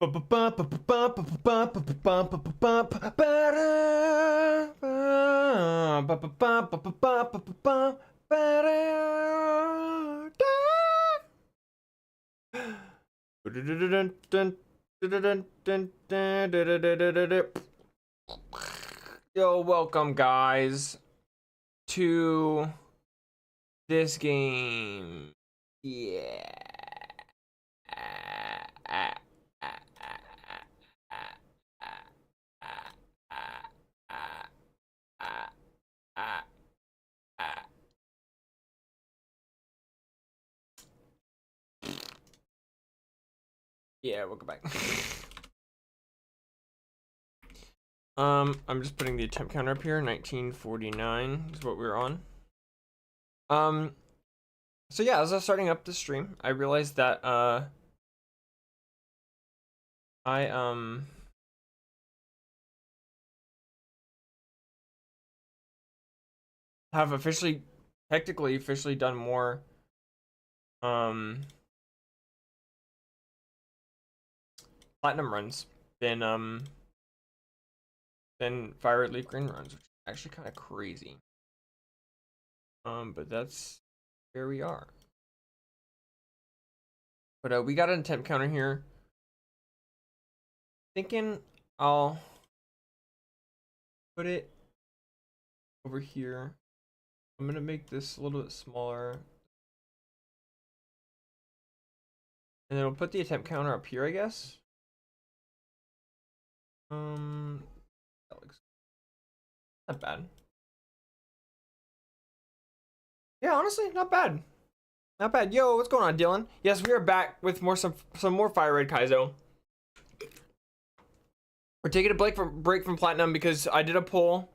Yo, welcome guys to this game. Yeah. Yeah, welcome back. I'm just putting the attempt counter up here. 1949 is what we're on. So yeah, as I was starting up the stream, I realized that I have technically officially done more platinum runs than FIRERED leaf green runs, which is actually kind of crazy. But that's where we are. But we got an attempt counter here. Thinking I'll put it over here. I'm gonna make this a little bit smaller, and then we'll put the attempt counter up here, I guess. That looks not bad. Yeah, honestly, not bad. Not bad. Yo, what's going on, Dylan? Yes, we are back with some more FIRERED KAIZO. We're taking a break from platinum because I did a poll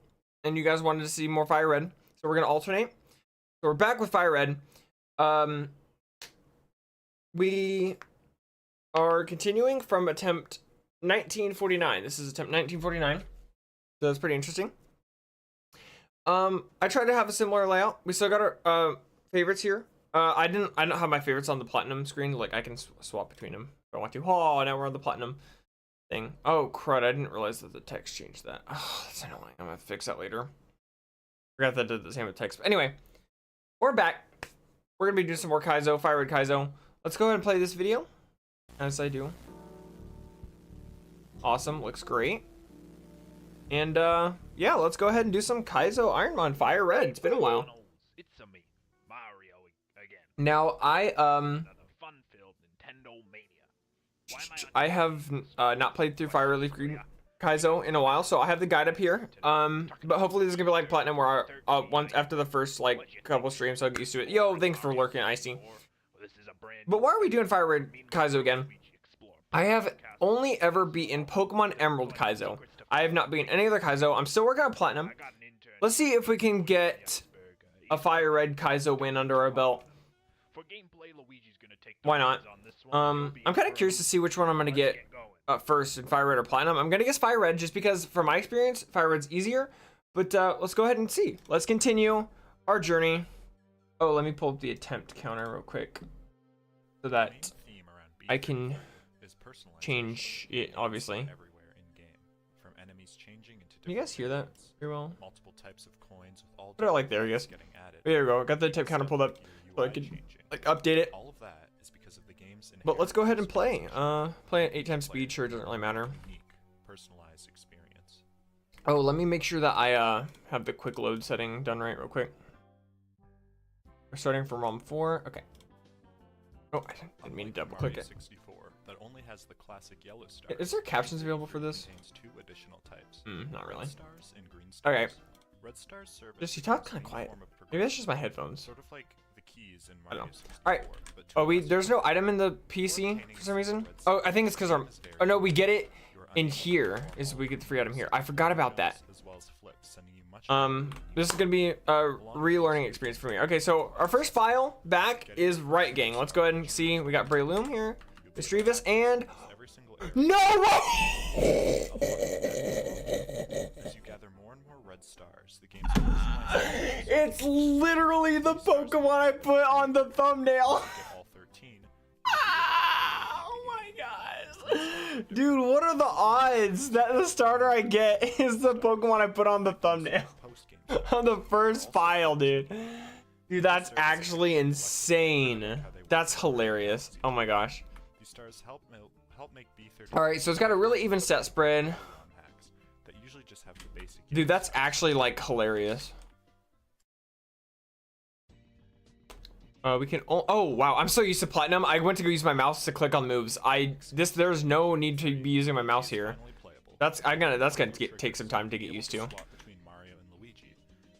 and you guys wanted to see more FIRERED, so we're gonna alternate. So we're back with FIRERED. We are continuing from attempt 1949. This is attempt 1949, so that's pretty interesting. I tried to have a similar layout. We still got our favorites here. I don't have my favorites on the platinum screen. Like I can swap between them if I want to. Oh, now we're on the platinum thing. Oh crud! I didn't realize that the text changed that. Oh, that's annoying. I'm gonna fix that later. Forgot that did the same with text. But anyway, we're back. We're gonna be doing some more KAIZO, FIRERED KAIZO. Let's go ahead and play this video, as I do. Awesome, looks great. And yeah, let's go ahead and do some KAIZO IronMon FIRERED. It's been a while. It's me, Mario again. Now I have not played through FIRERED leaf green KAIZO in a while, so I have the guide up here. But hopefully this is gonna be like platinum, where once after the first like couple streams I'll get used to it. Yo, thanks for lurking, Icy. But why are we doing FIRERED KAIZO again? I have only ever beaten Pokemon Emerald KAIZO. I have not beaten any other KAIZO. I'm still working on platinum. Let's see if we can get a FIRERED KAIZO win under our belt. Why not? I'm kind of curious to see which one I'm gonna get first, in FIRERED or platinum. I'm gonna guess FIRERED just because, from my experience, FIRERED's easier. But let's go ahead and see. Let's continue our journey. Oh, let me pull up the attempt counter real quick so that I can change it, obviously. Can you guys hear that very well? Put it like there, I guess. There we go. Got the attempt counter pulled up so I could like update it. But let's go ahead and play. Play at 8 times speed. Sure, it doesn't really matter. Oh, let me make sure that I have the quick load setting done right real quick. We're starting from ROM 4. Okay. Oh, I didn't mean to double click it. That only has the classic yellow stars. Is there captions available for this? Two additional types. Not really. Stars and green stars. Okay. Red stars serve Just you talk kind of quiet. Maybe that's just my headphones. Sort of like the keys in I don't know. 64, All right. Oh, there's no item in the PC for some reason. Oh, I think it's because oh no, we get it in here. We get the free item here. I forgot about that. This is gonna be a relearning experience for me. Okay, so our first file back is Right Gang. Let's go ahead and see. We got Breloom here, Mischievous, and no way! It's literally the Pokemon I put on the thumbnail. Oh my god. Dude, what are the odds that the starter I get is the Pokemon I put on the thumbnail? On the first file, dude. Dude, that's actually insane. That's hilarious. Oh my gosh. These stars help make B30. Alright, so it's got a really even stat spread. That usually just have the basic. Dude, that's actually like hilarious. We can. Oh wow, I'm so used to platinum. I went to go use my mouse to click on moves. There's no need to be using my mouse here. That's gonna take some time to get used to.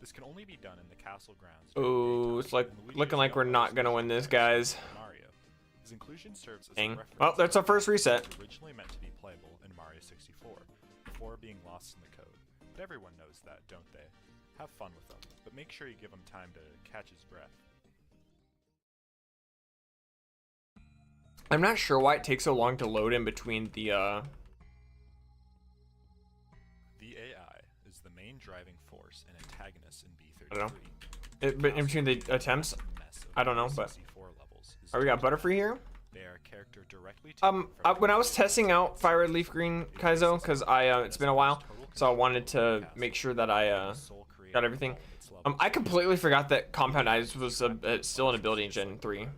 This can only be done in the castle grounds. Oh, it's like looking like we're not gonna win this, guys. His inclusion serves as Dang. a reference. Well, that's our first reset. Originally meant to be playable in Mario 64 before being lost in the code. But everyone knows that, don't they? Have fun with them, but make sure you give him time to catch his breath. I'm not sure why it takes so long to load in between the The AI is the main driving force and antagonist in B33. I don't know. But in between the attempts, I don't know, but we got Butterfree here. They are a character directly when I was testing out FIRERED Leaf Green KAIZO, because it's been a while, so I wanted to make sure that I got everything. I completely forgot that Compound Eyes was still an ability in Gen 3.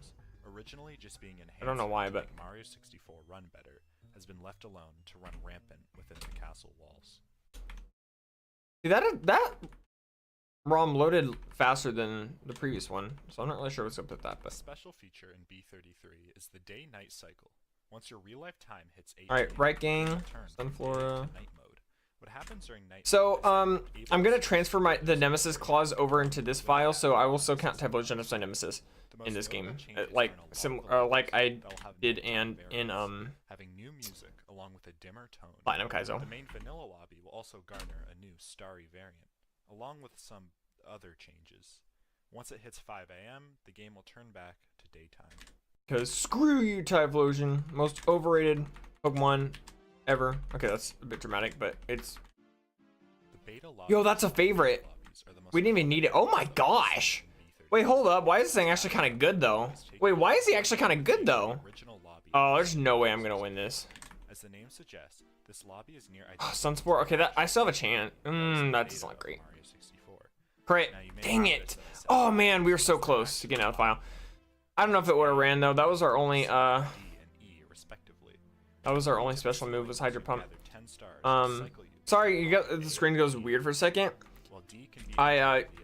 Originally just being enhanced, I don't know why, but Mario 64 run better has been left alone to run rampant within the castle walls. See, that ROM loaded faster than the previous one, so I'm not really sure what's up with that. But a special feature in B33 is the day-night cycle. Once your real-life time hits 8, all right, right gang, Sunflora. Night mode. What happens during night? So I'm gonna transfer the Nemesis clause over into this file, so I will still count Typhlosion as my Nemesis in this game, like I did in having new music along with a dimmer tone. Platinum KAIZO. The main vanilla lobby will also garner a new starry variant, along with some other changes. Once it hits 5 AM, the game will turn back to daytime. Cause screw you, Typhlosion, most overrated Pokemon ever. Okay, that's a bit dramatic, but it's. The beta Yo, that's a favorite. We didn't even need it. Oh my gosh. Wait, hold up. Why is this thing actually kind of good though? Wait, why is he actually kind of good though? Oh, there's no way I'm gonna win this. As the name suggests, this lobby is near Sunspore. Okay, I still have a chance. That doesn't look great. Great. Dang it. Oh man, we were so close to getting out of the file. I don't know if it would have ran though. That was our only special move was Hydro Pump. Sorry, the screen goes weird for a second.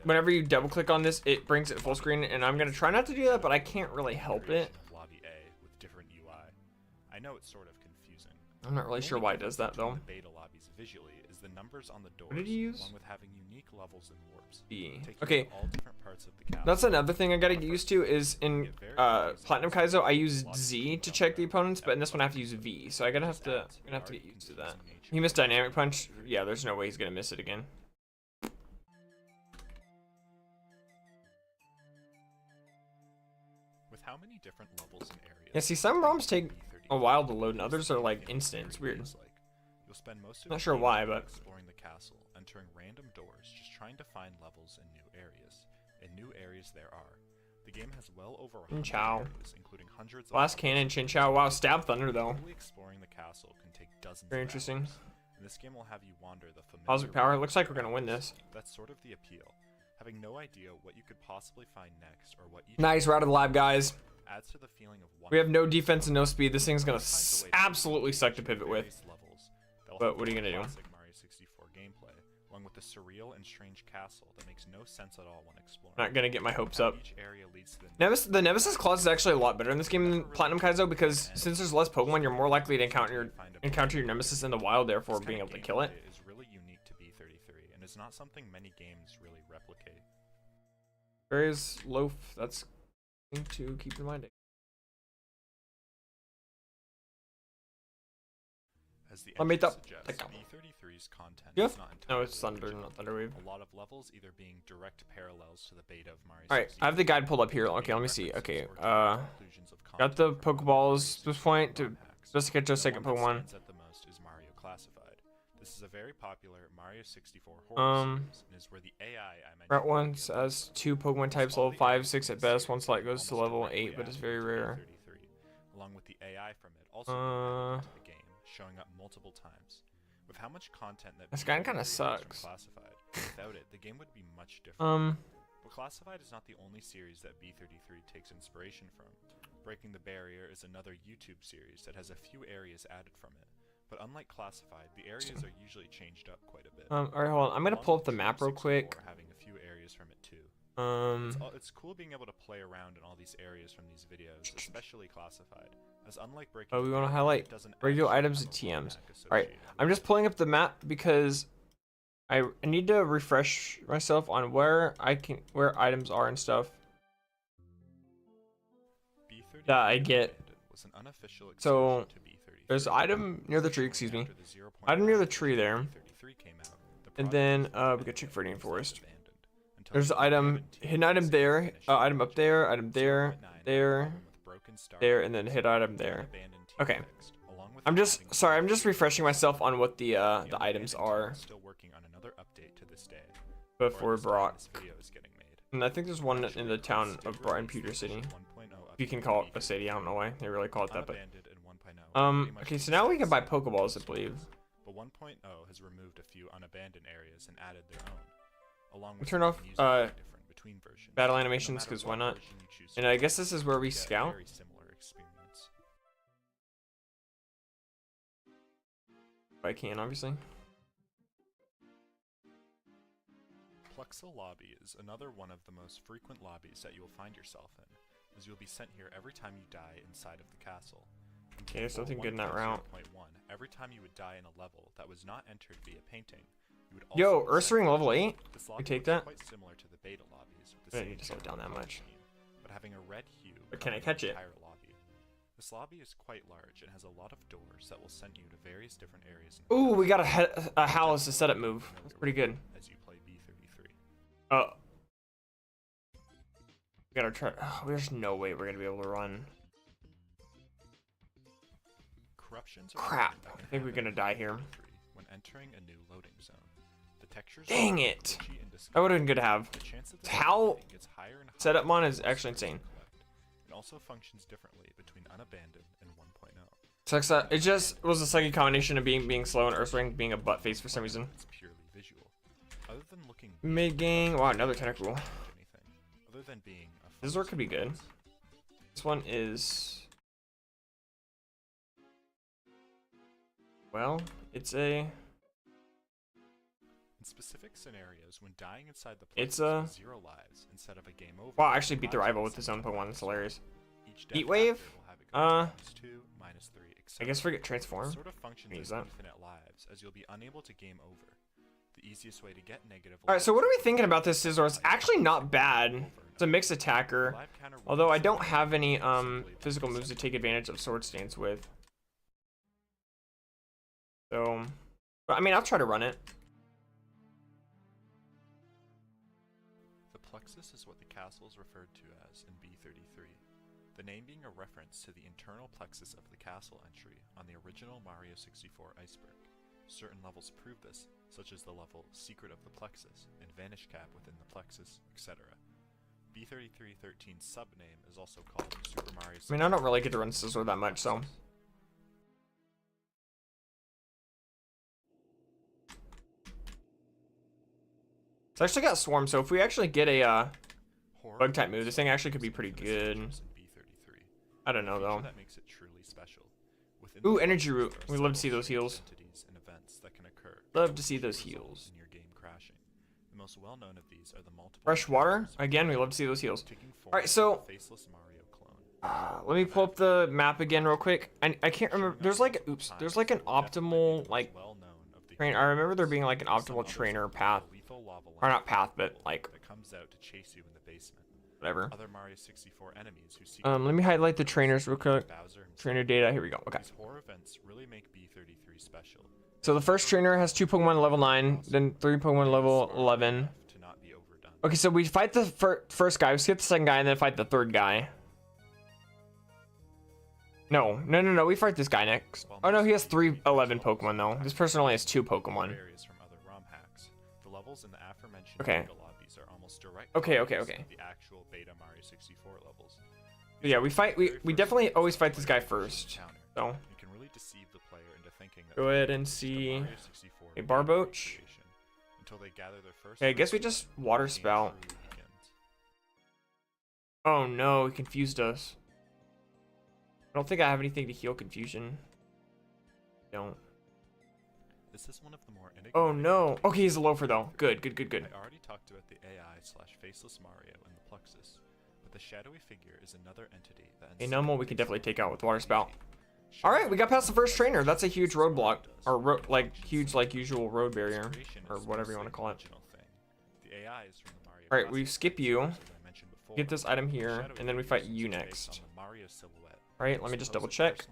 Whenever you double click on this, it brings it full screen, and I'm gonna try not to do that, but I can't really help it. Lobby A with different UI. I know it's sort of confusing. I'm not really sure why it does that though. The beta lobbies visually is the numbers on the doors, what did you use? along with having unique levels and warps. B. Okay. All different parts of the castle. That's another thing I gotta get used to is in Platinum KAIZO I use Z to check the opponents, but in this one I have to use V, so I'm gonna have to get used to that. He missed Dynamic Punch. Yeah, there's no way he's gonna miss it again. With how many different levels and areas? Yeah, see, some ROMs take a while to load, and others are like instant. It's weird. You'll spend most of not sure why, but exploring the castle, entering random doors, just trying to find levels in new areas. In new areas there are. The game has well over 100 areas, including hundreds of Blast Cannon, Chinchou. Wow, Stab Thunder though. Exploring the castle can take dozens very of interesting. hours, and this game will have you wander the familiar Cosmic Power. It looks like we're gonna win this. That's sort of the appeal. Having no idea what you could possibly find next or what each Nice, we're out of the lab, guys. adds to the feeling of wonder. We have no defense and no speed. This thing's gonna absolutely suck to pivot with. But what are you gonna do? Mario 64 gameplay, along with the surreal and strange castle that makes no sense at all when exploring. Not gonna get my hopes up. Each area leads to The Nemesis clause is actually a lot better in this game than Platinum KAIZO because since there's less Pokemon, you're more likely to encounter your Nemesis in the wild, therefore being able to kill it. Is really unique to B33 and is not something many games really replicate. Various loaf. That's something to keep in mind. As the I made that. B33's content Yeah. is not entirely No, it's Thunder, not Thunderwave. a lot of levels either being direct parallels to the beta of Mario. All right, I have the guide pulled up here. Okay, let me see. Okay, conclusions of got the content. Pokeballs at this point to just catch a second One that Pokemon. stands out the most is Mario Classified. This is a very popular Mario 64 horror series and is where the AI I mentioned Route 1 has 2 Pokemon types, level 5, 6 at best. One slot goes to level 8, but it's very rare. along with the AI from it also being added into the game, showing up multiple times. With how much content that This guy kind of B33 has from sucks. Classified, without it, the game would be much different. But Classified is not the only series that B33 takes inspiration from. Breaking the Barrier is another YouTube series that has a few areas added from it. But unlike Classified, the areas are usually changed up quite a bit. Alright, hold on. I'm gonna pull up the map real quick. Having a few areas from it too. It's cool being able to play around in all these areas from these videos, especially Classified, as unlike Breaking Oh, we the want to Barrier, highlight it doesn't radio actually items have and a TMs. rollback Alright, associated I'm with just pulling up the map because I need to refresh myself on where where items are and stuff B33 that I get. was an unofficial So extension to B33. there's an item near the tree, excuse me. After the 0.9 Item near the tree there. B33 came out, the And project then was we abandoned got check for and Indian was Forest. abandoned until There's the an item, 2017 hidden item there, finished item up there, item there, 0.9 there, album with broken star there, and then items, hit item there. abandoned team Okay. text, along with I'm having sorry, I'm just the refreshing myself on what the abandoned items team are is still working on another update to this day. Or at before this time Brock. this video is getting made. And I think there's one in Actually, the town Pets of did Brighton release the Pewter City. official 1.0 If you can update call to it a city, I don't know why they really call it that, but Unabandoned in 1.0 pretty much okay, the so now we can buy same Pokeballs, I as believe. But 1.0 has removed a few unabandoned areas and added their own. Along We with turn some off music different between versions. battle No animations, matter 'cause what why not? version you choose to And I play, guess this is where we you get a scout. very similar experience. If I can, obviously. Pluxel Lobby is another one of the most frequent lobbies that you will find yourself in, as you'll be sent here every time you die inside of the castle. Okay, there's something good in that route. 1.1, every time you would die in a level that was not entered via painting, you would also Yo, be Earth sent Ring level to- 8. This We lobby take looks that. quite similar to the beta lobbies with I the don't same need to slow it down that general much. scheme, but having a red hue. But can I covering catch the it? entire lobby. This lobby is quite large and has a lot of doors that will send you to various different areas. In the Ooh, we castle. got a Howl's to setup move. That's pretty good. As you play B33. We gotta try. Oh, there's no way we're gonna be able to run. Corruptions are Crap. something that I can think we're happen gonna in die here. B33 when entering a new loading zone. The textures Dang are it! glitchy and That would have been discolored. good to have. The chance that this How loading gets higher and higher setup mon is the more actually stars you insane. collect. It also functions differently between unabandoned and 1.0. Sucks that it just was a sucky combination of being slow and Earth Ring being a butt face for some reason. It's purely visual. Other than looking Mid gang. Wow, another tentacle. anything. Other than being a This fun one could be good. surprise. This one is. Well, it's a. In specific scenarios, when dying inside the It's plexus a- with 0 lives instead of a game over. Wow, I actually beat the lives rival will with his send own to the Pokemon. That's next hilarious. round. Each Heat death wave? factor will have it go -2, -3, I etc. guess forget transform. It sort of functions Use as that. infinite lives, as you'll be unable to game over. The easiest way to get negative. Alright, so what are we lives thinking is about this Scizor? It's actually not bad. over It's a mixed attacker. Live counter will Although I be don't set have any simply by physical moves to resetting take advantage of Sword Stance with. So, but I mean, I'll try to run it. The plexus is what the castle is referred to as in B33, the name being a reference to the internal plexus of the castle entry on the original Mario 64 iceberg. Certain levels prove this, such as the level Secret of the Plexus and Vanish Cap within the plexus, etc. B3313's sub-name is also called Super Mario 64. I mean, I don't really get to run Scizor that much, so. It's actually got Swarm, so if we actually get a Horror bug type move, Blast this thing actually could be is pretty one of the good. features in B33. I don't know A feature though. that makes it truly special. Within Ooh, the energy plexus, root. there are We love to several see those strange heals. entities and events that can occur, Love to see which those result heals. in your game crashing. The most well-known of these are the multiple Fresh water. encounters, Again, we love to see those heals. taking form Alright, as so a faceless Mario clone. let me pull up the map again real quick. I can't remember. There's like there's like an optimal like train. I remember there being like an optimal trainer path, or not path, but like that comes out to chase you in the basement. whatever. Other Mario 64 enemies who seek Let me highlight the trainers real quick. Bowser himself. Trainer data. Here we go. Okay. These horror events really make B33 special. So the first trainer has 2 Pokemon level 9, then 3 Pokemon level 11. To not be overdone. Okay, so we fight the first guy, we skip the second guy, and then fight the third guy. No, we fight this guy next. Oh no, he has 3 11 Pokemon though. This person only has 2 Pokemon. Areas from other ROM hacks. The levels in the aforementioned Okay. beta lobbies are almost direct Okay. copies of the actual beta Mario 64 levels. But yeah, we definitely always fight this guy first. So It can really deceive the player into thinking that go ahead and see Mario 64 a Barboach. until they gather their first. Okay, I guess we just water spout. Oh no, he confused us. I don't think I have anything to heal confusion. Don't. This is one of the more Oh no. Okay, he's a loafer though. Good, good, good, good. I already talked about the AI/faceless Mario and the Plexus, but the shadowy figure is another entity that. A Numble we can definitely take out with water spout. All right, we got past the first trainer. That's a huge roadblock, or like huge like usual road barrier, or whatever you want to call it. All right, we skip you. Get this item here, and then we fight you next. All right, let me just double check.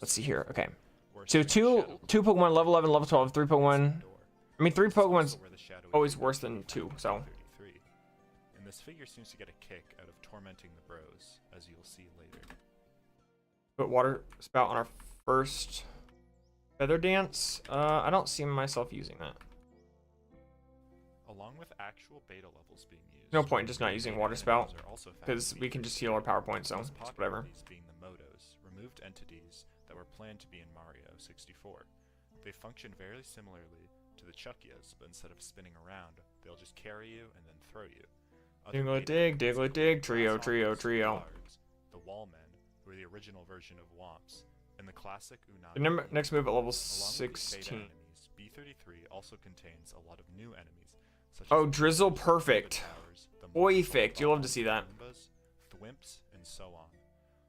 Let's see here. Okay, so two Pokemon level 11, level 12, 3 Pokemon. I mean, 3 Pokemon's always worse than 2, so. And this figure seems to get a kick out of tormenting the bros, as you'll see later. Put water spout on our first feather dance. I don't see myself using that. Along with actual beta levels being used, No point just not using water spout, because we can just heal our PowerPoint, so it's whatever. Being the Motos, removed entities that were planned to be in Mario 64. They function very similarly to the Chuckias, but instead of spinning around, they'll just carry you and then throw you. Diglett dig, trio. The Wallmen, who are the original version of Womps, and the classic Unagi. The next move at level Along with 16. beta enemies, B33 also contains a lot of new enemies. Such Oh, as Drizzle the perfect. Towers, the Perfect. You'll love to see that. Goombas, Thwimps, and so on.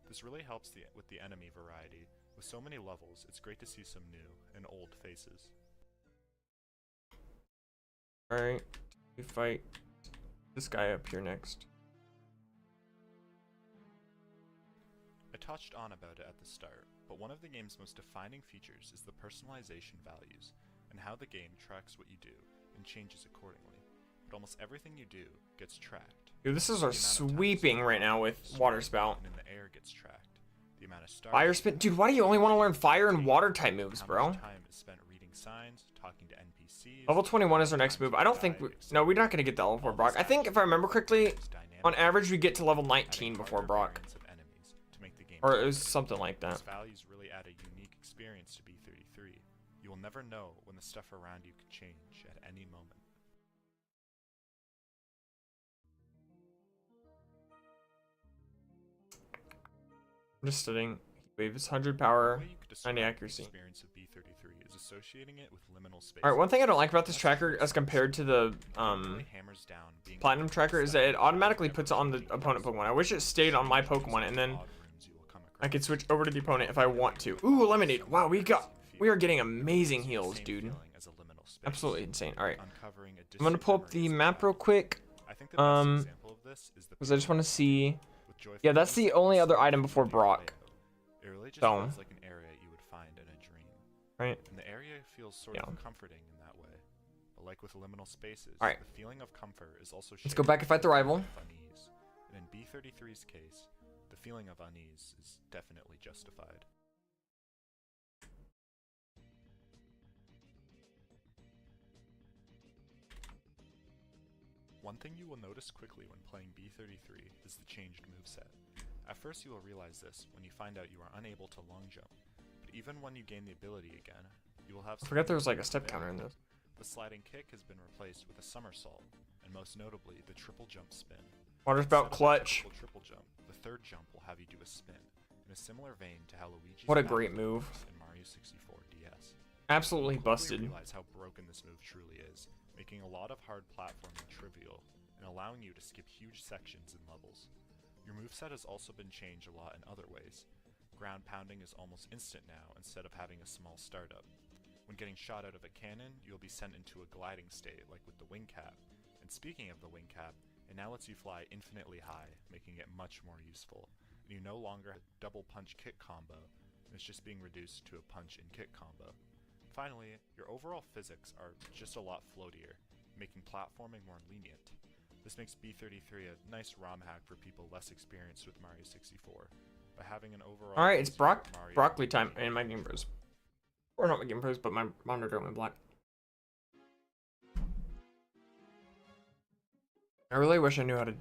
This really helps with the enemy variety. With so many levels, it's great to see some new and old faces. Alright, we fight this guy up here next. I touched on about it at the start, but one of the game's most defining features is the personalization values, and how the game tracks what you do and changes accordingly. But almost everything you do gets tracked. Dude, this is our sweeping right now with water spout. And in the air gets tracked. The amount of stars. Fire spin, dude. Why do you only want to learn fire and water type moves, how bro? much time is spent reading signs, talking to NPCs. Level 21 is our next move. I don't think no, we're not gonna get the level 4 Brock. I think if I remember correctly, on average we get to level 19 before Brock, or it was something like that. These values really add a unique experience to B33. You will never know when the stuff around you could change at any moment. I'm just studying. Wave is 100 power, 90 accuracy. Experience of B33 is associating it with liminal space. All right, one thing I don't like about this tracker as compared to the Platinum tracker is that it automatically puts it on the opponent Pokemon. I wish it stayed on my Pokemon, and then I could switch over to the opponent if I want to. Ooh, Lemonade. Wow, we are getting amazing heals, dude. Absolutely insane. All right, I'm gonna pull up the map real quick. Because I just want to see. Yeah, that's the only other item before Brock. It really just So. feels like an area you would find in a dream. Right. And the area feels sort of comforting in that way. But like with liminal spaces, All right. the feeling of comfort is also Let's go back and fight the rival. Unease. And in B33's case, the feeling of unease is definitely justified. One thing you will notice quickly when playing B33 is the changed moveset. At first you will realize this when you find out you are unable to long jump, but even when you gain the ability again, you will have I forgot there was like a step counter in this. The sliding kick has been replaced with a somersault, and most notably the triple jump spin. Water spout clutch. Triple jump, the third jump will have you do a spin, in a similar vein to how Luigi's What a great move. in Mario 64 DS. Absolutely You quickly busted. realize how broken this move truly is, making a lot of hard platforming trivial, and allowing you to skip huge sections and levels. Your moveset has also been changed a lot in other ways. Ground pounding is almost instant now instead of having a small startup. When getting shot out of a cannon, you'll be sent into a gliding state like with the wing cap. And speaking of the wing cap, it now lets you fly infinitely high, making it much more useful. And you no longer have a double punch kick combo, and it's just being reduced to a punch and kick combo. Finally, your overall physics are just a lot floatier, making platforming more lenient. This makes B33 a nice ROM hack for people less experienced with Mario 64, by having an overall... Alright, it's broccoli time and my Game Bros. Or not my Game Bros, but my monitor went black. I really wish I knew how to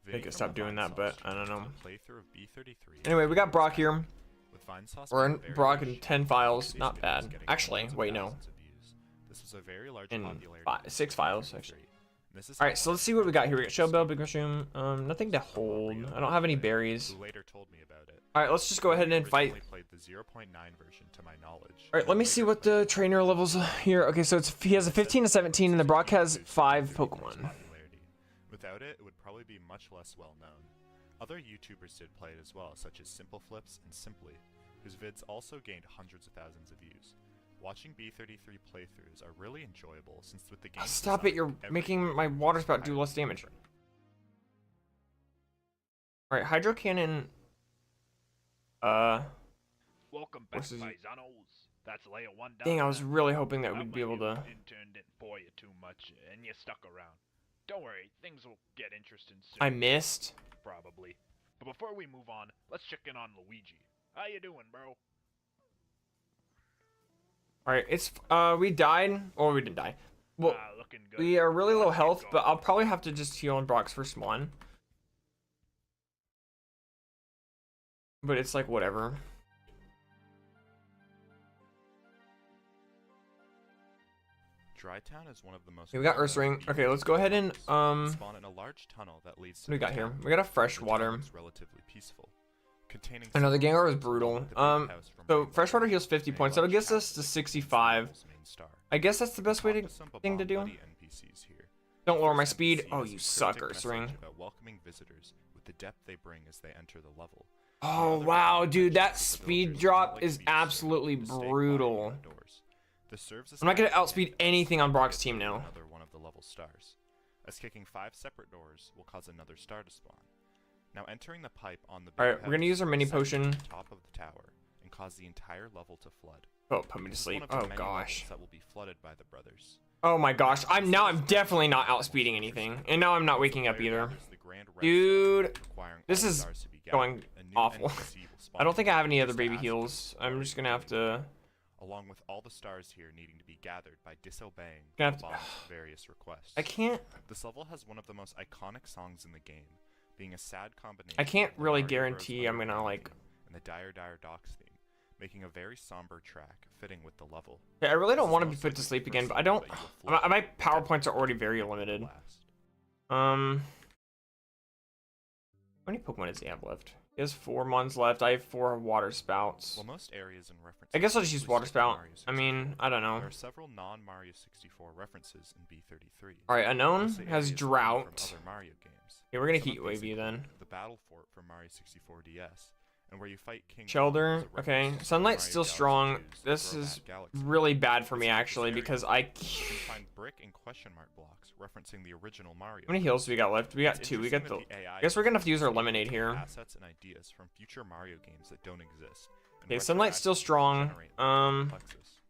I think I stopped doing that, but I don't know. Playthrough of B33. Anyway, we got Brock here. With Vine Sauce We're being in very Brock in niche, 10 files, these not videos bad. getting Actually, hundreds of wait, no. thousands of views. This was a very large In popularity 6 files, actually. This is Alright, so let's see what we got here. We got Shellbell, Big Mushroom, nothing to hold. I don't have any berries. who later told me about it. Alright, let's just go ahead and fight. Originally played the 0.9 version to my knowledge. Alright, let me see what the trainer levels here. Okay, so he has a 15 to 17, and the Brock has 5 Pokemon. Popularity. Without it, it would probably be much less well known. Other YouTubers did play it as well, such as Simple Flips and Simply, whose vids also gained hundreds of thousands of views. Watching B33 playthroughs are really enjoyable since with the game. Stop it, you're making my water spout do less damage. Alright, Hydro Cannon. Welcome back, paisanos. That's layer 1 down. Dang, I was now. really hoping that How we'd be come able your to. intern didn't bore you too much, and you stuck around. Don't worry, things will get interesting soon. I missed. Probably. But before we move on, let's check in on Luigi. How you doing, bro? Alright, it's we died, or we didn't die. Well, Looking good. we are really low Let's get health, going. but I'll probably have to just heal on Brock's first one. But it's like whatever. Drytown is one of the most. Okay, we got Earth Ring. Okay, let's go ahead and spawn in a large tunnel that leads to what do we the got here? town. We got a fresh The water. town is relatively peaceful, containing. I know the several Gengar was rooms brutal. with the big house from So Rainbow freshwater Road, heals 50 and a points. That'll large get us to house 65. is main star. I guess that's the best way Talk to some thing to do. Babadi NPCs here. Don't lower my First speed. NPC Oh, has you a suck, cryptic Earth Ring. message about welcoming visitors with the depth they bring as they enter the level. Oh Another wow, Babadi dude, that mentions the speed villagers drop don't like is to be disturbed absolutely and stay quiet brutal. outdoors. This serves as I'm not gonna kind of outspeed advantage anything on to Brock's get team through now. Another one of the level stars, as kicking 5 separate doors will cause another star to spawn. Now entering the pipe on the big Alright, we're gonna house use our mini will set you potion. to the top of the tower and cause the entire level to flood. Oh, put me to This is sleep. one of the Oh many gosh. levels that will be flooded by the brothers. Oh my gosh. I'm definitely not outspeeding anything, and now I'm not waking up either. Dude, this is going awful. I don't think I have any other baby heals. I'm just gonna have to. Along with all the stars here needing to be gathered by disobeying Gonna have to- Bob's various requests. I can't. This level has one of the most iconic songs in the game, being a sad combination. I can't of the really Mario Bros. guarantee I'm gonna Underground like. theme and the Dire Dire Docks theme, making a very somber track fitting with the level. Yeah, I really don't This is want to be most put to likely sleep the again, first but I level don't. that you will flood My with PowerPoints are the already very limited. blast. How many Pokemon does he have left? He has 4 Mons left. I have 4 Water Spouts. Well, most areas and references I guess I'll just use usually Water stick to Spout. Mario I mean, 64. I don't know. There are several non-Mario 64 references in B33. Alright, Unknown Mostly has areas taken Drought. From other Mario games. Yeah, we're gonna Some of Heat these Wave you then. include the Battle Fort from Mario 64 DS, and where you fight King Shelter, Kong as a okay. reference to Sunlight's Mario still Galaxy strong. 2's This Throwback is Galaxy. really bad for me This actually area because you can find brick and question mark blocks referencing the original Mario. How many heals do we got left? We got It's 2. We got the. interesting that the AI I guess we're gonna have to use our uses lemonade here. Assets and ideas from future Mario games that don't exist. and Okay, Sunlight's still retroactively strong. generate Plexus.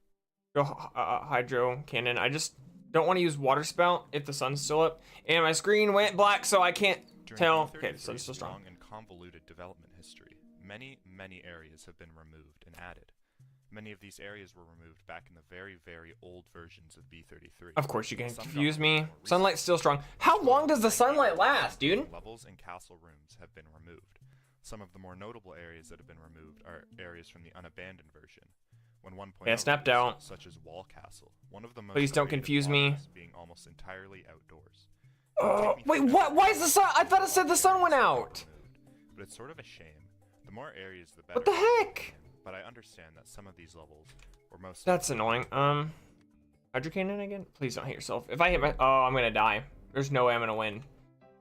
Go Hydro Cannon. I just don't want to use Water Spout if the sun's still up. And my screen went black, so I can't During tell. B33's Okay, the sun's still strong. long and convoluted development history, many areas have been removed and added. Many of these areas were removed back in the very, very old versions of B33. Of course, you can Some confuse got me. more recent. Sunlight's still strong. How long does the sunlight last, dude? Levels and castle rooms have been removed. Some of the more notable areas that have been removed are areas from the unabandoned version. When 1.0 Yeah, snapped released, out. such as Wall Castle, one of the most Please don't awaited confuse me. levels being almost entirely outdoors. Oh, Take me wait, through what? that Why is the sun? I thought it said the sun went out. But it's sort of a shame. The more areas, the better. What the heck? But I understand that some of these levels were most. That's annoying. Hydro Cannon again? Please don't hit yourself. If I hit my, oh, I'm gonna die. There's no way I'm gonna win.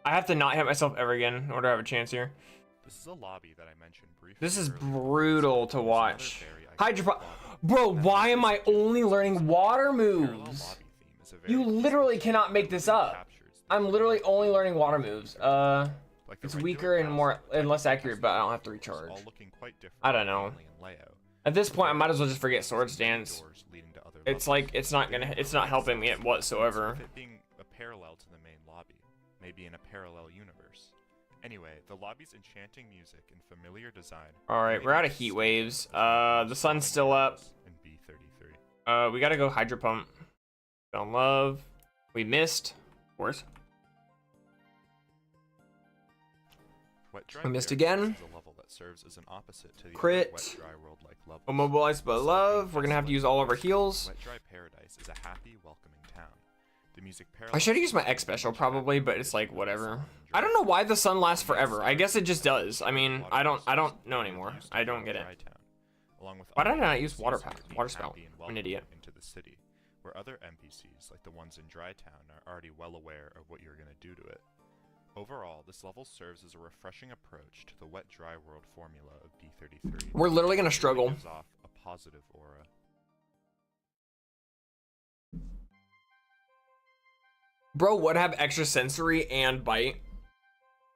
I have to not hit myself ever again in order to have a chance here. This is a lobby that I mentioned briefly. This is earlier. brutal to There's another watch. very iconic Hydro, lobby. bro, why am I only learning water Parallel moves? lobby theme is a very You peaceful literally theme cannot make that this really up. captures the I'm literally only learning water moves. Like the It's regular weaker and castle, more the and less technical accurate, but I don't have to castle recharge. all looking quite different I don't know. mainly in layout. At this point, I There might as well are just forget specific Swords Dance. doors leading to other It's levels. like it's not helping me whatsoever. With it being a parallel to the main lobby, maybe in a parallel universe. Anyway, the lobby's enchanting music and familiar design. All right, made we're out it of heat so waves. much The sun's still up. in B33. We gotta go Hydro Pump. Fell in love. We missed, of course. Wet Dry I missed Paradise again. is a level that serves as an opposite to the Crit. other Wet Dry World-like levels. Immobilized but love. We're gonna have to use all of our heals. Wet Dry Paradise is a happy, welcoming town. The music I should have used my X special probably, but it's like whatever. I don't know why the sun lasts forever. I guess it just does. I mean, I don't know anymore. I don't get it. Why did I not use water spout? I'm an idiot. Into the city, where other NPCs like the ones in Dry Town are already well aware of what you're gonna do to it. Overall, this level serves as a refreshing approach to the Wet Dry World formula of B33. We're literally gonna struggle. It gives off a positive aura. Bro, would have extra sensory and bite.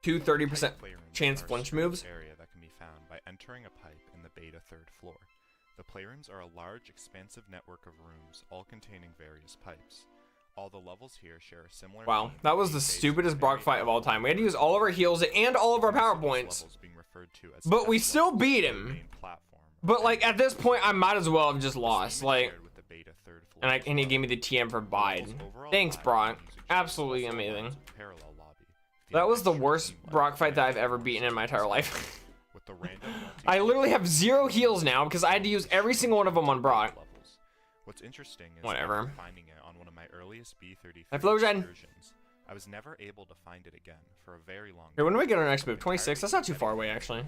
30% chance flinch moves. Area that can be found by entering a pipe in the beta 3rd floor. The playrooms are a large, expansive network of rooms, all containing various pipes. All the levels here share a similar. Wow, that was the stupidest Brock fight of all time. We had to use all of our heals and all of our power points, but we still beat him. But like at this point, I might as well have just lost. Like, and he gave me the TM for Bide. Thanks, Brock. Absolutely amazing. That was the worst Brock fight that I've ever beaten in my entire life. I literally have 0 heals now because I had to use every single one of them on Brock. What's interesting is whatever. Finding it on one of my earliest B33 versions, I was never able to find it again for a very long time. Hey, when do we get our next move? 26? That's not too far away, actually.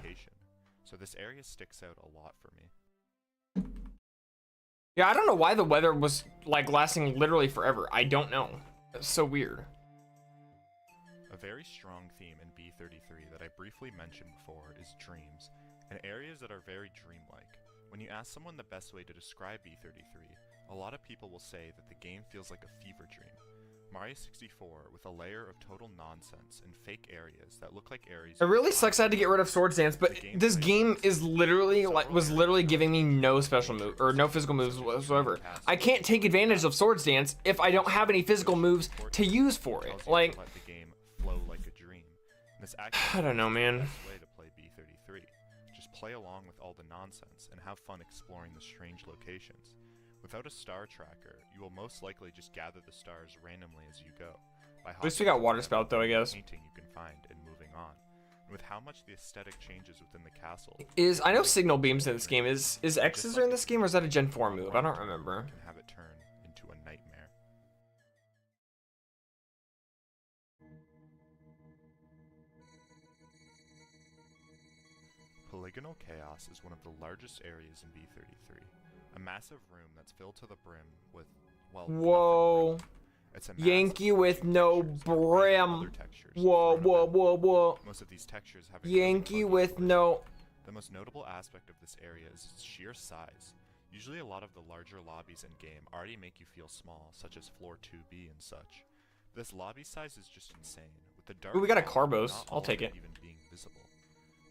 So this area sticks out a lot for me. Yeah, I don't know why the weather was like lasting literally forever. I don't know. It's so weird. A very strong theme in B33 that I briefly mentioned before is dreams, and areas that are very dreamlike. When you ask someone the best way to describe B33, a lot of people will say that the game feels like a fever dream. Mario 64 with a layer of total nonsense and fake areas that look like areas. It really sucks I had to get rid of Swords Dance, but this game is literally was literally giving me no special move or no physical moves whatsoever. I can't take advantage of Swords Dance if I don't have any physical moves to use for it. Like, the game flow like a dream. This I don't know, man. Way to play B33. Just play along with all the nonsense and have fun exploring the strange locations. Without a star tracker, you will most likely just gather the stars randomly as you go. At least we got water spout though, I guess. Painting you can find and moving on. And with how much the aesthetic changes within the castle. I know signal beams in this game. Is X's in this game or is that a Gen 4 move? I don't remember. Can have it turn into a nightmare. Polygonal Chaos is one of the largest areas in B33. A massive room that's filled to the brim with, well, whoa. It's a Yankee with no brim. Whoa, whoa, whoa, whoa. Most of these textures have Yankee with no. The most notable aspect of this area is its sheer size. Usually a lot of the larger lobbies in game already make you feel small, such as floor 2B and such. This lobby size is just insane. With the dark, ooh, we got a Carbos. I'll take it. Even being visible.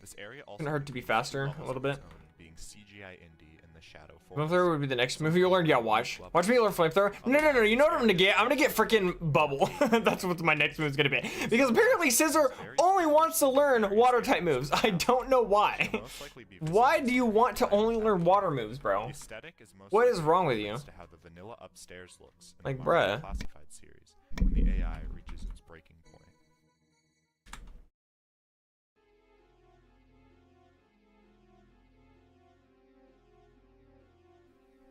This area also gonna hurt to be faster a little bit. Being CGI indie in the shadow. Flamethrower would be the next move you learn. Yeah, watch me learn Flamethrower. No. You know what I'm gonna get? I'm gonna get freaking Bubble. That's what my next move is gonna be. Because apparently Scissor only wants to learn water type moves. I don't know why. Why do you want to only learn water moves, bro? What is wrong with you? Like, bruh. When the AI reaches its breaking point.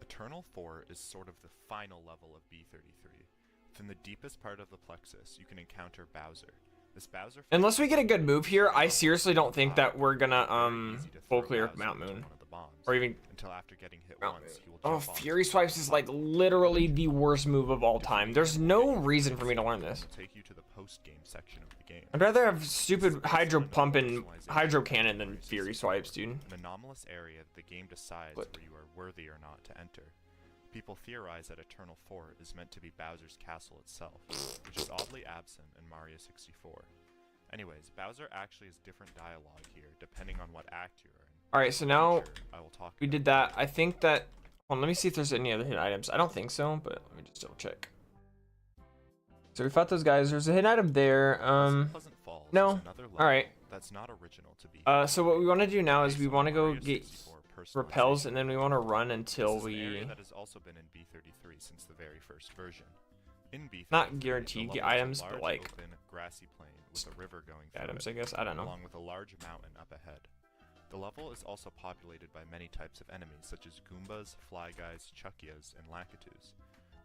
Eternal 4 is sort of the final level of B33. Within the deepest part of the plexus, you can encounter Bowser. This Bowser, unless we get a good move here, I seriously don't think that we're gonna full clear Mount Moon. Or even until after getting hit Mount once, he will oh, jump off. Fury Swipes is like literally the worst move of all time. There's no reason for me to learn this. Take you to the post-game section of the game. I'd rather have stupid Hydro Pump and Hydro Cannon than Fury Swipes, dude. An anomalous area that the game decides where you are worthy or not to enter. People theorize that Eternal 4 is meant to be Bowser's castle itself, which is oddly absent in Mario 64. Anyways, Bowser actually has different dialogue here, depending on what act you're in. Alright, so now I will talk we did that. I think that... Well, let me see if there's any other hidden items. I don't think so, but let me just double check. So we fought those guys. There's a hidden item there. No. Alright. That's not original to be. So what we want to do now is we want to go get repels, and then we want to run until we... That has also been in B33 since the very first version. In B33, Not guaranteed the get level is a items, but large like open, grassy plain with a river going through items, it, I guess. I don't know. along with a large mountain up ahead. The level is also populated by many types of enemies such as Goombas, Fly Guys, Chuckias, and Lakitus.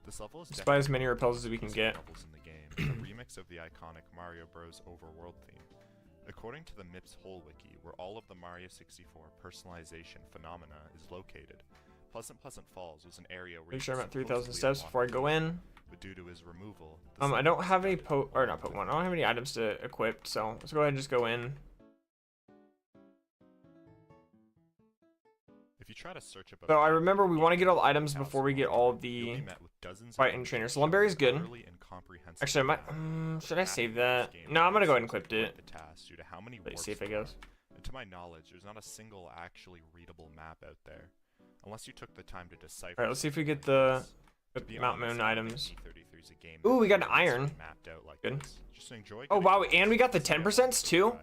This level is Just buy as many repels as we can get. levels in the game, a remix of the iconic Mario Bros. Overworld theme. According to the MIPS whole wiki, where all of the Mario 64 personalization phenomena is located, Pleasant Falls was an area where Make sure I'm at 3,000 supposedly steps unlock before I go in. but due to his removal, the I don't site have any started I don't have any items to equip, so let's go ahead and just go in. If you try to search above So I remember we want to get all the items before we get all the fighting trainers. So Lumberry is good. Actually, I might. Should I save that? No, I'm gonna go ahead and equip it. Let's see if it goes. And to my knowledge, there's not a single actually readable map out there, unless you took the time to decipher. All right, let's see if we get the Mount Moon items. Ooh, we got an iron. Good. Oh wow, and we got the 10% too.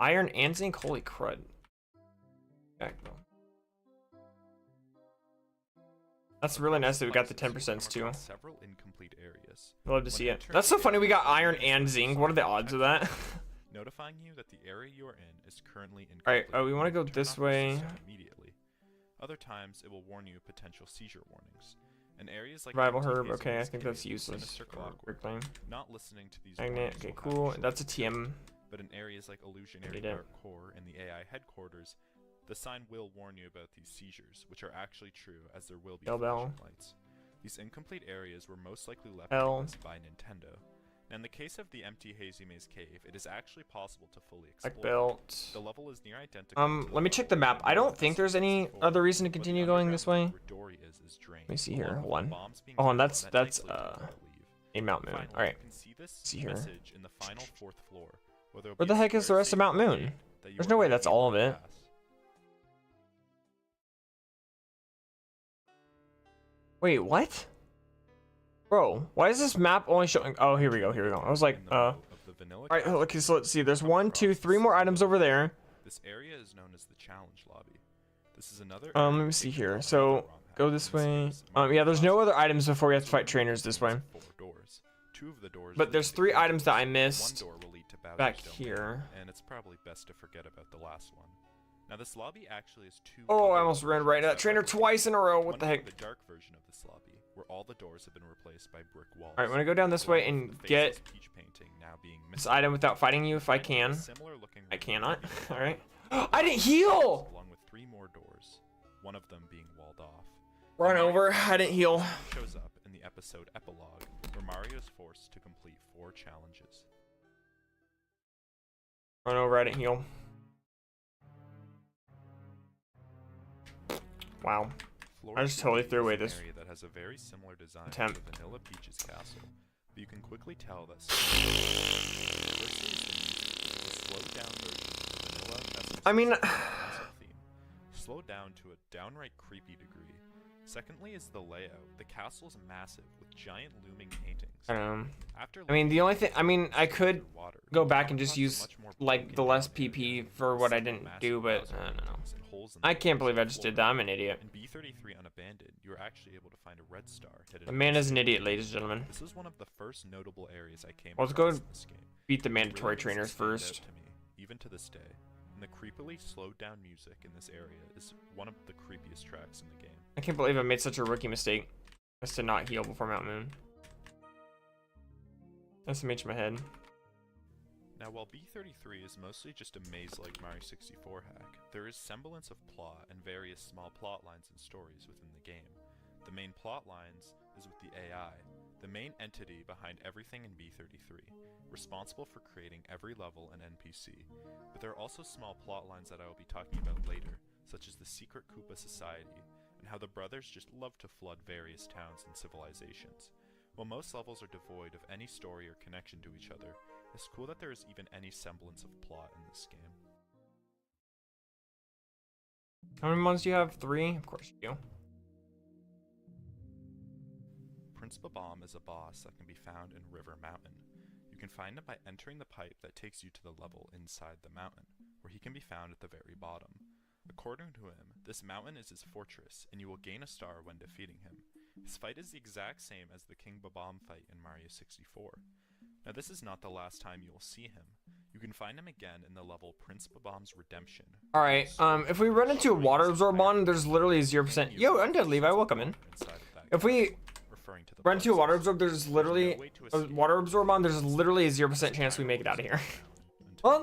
Iron and zinc. Holy crud. Okay, cool. That's really nice that we got the 10% too. Several incomplete areas. Love to see it. That's so funny. We got iron and zinc. What are the odds of that? Notifying you that the area you are in is currently incomplete. All right. Oh, we want to go Turn this off the way. system immediately. Other times, it will warn you of potential seizure warnings. In areas like Survival empty herb. hazes, Okay, I think it that's is a useless. sinister For clockwork. quick claim. Not listening to these Magnet. warnings Okay, will have cool. trouble. That's a TM. But in areas like Illusionary Need it. Dark Core and the AI headquarters, the sign will warn you about these seizures, which are actually true, as there will be Bell. flashing lights. These incomplete areas were most likely left L. to us by Nintendo. Now, in the case of the empty Hazy Maze Cave, it is actually possible to fully Black explore. belt. The level is near identical. to Let me check the map. I don't think there's any other reason to continue going this way. Let me see here. Hold on. Oh, and that's in Mount Moon. All right. See here. In the final fourth floor, where the heck is the rest of Mount Moon? There's no way that's all of it. Wait, what? Bro, why is this map only showing? Oh, here we go. Here we go. I was like, all right. Okay, so let's see. There's 1, 2, 3 more items over there. This area is known as the challenge lobby. This is another. Let me see here. So go this way. Yeah, there's no other items before we have to fight trainers this way. 4 doors. 2 of the doors. But there's 3 items that I missed One door will lead to Bowser's back Domain, here. and it's probably best to forget about the last one. Now this lobby actually has 2. Oh, I almost ran right into that trainer twice in a row. What the heck? The dark version of this lobby, where all the doors have been replaced by brick walls. All right, I'm gonna go down this way and get this item without fighting you if I can. I cannot. All right. I didn't heal. Along with 3 more doors, one of them being walled off. Run over. I didn't heal. Shows up in the episode epilogue, where Mario is forced to complete 4 challenges. Run over. I didn't heal. Wow. I just totally threw away this area that has a very similar design attempt. to Vanilla Peach's castle, but you can quickly tell that I mean, slowed down to a downright creepy degree. Secondly is the layout. The castle is massive with giant looming paintings. I mean, the only thing, I could go back and just use like the less PP for what I didn't do, but I don't know. I can't believe I just did that. I'm an idiot. In B33 Unabandoned, you were actually able to find a red star hidden. The man is an idiot, ladies and gentlemen. This is one of the first notable areas I came Let's go across in this game. beat the mandatory trainers first. To me, even to this day, and the creepily slowed down music in this area is one of the creepiest tracks in the game. I can't believe I made such a rookie mistake as to not heal before Mount Moon. SMH my head. Now, while B33 is mostly just a maze-like Mario 64 hack, there is semblance of plot and various small plot lines and stories within the game. The main plot lines is with the AI, the main entity behind everything in B33, responsible for creating every level and NPC. But there are also small plot lines that I will be talking about later, such as the secret Koopa society, and how the brothers just love to flood various towns and civilizations. While most levels are devoid of any story or connection to each other, it's cool that there is even any semblance of plot in this game. How many ones do you have? 3? Of course you do. Prince Babam is a boss that can be found in River Mountain. You can find him by entering the pipe that takes you to the level inside the mountain, where he can be found at the very bottom. According to him, this mountain is his fortress, and you will gain a star when defeating him. This fight is the exact same as the King Bob-omb fight in Mario 64. Now this is not the last time you will see him. You can find him again in the level Prince Bob-omb's Redemption. Alright, if we run into a water absorbon, there's literally 0%. Yo, Undead Levi, welcome in. If we run into a water absorb, there's literally a water absorbon, there's literally a 0% chance we make it out of here. Well,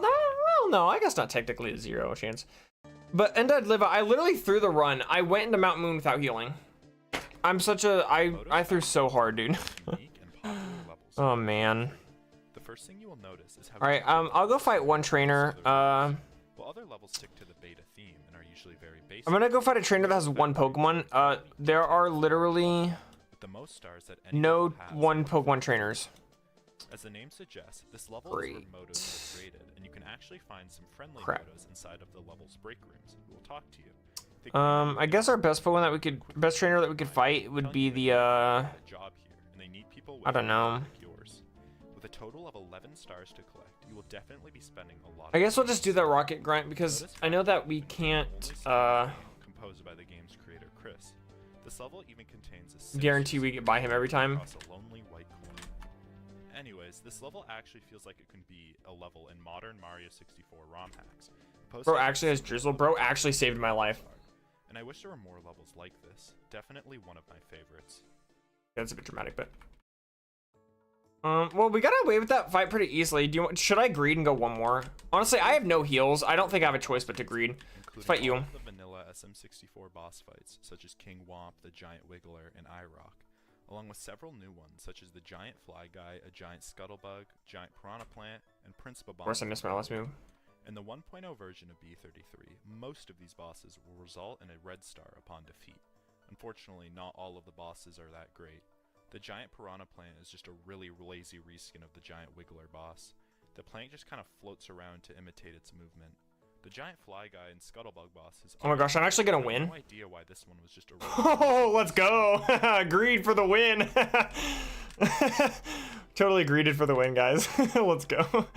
no, I guess not technically a 0 chance. But Undead Levi, I literally threw the run. I went into Mount Moon without healing. I'm such a, I threw so hard, dude. Oh man. The first thing you will notice is how Alright, I'll go fight one trainer. While other levels stick to the beta theme and are usually very basic. I'm gonna go fight a trainer that has one Pokemon. There are literally the most stars that no one Pokemon trainers. As the name suggests, this level is where motos are created, and you can actually find some friendly motos inside of the level's break rooms who will talk to you. I guess our best Pokemon best trainer that we could fight would be the job here, and they need people with I don't know. With a total of 11 stars to collect, you will definitely be spending a lot. I guess we'll just do that rocket grunt because I know that we can't composed by the game's creator Chris. This level even contains a guarantee we get by him every time. A lonely white coin. Anyways, this level actually feels like it can be a level in modern Mario 64 ROM hacks. Bro actually has Drizzle. Bro actually saved my life. And I wish there were more levels like this. Definitely one of my favorites. That's a bit dramatic, but well, we got away with that fight pretty easily. Should I greed and go one more? Honestly, I have no heals. I don't think I have a choice but to greed. Let's fight you. The vanilla SM64 boss fights, such as King Womp, the Giant Wiggler, and iRock, along with several new ones, such as the Giant Fly Guy, a Giant Scuttlebug, Giant Piranha Plant, and Prince Bob-omb. Of course, I missed my last move. In the 1.0 version of B33, most of these bosses will result in a red star upon defeat. Unfortunately, not all of the bosses are that great. The Giant Piranha Plant is just a really lazy reskin of the Giant Wiggler boss. The plant just kind of floats around to imitate its movement. The Giant Fly Guy and Scuttlebug bosses. Oh my gosh, I'm actually gonna win. No idea why this one was just a oh, let's go. Greed for the win. Totally greeded for the win, guys. Let's go.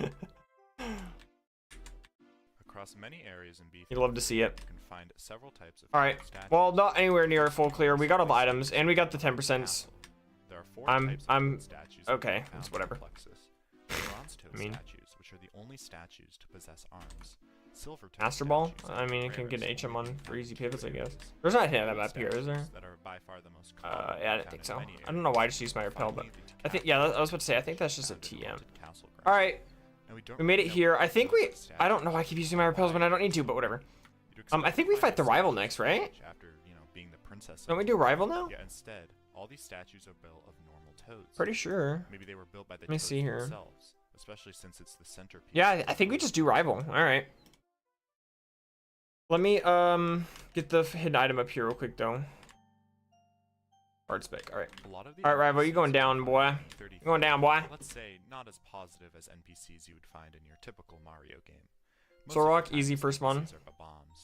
Across many areas in B33, you'd love to see it. You can find several types of Alright, well, not anywhere near a full clear. We got all the items, and we got the 10%. There are 4 types of statues okay, it's whatever. Bronze toe statues, which are the only statues to possess arms. Silver toe Master Ball? I mean, you can get an HM on for easy pivots, I guess. There's not a hit up here, is there? That are by far the most yeah, I didn't think so. I don't know why I just used my repel, but I think, yeah, I was about to say, I think that's just a TM. Alright, we made it here. I think I don't know why I keep using my repels when I don't need to, but whatever. I think we fight the rival next, right? After, being the princess. Don't we do rival now? Yeah, instead, all these statues are built of normal toads. Pretty sure. Maybe they were built by the Let me see here. themselves, especially since it's the centerpiece. Yeah, I think we just do rival. Alright. Let me get the hidden item up here real quick though. Hard spec. Alright. Alright, rival, you going down, boy. You going down, boy. Let's say not as positive as NPCs you would find in your typical Mario game. Zorok, easy first one.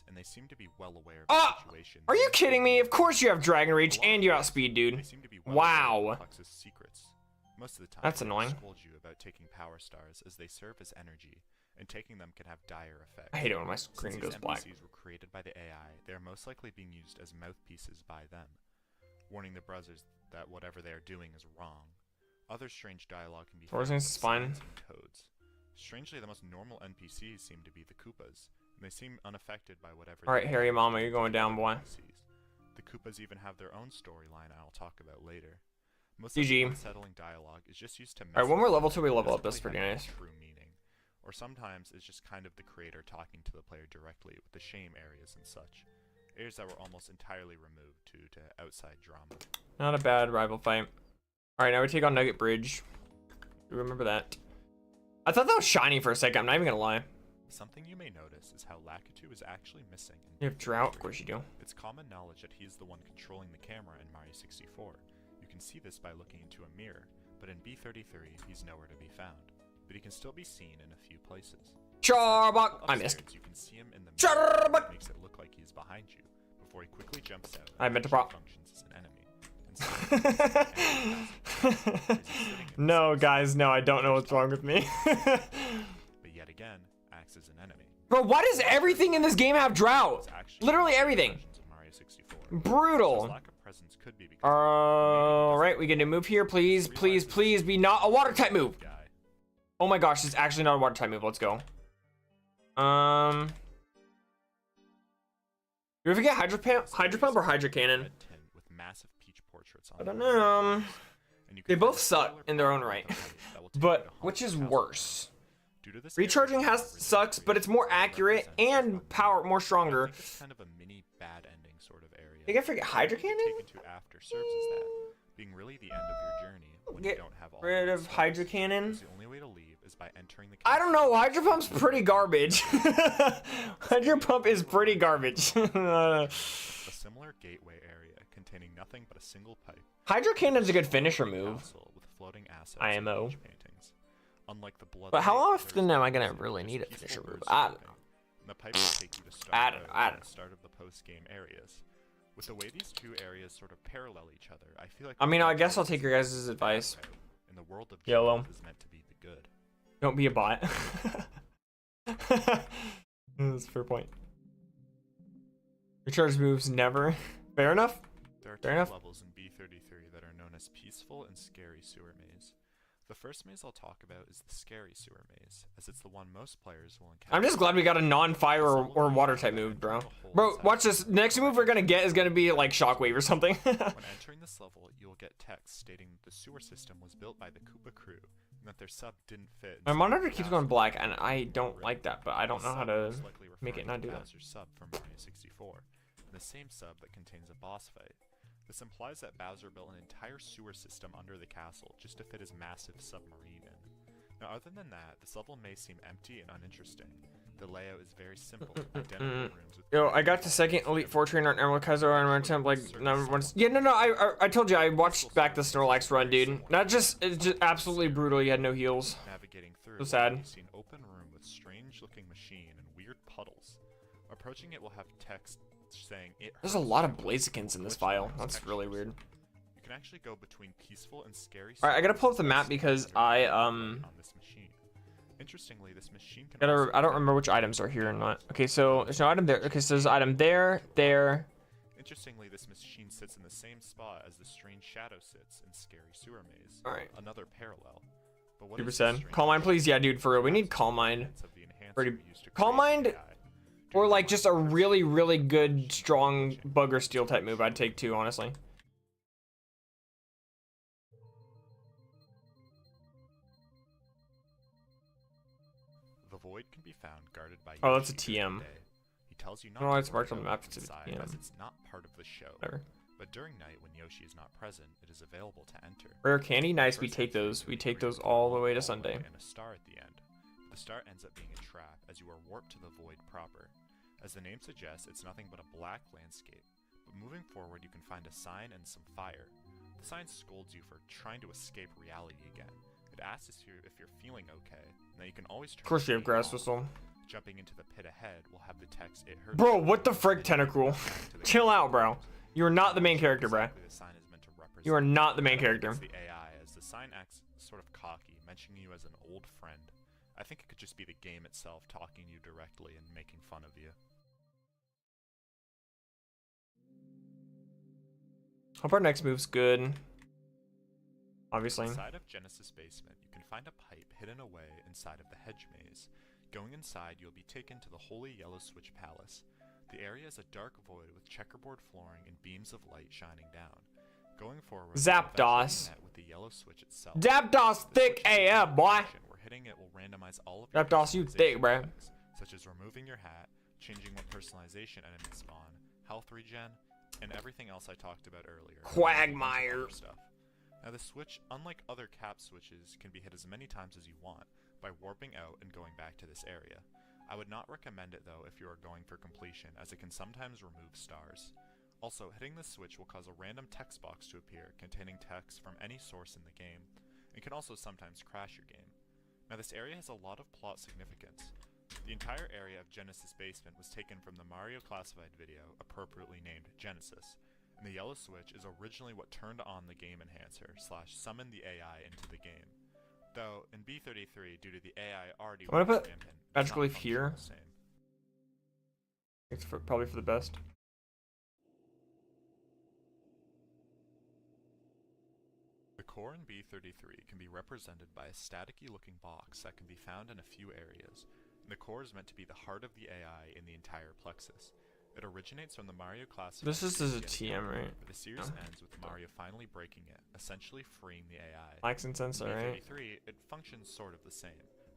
And they seem to be well aware of the situation. Are you kidding me? Of course you have Dragon Reach and you outspeed, dude. Wow. Most of the time, that's annoying. Told you about taking power stars as they serve as energy, and taking them can have dire effects. I hate it when my screen goes black. NPCs were created by the AI. They are most likely being used as mouthpieces by them, warning the browsers that whatever they are doing is wrong. Other strange dialogue can be found in signs and codes. Strangely, the most normal NPCs seem to be the Koopas, and they seem unaffected by whatever. Alright, Harry Mama, you're going down, boy. The Koopas even have their own storyline I'll talk about later. Most GG. of the unsettling dialogue is just used to Alright, one more level till we level up. That's pretty nice. True meaning. Or sometimes it's just kind of the creator talking to the player directly with the shame areas and such. Areas that were almost entirely removed due to outside drama. Not a bad rival fight. Alright, now we take on Nugget Bridge. You remember that? I thought that was shiny for a second, I'm not even gonna lie. Something you may notice is how Lakitu is actually missing. You have Drought? Of course you do. It's common knowledge that he's the one controlling the camera in Mario 64. You can see this by looking into a mirror, but in B33, he's nowhere to be found. But he can still be seen in a few places. Charbok! I missed. You can see him in the mirror. Charbok! Makes it look like he's behind you, before he quickly jumps out. I meant to prop. Functions as an enemy. No, guys, no, I don't know what's wrong with me. But yet again, acts as an enemy. Bro, why does everything in this game have Drought? Literally everything. Brutal. presence could be because All right, we get to move here, please, please, please be not a water type move. guy. Oh my gosh, it's actually not a water type move. Let's go. You ever get Hydro Pump or Hydro Cannon? Red tin with massive peach portraits on I don't them. know. And you They can both find suck solar in their own power right. that will take you But to which is haunted worse? castles. Due to this Recharging area, sucks, but it's more accurate and power more stronger. I think it's kind of a mini bad ending sort of area. You gotta forget Hydro What you Cannon? take into after serves as that, being really the end of your journey when you Get don't have all rid the of stars. Hydro Cannon. The only way to leave is by entering the I don't know. Hydro Pump's pretty garbage. Hydro Pump is pretty garbage. a similar gateway area containing nothing but a single pipe. Hydro Cannon's a good finisher move. Castle with floating assets IMO. and peach paintings. Unlike the blood But how lake, often there's am I gonna just really need a peaceful finisher move? birds I don't chirping. And the pipe will take you to start I don't road know, I and don't the start of the post-game areas. With the way these two areas sort of parallel each other, I feel like I mean, the I guess bad I'll take your route guys' is the advice. bad route, and the world of YOLO. Jump is meant to be the good. Don't be a bot. That's a fair point. Recharge moves never. Fair enough. There are Fair two enough. levels in B33 that are known as peaceful and scary sewer maze. The first maze I'll talk about is the scary sewer maze, as it's the one most players will encounter. I'm just glad we got a non-fire or water type move, bro. Bro, watch this. Next move we're gonna get is gonna be like Shockwave or something. When entering this level, you will get text stating that the sewer system was built by the Koopa crew, and that their sub didn't fit. My inside monitor the keeps castle. going black, and I don't like that, but I don't The know how sub to most likely make it referring not to do that. Bowser's sub from Mario 64, and the same sub that contains a boss fight. This implies that Bowser built an entire sewer system under the castle just to fit his massive submarine in. Now, other than that, this level may seem empty and uninteresting. The layout is very simple, identical rooms with Yo, I got the second Elite 4 trainer on Emerald KAIZO and I'm attempt like number one. Yeah, no, I told you I watched back the Snorlax run, dude. It's just absolutely brutal. You had no heals. navigating through. So sad. You see an open room with strange-looking machine and weird puddles. Approaching it will have text saying it. There's a hurts lot of you, Blazikins in this glitch file. lines, That's really textures. weird. You can actually go between peaceful and scary. All right, I gotta pull up the map because I on this machine. Interestingly, this machine can gotta. also I don't fit remember which items are here or not. Okay, so there's no item there. Okay, so there's an item there, there. Interestingly, this machine sits in the same spot as the strange shadow sits in Scary Sewer Maze. All right. Another parallel. But what Super is this said. strange Calm mind, shadow please. Yeah, sits dude, for real. We need calm mind. evidence of the enhancer Pretty- we used to Calm create mind AI. or During like the just a first really, season, really good, glitching. strong bugger steel type move. I'd take too, honestly. The void can be found guarded by Oh, that's a Yoshi during TM. the day. He tells you not No, to it's worry marked on the about map. what's It's a inside, TM. as it's not part of the show. Whatever. But during night, when Yoshi is not present, it is available to enter. Rare candy, nice. We First take entry those. is We a take weird those all the way to hallway Sunday. And a star at the end. The star ends up being a trap, as you are warped to the void proper. As the name suggests, it's nothing but a black landscape. But moving forward, you can find a sign and some fire. The sign scolds you for trying to escape reality again. It asks if you're feeling okay, and that you can always turn. Of course you have the grass heat on. whistle. Jumping into the pit ahead will have the text "It hurts." Bro, you," what the frick, and then you Tentacruel? go back to the Chill out, castle. bro. You are not the main character, bro. Exactly the sign is meant to represent. You are not the main character. It's the AI, as the sign acts sort of cocky, mentioning you as an old friend. I think it could just be the game itself talking to you directly and making fun of you. Hope our next move's good. Obviously. Inside of Genesis Basement, you can find a pipe hidden away inside of the hedge maze. Going inside, you'll be taken to the Holy Yellow Switch Palace. The area is a dark void with checkerboard flooring and beams of light shining down. Going forward, Zapdos. you'll eventually be met with the yellow switch itself. Zapdos The thick switch is AF, a boy. function where hitting it will randomize all of your Zapdos, you thick, personalization bruh. effects, such as removing your hat, changing what personalization enemies spawn, health regen, and everything else I talked about earlier. Quagmire. Stuff. Now the switch, unlike other cap switches, can be hit as many times as you want by warping out and going back to this area. I would not recommend it though if you are going for completion, as it can sometimes remove stars. Also, hitting this switch will cause a random text box to appear containing text from any source in the game, and can also sometimes crash your game. Now this area has a lot of plot significance. The entire area of Genesis Basement was taken from the Mario Classified video, appropriately named Genesis, and the yellow switch is originally what turned on the game enhancer / summoned the AI into the game. Though, in B33, due to the AI already I'm gonna being put rampant, it does Magical not Leaf function here. the same. It's probably for the best. core in B33 can be represented by a staticky looking box that can be found in a few areas. And the core is meant to be the heart of the AI in the entire plexus. It originates from the Mario class. This is a TM, right? The series ends with Mario finally breaking it, essentially freeing the AI. Likes and sensor, right? In B33, it functions sort of the same.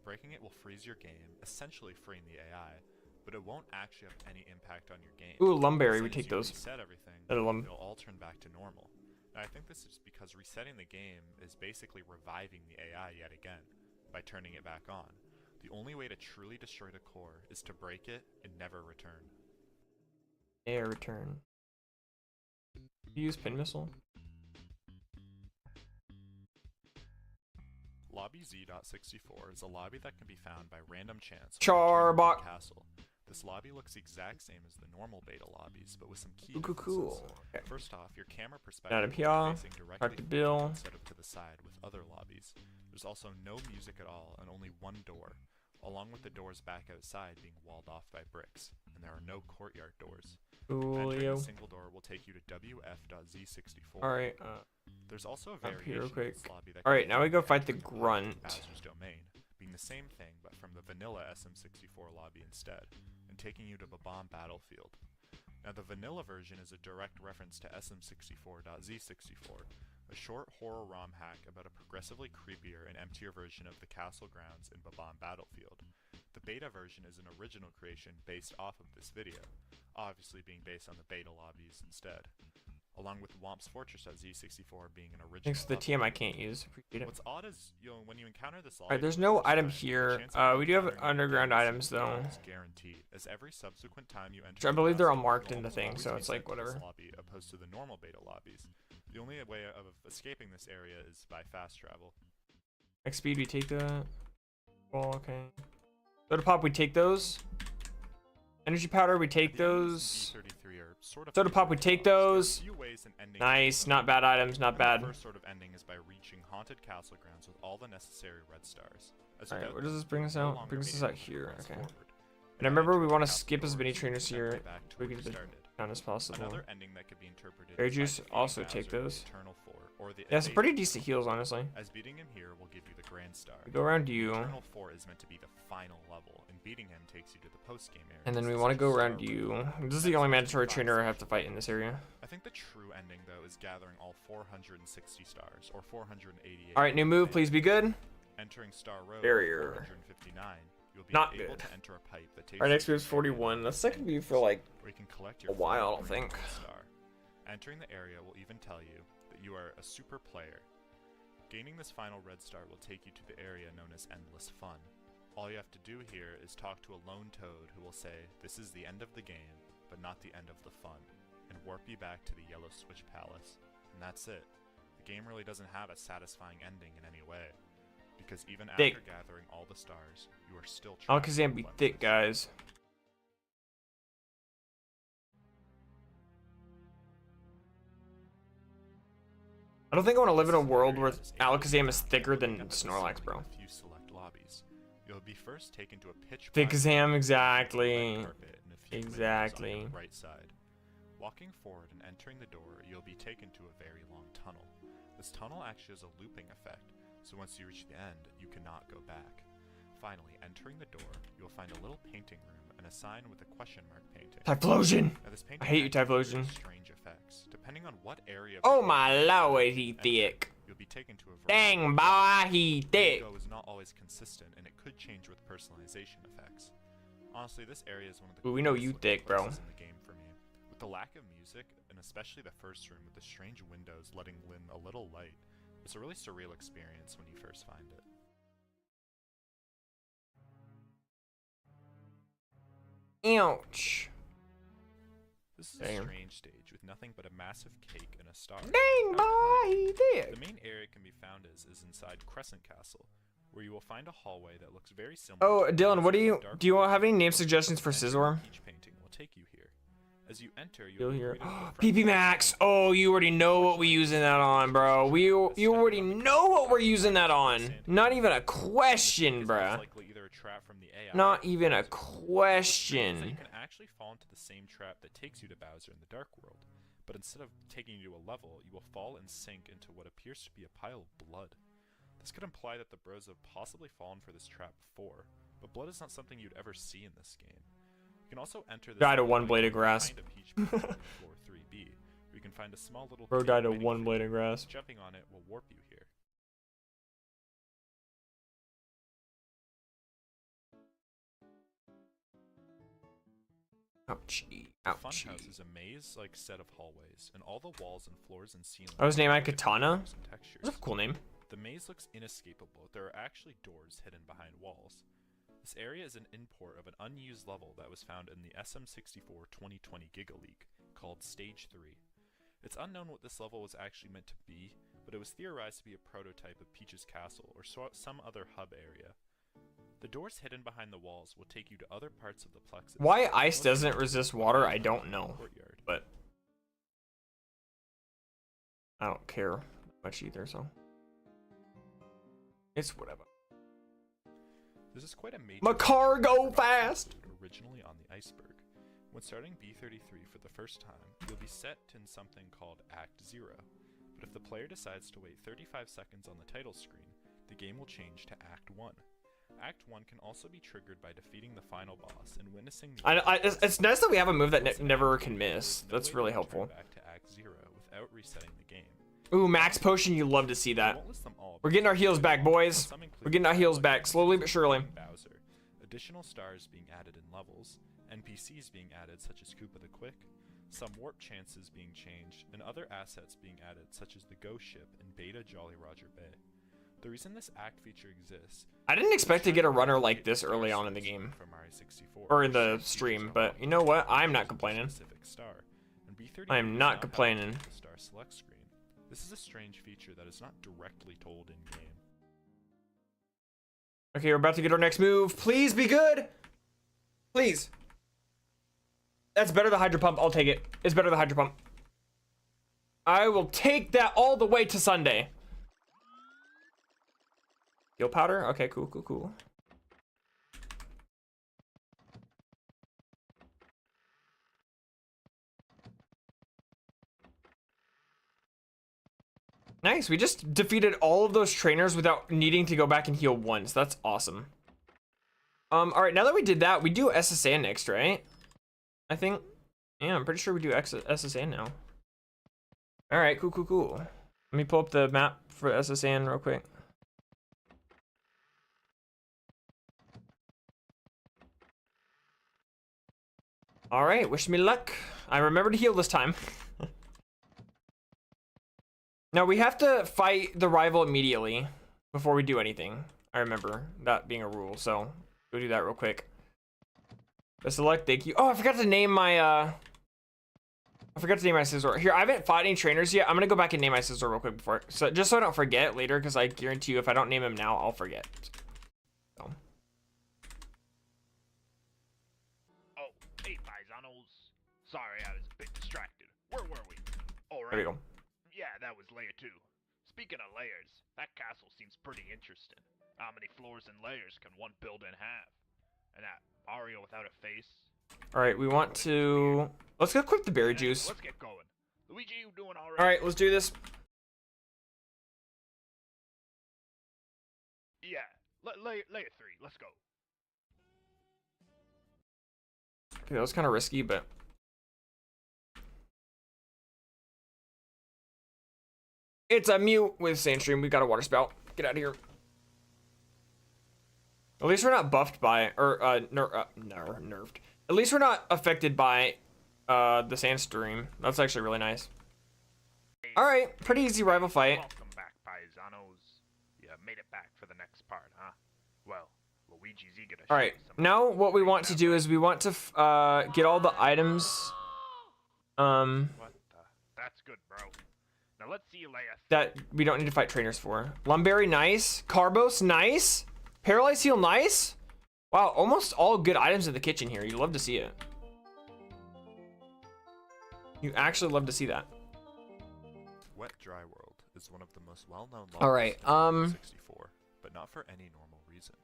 Breaking it will freeze your game, essentially freeing the AI, but it won't actually have any impact on your game. Ooh, Lumberry, we take those. Reset everything, it'll all turn back to normal. And I think this is because resetting the game is basically reviving the AI yet again, by turning it back on. The only way to truly destroy the core is to break it and never return. Air return. Use pin missile. Lobby Z.64 is a lobby that can be found by random chance Charbot castle. This lobby looks the exact same as the normal beta lobbies, but with some key differences. Cool. Okay. First off, your camera perspective Not is facing directly to Bill instead of to the side with other lobbies. There's also no music at all and only one door, along with the doors back outside being walled off by bricks, and there are no courtyard doors. Entering a single door will take you to WF.Z64. Alright, there's also a up here variation real quick. of this lobby that Alright, now we go fight the grunt. Bowser's domain, being the same thing but from the vanilla SM64 lobby instead, and taking you to Babam Battlefield. Now the vanilla version is a direct reference to SM64.Z64, a short horror ROM hack about a progressively creepier and emptier version of the castle grounds in Babam Battlefield. The beta version is an original creation based off of this video, obviously being based on the beta lobbies instead, along with Womp's Fortress.Z64 being an original. Thanks for the TM I can't use. Appreciate it. What's odd is, when you encounter this lobby, alright, there's no item here. We do have underground items though. Guaranteed, as every subsequent time you enter. I believe they're all marked in the thing, so it's like whatever. Lobby opposed to the normal beta lobbies. The only way of escaping this area is by fast travel. X speed, we take that. Well, okay. Soda pop, we take those. Energy powder, we take those. Soda pop, we take those. Nice, not bad items, not bad. The first sort of ending is by reaching haunted castle grounds with all the necessary red stars. Alright, where does this bring us out? It brings us out here, okay. And I remember we want to skip as many trainers here so we can get down as possible. Another ending that could be interpreted Berry juice, also take those. Or the Yeah, some pretty decent heals, honestly. As beating him here will give you the Grand Star. We go around you. Eternal 4 is meant to be the final level, and beating him takes you to the post-game area. And then we want to go around you. This is the only mandatory trainer I have to fight in this area. I think the true ending, though, is gathering all 460 stars, or 488. Alright, new move, please be good. Entering Star Road, Barrier. 459, you'll be Not able good. to enter a pipe that takes Our next move is 41. That's second view for like where you can collect a your while, I don't think. Star. Entering the area will even tell you that you are a super player. Gaining this final red star will take you to the area known as Endless Fun. All you have to do here is talk to a lone toad who will say, "This is the end of the game, but not the end of the fun," and warp you back to the Yellow Switch Palace. And that's it. The game really doesn't have a satisfying ending in any way, because even after gathering all the stars, you are still trapped. Alakazam be thick, guys. I don't think I want to live in a world where Alakazam is thicker than Snorlax, bro. Few select lobbies. You'll be first taken to a pitch Thickazam, exactly. Exactly. Right side. Walking forward and entering the door, you'll be taken to a very long tunnel. This tunnel actually has a looping effect, so once you reach the end, you cannot go back. Finally, entering the door, you'll find a little painting room and a sign with a question mark painting. Typhlosion! Now, this painting I hate you, Typhlosion. Strange effects. Depending on what area. Oh my lord, he thick. You'll be taken to a dang boy, he thick. The is not always consistent, and it could change with personalization effects. Honestly, this area is one of the. Ooh, we know you thick, bro. In the game for me, with the lack of music, and especially the first room with the strange windows letting in a little light, it's a really surreal experience when you first find it. Ouch. This is a strange stage with nothing but a massive cake and a star. Dang boy, he did. The main area it can be found is inside Crescent Castle, where you will find a hallway that looks very similar. Oh, Dylan, what do you have any name suggestions for Scizor? Each painting will take you here. As you enter, you'll hear PP Max. Oh, you already know what we're using that on, bro. You already know what we're using that on. Not even a question, bruh. Not even a question. You can actually fall into the same trap that takes you to Bowser in the Dark World. but instead of taking you to a level, you will fall and sink into what appears to be a pile of blood. This could imply that the bros have possibly fallen for this trap before, but blood is not something you'd ever see in this game. You can also enter this Died of one blade of grass. behind a peach pit on floor 3B, where you can find a small little Bro died of waiting one for blade you. of grass. Jumping on it will warp you here. Ouchie, The ouchie. funhouse is a maze-like set of hallways, and all the walls and floors and ceilings. I was named are Katana. textures and textures. That's a cool name. The maze looks inescapable. There are actually doors hidden behind walls. This area is an import of an unused level that was found in the SM64 2020 Giga Leak, called Stage 3. It's unknown what this level was actually meant to be, but it was theorized to be a prototype of Peach's Castle, or some other hub area. The doors hidden behind the walls will take you to other parts of the plexus. Why ice doesn't resist water, I don't know. Courtyard. But I don't care much either, so it's whatever. This is quite a major My car go fast! originally on the iceberg. When starting B33 for the first time, you'll be set in something called Act 0. But if the player decides to wait 35 seconds on the title screen, the game will change to Act 1. Act 1 can also be triggered by defeating the final boss and witnessing the It's nice that we have a move that never can miss. That's really helpful. Back to Act 0 without resetting the game. Ooh, max potion, you love to see I that. won't list them all, We're getting our heals back, boys. some include We're getting our heals back, slowly but surely. Bowser, additional stars being added in levels, NPCs being added such as Koopa the Quick, some warp chances being changed, and other assets being added such as the Ghost Ship and Beta Jolly Roger Bay. The reason this act feature exists, I didn't expect to get a runner like this early on in the game, from Mario 64, or in the stream, but you know what? I'm not complaining. specific star, and B33 I am does not have complaining. the star select screen. This is a strange feature that is not directly told in game. Okay, we're about to get our next move. Please be good. Please. That's better than Hydro Pump. I'll take it. It's better than Hydro Pump. I will take that all the way to Sunday. Heal powder? Okay, cool, cool, cool. Nice, we just defeated all of those trainers without needing to go back and heal once. That's awesome. Alright, now that we did that, we do SSA next, right? I think. Yeah, I'm pretty sure we do SSA now. Alright, cool, cool, cool. Let me pull up the map for SSA real quick. Alright, wish me luck. I remember to heal this time. Now we have to fight the rival immediately before we do anything. I remember that being a rule, so go do that real quick. Best of luck, thank you. Oh, I forgot to name my Scizor. Here, I haven't fought any trainers yet. I'm gonna go back and name my Scizor real quick before, so just so I don't forget later, because I guarantee you if I don't name him now, I'll forget. So. Oh, hey, paisanos. Sorry, I was a bit distracted. Where were we? Alright. There we go. Yeah, that was layer 2. Speaking of layers, that castle seems pretty interesting. How many floors and layers can one building have? And that Mario without a face? Alright, we want to... Let's go equip the berry juice. Let's get going. Luigi, you doing alright? Alright, let's do this. Yeah, layer 3, let's go. Okay, that was kind of risky, but... It's a mute with Sandstream. We got a water spout. Get out of here. At least we're not buffed by, or nerfed. At least we're not affected by the Sandstream. That's actually really nice. All right, pretty easy rival fight. Welcome back, paisanos. You made it back for the next part, huh? Well, Luigi's eager to show All right, you some now what we want to do is we want to get all the items. What the? That's good, bro. Now let's see you layer 3. That we don't need to fight trainers for. Lumberry, nice. Carbos, nice. Paralyze heal, nice. Wow, almost all good items in the kitchen here. You love to see it. You actually love to see that. Wet Dry World is one of the most well-known All right, levels in 64, but not for any normal reason.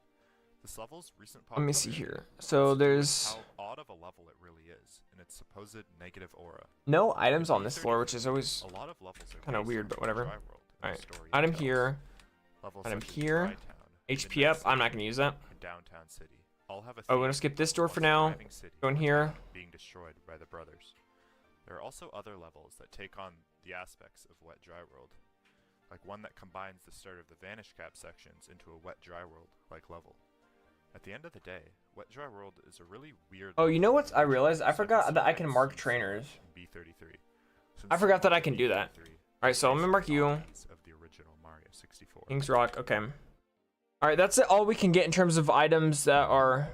This level's recent Let me see popularity here. So has to do with there's how odd of a level it really is, and its supposed negative aura. no items In on this floor, which is always a lot of levels are kind of based weird, on but the whatever. Dry World and Alright, the story item it tells. here, Levels item such as here, Dry Town, HP Midnight up. I'm City, not gonna use that. and Downtown City all have a Oh, we're theme gonna skip this door of for a now. thriving city Go in or here. town being destroyed by the brothers. There are also other levels that take on the aspects of Wet Dry World, like one that combines the start of the Vanish Cap sections into a Wet Dry World like level. At the end of the day, Wet Dry World is a really weird. Oh, you know what? I realized I Second forgot that I series can mark since trainers. B33. I forgot that I can do that. B33 Alright, so I'm gonna mark you. of the original Mario 64. King's Rock. Okay. Alright, that's it, all we can get in terms of items that are.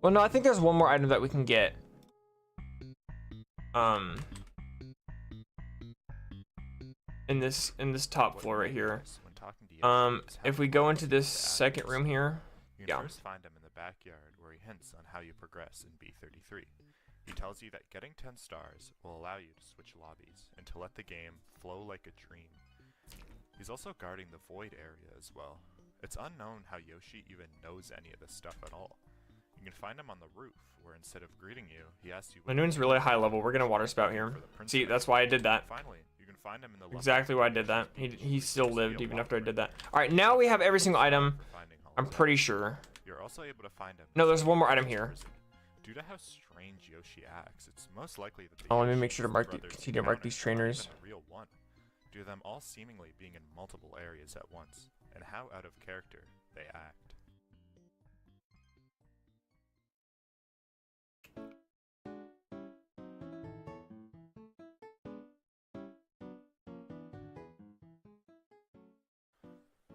Well, no, I think there's one more item that we can get. In this top floor right here. If we go into this second room here, You yeah. can first find him in the backyard where he hints on how you progress in B33. He tells you that getting 10 stars will allow you to switch lobbies and to let the game flow like a dream. He's also guarding the void area as well. It's unknown how Yoshi even knows any of this stuff at all. You can find him on the roof, where instead of greeting you, he asks you. Manoon's really high level. We're gonna water spout here. See, that's why I did that. Finally, you can find him in the Exactly why I did that. He still lived even after I did that. All right, now we have every single item. I'm pretty sure. You're also able to find him. No, there's one more item here. Due to how strange Yoshi acts, it's most likely that the Oh, let me Yoshi make sure to his mark the, brothers continue to mark encounter these are trainers. even a real one, due to them all seemingly being in multiple areas at once, and how out of character they act.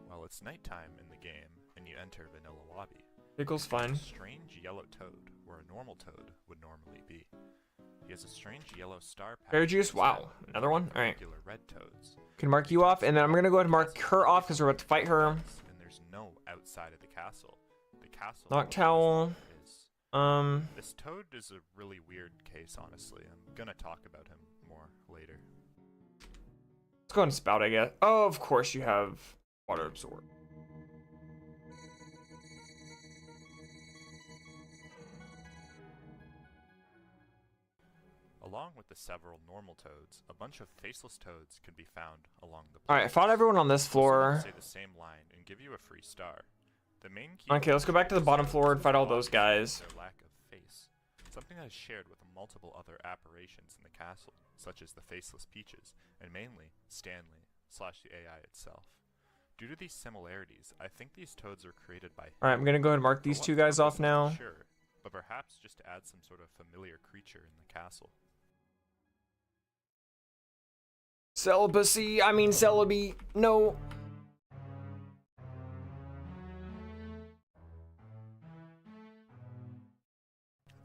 Well, it's nighttime in the game, and you enter Vanilla Lobby. Pickle's fine. A strange yellow toad, where a normal toad would normally be. He has a strange yellow star patch. Berry juice. on his Wow, head, another one. All right. regular red toads. Can mark you off, and then I'm gonna go ahead and mark her off because we're about to fight her. And there's no outside of the castle. The castle Noctowl. is This toad is a really weird case, honestly. I'm gonna talk about him more later. Let's go ahead and spout, I guess. Oh, of course you have water absorb. Along with the several normal toads, a bunch of faceless toads can be found along the All right, I fought everyone on this floor. Say the same line and give you a free star. The main key Okay, let's go back to the bottom floor and fight all those guys. Their lack of face, something that is shared with multiple other apparitions in the castle, such as the faceless Peaches, and mainly Stanley / the AI itself. Due to these similarities, I think these toads are created by. All right, I'm gonna go ahead and mark these two guys off now. Sure, but perhaps just to add some sort of familiar creature in the castle. Celibacy. I mean celibacy. No.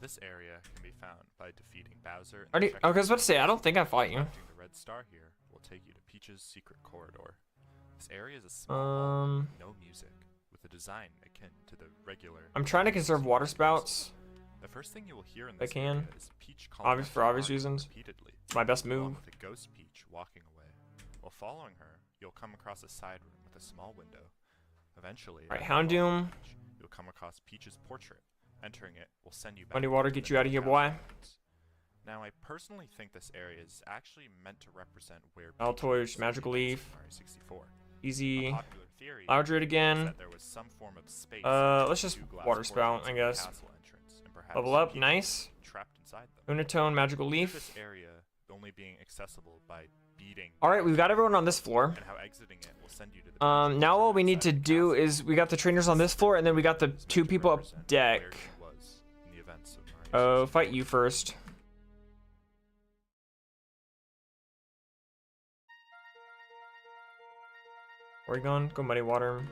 This area can be found by defeating Bowser. And Already, okay, I was about to say, I don't think I fought you. Collecting the red star here will take you to Peach's secret corridor. This area is a small hall with no music, with a design akin to the regular. I'm trying to conserve water spouts. The first thing you will hear in I this can. area is Peach calling For obvious Mario reasons. repeatedly, My best along move. with a ghost Peach walking away. While following her, you'll come across a side room with a small window. Eventually, Alright, after following Houndoom. Peach, you'll come across Peach's portrait. Entering it will send you back. Muddy water, to get the you out of here, Castle boy. entrance. Now, I personally think this area is actually meant to represent where Altoids, Peach Magical was in Leaf. Mario 64. Easy. A popular theory Loudred is again. that there was some form of space Let's between just two glass water spout, portals I in the guess. castle entrance, and perhaps Level up, Peach nice. was trapped inside them. Unitone, Magical Due to Leaf. This area only being accessible by beating. Alright, we've got everyone on this floor. And how exiting it will send you to the Now all we need to do is we got the trainers on this floor, and then we got the two people up deck. Oh, fight you first. Where are you going? Go muddy water.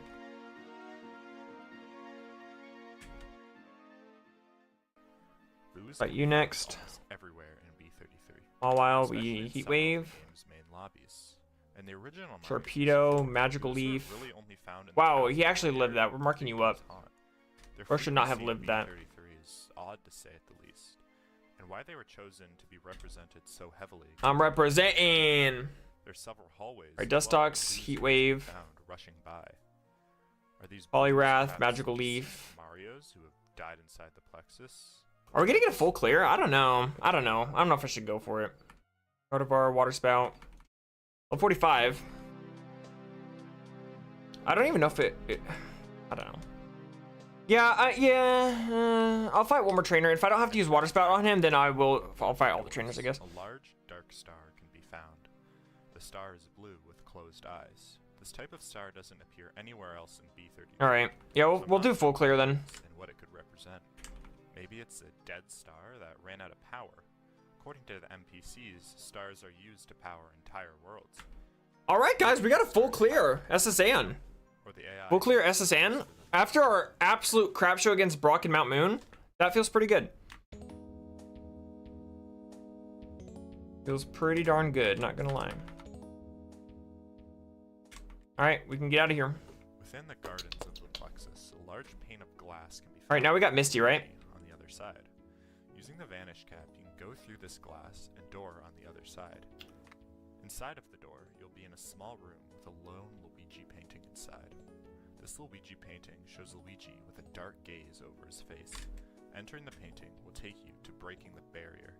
Fight you next. Everywhere in B33. All while Especially in we heat some of the wave. game's main lobbies. And the original Mario Torpedo, 64, Magical those were Leaf. really only found in the Wow, castle he actually lived area that. We're marking you up. haunt. Their Or should not have frequency lived in that. B33 is odd to say at the least, and why they were chosen to be represented so heavily. I'm representing. There's several hallways. Alright, as well Dustox, that Heat losers Wave. found rushing by. Are these Polyrath, perhaps Magical the Leaf. Marios who have died inside the plexus? Are we gonna get a full clear? I don't know. I don't know if I should go for it. Rotovar, Water Spout. Level 45. I don't even know if it I don't know. Yeah, I'll fight one more trainer. If I don't have to use Water Spout on him, then I'll fight all the trainers, I guess. A large dark star can be found. The star is blue with closed eyes. This type of star doesn't appear anywhere else in B30. All right. Yeah, we'll do full clear then. And what it could represent. Maybe it's a dead star that ran out of power. According to the NPCs, stars are used to power entire worlds. All right, guys, we got a full clear SSN. Or the AI Full clear SSN. After our absolute crap show against Brock and Mount Moon, that feels pretty good. Feels pretty darn good, not gonna lie. All right, we can get out of here. Within the gardens of the plexus, a large pane of glass can be found. All right, now we got Misty, right? On the other side. Using the vanish cap, you can go through this glass and door on the other side. Inside of the door, you'll be in a small room with a lone Luigi painting inside. This Luigi painting shows Luigi with a dark gaze over his face. Entering the painting will take you to breaking the barrier.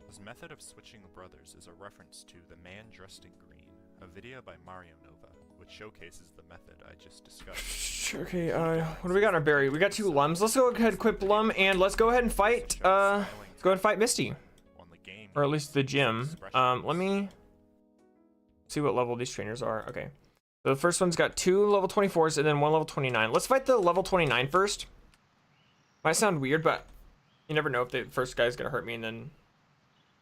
This method of switching the brothers is a reference to The Man Dressed in Green, a video by Mario Nova, which showcases the method I just discussed. Okay, what do we got in our berry? We got 2 Lums. Let's go ahead and equip Lum, and let's go ahead and fight, let's go ahead and fight Misty. Or at least the gym. Let me see what level these trainers are. Okay. So the first one's got 2 level 24s and then 1 level 29. Let's fight the level 29 first. Might sound weird, but you never know if the first guy's gonna hurt me and then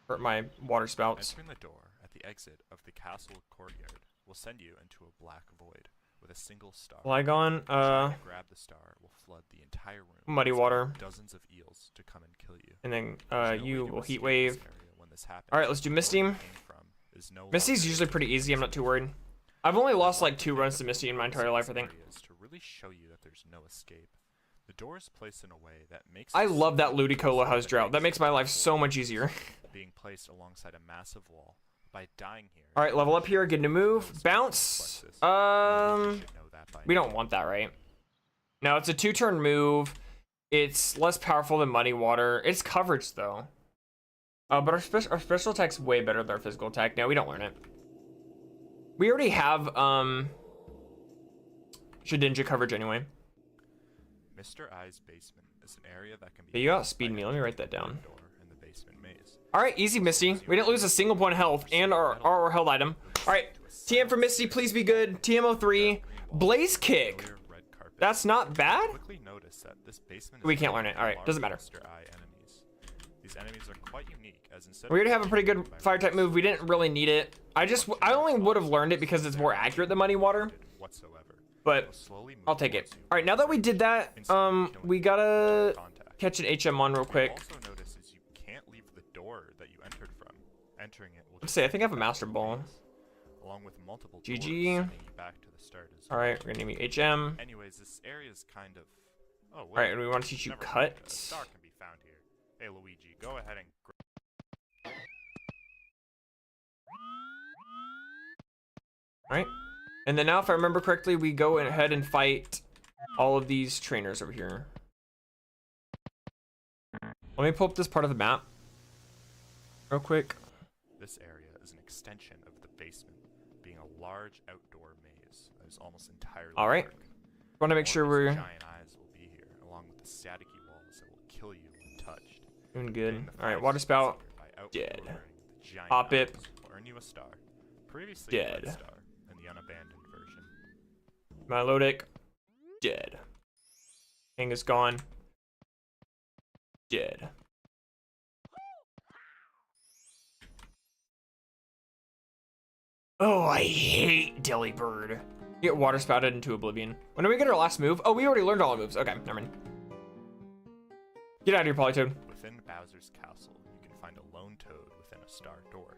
hurt my water spouts. Entering the door at the exit of the castle courtyard will send you into a black void with a single star. Flygon, grab the star will flood the entire room. Muddy Water. Dozens of eels to come and kill you. And then There's no you way to will escape Heat Wave. this area when this happens. Alright, let's do Misty. Misty's usually pretty easy, I'm not too worried. I've only lost like 2 runs to Misty in my entire life, I think. To really show you that there's no escape. The door is placed in a way that makes I love that Ludicolo has drought. That makes my life so much easier. Being placed alongside a massive wall. By dying here. Alright, level up here, getting to move. Bounce. We don't want that, right? No, it's a 2-turn move. It's less powerful than Muddy Water. It's coverage though. But our special attack's way better than our physical attack. No, we don't learn it. We already have Shedinja coverage anyway. Mr. I's basement is an area that can be. Yeah, you got speed me. Let me write that down. In the basement maze. All right, easy, Misty. We didn't lose a single point of health and our held item. All right, TM for Misty, please be good. TMO3, Blaze Kick. That's not bad. Quickly notice that this basement We can't learn it. All right, doesn't matter. Mr. I enemies. These enemies are quite unique, as instead we already have a pretty good fire type move. We didn't really need it. I only would have learned it because it's more accurate than Muddy Water. whatsoever. But I'll take it. All right, now that we did that, we gotta catch an HM1 real quick. Also notice is you can't leave the door that you entered from. Entering it will Let's see. I think I have a Master Ball. Along with multiple GG. doors sending you back to the start as All right, we're gonna need me HM. Anyways, this area is kind of. Oh, All right, we want to teach you never mind. cut. A star can be found here. Hey, Luigi, go ahead and. All right, and then now, if I remember correctly, we go ahead and fight all of these trainers over here. Let me pull up this part of the map real quick. This area is an extension of the basement, being a large outdoor maze that is almost entirely. All right. dark. Want to make sure More of we're these giant eyes will be here, along with the staticky walls that will kill you when touched. doing good. Gain the All right, fire water spout. secret by Dead. outgrowing the giant Pop it. eyes will earn you a star. Previously a red Dead. star in the unabandoned version. Milotic. Dead. Angus gone. Dead. Oh, I hate Delibird. Get water spouted into oblivion. When do we get our last move? Oh, we already learned all our moves. Okay, never mind. Get out of here, Polytoad. Within Bowser's castle, you can find a lone toad within a star door.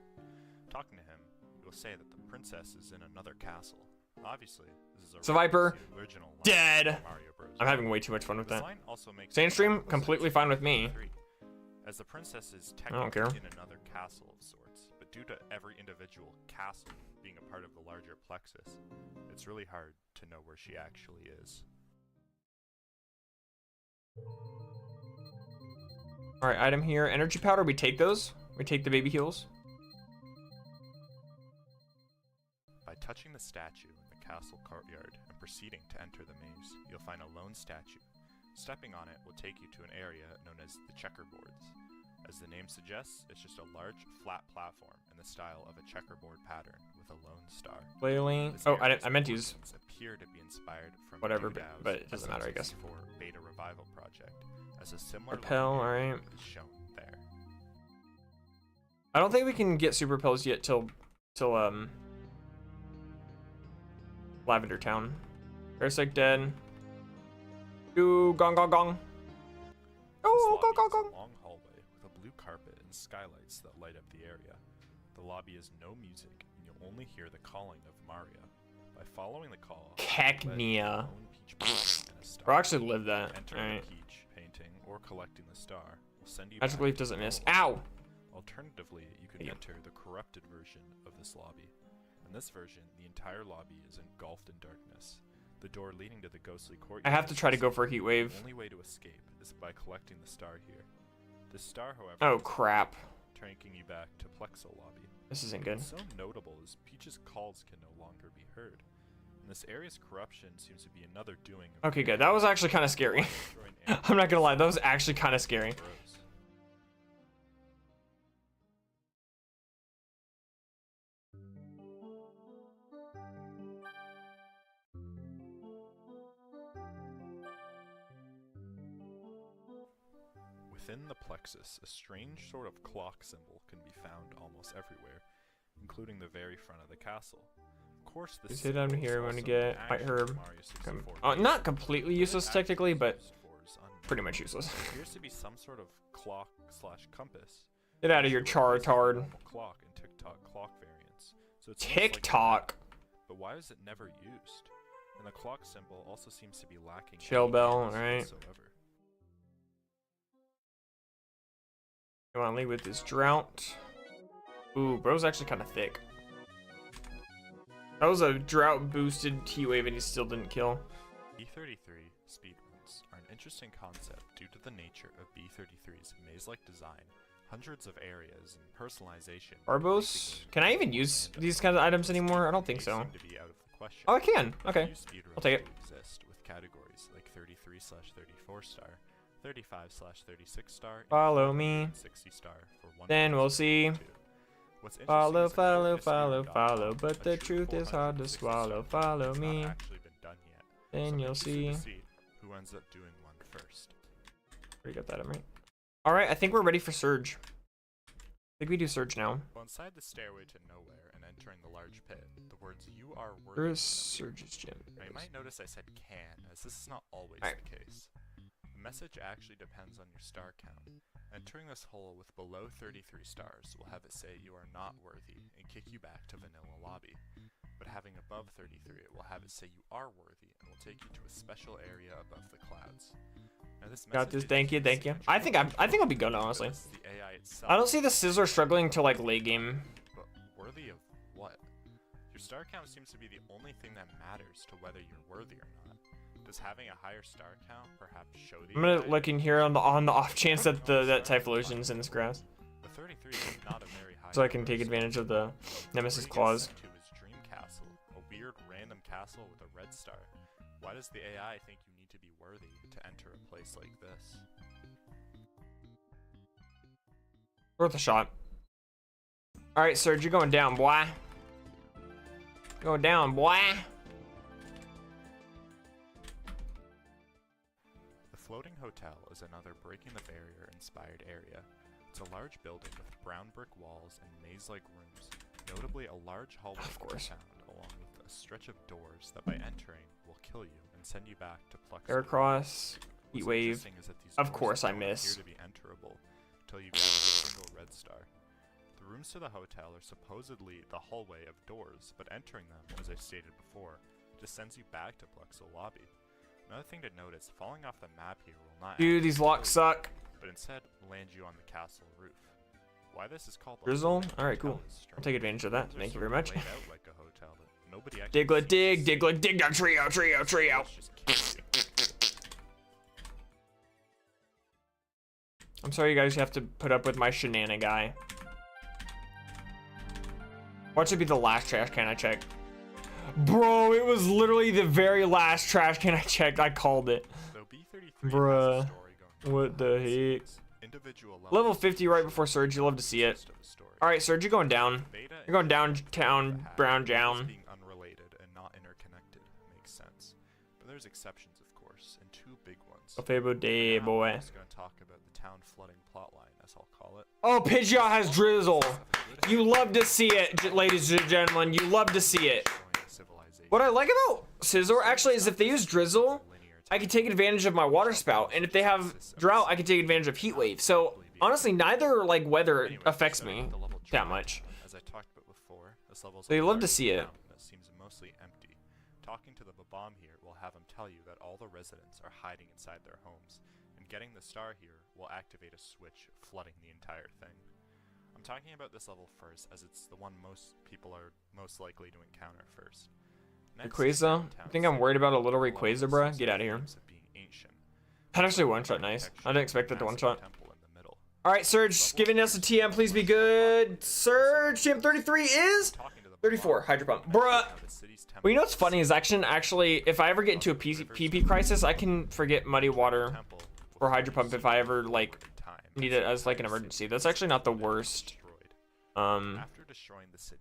Talking to him, you will say that the princess is in another castle. Obviously, this is a So Viper, reference to the original line dead. from Mario Bros. I'm having way too much fun with This that. line also makes Sandstream, reference completely to fine with me. 3, as the princess is don't care. technically in another castle of sorts, but due to every individual castle being a part of the larger plexus, it's really hard to know where she actually is. All right, item here, energy powder. We take those. We take the baby heals. By touching the statue in the castle courtyard and proceeding to enter the maze, you'll find a lone statue. Stepping on it will take you to an area known as the checkerboards. As the name suggests, it's just a large, flat platform in the style of a checkerboard pattern with a lone star. Flailing. This Oh, area's I meant to use portions appear to be inspired from whatever, Doodao's but it doesn't matter, I guess. SN64 beta revival project, as a similar Repel, looking area alright. is shown there. I don't think we can get super pills yet till Lavender Town. Parasite dead. Ooh, gong gong gong. Oh, gong gong This lobby is gong. a long hallway with a blue carpet and skylights that light up the area. The lobby has no music, and you'll only hear the calling of Mario. By following the call, Cacnea. Or Or actually live that. entering Alright. a peach painting or collecting the star will send you Magic back Leaf to doesn't the miss. normal Ow! lobby. Alternatively, you can Thank you. enter the corrupted version of this lobby. In this version, the entire lobby is engulfed in darkness. The door leading to the ghostly courtyard. I have to try to go for a heat The wave. only way to escape is by collecting the star here. The star, however, Oh is crap. taking you back to Plexo lobby. This isn't good. What's so notable is Peach's calls can no longer be heard. And this area's corruption seems to be another doing of Okay, good. That was actually kind of scary. I'm not gonna lie, that was actually kind of scary. Within the plexus, a strange sort of clock symbol can be found almost everywhere, including the very front of the castle. Of course, this Sit down symbol is here, we're also gonna get an White actual Herb. Mario 64 Not completely useless What it technically, actually but is used for is unknown. pretty much useless. It appears to be some sort of clock/compass. Get out of here, Charizard. Normal clock and TikTok clock variants. So it's almost like a TikTok. map, but why is it never used? And the clock symbol also seems to be lacking Shell any bell, meanings right. whatsoever. Come on, lead with this drought. Ooh, bro's actually kind of thick. That was a drought boosted heat wave and he still didn't kill. B33 speedruns are an interesting concept due to the nature of B33's maze-like design, hundreds of areas, and personalization. Arbos? Can I even use these kinds of items anymore? I don't think so. Seem to be out of the question. Oh, I can. Okay. Few speedruns I'll take it. do exist with categories like 33/34 star, 35/36 star, and Follow me. 60 star for one. Then we'll see. What's interesting Follow, is that follow, Kirby follow, Speedrun follow, dot com, but a the true truth is hard to 460 swallow. star Follow has me. not actually been done yet. Then So you'll interested to see. who ends up doing one first. We got that right. Alright, I think we're ready for Surge. I think we do Surge now. Well, inside the stairway to nowhere and entering the large pit, the words "You are worthy." Where is can appear. Surge's gym? Now, you might notice I said "can," as this is not always Alright. the case. The message actually depends on your star count. Entering this hole with below 33 stars will have it say you are not worthy and kick you back to vanilla lobby. But having above 33, it will have it say you are worthy and will take you to a special area above the clouds. Now, this Got this. message Thank you, is thank you. essentially I think I'll be good, but honestly. this is the AI itself. I don't see the Scissor struggling to like late game. But worthy of what? Your star count seems to be the only thing that matters to whether you're worthy or not. Does having a higher star count perhaps show the I'm gonna AI look in here on the off chance that that Typhlosion's in this grass, The 33 is not a very high so I can number, take so advantage of the Nemesis where he gets claws. sent to his dream castle, a weird random castle with a red star. Why does the AI think you need to be worthy to enter a place like this? Worth a shot. All right, Surge, you're going down, boy. Going down, boy. The Floating Hotel is another Breaking the Barrier inspired area. It's a large building with brown brick walls and maze-like rooms, notably a large hallway Of to be course. found, along with a stretch of doors that by entering will kill you and send you back to Plexo. Air cross, heat What's wave. interesting is that these Of doors course I don't miss. appear to be enterable until you get a single red star. The rooms to the hotel are supposedly the hallway of doors, but entering them, as I stated before, just sends you back to Plexo lobby. Another thing to note is falling off the map here will not Dude, actually these locks kill you, suck. but instead land you on the castle roof. Why this is called the Drizzle? Floating All right, Hotel cool. is I'll strange. take advantage of that. Rooms are Thank you sort very of much. laid out like a hotel, but nobody actually Diglett dig, sees Diglett dig, trio, trio, trio. It's just chaos. I'm sorry you guys have to put up with my shenanigan guy. Watch it be the last trash can I checked. Bro, it was literally the very last trash can I checked. I called it. Bruh. What the heck? Level 50 right before Surge. You love to see it. Alright, Surge, you're going down. You're going downtown, brown down. Being unrelated and not interconnected makes sense. But there's exceptions, of course, and two big ones. Day, boy. I'm just going to talk about the town flooding plotline, as I'll call it. Oh, Pidgeot has Drizzle. You love to see it, ladies and gentlemen. You love to see it. What I like about Scizor actually is if they use Drizzle, I can take advantage of my water spout, and if they have Drought, I can take advantage of Heat Wave. So honestly, neither like weather affects me that much. As I talked about before, this level's They love to see it. that seems mostly empty. Talking to the Babam here will have him tell you that all the residents are hiding inside their homes, and getting the star here will activate a switch, flooding the entire thing. I'm talking about this level first, as it's the one most people are most likely to encounter first. Rayquaza? I think I'm worried about a little Rayquaza, bruh. Get out of here. That actually one-shot nice. I didn't expect it to one-shot. Alright, Surge, giving us a TM, please be good. Surge, TM 33 is 34, Hydro Pump. Bruh. Well, you know what's funny is actually, if I ever get into a PP crisis, I can forget Muddy Water or Hydro Pump if I ever, like, need it as, like, an emergency. That's actually not the worst.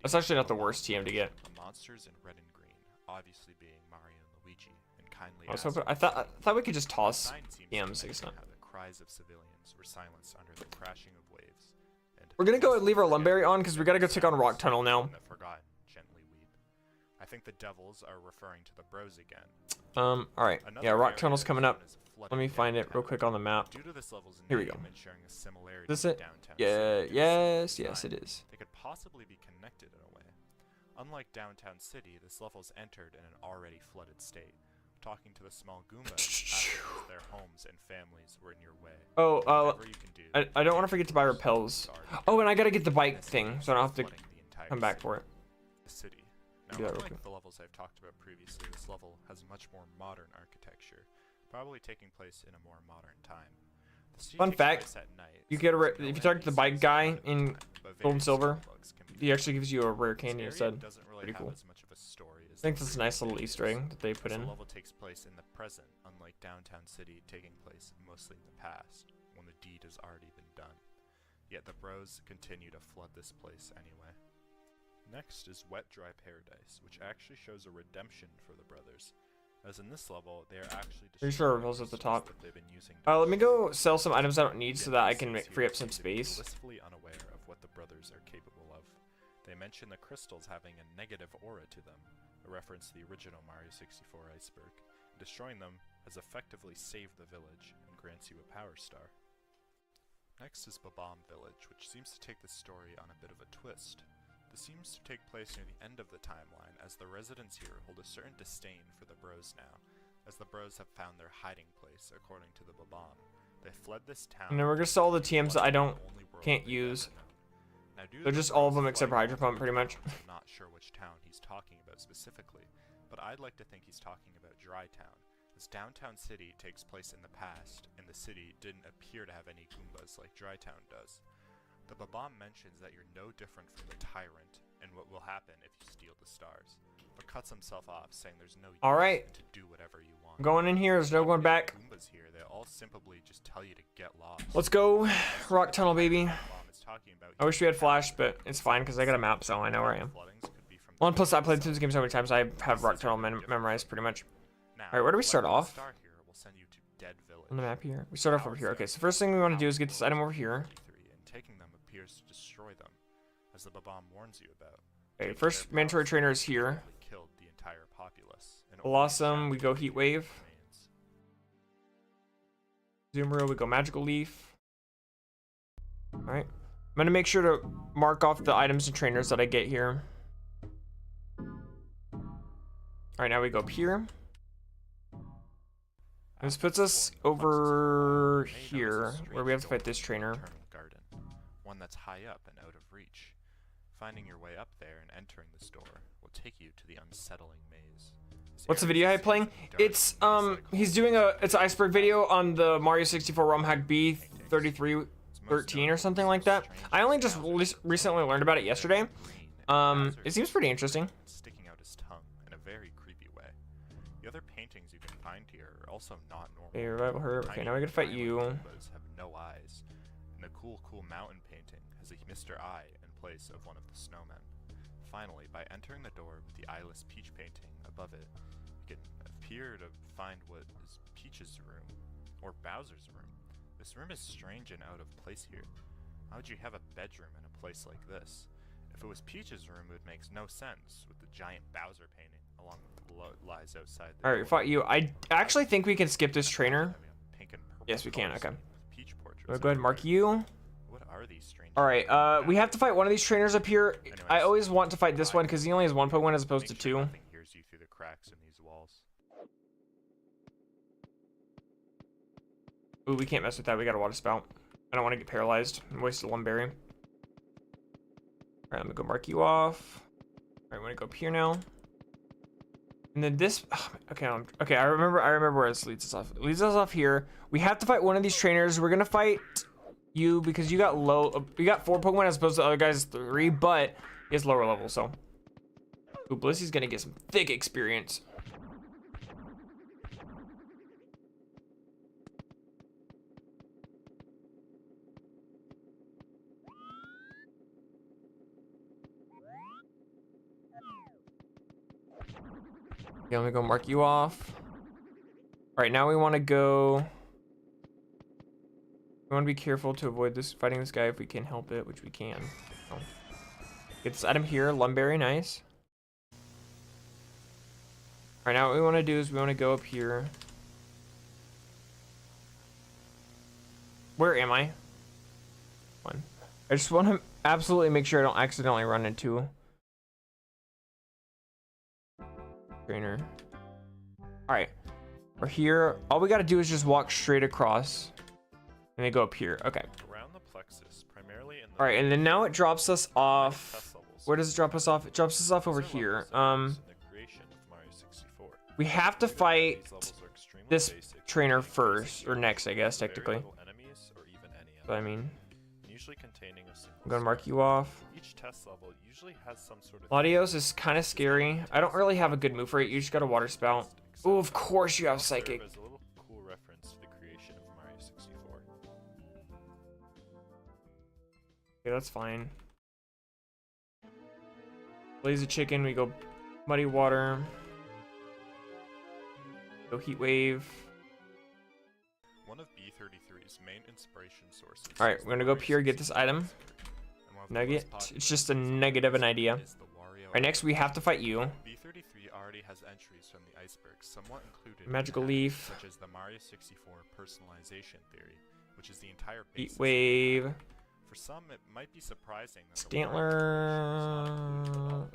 That's actually not the worst TM to get. Monsters in red and green, obviously being Mario and Luigi, and kindly I was hoping, I thought we could just toss TMs. It's not. the cries of civilians were silenced under the crashing of waves. And We're gonna go and leave our Lumberry on because we gotta go take on Rock Tunnel now. that forgot gently weep. I think the devils are referring to the bros again. Alright. Another Yeah, Rock area Tunnel's coming up. is flooded Let me find it real downtown. quick on the map. Due to this level's Here we name go. and sharing a similarity Is this with it? downtown Yeah, city, yes, design, yes, it is. They could possibly be connected in a way. Unlike downtown city, this level's entered in an already flooded state. Talking to the small Goombas, after their homes and families were in your way. Oh, Whatever you can do, I don't want to forget to buy repels. Oh, and I gotta get the bike thing, so I don't have to flooding the entire come back city. for it. The city. Do Now, that real unlike quick. the levels I've talked about previously, this level has much more modern architecture, probably taking place in a more modern time. The city Fun takes fact, place at night, You so get a there's no if you talk to the bike guy NPCs in but Gold and various Silver, bugs can be he actually gives you a rare candy This area instead. doesn't really Pretty have cool. as much of a story as I think the that's a nice little previous Easter egg videos, that they put as in. The level takes place in the present, unlike downtown city taking place mostly in the past, when the deed has already been done. Yet the bros continue to flood this place anyway. Next is Wet Dry Paradise, which actually shows a redemption for the brothers, as in this level they are actually Pretty sure destroying reveals at the resources top. that they've been using to Let me go sell some items I don't need The so that I can NPCs free here up some seem to be space. blissfully unaware of what the brothers are capable of. They mention the crystals having a negative aura to them, a reference to the original Mario 64 iceberg. Destroying them has effectively saved the village and grants you a power star. Next is Babam Village, which seems to take the story on a bit of a twist. This seems to take place near the end of the timeline, as the residents here hold a certain disdain for the bros now, as the bros have found their hiding place, according to the Babam. They fled this town. And then we're gonna sell all the TMs that I don't The only world can't they've use. ever known. Now, due to They're the just all of bros them except for flooding Hydro Pump, all pretty the much. towns, I'm not sure which town he's talking about specifically, but I'd like to think he's talking about Dry Town, as downtown city takes place in the past, and the city didn't appear to have any Goombas like Dry Town does. The Babam mentions that you're no different from the Tyrant, and what will happen if you steal the stars, but cuts himself off, saying there's no use Alright. to do whatever you want. I'm going in here, there's no going back. Goombas here, they all simply just tell you to get lost. Let's go. Rock Tunnel, baby. Babam is talking about I wish we had Flash, but it's fine because I got a map, so I know where I am. Well, and plus I played through this game so many times, I have Rock Tunnel memorized pretty much. Alright, where do we start off? On the map here. We start off over here. Okay, so first thing we want to do is get this item over here. And taking them appears to destroy them, as the Babam warns you about. Okay, first mandatory trainer is here. Killed the entire populace. And Blossom, we go Heat Wave. Zoomeroo, we go Magical Leaf. Alright. I'm gonna make sure to mark off the items and trainers that I get here. Alright, now we go up here. This puts us over here, where we have to fight this trainer. Garden, one that's high up and out of reach. Finding your way up there and entering this door will take you to the unsettling maze. What's the video hype playing? It's he's doing it's an iceberg video on the Mario 64 ROM hack B30 33 13 or something like that. I only just recently learned about it yesterday. It seems pretty interesting. Sticking out his tongue in a very creepy way. The other paintings you can find here are also not normal. Okay, revival herb. Okay, now we gotta fight you. Have no eyes. And the cool mountain painting has a Mr. Eye in place of one of the snowmen. Finally, by entering the door with the eyeless Peach painting above it, you can appear to find what is Peach's room, or Bowser's room. This room is strange and out of place here. How would you have a bedroom in a place like this? If it was Peach's room, it makes no sense with the giant Bowser painting along what lies outside the Alright, fought you. I actually think we can skip this trainer. Pink and purple Yes, we can. colors Okay. with Peach portraits Go ahead and mark you. What are these strange? Alright, we have to fight one of these trainers up here. Anyways, I always want to fight this one because he only has 1 Pokemon as opposed to make sure 2. nothing hears you through the cracks in these walls. Ooh, we can't mess with that. We got a water spout. I don't want to get paralyzed and waste a Lumberry. Alright, I'm gonna go mark you off. Alright, I'm gonna go up here now. And then this, okay, okay, I remember where this leads us off. It leads us off here. We have to fight one of these trainers. We're gonna fight you because you got you got 4 Pokemon as opposed to the other guys 3, but he has lower level, so. Ooh, Blissy's gonna get some thick experience. Okay, let me go mark you off. All right, now we want to go. We want to be careful to avoid fighting this guy if we can help it, which we can. So, get this item here, Lumberry, nice. All right, now what we want to do is we want to go up here. Where am I? One. I just want to absolutely make sure I don't accidentally run into trainer. All right, we're here. All we got to do is just walk straight across and then go up here. Okay. Around the plexus, primarily in the All right, and then now it drops us off. Where does it drop us off? It drops us off over here. We have to fight this trainer first, or next, I guess, technically. But I mean, I'm gonna mark you off. Each test level usually has some sort of Latios is kind of scary. I don't really have a good move for it. You just got a water spout. Oh, of course you have psychic. As a little cool reference to the creation of Mario 64. Okay, that's fine. Blaze a chicken. We go muddy water. Go heat wave. One of B33's main inspiration sources. All right, we're gonna go up here, get this item. Nugget. It's just a nugget of an idea. All right, next we have to fight you. B33 already has entries from the iceberg, somewhat included. Magical leaf. Such as the Mario 64 personalization theory, which is the entire Heat basis. wave. For some, it might be surprising that Stantler.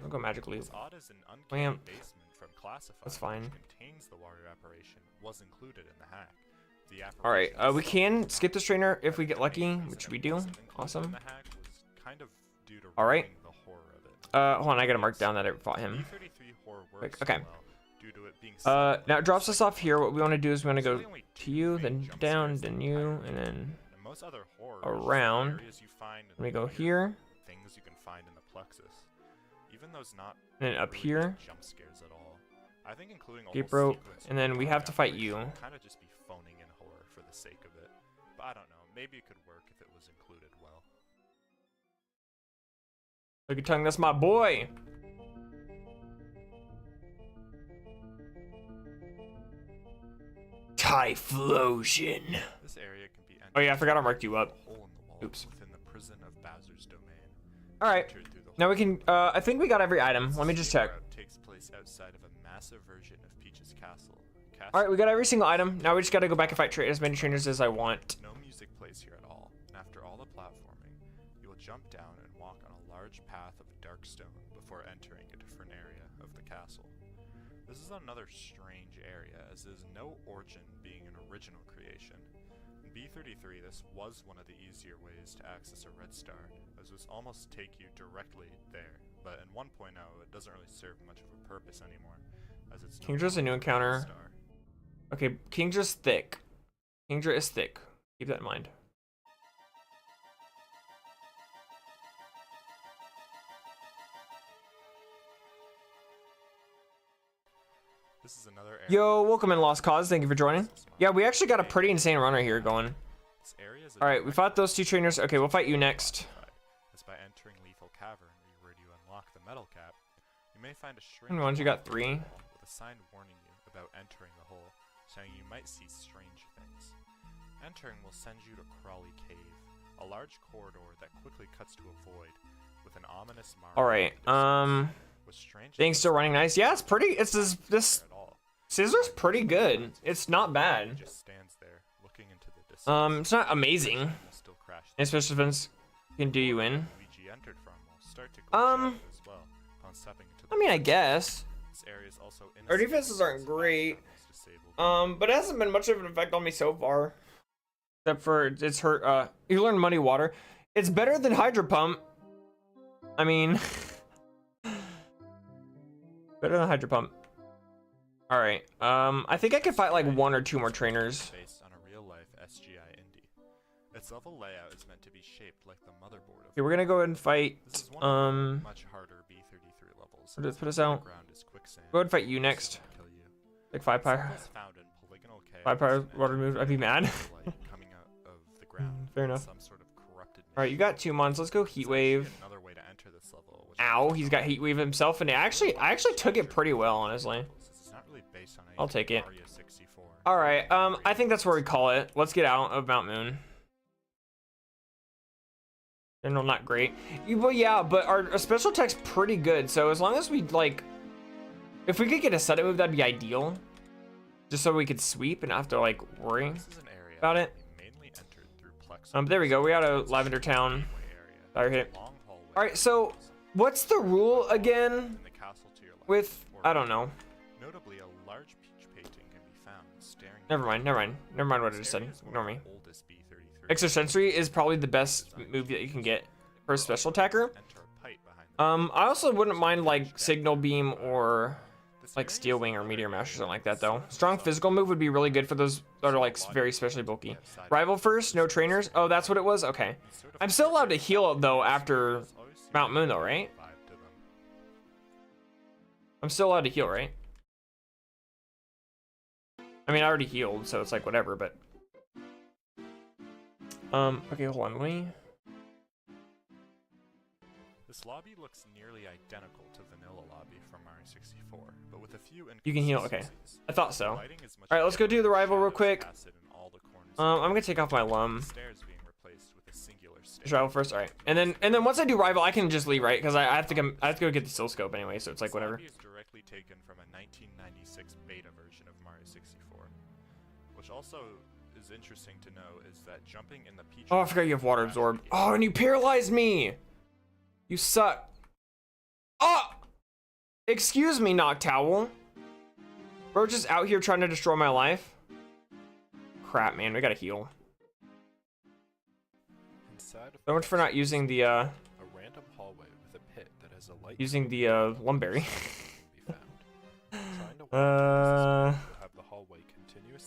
I'll go magical leaf. as odd as an uncanny Lamp. basement from Classified, That's fine. which contains the Wario apparition, was included in the hack. The All right, apparition we can skip this trainer if we get lucky, and which it we do. wasn't included in Awesome. the hack was kind of due to All right. ruining the horror of it. Hold on, I gotta mark down that I fought him. B33 horror Quick, works okay. so well due to it being Now it drops us off here. What we want to do is we want to go There's only to two you, main then jump down, scares then in the you, entire and game. then And most other horror around. areas you find in Let me the go layer, here, things you can find in the plexus. Even those not and then up really here. good jump scares at all. I think including a Escape whole rope, sequence and then with we the have to fight apparition you. would kind of just be phoning in horror for the sake of it. But I don't know, maybe it could work if it was included well. Look at tongue, that's my boy. Typhlosion. This area can be entered Oh yeah, I forgot I marked you up. through a hole in the wall Oops. within the prison of Bowser's domain. All right, Entered through the now we hole. can. I think we got every item. Let me just check. Route takes place outside of a massive version of Peach's castle. All right, we got every single item. Now we just got to go back and fight as many trainers as I want. No music plays here at all, and after all the platforming, you will jump down and walk on a large path of dark stone before entering a different area of the castle. This is another strange area, as there is no origin being an original creation. In B33, this was one of the easier ways to access a red star, as this almost take you directly there, but in 1.0 it doesn't really serve much of a purpose anymore, as it's no Kingdra's a new longer red encounter. star. Okay, Kingdra's thick. Kingdra is thick. Keep that in mind. This is another area. Yo, welcome in Lost Cause. Thank you for joining. Yeah, we actually got a pretty insane runner here going. All right, we fought those 2 trainers. Okay, we'll fight you next. As by entering Lethal Cavern, where you unlock the metal cap, you may find a strange How many ones you got? 3. with a sign warning you about entering the hole, saying you might see strange things. Entering will send you to Crawly Cave, a large corridor that quickly cuts to a void with an ominous mark. All right. Things still running nice. Yeah, it's pretty. It's this scissor's pretty good. It's not bad. Just stands there looking into the distance. It's not amazing, especially if it can do you in. Luigi entered from will start to glitch out as well upon stepping into the I mean, I guess. This area is also Our defenses aren't great. But it hasn't been much of an effect on me so far. Except for it's hurt. You learn Muddy Water. It's better than Hydro Pump. I mean, better than Hydro Pump. All right. I think I could fight like 1 or 2 more trainers. Based on a real-life SGI indie. Its level layout is meant to be shaped like the motherboard of. Okay, we're gonna go ahead and fight. This is one of the much harder B33 levels. Let's put us out. Ground is quicksand. Go ahead and fight you next. Kill you. Like 5 power. It's found in polygonal chaos 5 power water move. I'd be mad. coming out of the ground. Fair enough. Some sort of corrupted. All right, you got 2 months. Let's go Heat Wave. Another way to enter this level. Ow, he's got Heat Wave himself, and I actually took it pretty well, honestly. It's not really based on I'll take it. Mario 64. All right, I think that's where we call it. Let's get out of Mount Moon. General, not great. Well, yeah, but our special attack's pretty good. So as long as we like, if we could get a set move, that'd be ideal. Just so we could sweep and not have to like worry about it. There we go. We got a Lavender Town. Fire hit. All right, so what's the rule again? With I don't know. Notably, a large peach painting can be found staring. Never mind what I just said. Ignore me. Extrasensory is probably the best move that you can get for a special attacker. I also wouldn't mind like Signal Beam or like Steel Wing or Meteor Mash or something like that though. Strong physical move would be really good for those that are like very specially bulky. Rival first, no trainers. Oh, that's what it was? Okay. I'm still allowed to heal though after Mount Moon though, right? I'm still allowed to heal, right? I mean, I already healed, so it's like whatever, but okay, hold on, let me. This lobby looks nearly identical to vanilla lobby from Mario 64, but with a few you can heal, okay. I thought so. All right, let's go do the rival real quick. I'm gonna take off my lum. Rival first, all right. And then once I do rival, I can just leave, right? Because I have to go get the oscilloscope anyway, so it's like whatever. This lobby is directly taken from a 1996 beta version of Mario 64, which also is interesting to know is that jumping in the peach. Oh, I forgot you have water absorb. Oh, and you paralyzed me. You suck. Oh! Excuse me, Noctowl. Bro, just out here trying to destroy my life. Crap, man, we gotta heal. So much for not using the a random hallway with a pit that has a light using the Lumberry.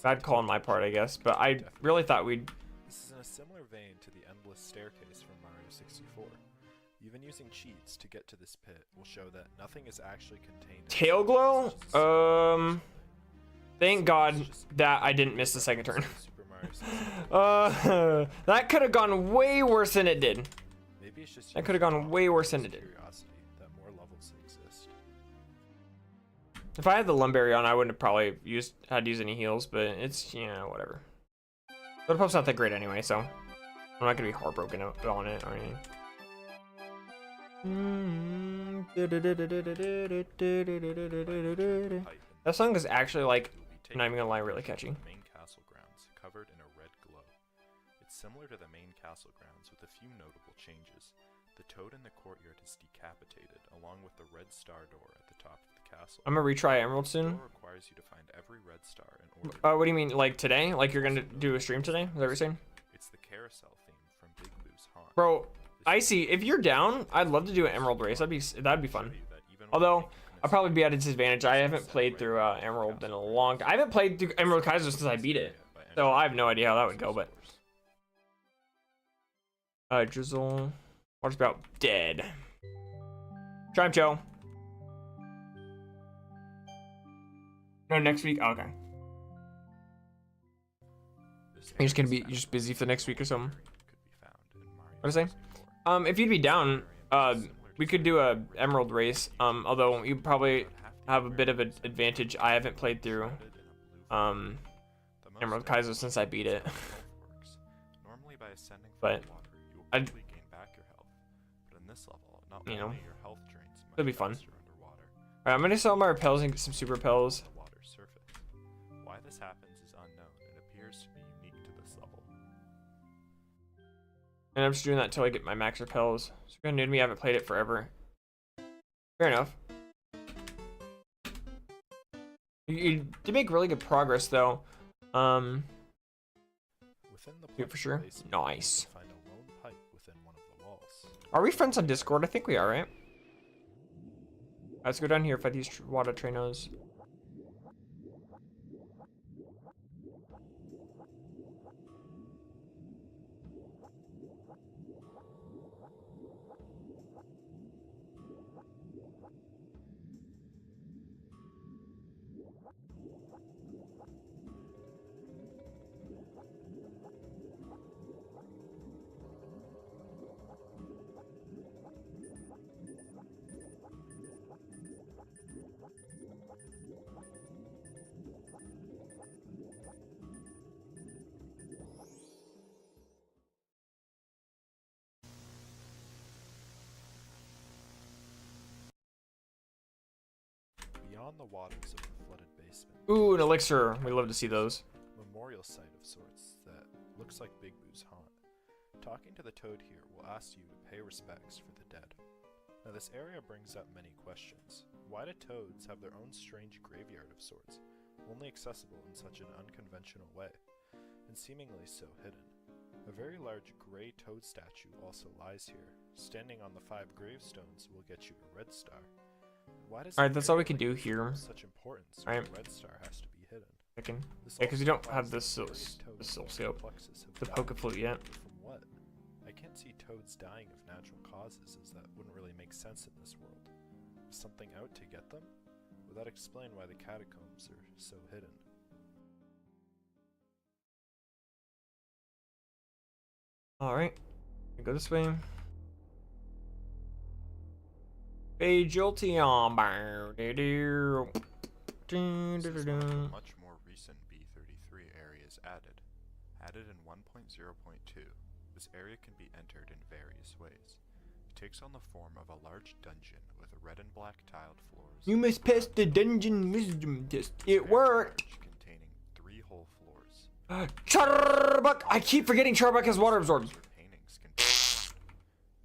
Bad call on my part, I guess, but I really thought we'd. This is in a similar vein to the endless staircase from Mario 64. Even using cheats to get to this pit will show that nothing is actually contained. Tail glow? Thank God that I didn't miss the second turn. That could have gone way worse than it did. Maybe it's just that could have gone way worse than it did. That more levels exist. If I had the Lumberry on, I wouldn't have probably had to use any heals, but it's, yeah, whatever. But the pump's not that great anyway, so I'm not gonna be heartbroken on it or anything. That song is actually like, I'm not even gonna lie, really catchy. Main castle grounds covered in a red glow. It's similar to the main castle grounds with a few notable changes. The toad in the courtyard is decapitated, along with the red star door at the top of the castle. I'm gonna retry Emerald soon. The door requires you to find every red star in order. What do you mean, like today? Like you're gonna do a stream today? Is that what you're saying? It's the carousel theme from Big Blue's Haunt. Bro, Icy, if you're down, I'd love to do an Emerald race. That'd be fun. Although I'll probably be at a disadvantage. I haven't played through Emerald in a long time. I haven't played through Emerald KAIZO since I beat it, so I have no idea how that would go. But Drizzle, Water Spout, dead. Triumph Joe. No, next week. Oh, okay. You're just gonna be busy for the next week or something. What did I say? If you'd be down, we could do a emerald race. Although you probably have a bit of an advantage. I haven't played through Emerald KAIZO since I beat it. But I'd, you know, it'll be fun. Alright, I'm gonna sell my repels and get some super repels. Why this happens is unknown. It appears to be unique to this level. And I'm just doing that until I get my max repels. It's kind of new to me. I haven't played it forever. Fair enough. You did make really good progress though. Within the Yeah, for sure. Nice. find a lone pipe within one of the walls. Are we friends on Discord? I think we are, right? Let's go down here, fight these water trainos. Beyond the waters of the flooded basement, Ooh, an elixir. We love to see those. memorial site of sorts that looks like Big Boo's haunt. Talking to the toad here will ask you to pay respects for the dead. Now this area brings up many questions. Why do toads have their own strange graveyard of sorts, only accessible in such an unconventional way, and seemingly so hidden? A very large gray toad statue also lies here. Standing on the 5 gravestones will get you a red star. Why does Alright, that's all we can do here. such importance? Alright. The red star has to be hidden. Second. This Yeah, because you also don't have implies the that soul various toads seal, plexus have the died. poke flute yet. From what? I can't see toads dying of natural causes, as that wouldn't really make sense in this world. Is something out to get them? Would that explain why the catacombs are so hidden? Alright. Go this way. Bajultion. This is one of the much more recent B33 areas added. Added in 1.0.2, this area can be entered in various ways. It takes on the form of a large dungeon with red and black tiled floors. You must pass the dungeon wisdom test. It worked. Containing 3 whole floors. Charbuck! I keep forgetting Charbuck has water absorb. Paintings contain.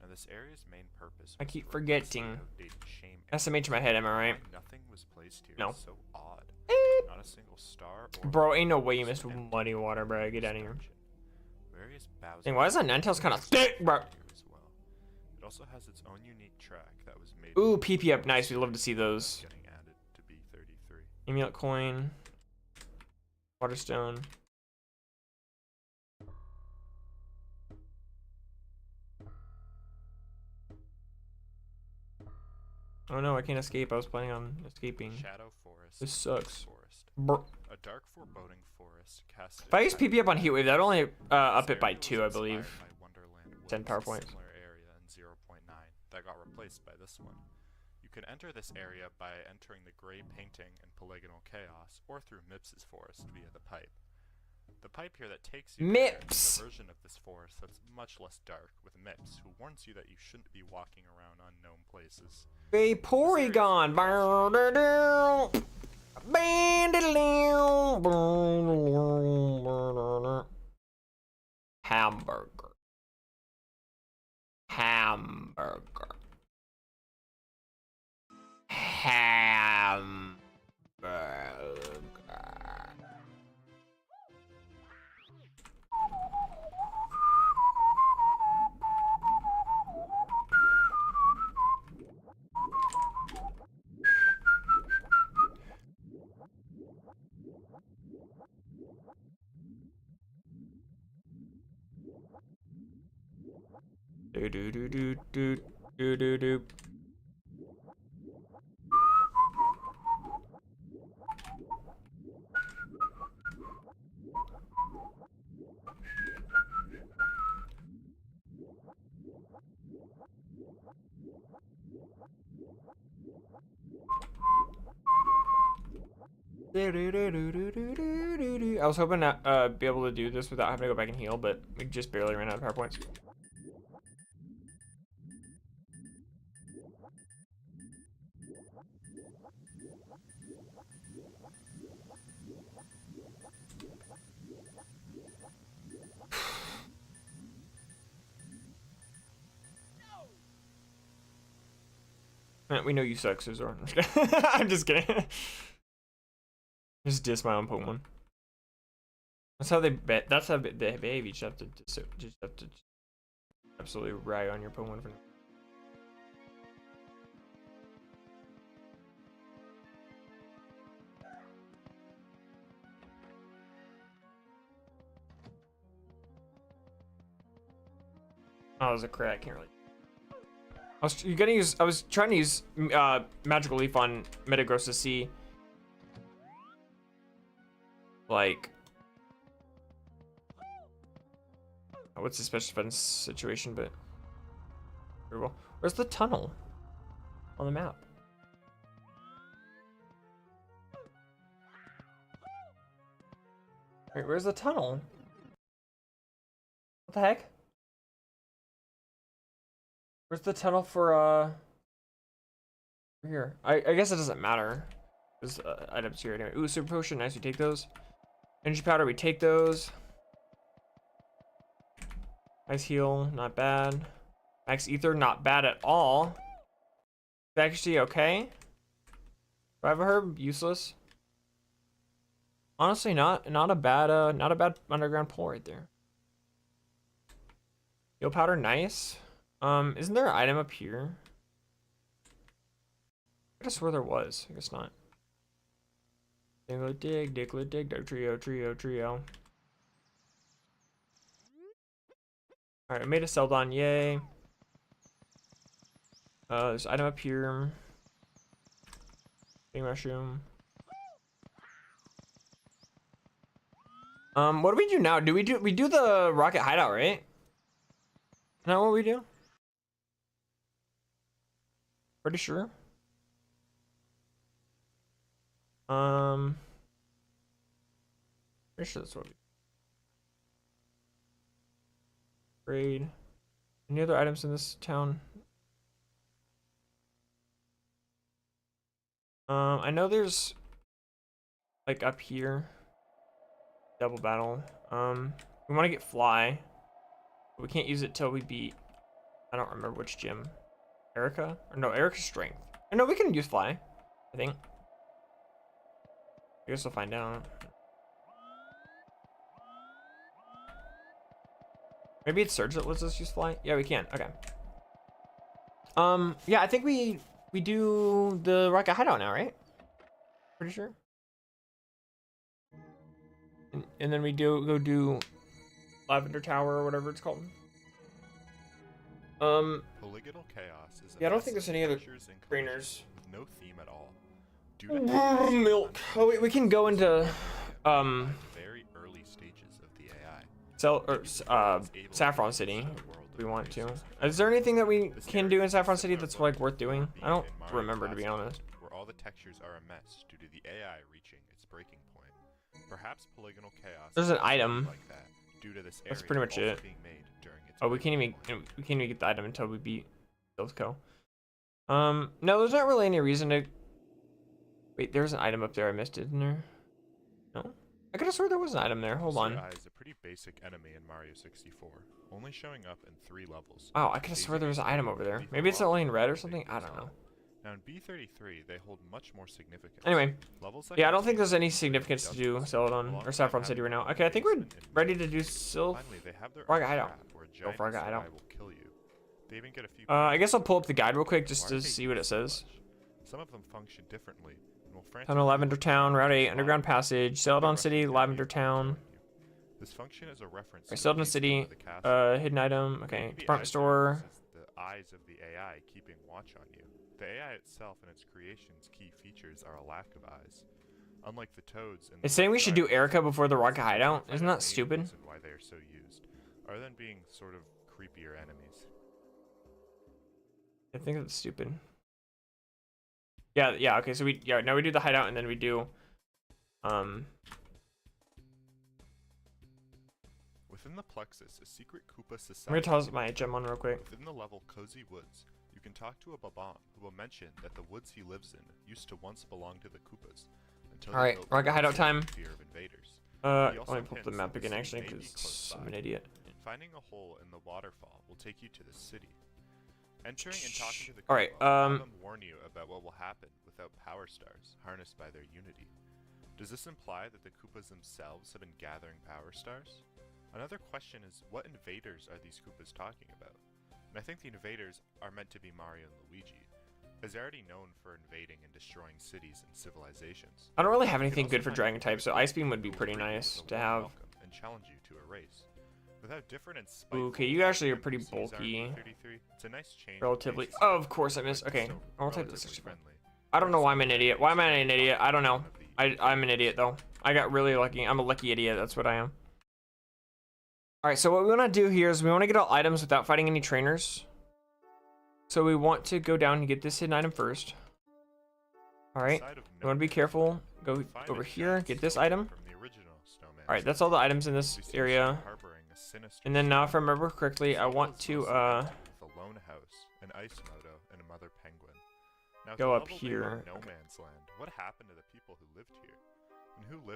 Now this area's main purpose I was keep to replace the forgetting. outdated shame SMH in my head, am I right? Nothing was placed here. No. Is so odd. Not a single star or Bro, ain't no way you missed muddy water, bro. Get out of here. Various Bowser Dang, why is that Ninetales kind of thick, bro? here as well. It also has its own unique track that was made Ooh, PP up. Nice. We love to see those. getting added to B33. Amulet coin. Waterstone. Oh no, I can't escape. I was planning on escaping. Shadow Forest. This sucks. Forest. Bro. A dark foreboding forest cast. If I use PP up on Heatwave, that'd only up it by 2, I believe. 10 power points. Similar area in 0.9 that got replaced by this one. You can enter this area by entering the gray painting in Polygonal Chaos, or through Mips's forest via the pipe. The pipe here that takes you there is Mips! a version of this forest that's much less dark, with Mips, who warns you that you shouldn't be walking around unknown places. Vaporegon. Hamburger. Hamburger. Hamburger. Do do do do do do do do. I was hoping to be able to do this without having to go back and heal, but we just barely ran out of power points. We know you suck, Scizor. I'm just kidding. Just diss my own Pokemon. That's how they bet. That's how they behave. You just have to absolutely rag on your Pokemon for. Oh, it was a crack. Can't really. I was trying to use Magical Leaf on Metagross to see like what's the special defense situation, but where's the tunnel on the map? Wait, where's the tunnel? What the heck? Where's the tunnel for here? I guess it doesn't matter. There's items here anyway. Ooh, super potion, nice, we take those. Energy powder, we take those. Ice heal, not bad. Max ether, not bad at all. Actually, okay. Do I have a herb? Useless. Honestly, not a bad underground pull right there. Heal powder, nice. Isn't there an item up here? I could have swore there was. I guess not. Diglett dig, trio. Alright, I made a Celdon, yay. There's an item up here. Big mushroom. What do we do now? We do the rocket hideout, right? Isn't that what we do? Pretty sure. Pretty sure that's what we trade. Any other items in this town? I know there's like up here. Double battle. We want to get fly. But we can't use it till we beat. I don't remember which gym. Erica? Or no, Erica's strength. Or no, we can use fly. I think. I guess we'll find out. Maybe it's Surge that lets us use fly. Yeah, we can. Okay. Yeah, I think we do the rocket hideout now, right? Pretty sure. And then we go do Lavender Tower or whatever it's called. Polygonal Chaos is yeah, I don't think there's any other trainers. With no theme at all. Milk. Oh wait, we can go into very early stages of the AI. Saffron City. If we want to. Is there anything that we can do in Saffron City that's like worth doing? I don't remember, to be honest. Where all the textures are a mess due to the AI reaching its breaking point. Perhaps Polygonal Chaos. There's an item. Like that, due to this that's pretty much it. Oh, we can't even get the item until we beat Silco. No, there's not really any reason to. Wait, there's an item up there I missed, isn't there? No? I could have sworn there was an item there. Hold on. Eye is a pretty basic enemy in Mario 64, only showing up in 3 levels. Wow, I could have sworn there was an item over there. Maybe it's only in red or something? I don't know. Now in B33, they hold much more significance. Anyway, yeah, I don't think there's any significance to do Celadon or Saffron City right now. Okay, I think we're ready to do Rocket Hideout. Go for Rocket Hideout. I guess I'll pull up the guide real quick just to see what it says. Some of them function differently. Tunnel, Lavender Town, Route 8, Underground Passage, Celadon City, Lavender Town. This function is a reference. Celadon City, hidden item. Okay, department store. The eyes of the AI keeping watch on you. The AI itself and its creation's key features are a lack of eyes. Unlike the toads. It's saying we should do Erica before the Rocket Hideout. Isn't that stupid? Why they are so used, other than being sort of creepier enemies. I think that's stupid. Yeah, okay, so now we do the hideout and then we do Within the Plexus, a secret Koopa I'm society. gonna toss my gem on real quick. Within the level Cozy Woods, you can talk to a Babam who will mention that the woods he lives in used to once belong to the Koopas. Alright, rocket hideout time. Fear of invaders. Let me pull up the map again actually, because I'm an idiot. Finding a hole in the waterfall will take you to the city. Entering and talking to the Alright, Koopa will warn you about what will happen without power stars harnessed by their unity. Does this imply that the Koopas themselves have been gathering power stars? Another question is, what invaders are these Koopas talking about? And I think the invaders are meant to be Mario and Luigi, as they're already known for invading and destroying cities and civilizations. I don't really have anything good for dragon type, so Ice Beam would be pretty nice to have. And challenge you to a race. Without different and spiteful Okay, you actually are pretty bulky. it's a nice change. Relatively. Oh, of course I missed. Okay, I'll type this 65. I don't know why I'm an idiot. Why am I an idiot? I don't know. I'm an idiot though. I got really lucky. I'm a lucky idiot. That's what I am. Alright, so what we want to do here is we want to get all items without fighting any trainers. So we want to go down and get this hidden item first. Alright, we want to be careful. Go over here, get this item. Alright, that's all the items in this area. And then now if I remember correctly, I want to go up here. What happened to the people who lived here?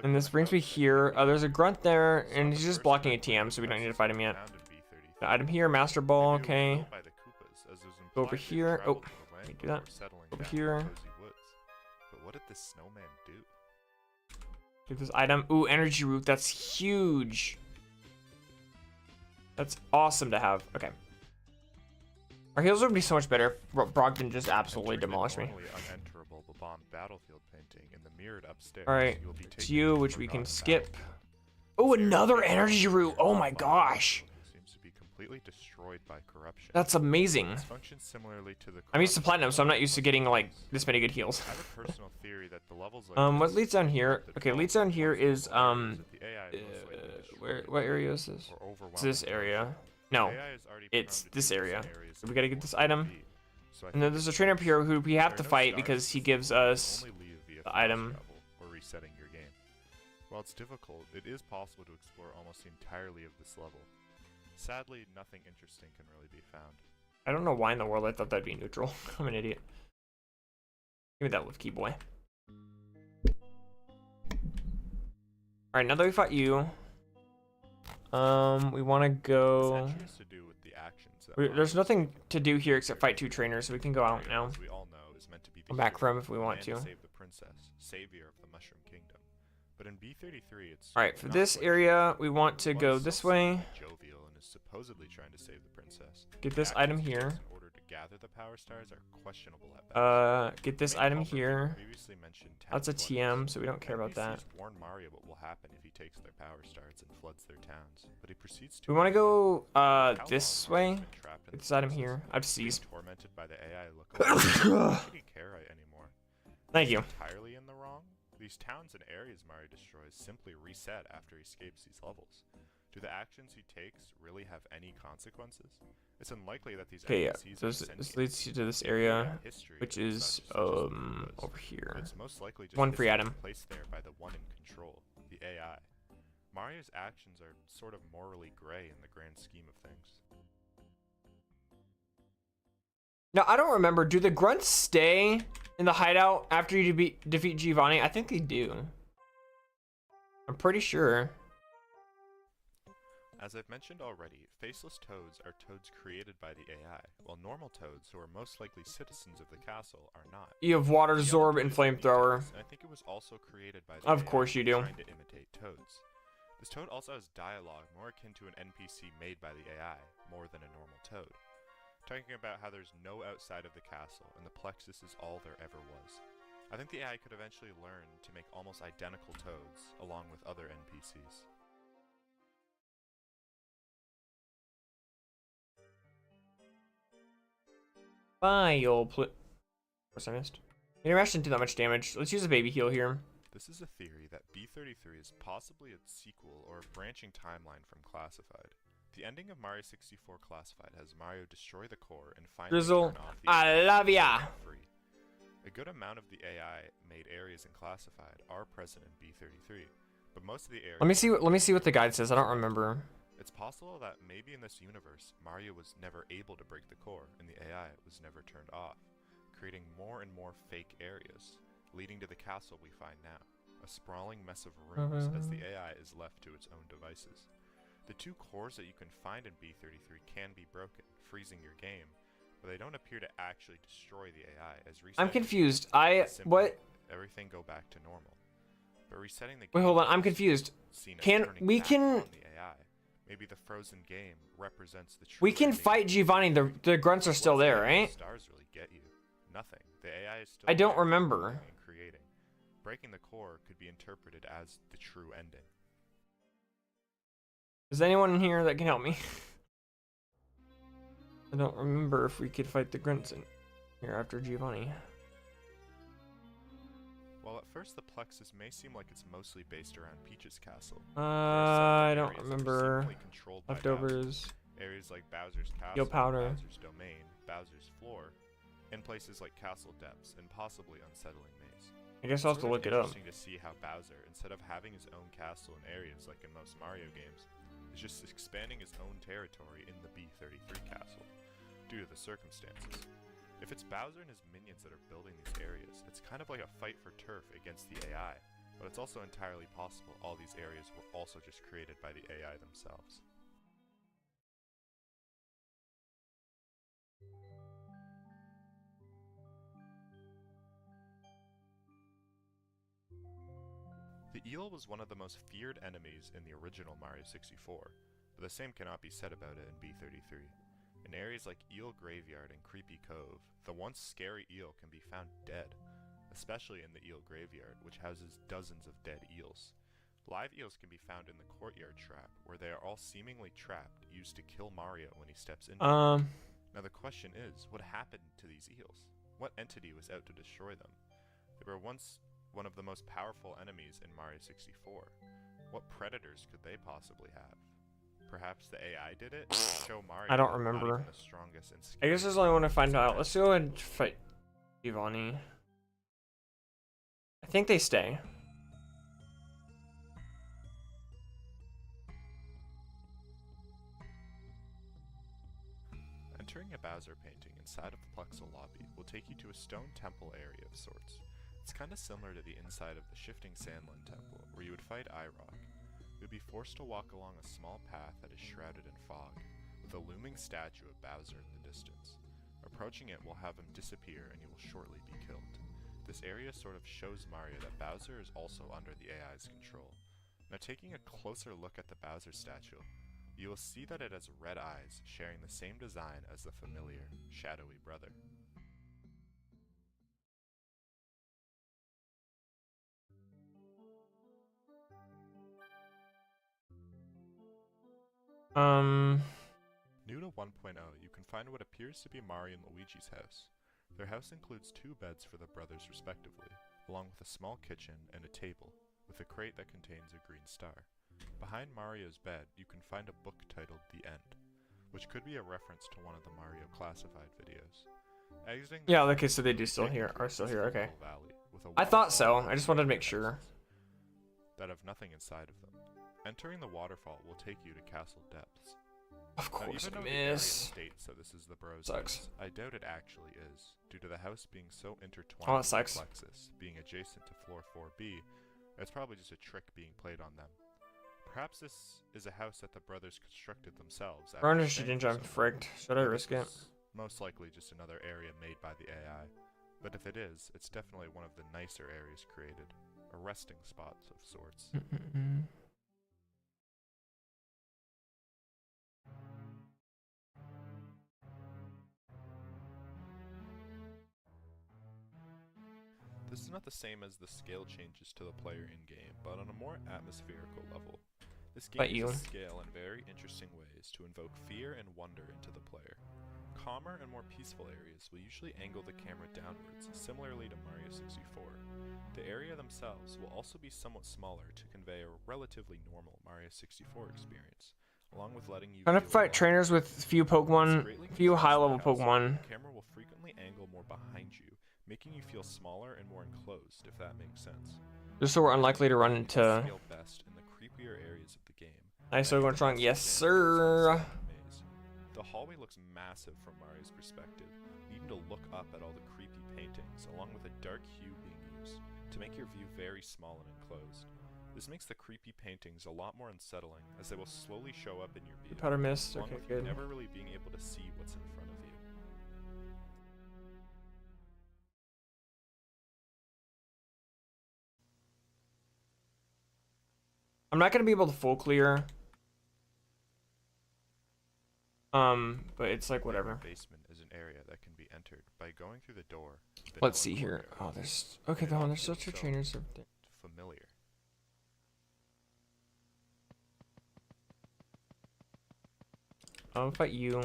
And this brings me here. There's a grunt there, and he's just blocking a TM, so we don't need to fight him yet. The item here, Master Ball, okay. Go over here. Oh, let me do that. Over here. But what did this snowman do? Get this item. Ooh, Energy Root. That's huge. That's awesome to have. Okay. Our heals would be so much better if Brogdon just absolutely demolished me. Alright, it's you, which we can skip. Oh, another Energy Root. Oh my gosh. Seems to be completely destroyed by corruption. That's amazing. Functions similarly to the I'm used to platinum, so I'm not used to getting like this many good heals. I have a personal theory that the levels what leads down here? Okay, leads down here is what area is this? It's this area. No, it's this area. So we gotta get this item. And then there's a trainer up here who we have to fight because he gives us the item. Or resetting your game. While it's difficult, it is possible to explore almost entirely of this level. Sadly, nothing interesting can really be found. I don't know why in the world I thought that'd be neutral. I'm an idiot. Give me that lift key, boy. Alright, now that we fought you, we want to go. There's nothing to do here except fight two trainers, so we can go out now. Come back from if we want to. Savior of the Mushroom Kingdom. But in B33, it's alright, for this area, we want to go this way. Jovial and is supposedly trying to save the princess. Get this item here. In order to gather the power stars are questionable at best. Get this item here. That's a TM, so we don't care about that. Warn Mario what will happen if he takes their power stars and floods their towns, but he proceeds to. We want to go this way. Get this item here. I've seized. Tormented by the AI look. Anymore. Thank you. Entirely in the wrong. These towns and areas Mario destroys simply reset after he escapes these levels. Do the actions he takes really have any consequences? It's unlikely that these NPCs so this leads you to this area, which is over here. It's most likely just one free item placed there by the one in control, the AI. Mario's actions are sort of morally gray in the grand scheme of things. Now, I don't remember. Do the grunts stay in the hideout after you defeat Giovanni? I think they do. I'm pretty sure. As I've mentioned already, faceless toads are toads created by the AI, while normal toads, who are most likely citizens of the castle, are not. You have Water Zorb and Flamethrower. I think it was also created by the Of AI course you do. trying to imitate toads. This toad also has dialogue more akin to an NPC made by the AI, more than a normal toad. Talking about how there's no outside of the castle, and the Plexus is all there ever was. I think the AI could eventually learn to make almost identical toads, along with other NPCs. Bye, old Of course I missed. Interaction didn't do that much damage. Let's use a baby heal here. This is a theory that B33 is possibly a sequel or a branching timeline from Classified. The ending of Mario 64 Classified has Mario destroy the core and finally Drizzle, turn off the I love ya! free. A good amount of the AI made areas and classified are present in B33, but most of the areas... Let me see what the guide says. I don't remember. It's possible that maybe in this universe, Mario was never able to break the core and the AI was never turned off, creating more and more fake areas, leading to the castle we find now, a sprawling mess of rooms as the AI is left to its own devices. The two cores that you can find in B33 can be broken, freezing your game, but they don't appear to actually destroy the AI as resetting... I'm confused. Everything go back to normal. But resetting the game... Wait, hold on. I'm confused. Maybe the frozen game represents the true... We can fight Giovanni. The grunts are still there, right? Stars really get you. Nothing. The AI is still... I don't remember. Creating. Breaking the core could be interpreted as the true ending. Is anyone in here that can help me? I don't remember if we could fight the grunts in here after Giovanni. While at first the plexus may seem like it's mostly based around Peach's castle. I don't remember. Leftovers. Areas like Bowser's castle, Steel powder. Bowser's domain, Bowser's floor, and places like castle depths and possibly unsettling maze. I guess I'll have to look it up. It's interesting to see how Bowser, instead of having his own castle in areas like in most Mario games, is just expanding his own territory in the B33 castle, due to the circumstances. If it's Bowser and his minions that are building these areas, it's kind of like a fight for turf against the AI, but it's also entirely possible all these areas were also just created by the AI themselves. The eel was one of the most feared enemies in the original Mario 64, but the same cannot be said about it in B33. In areas like Eel Graveyard and Creepy Cove, the once scary eel can be found dead, especially in the Eel Graveyard, which houses dozens of dead eels. Live eels can be found in the Courtyard Trap, where they are all seemingly trapped, used to kill Mario when he steps into them. Now the question is, what happened to these eels? What entity was out to destroy them? They were once one of the most powerful enemies in Mario 64. What predators could they possibly have? Perhaps the AI did it? Show Mario I don't remember. the strongest and I guess there's only one to find out. Let's go ahead and fight Giovanni. I think they stay. Entering a Bowser painting inside of the Plexel lobby will take you to a stone temple area of sorts. It's kinda similar to the inside of the Shifting Sandland Temple, where you would fight Iroh. You'll be forced to walk along a small path that is shrouded in fog, with a looming statue of Bowser in the distance. Approaching it will have him disappear and you will shortly be killed. This area sort of shows Mario that Bowser is also under the AI's control. Now taking a closer look at the Bowser statue, you will see that it has red eyes, sharing the same design as the familiar, shadowy brother. New to 1.0, you can find what appears to be Mario and Luigi's house. Their house includes 2 beds for the brothers respectively, along with a small kitchen and a table, with a crate that contains a green star. Behind Mario's bed, you can find a book titled The End, which could be a reference to one of the Mario Classified videos. Yeah, okay, so they are still here, okay. I thought so, I just wanted to make sure. That have nothing inside of them. Entering the waterfall will take you to castle depths. Of course, now, even though I the area miss. states that this is the bros' Sucks. house, I doubt it actually is, due to the house being so intertwined Oh, that with sucks. the plexus, being adjacent to floor 4B. It's probably just a trick being played on them. Perhaps this is a house that the brothers constructed themselves. Runner shooting, I'm frigged. Should I risk it? Most likely just another area made by the AI. But if it is, it's definitely one of the nicer areas created. A resting spot of sorts. This is not the same as the scale changes to the player in-game, but on a more atmospherical level. This game uses scale in very interesting ways to invoke fear and wonder into the player. Calmer and more peaceful areas will usually angle the camera downwards, similarly to Mario 64. The area themselves will also be somewhat smaller to convey a relatively normal Mario 64 experience, along with letting you... Trying to fight trainers with few high-level Pokemon. The camera will frequently angle more behind you, making you feel smaller and more enclosed, if that makes sense. Just so we're unlikely to run into. Scale best in the creepier areas of the game. ISO strong, yes sir. The hallway looks massive from Mario's perspective, needing to look up at all the creepy paintings, along with a dark hue being used, to make your view very small and enclosed. This makes the creepy paintings a lot more unsettling, as they will slowly show up in your view, Powder mist, along okay, with you good. never really being able to see what's in front of you. I'm not gonna be able to full clear. But it's like whatever. The basement is an area that can be entered by going through the door. Let's see here. Oh, there's okay. Hold on, there's such a trainers over there. Familiar. I'll fight you.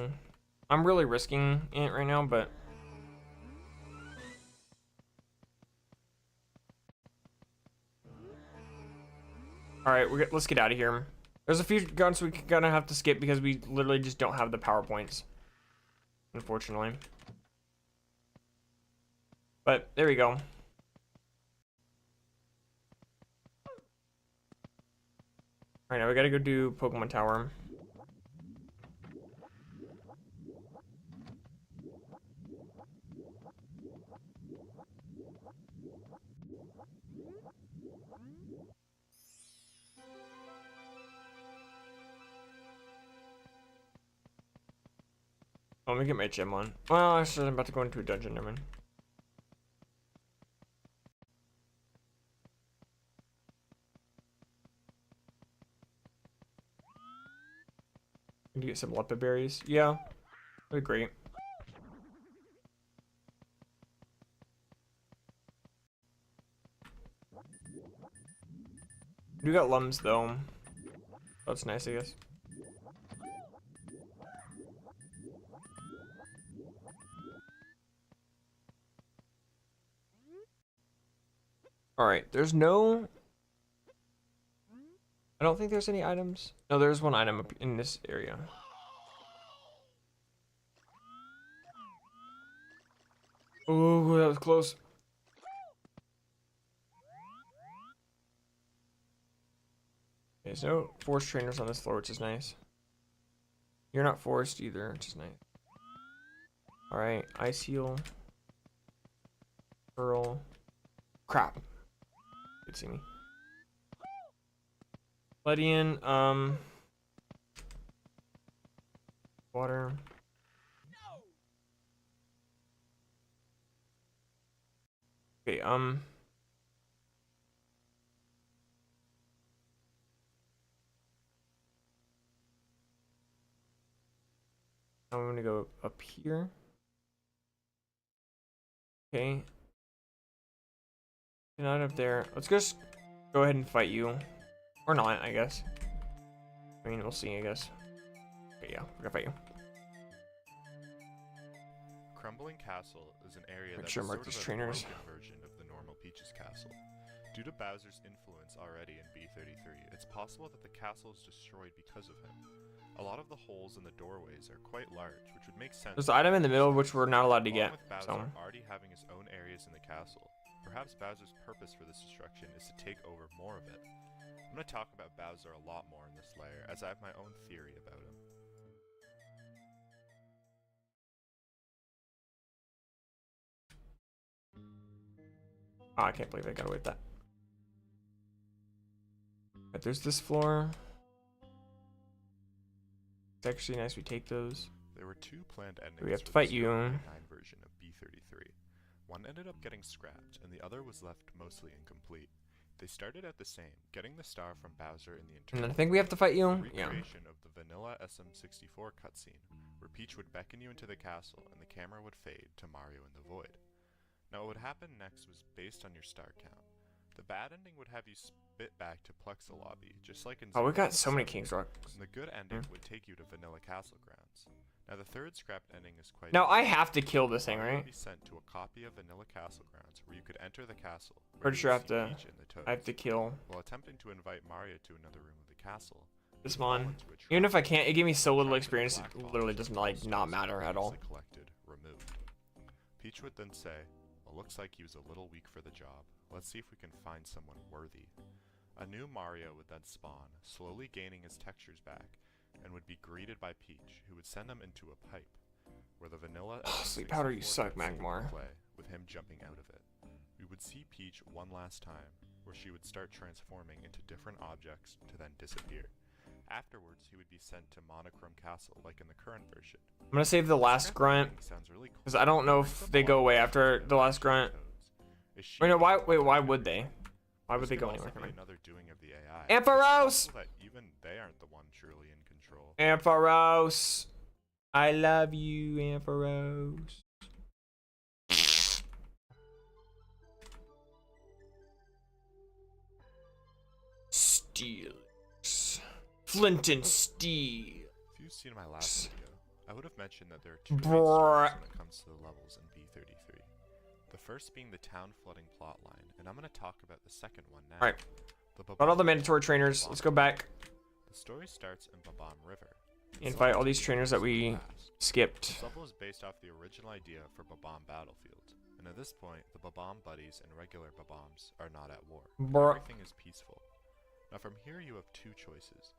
I'm really risking it right now, but all right, let's get out of here. There's a few guns we're gonna have to skip because we literally just don't have the PowerPoints, unfortunately. But there we go. All right, now we gotta go do Pokemon Tower. Let me get my gem on. Well, actually, I'm about to go into a dungeon. Never mind. Can you get some leopard berries? Yeah, that'd be great. We got lums though. That's nice, I guess. All right, there's no. I don't think there's any items. No, there's one item up in this area. Oh, that was close. There's no forest trainers on this floor, which is nice. You're not forest either, which is nice. All right, ice heal. Pearl. Crap. Good see me. Ledian, water. Okay, I'm gonna go up here. Okay. Not up there. Let's just go ahead and fight you. Or not, I guess. I mean, we'll see, I guess. Okay, yeah, we're gonna fight you. Crumbling Castle is an area that's sure sort mark of these a trainers. broken version of the normal Peach's Castle. Due to Bowser's influence already in B33, it's possible that the castle is destroyed because of him. A lot of the holes in the doorways are quite large, which would make sense. There's the item in the middle, which we're not allowed to get. With Bowser So already having his own areas in the castle, perhaps Bowser's purpose for this destruction is to take over more of it. I'm going to talk about Bowser a lot more in this layer, as I have my own theory about him. oh, I can't believe I got away with that. But there's this floor. It's actually nice we take those. There were two planned endings. We have to for fight the you. 0.9 version of B33. One ended up getting scrapped, and the other was left mostly incomplete. They started out the same, getting the star from Bowser in the And internal. then I think we have to fight you. Yeah. Recreation of the vanilla SM64 cutscene, where Peach would beckon you into the castle and the camera would fade to Mario in the void. Now what would happen next was based on your star count. The bad ending would have you spit back to Plexa Lobby, just like in Oh, we got so many 007, King's Rock. and the good ending would take you to Vanilla Castle grounds. Now the third scrapped ending is quite Now I have to kill this thing, Mario right? would be sent to a copy of Vanilla Castle grounds where you could enter the castle. where Pretty you sure I would have to. see Peach and the Toads. I have to kill While attempting to invite Mario to another room of the castle, this you'd fall mon. into a trap. Even if I can't, it gave me so little Trap experience. with black It literally boxes doesn't with like not souls matter at all. previously collected, removed. Peach would then say, "Well, looks like he was a little weak for the job. Let's see if we can find someone worthy. A new Mario would then spawn, slowly gaining his textures back, and would be greeted by Peach, who would send him into a pipe, where the vanilla Sleep Powder, you suck, Magmar. play, with him jumping out of it. We would see Peach one last time, where she would start transforming into different objects to then disappear. Afterwards, he would be sent to Monochrome Castle, like in the current version. I'm gonna save the last grunt, Sounds really cool. because I don't know if they go away after the last grunt. Wait, no, why would they? Why would they go anywhere? Another doing of the AI. Ampharos! That even they aren't the one truly in control. Ampharos! I love you, Ampharos. Steelers. Flint and Steel. If you've seen my last video, I would have mentioned that there are two main Bruh. stories when it comes to the levels in B33. The first being the town flooding plotline, and I'm going to talk about the second one now. Alright. Got all the mandatory trainers. Let's go back The story starts in Babam River. and fight all these trainers that we skipped. This level is based off the original idea for Babam Battlefield, and at this point, the Babam buddies and regular Babams are not at war. Bruh. Everything is peaceful. Now from here you have two choices.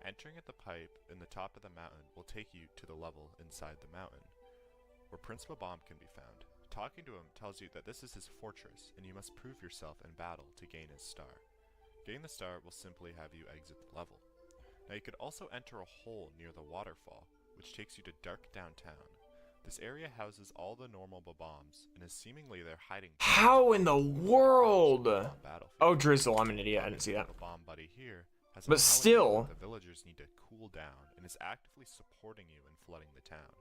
Entering at the pipe in the top of the mountain will take you to the level inside the mountain, where Prince Babam can be found. Talking to him tells you that this is his fortress, and you must prove yourself in battle to gain his star. Getting the star will simply have you exit the level. Now you could also enter a hole near the waterfall, which takes you to dark downtown. This area houses all the normal Babams, and is seemingly their hiding place. How in the world? Battlefield. Oh, Drizzle, I'm an idiot. I didn't see that. Babam buddy here has But been telling you still. that the villagers need to cool down, and is actively supporting you in flooding the town.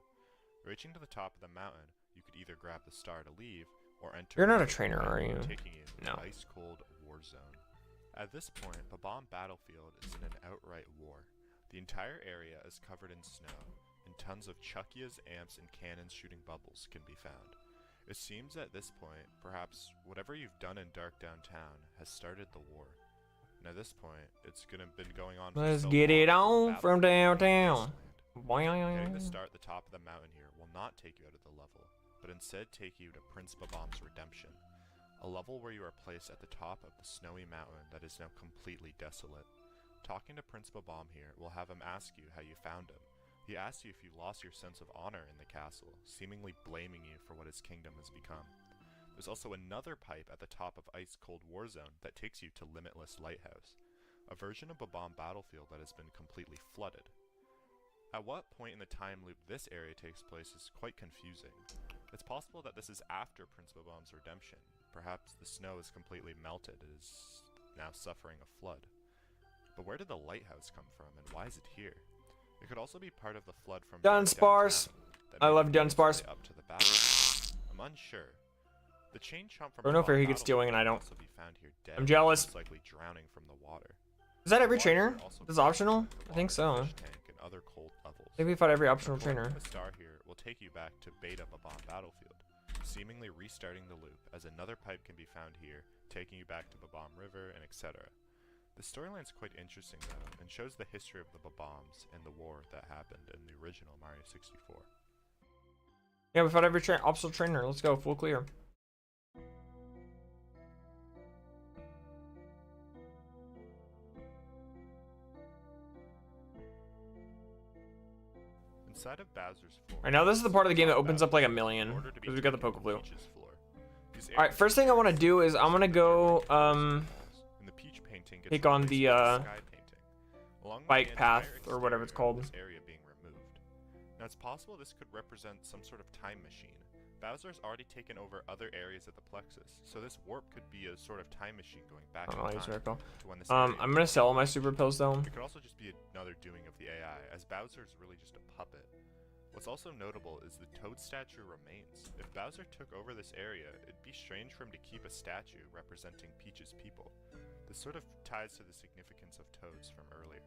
Reaching to the top of the mountain, you could either grab the star to leave, or enter. You're not a the trainer, pipe, are you? Taking you into No. an ice-cold war zone. At this point, Babam Battlefield is in an outright war. The entire area is covered in snow, and tons of Chuckias, amps, and cannons shooting bubbles can be found. It seems at this point, perhaps whatever you've done in Dark Downtown has started the war. And at this point, it's been going on for Let's so get long it that on the from battlefield downtown. is wasteland. Getting the Boing. star at the top of the mountain here will not take you out of the level, but instead take you to Prince Babam's Redemption, a level where you are placed at the top of the snowy mountain that is now completely desolate. Talking to Prince Babam here will have him ask you how you found him. He asks you if you lost your sense of honor in the castle, seemingly blaming you for what his kingdom has become. There's also another pipe at the top of Ice Cold War Zone that takes you to Limitless Lighthouse, a version of Babam Battlefield that has been completely flooded. At what point in the time loop this area takes place is quite confusing. It's possible that this is after Prince Babam's redemption. Perhaps the snow is completely melted and is now suffering a flood. But where did the lighthouse come from, and why is it here? It could also be part of the flood from Dunsparce. downtown that I made love its way Dunsparce. up to the battlefield. I'm unsure. The chain chomp from I don't know if Babam he gets stealing and I Battlefield don't. can also be found here dead, I'm jealous. most likely drowning from the water. Is that every The water trainer? could also Is be it optional? found I along think with so. the fish tank and other cold levels. I think we fought every optional Collecting trainer. the star here will take you back to Beta Babam Battlefield, seemingly restarting the loop, as another pipe can be found here, taking you back to Babam River and etc. The storyline is quite interesting though, and shows the history of the Babams and the war that happened in the original Mario 64. Yeah, we fought every optional trainer. Let's go, full clear. Inside of Bowser's floor. Alright, now this is the part of the game that opens up like a million, because we got the Pokeflute. Alright, first thing I want to do is I'm gonna go And the peach painting gets take on replaced the, with sky painting, along with bike the path, entire or whatever it's exterior of called. this area being removed. Now it's possible this could represent some sort of time machine. Bowser's already taken over other areas of the Plexus, so this warp could be a sort of time machine going back I in don't know, time use Miracle. to when this area I'm gonna sell all my super pills though. It could also just be another doing of the AI, as Bowser is really just a puppet. What's also notable is the Toad statue remains. If Bowser took over this area, it'd be strange for him to keep a statue representing Peach's people. This sort of ties to the significance of Toads from earlier.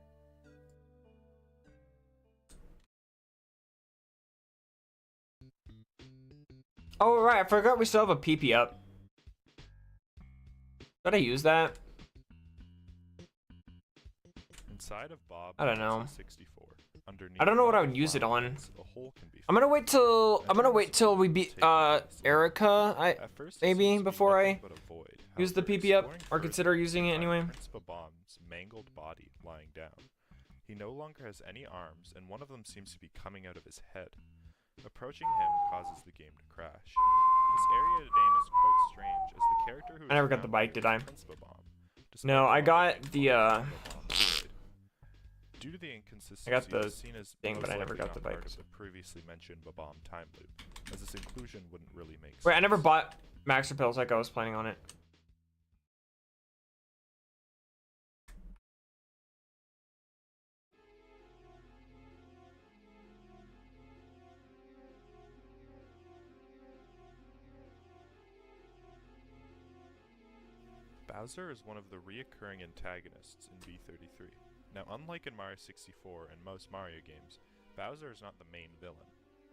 Oh right, I forgot we still have a PP up. Did I use that? Inside of Bob I don't know. 64, Underneath I don't know what I one of would the use it flower on. beds, a hole can be I'm gonna found. wait till we beat Erica, At first, it maybe seems to be before nothing I but a void. use the However, PP up exploring or further, consider using we it find anyway. Prince Babam's mangled body lying down. He no longer has any arms, and one of them seems to be coming out of his head. Approaching him causes the game to crash. This area name is quite strange, as the character who I never is got the found bike, here did I? is Prince Babam, despite No, I the got already the called Babam's void. Due to the inconsistency, I got the it's seen as thing, most but I never likely got not the part bike. of the previously mentioned Babam time loop, as its inclusion wouldn't really make sense. Wait, I never bought Max Repels like I was planning on it. Bowser is one of the reoccurring antagonists in B33. Now, unlike in Mario 64 and most Mario games, Bowser is not the main villain,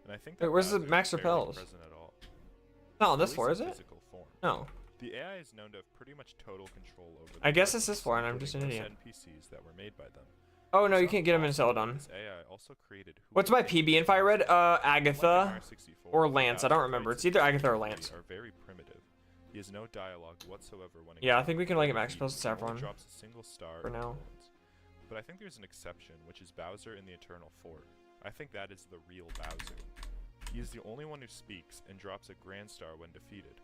and I think that Wait, where's the Bowser is Max barely Repels? present at all. No, At this least floor, in is it? physical form. No. The AI is known to have pretty much total control over the I guess it's characters, this floor, and I'm just an including idiot. most NPCs that were made by them. Oh no, you Some can't get them in also, Celadon. this AI also created who What's we my think PB in is FIRERED? Unlike in Agatha Mario 64, or Lance. I don't Bowser's remember. fights It's either in Agatha or B33 Lance. Are very primitive. He has no dialogue whatsoever when Yeah, I think we can like encountering Max Repels enemies, to and only Saffron. drops a single star for in now. bullets. But I think there's an exception, which is Bowser in the Eternal Fort. I think that is the real Bowser. He is the only one who speaks and drops a grand star when defeated.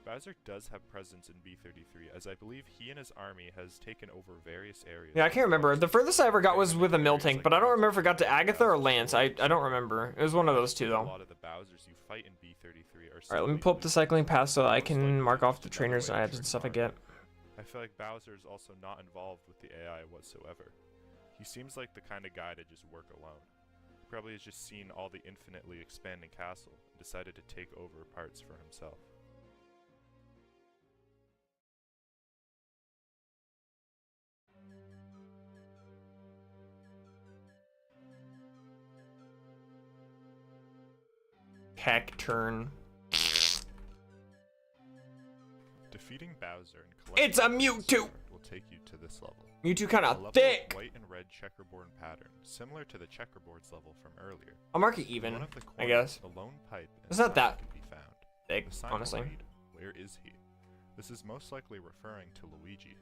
Bowser does have presence in B33, as I believe he and his army has taken over various areas. Yeah, I can't remember. The furthest I ever got was with a mill tank, but I don't remember if it got to Agatha or Lance. I don't remember. It was one of those two A though. lot of the Bowsers you fight in B33 are Alright, let me simply pull up the cycling pass so that I most likely can mark off just the another trainers way and to items and trick stuff I Mario. get. I feel like Bowser is also not involved with the AI whatsoever. He seems like the kind of guy to just work alone. Probably has just seen all the infinitely expanding castle and decided to take over parts for himself. Heck turn. Defeating Bowser and collecting It's a the Mewtwo! Star will take you to this level. Mewtwo kind A of level thick. of white and red checkerboard pattern, similar to the checkerboards level from earlier. I'll mark it In even, one of the I corners, guess. a lone pipe It's not inside that can be found. thick, The sign honestly. will read, "Where is he?" This is most likely referring to Luigi.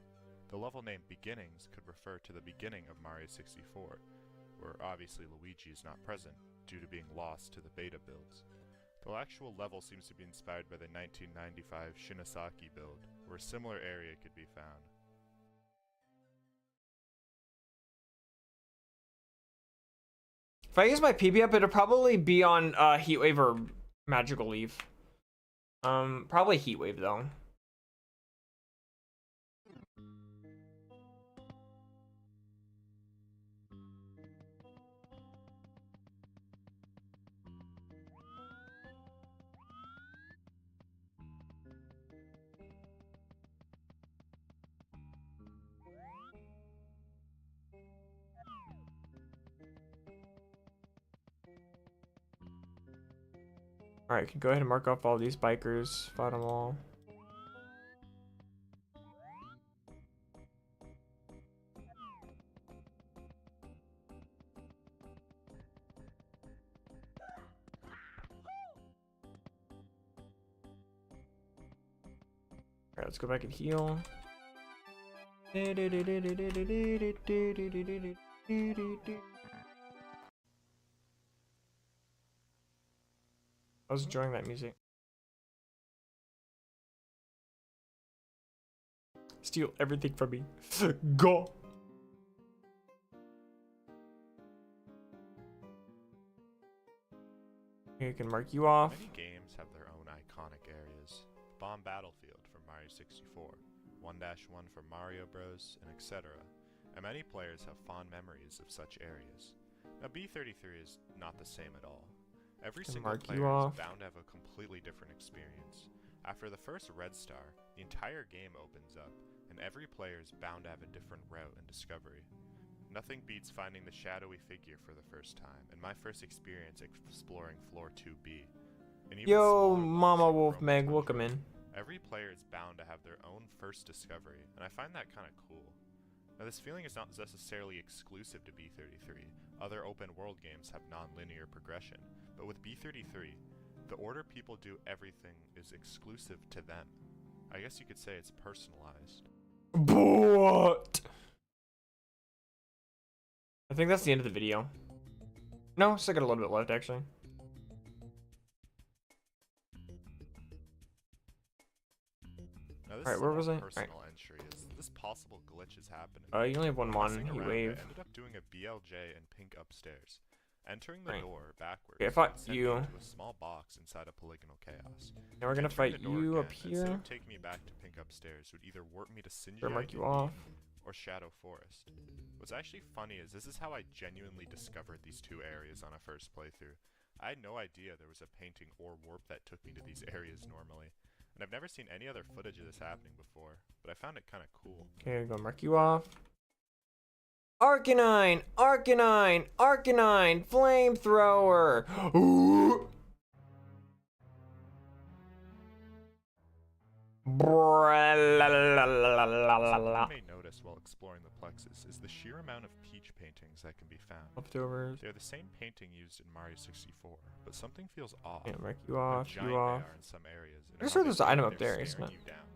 The level name Beginnings could refer to the beginning of Mario 64, where obviously Luigi is not present due to being lost to the beta builds. The actual level seems to be inspired by the 1995 Shinasaki build, where a similar area could be found. If I use my PB up, it'll probably be on Heatwave or Magical Leaf. Probably Heatwave though. Alright, can go ahead and mark off all these bikers. Fought them all. Alright, let's go back and heal. I was enjoying that music. Steal everything from me. Go! Here, you can mark you off. Many games have their own iconic areas. Bomb Battlefield from Mario 64, 1-1 from Mario Bros, and etc. And many players have fond memories of such areas. Now B33 is not the same at all. Every Can single mark you player off. is bound to have a completely different experience. After the first red star, the entire game opens up, and every player is bound to have a different route and discovery. Nothing beats finding the shadowy figure for the first time, and my first experience exploring floor 2B. And even Yo, smaller Mama ones like Wolf Roman Meg, Tundra. welcome in. Every player is bound to have their own first discovery, and I find that kind of cool. Now this feeling is not necessarily exclusive to B33. Other open world games have non-linear progression, but with B33, the order people do everything is exclusive to them. I guess you could say it's personalized. What? I think that's the end of the video. No, still got a little bit left actually. Now this Alright, where was I? personal entry is this possible glitch is happening. You only have one Messing Heat around, Wave. I ended up doing a BLJ and pink upstairs. Entering the Right. door backwards. Okay, I fought sent me you. into a small box inside a polygonal chaos. Now we're gonna Entering fight the door you again, up Instead here. of taking me back to pink upstairs would either warp me to Sinji Or mark you off. or Shadow Forest. What's actually funny is this is how I genuinely discovered these two areas on a first playthrough. I had no idea there was a painting or warp that took me to these areas normally. And I've never seen any other footage of this happening before, but I found it kind of cool. Okay, go mark you off. Arcanine! Arcanine! Arcanine! Flamethrower! Ooh! Something you may notice while exploring the Plexus is the sheer amount of peach paintings that can be found. Leftovers. They're the same painting used in Mario 64, but something feels off. Yeah, mark you How off, giant you they off. are in some areas, and I just how heard they there's feel an item like up they're there, isn't staring it? you down.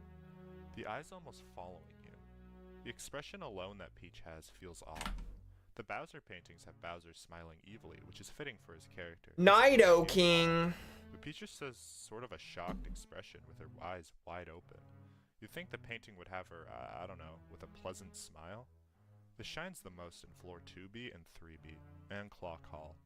The eye's almost following you. The expression alone that Peach has feels off. The Bowser paintings have Bowser smiling evilly, which is fitting for his character. Nido King! But Peach just has sort of a shocked expression with her eyes wide open. You'd think the painting would have her, I don't know, with a pleasant smile? This shines the most in floor 2B and 3B, and Clock Hall.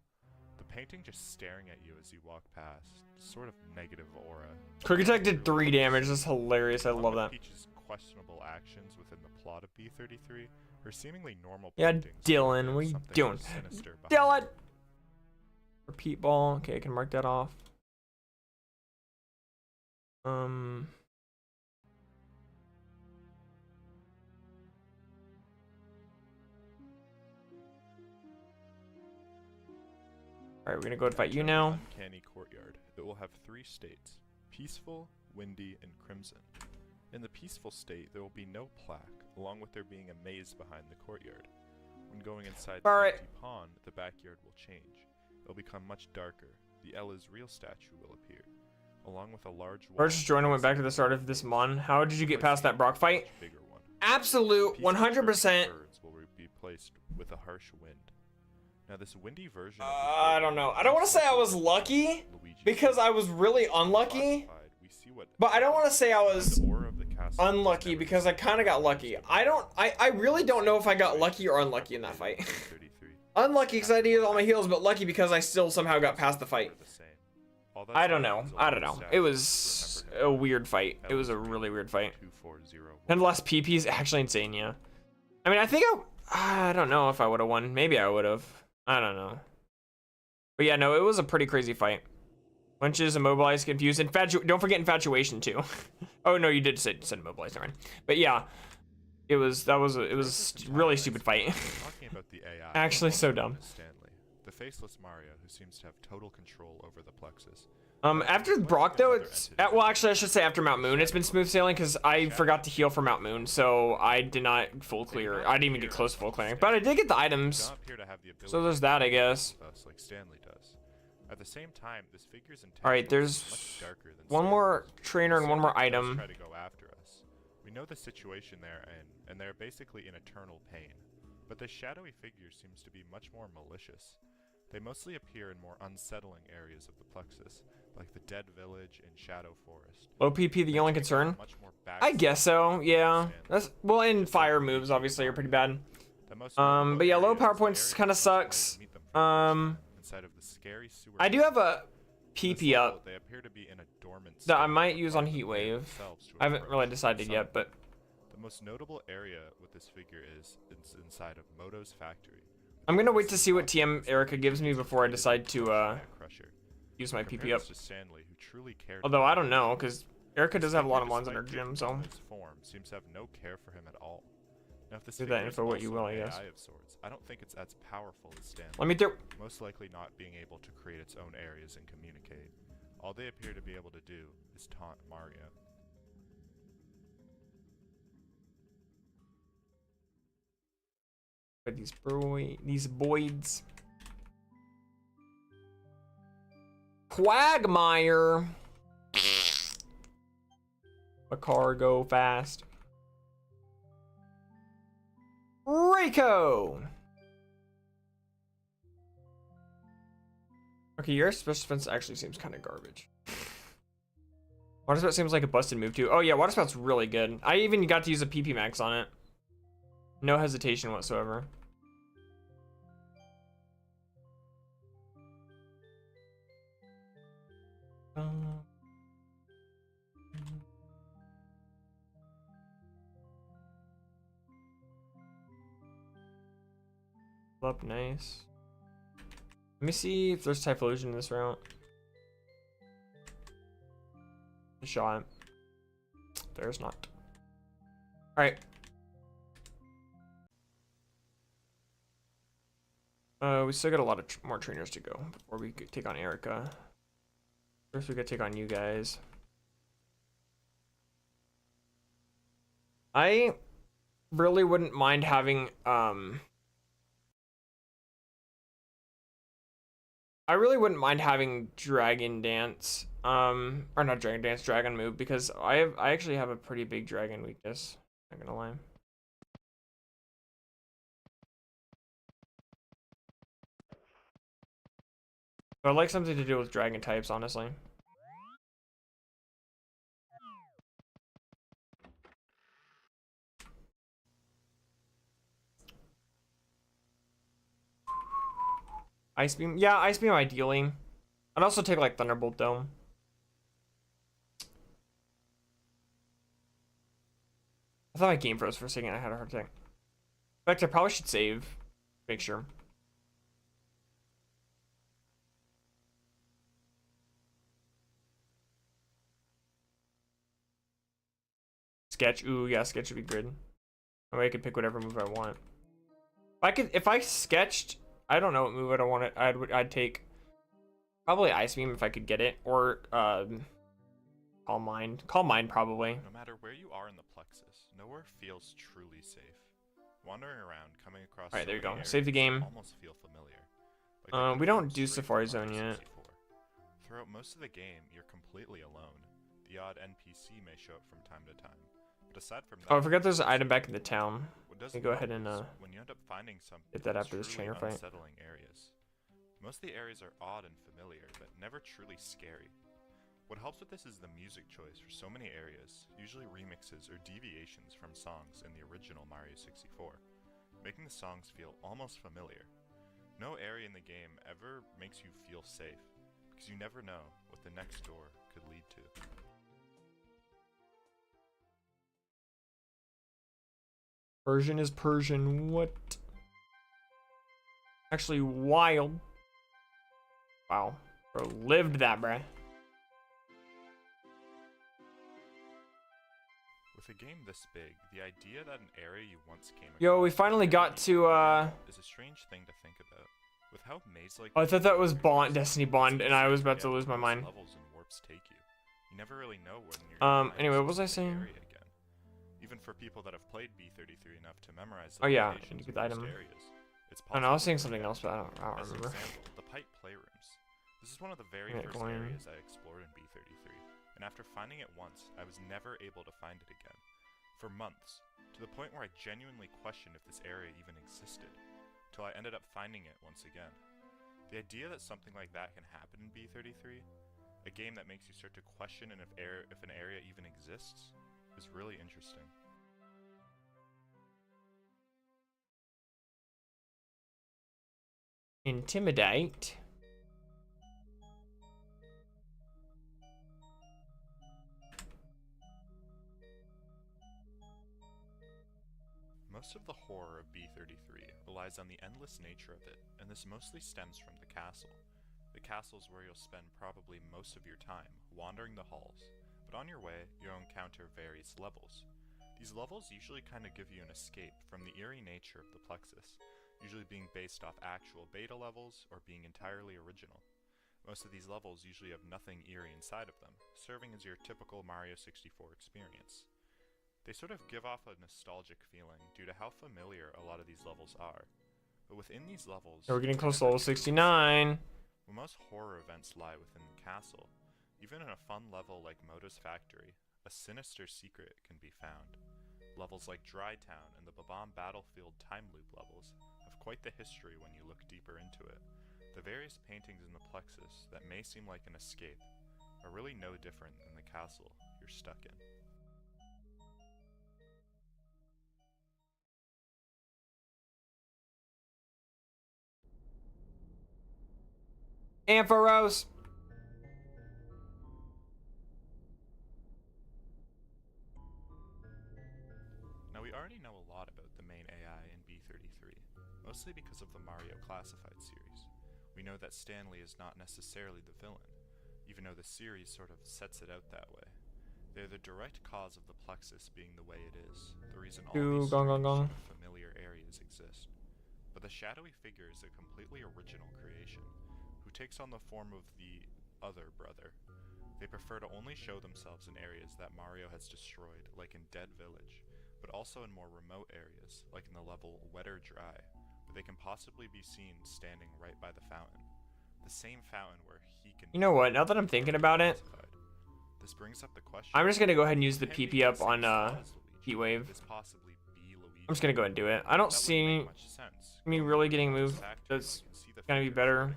The painting just staring at you as you walk past, sort of negative aura. Quick Attack did 3 damage, that's hilarious, I love that. Peach's questionable actions within the plot of B33, her seemingly normal Yeah, paintings Dylan, reveal what are you something doing? sinister behind Dylan! them. Repeat ball, okay, I can mark that off. Alright, we're gonna go and fight you Enter the now. Uncanny courtyard. It will have 3 states: peaceful, windy, and crimson. In the peaceful state, there will be no plaque, along with there being a maze behind the courtyard. When going inside the Alright. empty pond, the backyard will change. It will become much darker. The Ella's real statue will appear, along with a large wall. Birch just joined and went back to the start of this mon. How did you get past that Brock fight? Much bigger one. Absolute Peaceful 100%. birds will be placed with a harsh wind. Now this windy version I don't know. I don't want to say I was lucky because I was really unlucky, but I don't want to say I was unlucky because I kind of got lucky. I really don't know if I got lucky or unlucky in that fight. Unlucky because I had to use all my heals, but lucky because I still somehow got past the fight. I don't know. I don't know. It was a weird fight. It was a really weird fight. And the last PP is actually insane, yeah. I mean, I think I don't know if I would have won. Maybe I would have. I don't know. But yeah, no, it was a pretty crazy fight. Bunches immobilized, confused. Don't forget infatuation too. Oh no, you did say immobilized, never mind. But yeah, it was a really stupid fight. Talking about the AI, Actually, so dumb. Stanley, the faceless Mario who seems to have total control over the Plexus. After Brock though, it's well, actually I should say after Mount Moon, it's been smooth sailing because I forgot to heal for Mount Moon, so I did not full clear. I didn't even get close to full clearing, but I did get the items. So there's that, I guess. Like Stanley does. At the same time, this figure's All right, there's one more trainer and one more item. Try to go after us. We know the situation they're in, and they're basically in eternal pain. But this shadowy figure seems to be much more malicious. They mostly appear in more unsettling areas of the Plexus, like the Dead Village and Shadow Forest. Low PP the only concern? I guess so, yeah. That's well, and fire moves obviously are pretty bad. But yeah, low power points kind of sucks. Inside of the scary sewer I do have a PP up they appear to be in a dormant that I state might use on and Heat Wave. themselves to I haven't approach really decided the yet, sun. but The most notable area with this figure is inside of Moto's factory. I'm gonna wait to see what TM Erica gives me before I decide to use my PP up. To Stanley, who truly cared Although for I don't know, because Erica does have a lot of mons in her despite gym, being so in his form, seems to have no care for him at all. Now, if this do that figure is info what you also will, I an guess. AI of sorts, I don't think it's as powerful as Stanley. Let me through. Most likely not being able to create its own areas and communicate. All they appear to be able to do is taunt Mario. But these boys. Quagmire. A car go fast. Rico. Okay, your special defense actually seems kind of garbage. Water spout seems like a busted move too. Oh yeah, water spout's really good. I even got to use a PP max on it. No hesitation whatsoever. Up nice. Let me see if there's Typhlosion in this route. Shot. There's not. Alright. We still got a lot of more trainers to go before we could take on Erica. First we gotta take on you guys. I really wouldn't mind having Dragon Dance, or not Dragon Dance, Dragon Move, because I actually have a pretty big dragon weakness, not gonna lie. But I'd like something to do with dragon types, honestly. Ice Beam, yeah, Ice Beam ideally. I'd also take like Thunderbolt though. I thought my game froze for a second. I had a heart attack. In fact, I probably should save. Make sure. Sketch. Ooh, yeah, sketch would be good. That way I could pick whatever move I want. If I sketched, I don't know what move I'd want it. I'd take probably Ice Beam if I could get it, or Calm Mind. Calm Mind probably. No matter where you are in the plexus, nowhere feels truly safe. Wandering around, coming across. All right, there you go. Save the game. Almost feel familiar. Like we don't do Safari Zone yet. Throughout most of the game, you're completely alone. The odd NPC may show up from time to time, but aside from that, Oh, I forgot there's an item back in the town. Let me go ahead and when you end up finding something, get that after this truly trainer fight. unsettling areas. Most of the areas are odd and familiar, but never truly scary. What helps with this is the music choice for so many areas, usually remixes or deviations from songs in the original Mario 64, making the songs feel almost familiar. No area in the game ever makes you feel safe, because you never know what the next door could lead to. Persian is Persian. What? Actually, wild. Wow. Bro, lived that, bruh. With a game this big, the idea that an area you once came across. Yo, we finally got to, is a strange thing to think about. With how maze-like. Oh, I thought that was Bond, Destiny Bond, and I was about to lose my mind. Levels and warps take you. You never really know when you're anyway, what was I saying? Even for people that have played B33 enough to memorize the locations of the item. areas, it's I know, I was saying something else, but I don't remember. Example, the pipe playrooms. This is one of the very first areas I explored in B33, and after finding it once, I was never able to find it again. For months, to the point where I genuinely questioned if this area even existed, till I ended up finding it once again. The idea that something like that can happen in B33, a game that makes you start to question if an area even exists, is really interesting. Intimidate. Most of the horror of B33 relies on the endless nature of it, and this mostly stems from the castle. The castle is where you'll spend probably most of your time, wandering the halls, but on your way, you'll encounter various levels. These levels usually kind of give you an escape from the eerie nature of the Plexus, usually being based off actual beta levels or being entirely original. Most of these levels usually have nothing eerie inside of them, serving as your typical Mario 64 experience. They sort of give off a nostalgic feeling due to how familiar a lot of these levels are. But within these levels, We're getting close to level 69. Where most horror events lie within the castle, even in a fun level like Moto's Factory, a sinister secret can be found. Levels like Dry Town and the Babam Battlefield time loop levels have quite the history when you look deeper into it. The various paintings in the plexus that may seem like an escape are really no different than the castle you're stuck in. Amphyros. Now we already know a lot about the main AI in B33, mostly because of the Mario Classified series. We know that Stanley is not necessarily the villain, even though the series sort of sets it out that way. They're the direct cause of the plexus being the way it is, the reason all these strange sort of familiar areas exist. But the shadowy figure is a completely original creation, who takes on the form of the other brother. They prefer to only show themselves in areas that Mario has destroyed, like in Dead Village, but also in more remote areas, like in the level Wet or Dry, where they can possibly be seen standing right by the fountain. The same fountain where he can... You know what, now that I'm thinking about it, this brings up the question, I'm just gonna go ahead and use the PP up on Heatwave. I'm just gonna go ahead and do it. I don't see me really getting moved. That's gonna be better.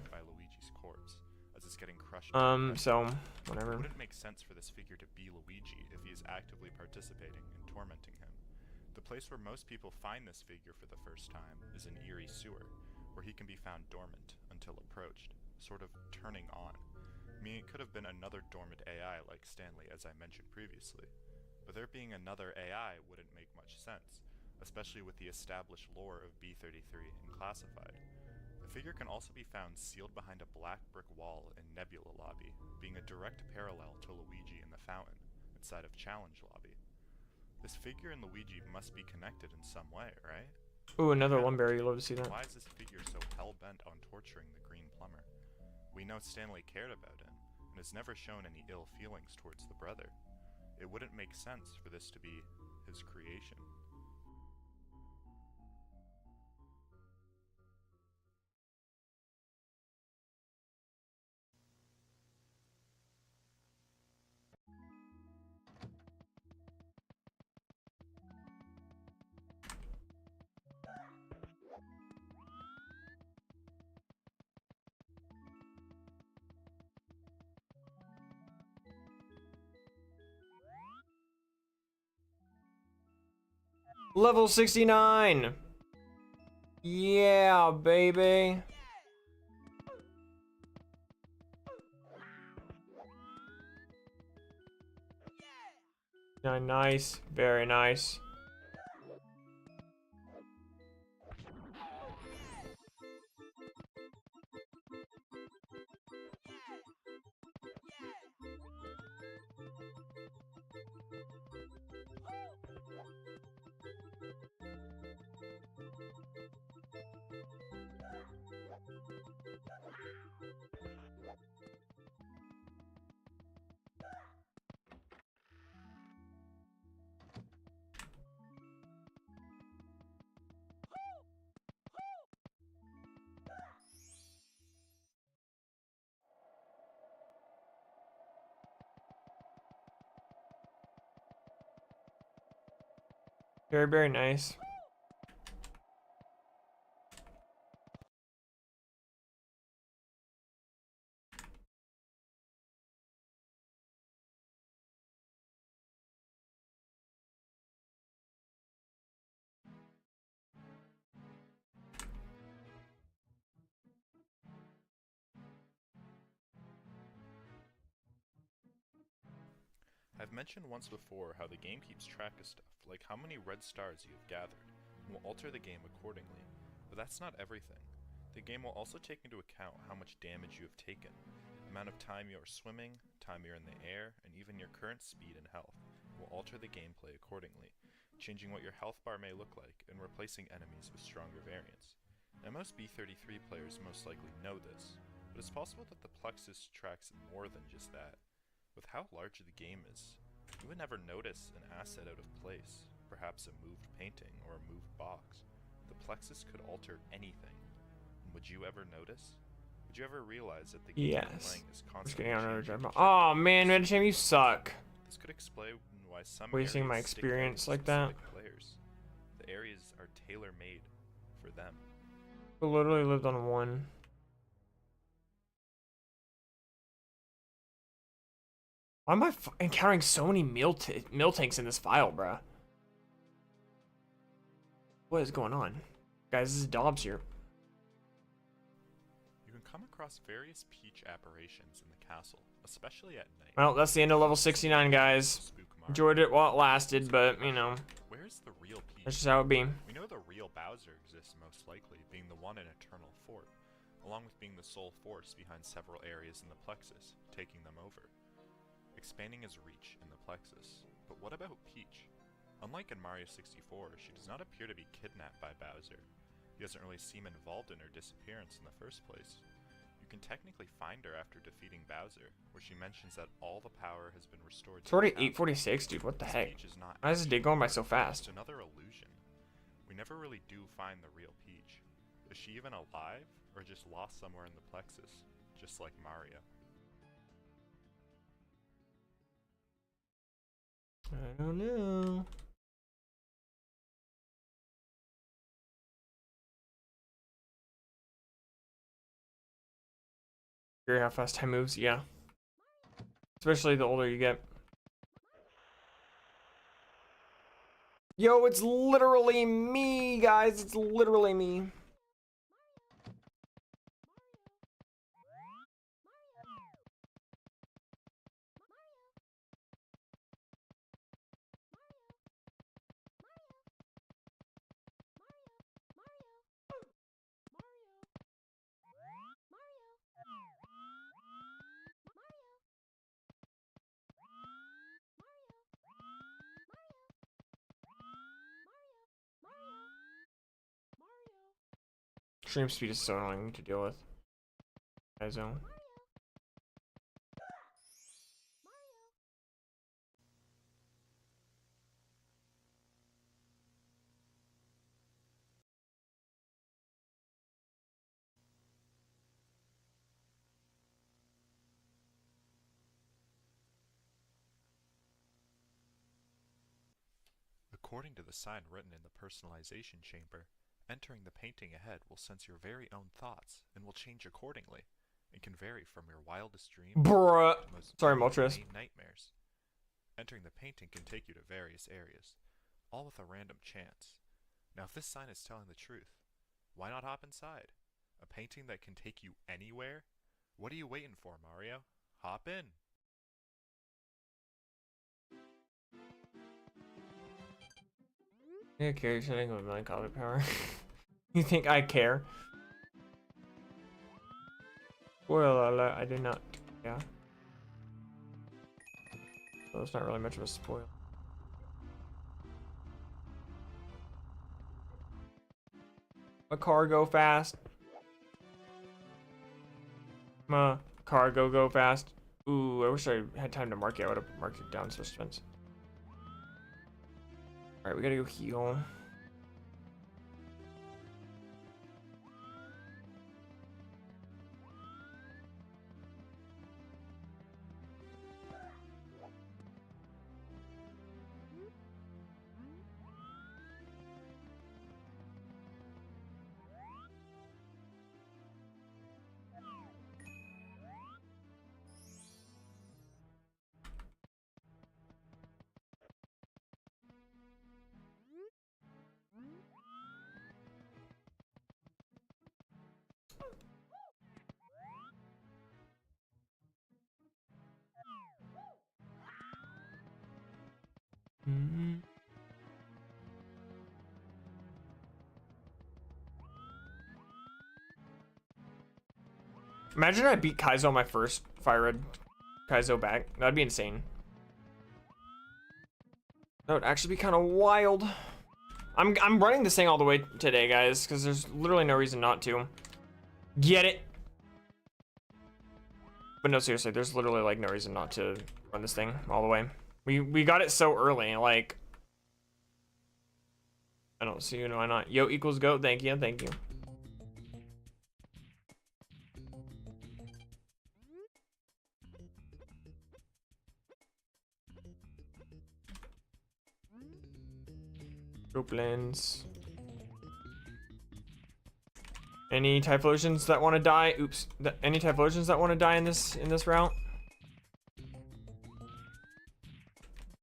So whatever. It wouldn't make sense for this figure to be Luigi if he is actively participating in tormenting him. The place where most people find this figure for the first time is an eerie sewer, where he can be found dormant until approached, sort of turning on. Meaning it could have been another dormant AI like Stanley, as I mentioned previously. But there being another AI wouldn't make much sense, especially with the established lore of B33 and Classified. The figure can also be found sealed behind a black brick wall in Nebula Lobby, being a direct parallel to Luigi in the fountain, inside of Challenge Lobby. This figure and Luigi must be connected in some way, right? Ooh, another Lumberry, you love to see that. Why is this figure so hell-bent on torturing the Green Plumber? We know Stanley cared about him, and has never shown any ill feelings towards the brother. It wouldn't make sense for this to be his creation. Level 69. Yeah, baby. Nice, very nice. Very, very nice. I've mentioned once before how the game keeps track of stuff, like how many red stars you have gathered, and will alter the game accordingly, but that's not everything. The game will also take into account how much damage you have taken, amount of time you are swimming, time you're in the air, and even your current speed and health will alter the gameplay accordingly, changing what your health bar may look like and replacing enemies with stronger variants. Now most B33 players most likely know this, but it's possible that the Plexus tracks more than just that. With how large the game is, You would never notice an asset out of place, perhaps a moved painting or a moved box. The plexus could alter anything. And would you ever notice? Would you ever realize that the game you're playing is constantly changing? Oh man, MetaChain, you suck. This could explain why some Wasting my areas stick out experience to like that. specific players. The areas are tailor-made for them. I literally lived on one. Why am I encountering so many meal tanks in this file, bruh? What is going on? Guys, this is Dobbs here. You can come across various peach apparitions in the castle, especially at night. Well, that's the end of level 69, guys. Enjoyed it while it lasted, but, you know, Where's the real peach? that's just how it be. We know the real Bowser exists most likely, being the one in Eternal Fort, along with being the sole force behind several areas in the Plexus, taking them over, expanding his reach in the Plexus. But what about Peach? Unlike in Mario 64, she does not appear to be kidnapped by Bowser. He doesn't really seem involved in her disappearance in the first place. You can technically find her after defeating Bowser, where she mentions that all the power has been restored. It's already 8:46, dude. What the heck? Why is this day going by so fast? It's another illusion. We never really do find the real Peach. Is she even alive, or just lost somewhere in the Plexus, just like Mario? I don't know. How fast time moves, yeah. Especially the older you get. Yo, it's literally me, guys. It's literally me. Stream speed is so annoying to deal with. KAIZO. According to the sign written in the personalization chamber, entering the painting ahead will sense your very own thoughts and will change accordingly. It can vary from your wildest dreams Bruh. to most Sorry, Moltres. mundane nightmares. Entering the painting can take you to various areas, all with a random chance. Now if this sign is telling the truth, why not hop inside? A painting that can take you anywhere? What are you waiting for, Mario? Hop in! You care something with my color power? You think I care? Spoiler alert, I do not. Yeah. So it's not really much of a spoil. My car go fast. My car go fast. Ooh, I wish I had time to mark it. I would have marked it down suspense. Alright, we gotta go heal. Imagine I beat KAIZO on my first FIRERED KAIZO back. That'd be insane. That would actually be kind of wild. I'm running this thing all the way today, guys, because there's literally no reason not to. Get it? But no, seriously, there's literally like no reason not to run this thing all the way. We got it so early, like I don't see why not. Yo equals go. Thank you, thank you. Goblins. Any Typhlosions that want to die? Oops. Any Typhlosions that want to die in this route?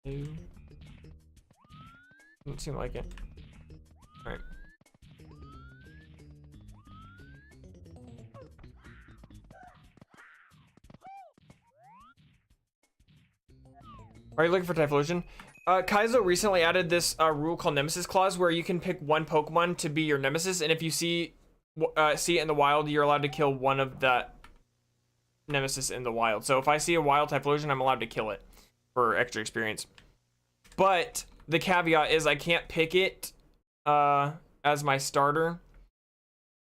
Doesn't seem like it. All right. Are you looking for Typhlosion? KAIZO recently added this rule called Nemesis Clause, where you can pick one Pokemon to be your nemesis, and if you see it in the wild, you're allowed to kill one of that nemesis in the wild. So if I see a wild Typhlosion, I'm allowed to kill it for extra experience. But the caveat is I can't pick it as my starter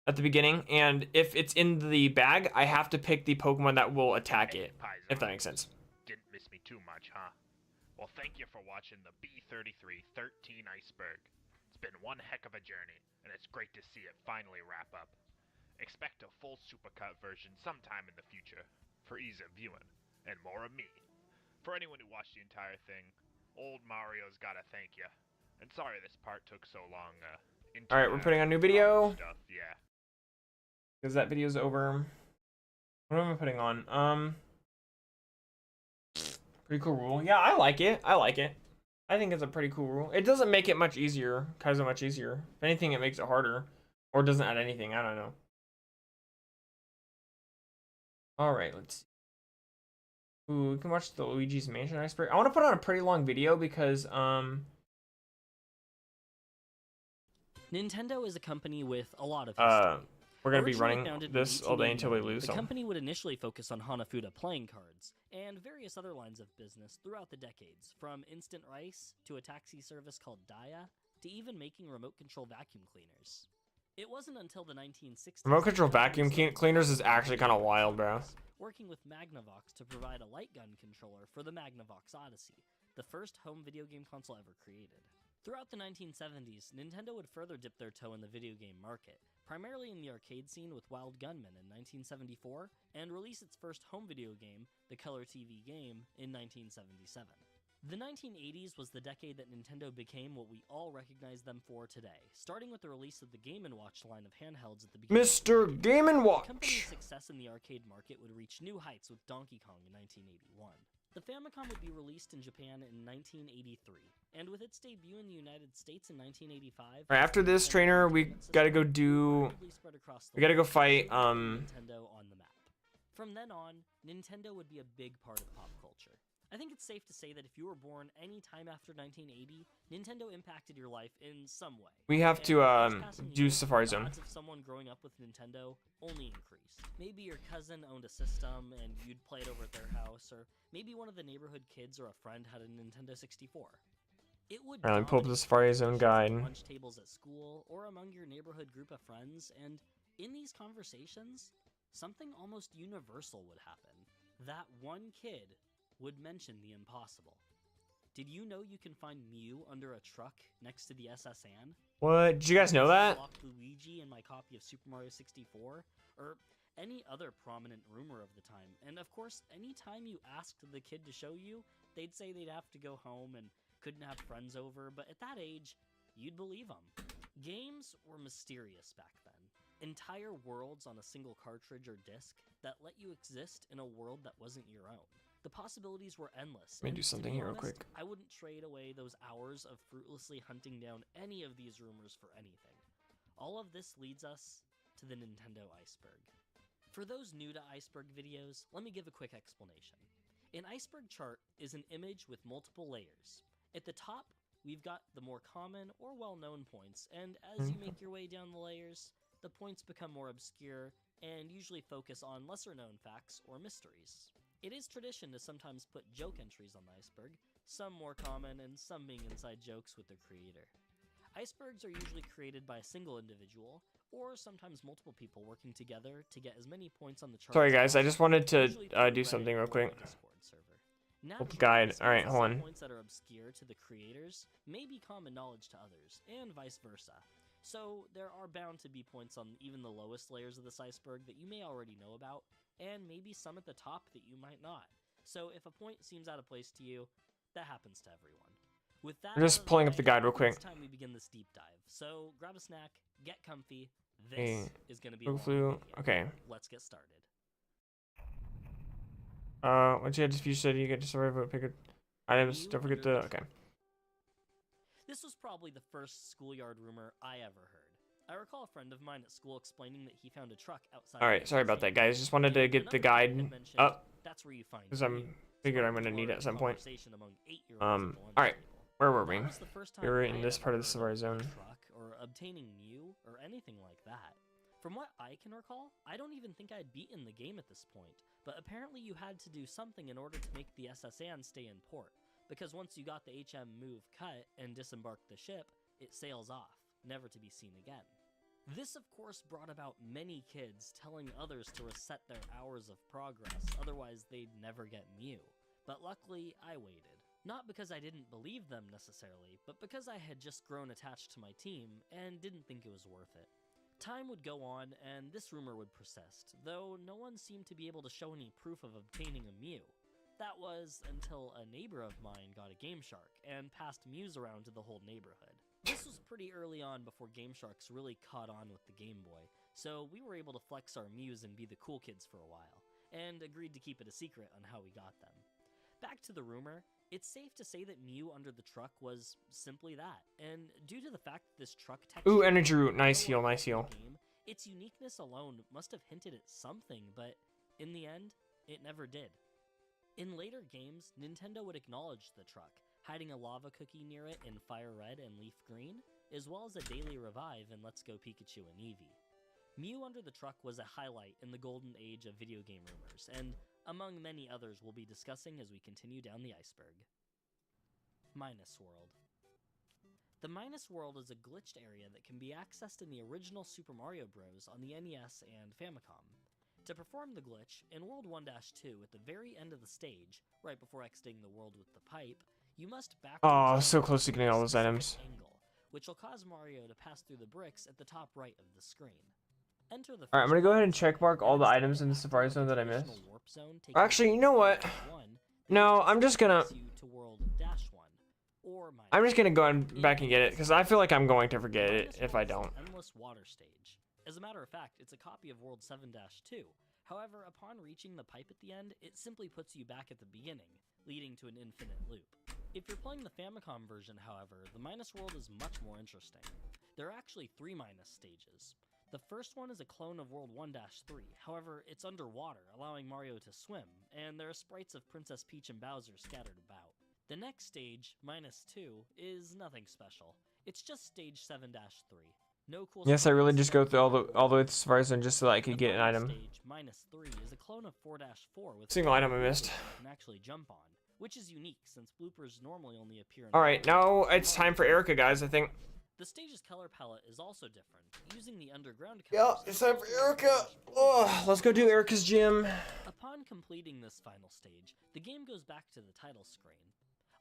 at the beginning, and if it's in the bag, I have to pick the Pokemon that will attack it, if that makes sense. Didn't miss me too much, huh? Well, thank you for watching the B3313 Iceberg. It's been one heck of a journey, and it's great to see it finally wrap up. Expect a full supercut version sometime in the future, for ease of viewing, and more of me. For anyone who watched the entire thing, old Mario's gotta thank you. And sorry this part took so long. Alright, we're putting on a new video. Stuff, yeah. Because that video's over. What am I putting on? Pretty cool rule. Yeah, I like it. I like it. I think it's a pretty cool rule. It doesn't make it much easier. KAIZO much easier. If anything, it makes it harder. Or doesn't add anything. I don't know. Alright, let's see. Ooh, we can watch the Luigi's Mansion Iceberg. I want to put on a pretty long video because, Nintendo is a company with a lot of history. we're going to be Originally running founded in this all day until we 1889, lose. The So. company would initially focus on Hanafuda playing cards and various other lines of business throughout the decades, from instant rice to a taxi service called Daya to even making remote control vacuum cleaners. It wasn't until the 1960s. Remote control vacuum cleaners is actually kind of wild, bro. Working with Magnavox to provide a light gun controller for the Magnavox Odyssey, the first home video game console ever created. Throughout the 1970s, Nintendo would further dip their toe in the video game market, primarily in the arcade scene with Wild Gunman in 1974, and release its first home video game, the Color TV game, in 1977. The 1980s was the decade that Nintendo became what we all recognize them for today, starting with the release of the Game & Watch line of handhelds at the beginning. Mr. Game & The Watch! company's success in the arcade market would reach new heights with Donkey Kong in 1981. The Famicom would be released in Japan in 1983, and with its debut in the United States in 1985... Right, after this, trainer, we gotta go do... We gotta go fight, Nintendo on the map. From then on, Nintendo would be a big part of pop culture. I think it's safe to say that if you were born any time after 1980, Nintendo impacted your life in some way. We have to, do Safari The Zone. odds of someone growing up with Nintendo only increased. Maybe your cousin owned a system and you'd play it over at their house, or maybe one of the neighborhood kids or a friend had a Nintendo 64. It would Alright, let me pull up the Safari Zone guide. lunch tables at school or among your neighborhood group of friends, and in these conversations, something almost universal would happen. That one kid would mention the impossible. Did you know you can find Mew under a truck next to the SS Anne? What? Did you guys know that? Locked Luigi in my copy of Super Mario 64? Or any other prominent rumor of the time. And of course, any time you asked the kid to show you, they'd say they'd have to go home and couldn't have friends over, but at that age, you'd believe them. Games were mysterious back then. Entire worlds on a single cartridge or disc that let you exist in a world that wasn't your own. The possibilities were endless. Let me and do to something be here real honest, quick. I wouldn't trade away those hours of fruitlessly hunting down any of these rumors for anything. All of this leads us to the Nintendo Iceberg. For those new to Iceberg videos, let me give a quick explanation. An iceberg chart is an image with multiple layers. At the top, we've got the more common or well-known points, and as you make your way down the layers, the points become more obscure and usually focus on lesser-known facts or mysteries. It is tradition to sometimes put joke entries on the iceberg, some more common and some being inside jokes with their creator. Icebergs are usually created by a single individual, or sometimes multiple people working together to get as many points on the chart. Sorry guys, I just wanted to Usually through do Reddit something real or quick. a Discord server. Naturally, guide. this All right, means hold some on. points that are obscure to the creators may be common knowledge to others, and vice versa. So there are bound to be points on even the lowest layers of this iceberg that you may already know about, and maybe some at the top that you might not. So if a point seems out of place to you, that happens to everyone. With that, I'm just pulling up the guide real quick. It's time we begin this deep dive. So grab a snack, get comfy. This Hey, is going to be a long flu. video. Okay. Let's get started. Once you had diffuse study, you get to survive with pick items. Don't forget the. Okay. This was probably the first schoolyard rumor I ever heard. I recall a friend of mine at school explaining that he found a truck outside. All right. Sorry about that, guys. Just wanted to get the guide up That's where you find because I'm figured I'm gonna need it at some point. All right. Where were we? We were We in this part of the Safari Zone. Or obtaining Mew or anything like that. From what I can recall, I don't even think I'd beaten the game at this point, but apparently you had to do something in order to make the SSN stay in port, because once you got the HM move cut and disembarked the ship, it sails off, never to be seen again. This of course brought about many kids telling others to reset their hours of progress, otherwise they'd never get Mew. But luckily, I waited. Not because I didn't believe them necessarily, but because I had just grown attached to my team and didn't think it was worth it. Time would go on, and this rumor would persist, though no one seemed to be able to show any proof of obtaining a Mew. That was until a neighbor of mine got a Game Shark and passed Mews around to the whole neighborhood. This was pretty early on before Game Sharks really caught on with the Game Boy, so we were able to flex our Mews and be the cool kids for a while, and agreed to keep it a secret on how we got them. Back to the rumor, it's safe to say that Mew under the truck was simply that, and due to the fact that this truck texture... Ooh, energy root. Nice heal, nice heal. Its uniqueness alone must have hinted at something, but in the end, it never did. In later games, Nintendo would acknowledge the truck, hiding a lava cookie near it in FIRERED and Leaf Green, as well as a daily revive in Let's Go Pikachu and Eevee. Mew under the truck was a highlight in the golden age of video game rumors, and among many others we'll be discussing as we continue down the iceberg. Minus World. The Minus World is a glitched area that can be accessed in the original Super Mario Bros. On the NES and Famicom. To perform the glitch, in World 1-2, at the very end of the stage, right before exiting the world with the pipe, you must back so close to getting all those items. Angle, which will cause Mario to pass through the bricks at the top right of the screen. Enter the All right, I'm gonna go ahead and check mark all the items in the Safari Zone that I missed. Actually, you know what? No, I'm just gonna go back and get it because I feel like I'm going to forget it if I don't. Endless water stage. As a matter of fact, it's a copy of World 7-2. However, upon reaching the pipe at the end, it simply puts you back at the beginning, leading to an infinite loop. If you're playing the Famicom version, however, the Minus World is much more interesting. There are actually 3 Minus stages. The first one is a clone of World 1-3, however, it's underwater, allowing Mario to swim, and there are sprites of Princess Peach and Bowser scattered about. The next stage, Minus 2, is nothing special. It's just stage 7-3. No cool. Yes, I really just go through all the way to Safari Zone just so that I could get an item. Stage, Minus 3, is a clone of 4-4 with single item I missed. You can actually jump on, which is unique since bloopers normally only appear in... Alright, now it's time for Erica, guys, I think. The stage's color palette is also different, using the underground Yeah, colors. it's time for Erica. Oh, let's go do Erica's gym. Upon completing this final stage, the game goes back to the title screen.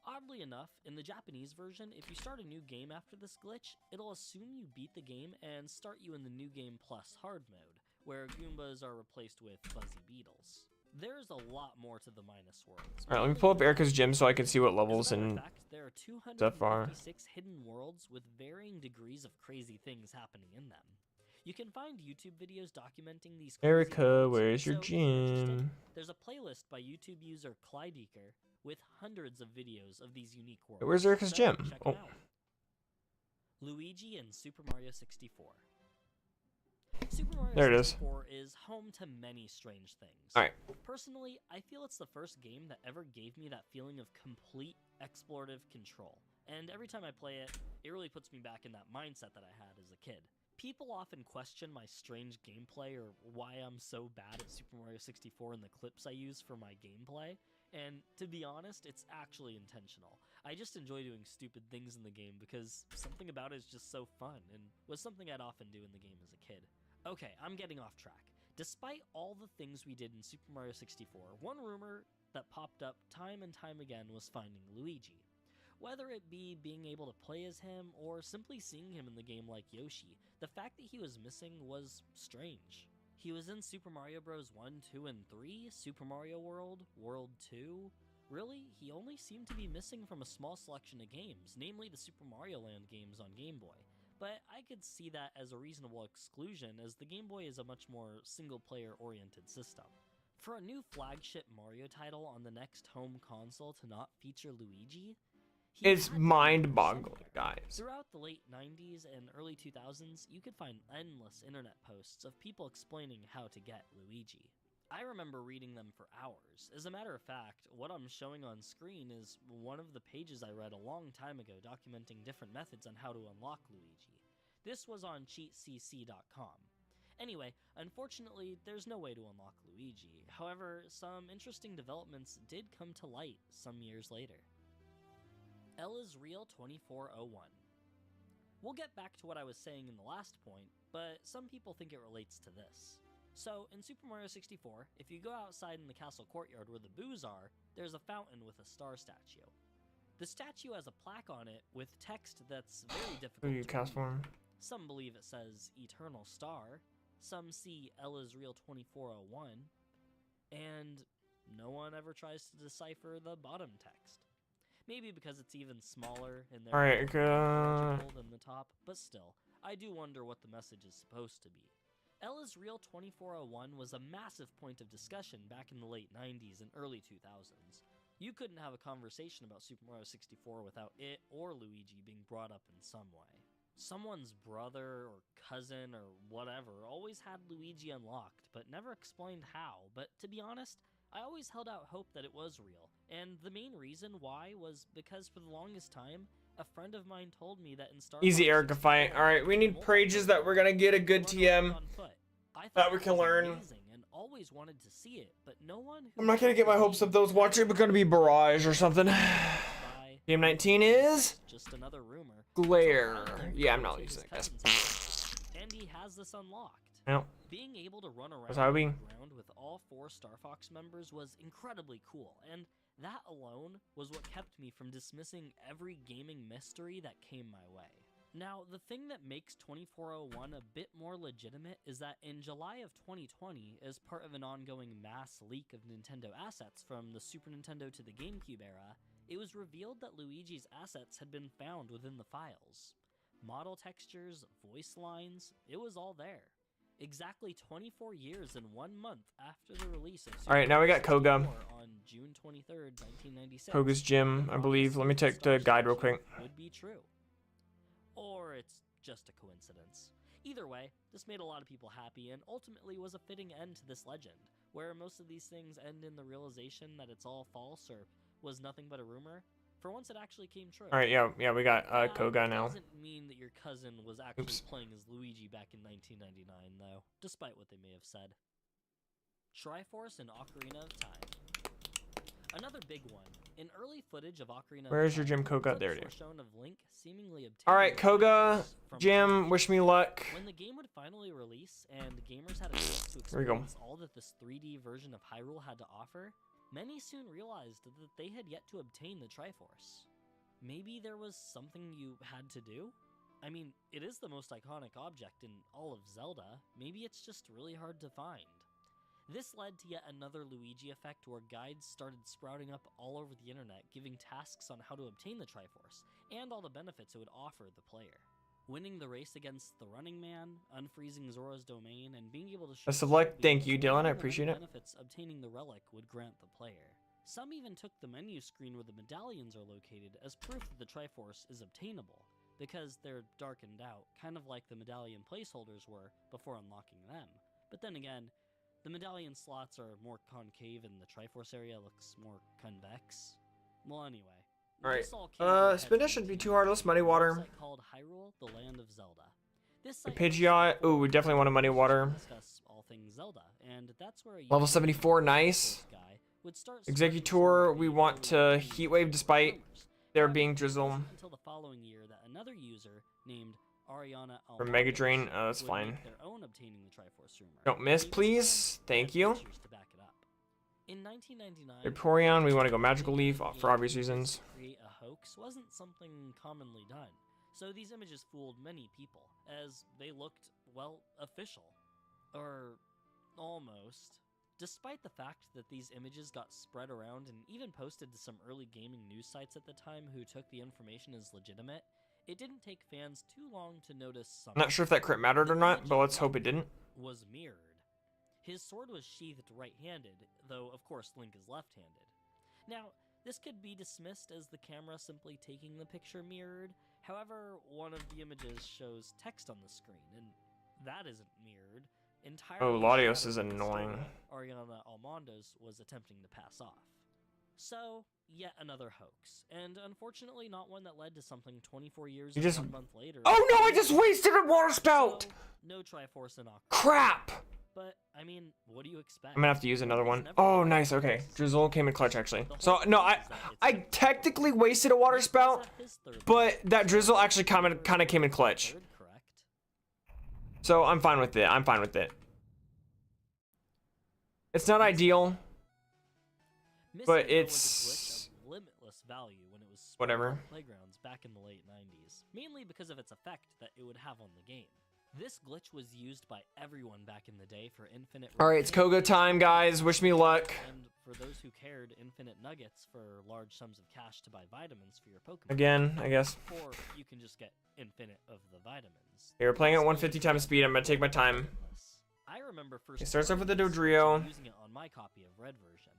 Oddly enough, in the Japanese version, if you start a new game after this glitch, it'll assume you beat the game and start you in the New Game Plus hard mode, where Goombas are replaced with fuzzy beetles. There's a lot more to the Minus Worlds. Alright, let me pull up Erica's gym so I can see what levels and there are stuff are. 256 hidden worlds with varying degrees of crazy things happening in them. You can find YouTube videos documenting these crazy Erica, worlds, where's your so if you're interested, gym? there's a playlist by YouTube user Clydeker with hundreds of videos of these unique worlds. Where's Erica's So gym? check Oh. it out. Luigi and Super Mario 64. Super Mario There it is. 64 is home to many strange things. Alright. Personally, I feel it's the first game that ever gave me that feeling of complete explorative control. And every time I play it, it really puts me back in that mindset that I had as a kid. People often question my strange gameplay or why I'm so bad at Super Mario 64 and the clips I use for my gameplay. And to be honest, it's actually intentional. I just enjoy doing stupid things in the game because something about it is just so fun and was something I'd often do in the game as a kid. Okay, I'm getting off track. Despite all the things we did in Super Mario 64, one rumor that popped up time and time again was finding Luigi. Whether it be being able to play as him or simply seeing him in the game like Yoshi, the fact that he was missing was strange. He was in Super Mario Bros. 1, 2, and 3, Super Mario World, World 2. Really, he only seemed to be missing from a small selection of games, namely the Super Mario Land games on Game Boy. But I could see that as a reasonable exclusion, as the Game Boy is a much more single-player oriented system. For a new flagship Mario title on the next home console to not feature Luigi, It's mind-boggling, guys. Throughout the late 90s and early 2000s, you could find endless internet posts of people explaining how to get Luigi. I remember reading them for hours. As a matter of fact, what I'm showing on screen is one of the pages I read a long time ago documenting different methods on how to unlock Luigi. This was on cheatcc.com. Anyway, unfortunately, there's no way to unlock Luigi. However, some interesting developments did come to light some years later. L is real 2401. We'll get back to what I was saying in the last point, but some people think it relates to this. So, in Super Mario 64, if you go outside in the castle courtyard where the boos are, there's a fountain with a star statue. The statue has a plaque on it with text that's very difficult to read. Some believe it says Eternal Star, some see L is real 2401, and no one ever tries to decipher the bottom text. Maybe because it's even smaller and therefore than the top, but still, I do wonder what the message is supposed to be. L is real 2401 was a massive point of discussion back in the late 90s and early 2000s. You couldn't have a conversation about Super Mario 64 without it or Luigi being brought up in some way. Someone's brother or cousin or whatever always had Luigi unlocked, but never explained how. But to be honest, I always held out hope that it was real, and the main reason why was because for the longest time, a friend of mine told me that in Star Easy Erica fight. Alright, we need pages that we're gonna get a good TM that we can learn. And always wanted to see it, but no one I'm not gonna get my hopes up those watching it, but gonna be Barrage or something. Game 19 is just another rumor. Glare. Yeah, I'm not using it, guys. And he has this unlocked. No. Being able to run around how the we ground with all 4 Star Fox members was incredibly cool, and that alone was what kept me from dismissing every gaming mystery that came my way. Now, the thing that makes 2401 a bit more legitimate is that in July of 2020, as part of an ongoing mass leak of Nintendo assets from the Super Nintendo to the GameCube era, it was revealed that Luigi's assets had been found within the files. Model textures, voice lines, it was all there. Exactly 24 years and 1 month after the release of Super Alright, now we got Koga. on June 23rd, 1996. Koga's gym, I believe. Let me check the guide real quick. Would be true. Or it's just a coincidence. Either way, this made a lot of people happy and ultimately was a fitting end to this legend, where most of these things end in the realization that it's all false or was nothing but a rumor. For once, it actually came true. Alright, yeah, we got Koga now. Doesn't mean that your cousin was actually playing as Luigi back in 1999, though, despite what they may have said. Triforce and Ocarina of Time. Another big one. In early footage of Ocarina Where's of your Time, gym, Koga? clips There it were is. shown of Link seemingly obtaining Alright, Koga, from gym, wish me luck. when the game would finally release and gamers had a chance to Here we go. experience all that this 3D version of Hyrule had to offer, many soon realized that they had yet to obtain the Triforce. Maybe there was something you had to do? I mean, it is the most iconic object in all of Zelda. Maybe it's just really hard to find. This led to yet another Luigi effect where guides started sprouting up all over the internet giving tasks on how to obtain the Triforce, and all the benefits it would offer the player. Winning the race against the Running Man, unfreezing Zora's domain, and being able to show Best of luck. the Thank you, videos Dylan. I and the appreciate many it. benefits obtaining the relic would grant the player. Some even took the menu screen where the medallions are located as proof that the Triforce is obtainable, because they're darkened out, kind of like the medallion placeholders were before unlocking them. But then again, the medallion slots are more concave and the Triforce area looks more convex. Well, anyway. Alright, this all came from spin dash shouldn't be too hard. Let's Muddy Water. a website called Hyrule, the Land of Zelda. This site Pidgeot. Ooh, we definitely want a Muddy Water. discuss all things Zelda, and that's where a Level user 74, nice. guy would start Executor, we want to Heatwave despite there being drizzle. until the following year that another user named Ariana For Almond Mega Drain, that's would fine. make their own obtaining the Triforce rumor. Don't miss, Each please. had Thank you. features to back it up. In 1999, Vaporeon, we want to go Magical Leaf for obvious reasons. Create a hoax wasn't something commonly done, so these images fooled many people, as they looked, well, official. Or almost. Despite the fact that these images got spread around and even posted to some early gaming news sites at the time who took the information as legitimate, it didn't take fans too long to notice I'm something. not sure if that crit mattered or not, but let's hope it didn't. Was mirrored. His sword was sheathed right-handed, though of course Link is left-handed. Now, this could be dismissed as the camera simply taking the picture mirrored. However, one of the images shows text on the screen, and that isn't mirrored. Oh, Latios is annoying. Ariana Almondo's was attempting to pass off. So, yet another hoax, and unfortunately not one that led to something 24 years and 1 month later. Oh no, I just wasted a water spout! So, no Triforce and Aqua. Crap! But, I mean, what do you expect? I'm gonna have to use another one. Oh, nice, okay. Drizzle came in clutch, actually. So, no, I technically wasted a water spout, but that Drizzle actually kind of came in clutch. So, I'm fine with it. I'm fine with it. It's not ideal, but it's limitless value when it was whatever. Playgrounds back in the late 90s, mainly because of its effect that it would have on the game. This glitch was used by everyone back in the day for infinite. All right, it's Koga time, guys. Wish me luck. And for those who cared, infinite nuggets for large sums of cash to buy vitamins for your Pokemon. Again, I guess. Or you can just get infinite of the vitamins. Okay, we're playing at 150 times speed. I'm gonna take my time. I remember first. It starts off with the Dodrio. Using it on my copy of Red version.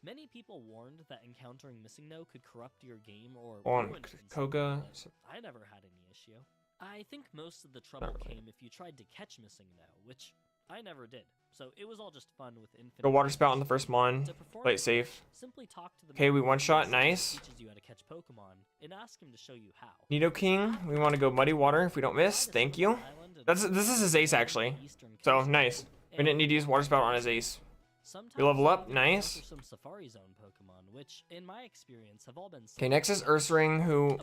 Many people warned that encountering Missing No could corrupt your game or On ruin it in some Koga. way. I never had any issue. I think most of the trouble came if you tried to catch Missing No, which I never did. So it was all just fun with infinite. Go water spout on the first mon. Play it safe. Simply talk to the Okay, we one shot. Nice. teaches you how to catch Pokemon and ask him to show you how. Nidoking. We want to go muddy water if we don't miss. Thank you. This is his ace actually. So nice. We didn't need to use water spout on his ace. We level up. Nice. Some Safari Zone Pokemon, which in my experience have all been. Okay, next is Ursaring, who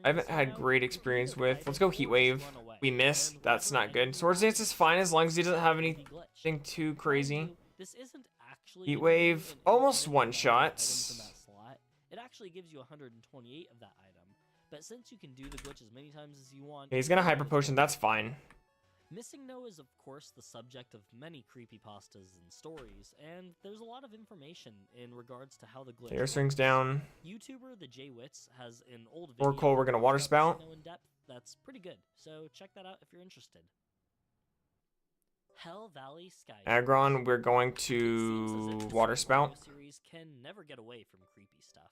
I haven't had Missing No, great experience with. Let's go Heat Wave. We missed. That's not good. Swords Dance is fine as long as he doesn't have anything too crazy. This isn't actually Heat giving you Wave, an almost infinite one amount of shots. items in that slot. It actually gives you 128 of that item, but since you can do the glitch as many times as you want, Okay, he's gonna Hyper Potion. That's fine. Missing No is of course the subject of many creepypastas and stories, and there's a lot of information in regards to how the glitch Okay, Ursaring's down. YouTuber the J Wits has an old video Oracle, we're gonna water about spout. Missing No in depth that's pretty good, so check that out if you're interested. Hell Valley Sky. Aggron, we're going It seems as if to the water Super Mario spout. series can never get away from creepy stuff.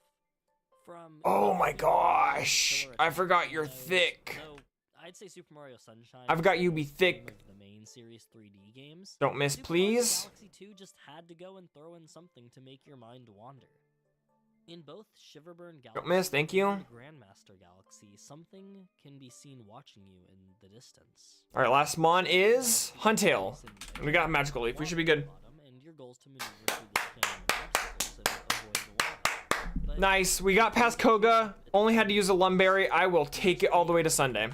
From Oh my Killer gosh, I Attack forgot you're Heroes, thick. though I'd say Super Mario Sunshine. I forgot is you be the theme thick. of the main series 3D games. Don't miss, Super Mario please. Galaxy 2 just had to go and throw in something to make your mind wander. In both Shiverburn Galaxy Don't miss, thank you. and Grandmaster Galaxy, something can be seen watching you in the distance. All right, last mon is Huntail. We got Magical Leaf. We should be good. And your goal is to maneuver through the span of obstacles and avoid the lava. But Nice. We got past Koga. Only had to use a Lumberry. I will take it all the way to Sunday. of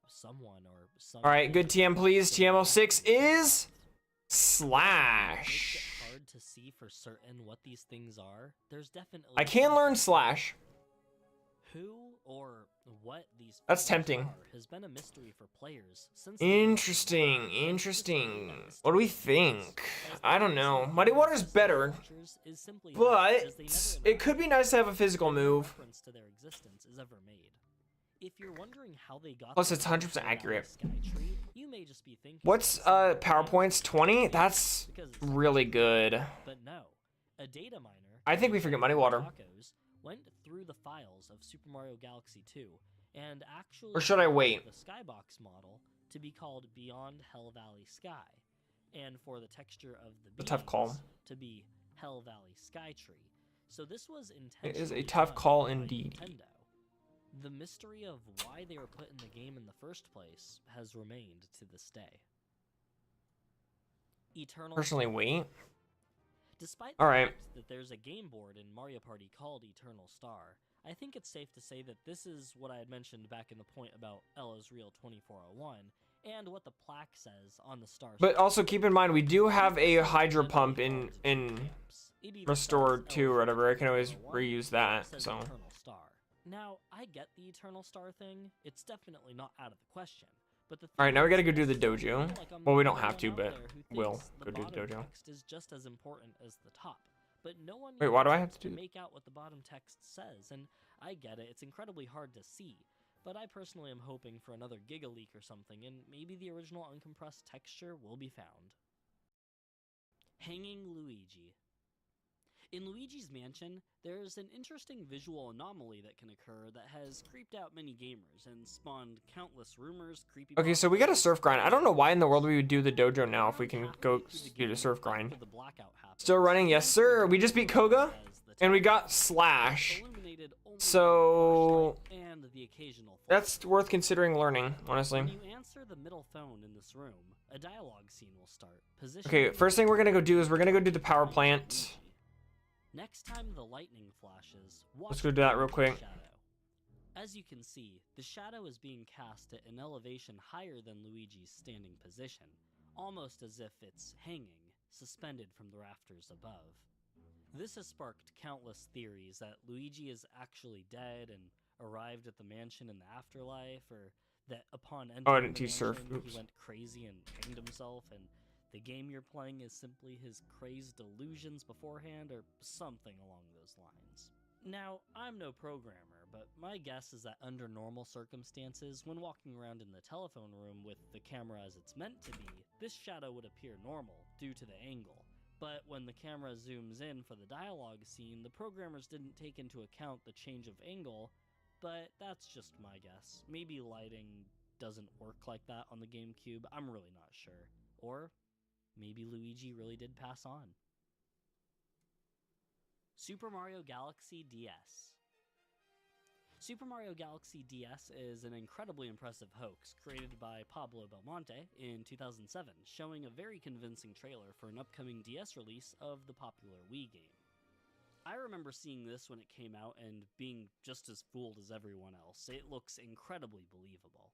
someone or All right, good TM, please. TM06 is Makes Slash. it hard to see for certain what these things are. There's definitely I can learn Slash. who or what these That's things tempting. are has been a mystery for players since the Interesting, interesting. What do we think? I don't know. Muddy Water's better, is simply that, but as they never it could be nice to have a physical move. reference to their existence is ever made. If you're wondering how they got Plus, the it's 100% Valley accurate. Sky Tree, you may just be thinking What's that PowerPoint's 20? That's because it's really good. But no, a data miner. I think we forget Muddy Water. Tacos went through the files of Super Mario Galaxy 2 and actually. Or should I wait? The Skybox model to be called Beyond Hell Valley Sky, and for the texture of the A tough call. beams to be Hell Valley Sky Tree. So this was intentional. It is a tough call indeed. Nintendo. The mystery of why they were put in the game in the first place has remained to this day. Eternal. Personally, wait. Despite All the right. fact that there's a game board in Mario Party called Eternal Star, I think it's safe to say that this is what I had mentioned back in the point about Ella's Real 2401, and what the plaque says on the star. But also keep in mind, we do have a Hydro Pump in Restore 2 or whatever. I can always reuse that, so. Now, I get the Eternal Star thing. It's definitely not out of the question. But the Alright, now we gotta go do the dojo. Well, we don't have to, but we'll go do the dojo. Text is just as important as the top. But no one Wait, why do I have to do that? make out what the bottom text says, and I get it, it's incredibly hard to see. But I personally am hoping for another Giga Leak or something, and maybe the original uncompressed texture will be found. Hanging Luigi. In Luigi's Mansion, there's an interesting visual anomaly that can occur that has creeped out many gamers and spawned countless rumors, creepy. Okay, so we got a surf grind. I don't know why in the world we would do the dojo now if we can go do the surf grind. Still running? Yes, sir. We just beat Koga, and we got Slash. So that's worth considering learning, honestly. When you answer the middle phone in this room, a dialogue scene will start. Okay, first thing we're gonna go do is we're gonna go do the power plant. Next time the lightning flashes, Let's go do that real quick. As you can see, the shadow is being cast at an elevation higher than Luigi's standing position, almost as if it's hanging, suspended from the rafters above. This has sparked countless theories that Luigi is actually dead and arrived at the mansion in the afterlife, or that upon entering the mansion, he went crazy and hanged himself, and the game you're playing is simply his crazed delusions beforehand, or something along those lines. Now, I'm no programmer, but my guess is that under normal circumstances, when walking around in the telephone room with the camera as it's meant to be, this shadow would appear normal due to the angle. But when the camera zooms in for the dialogue scene, the programmers didn't take into account the change of angle, but that's just my guess. Maybe lighting doesn't work like that on the GameCube, I'm really not sure. Or maybe Luigi really did pass on. Super Mario Galaxy DS. Super Mario Galaxy DS is an incredibly impressive hoax created by Pablo Belmonte in 2007, showing a very convincing trailer for an upcoming DS release of the popular Wii game. I remember seeing this when it came out and being just as fooled as everyone else. It looks incredibly believable.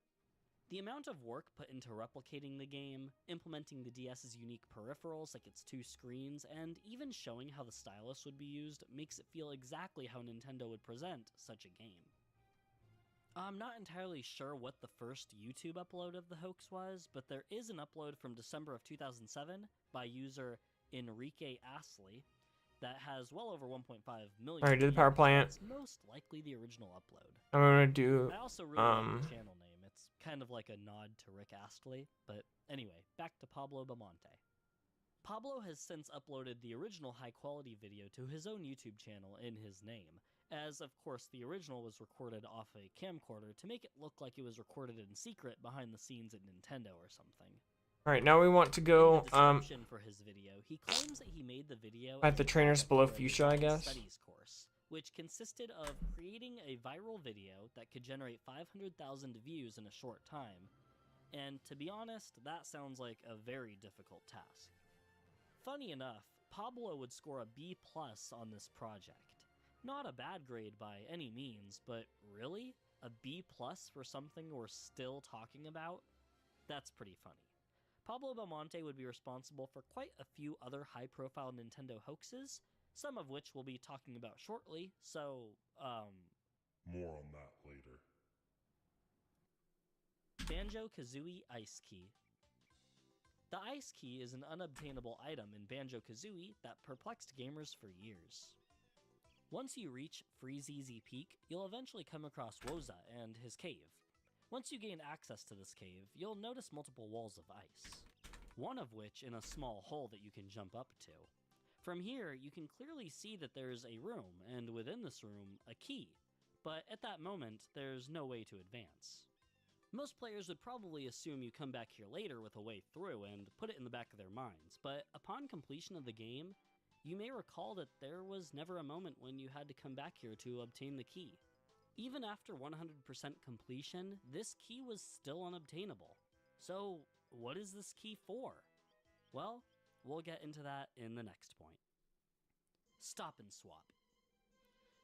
The amount of work put into replicating the game, implementing the DS's unique peripherals like its two screens, and even showing how the stylus would be used makes it feel exactly how Nintendo would present such a game. I'm not entirely sure what the first YouTube upload of the hoax was, but there is an upload from December of 2007 by user Enrique Astley that has well over 1.5 million. Alright, do the power plant. It's most likely the original upload. I'm gonna do I also really like the channel name. It's kind of like a nod to Rick Astley, but anyway, back to Pablo Belmonte. Pablo has since uploaded the original high-quality video to his own YouTube channel in his name, as of course the original was recorded off a camcorder to make it look like it was recorded in secret behind the scenes at Nintendo or something. Alright, now we want to go for his video, he claims that he made the video at the trainers below fuchsia, I guess. Studies course, which consisted of creating a viral video that could generate 500,000 views in a short time. And to be honest, that sounds like a very difficult task. Funny enough, Pablo would score a B+ on this project. Not a bad grade by any means, but really? A B+ for something we're still talking about? That's pretty funny. Pablo Belmonte would be responsible for quite a few other high-profile Nintendo hoaxes, some of which we'll be talking about shortly, so, more on that later. Banjo-Kazooie Ice Key. The Ice Key is an unobtainable item in Banjo-Kazooie that perplexed gamers for years. Once you reach Freezeezy Peak, you'll eventually come across Woza and his cave. Once you gain access to this cave, you'll notice multiple walls of ice, one of which in a small hole that you can jump up to. From here, you can clearly see that there's a room, and within this room, a key, but at that moment, there's no way to advance. Most players would probably assume you come back here later with a way through and put it in the back of their minds, but upon completion of the game, you may recall that there was never a moment when you had to come back here to obtain the key. Even after 100% completion, this key was still unobtainable. So, what is this key for? Well, we'll get into that in the next point. Stop and Swap.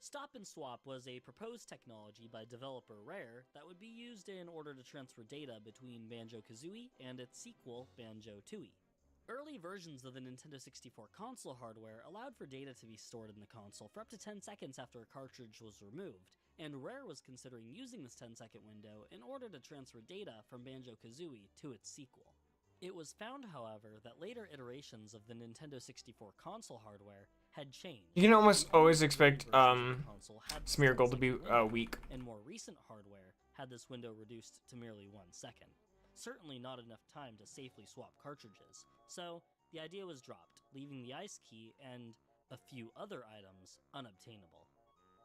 Stop and Swap was a proposed technology by developer Rare that would be used in order to transfer data between Banjo-Kazooie and its sequel, Banjo-Tooie. Early versions of the Nintendo 64 console hardware allowed for data to be stored in the console for up to 10 seconds after a cartridge was removed, and Rare was considering using this 10-second window in order to transfer data from Banjo-Kazooie to its sequel. It was found, however, that later iterations of the Nintendo 64 console hardware had changed. You can almost always expect console had this Smeargle to 10-second be window, weak. and more recent hardware had this window reduced to merely 1 second. Certainly not enough time to safely swap cartridges, so the idea was dropped, leaving the ice key and a few other items unobtainable.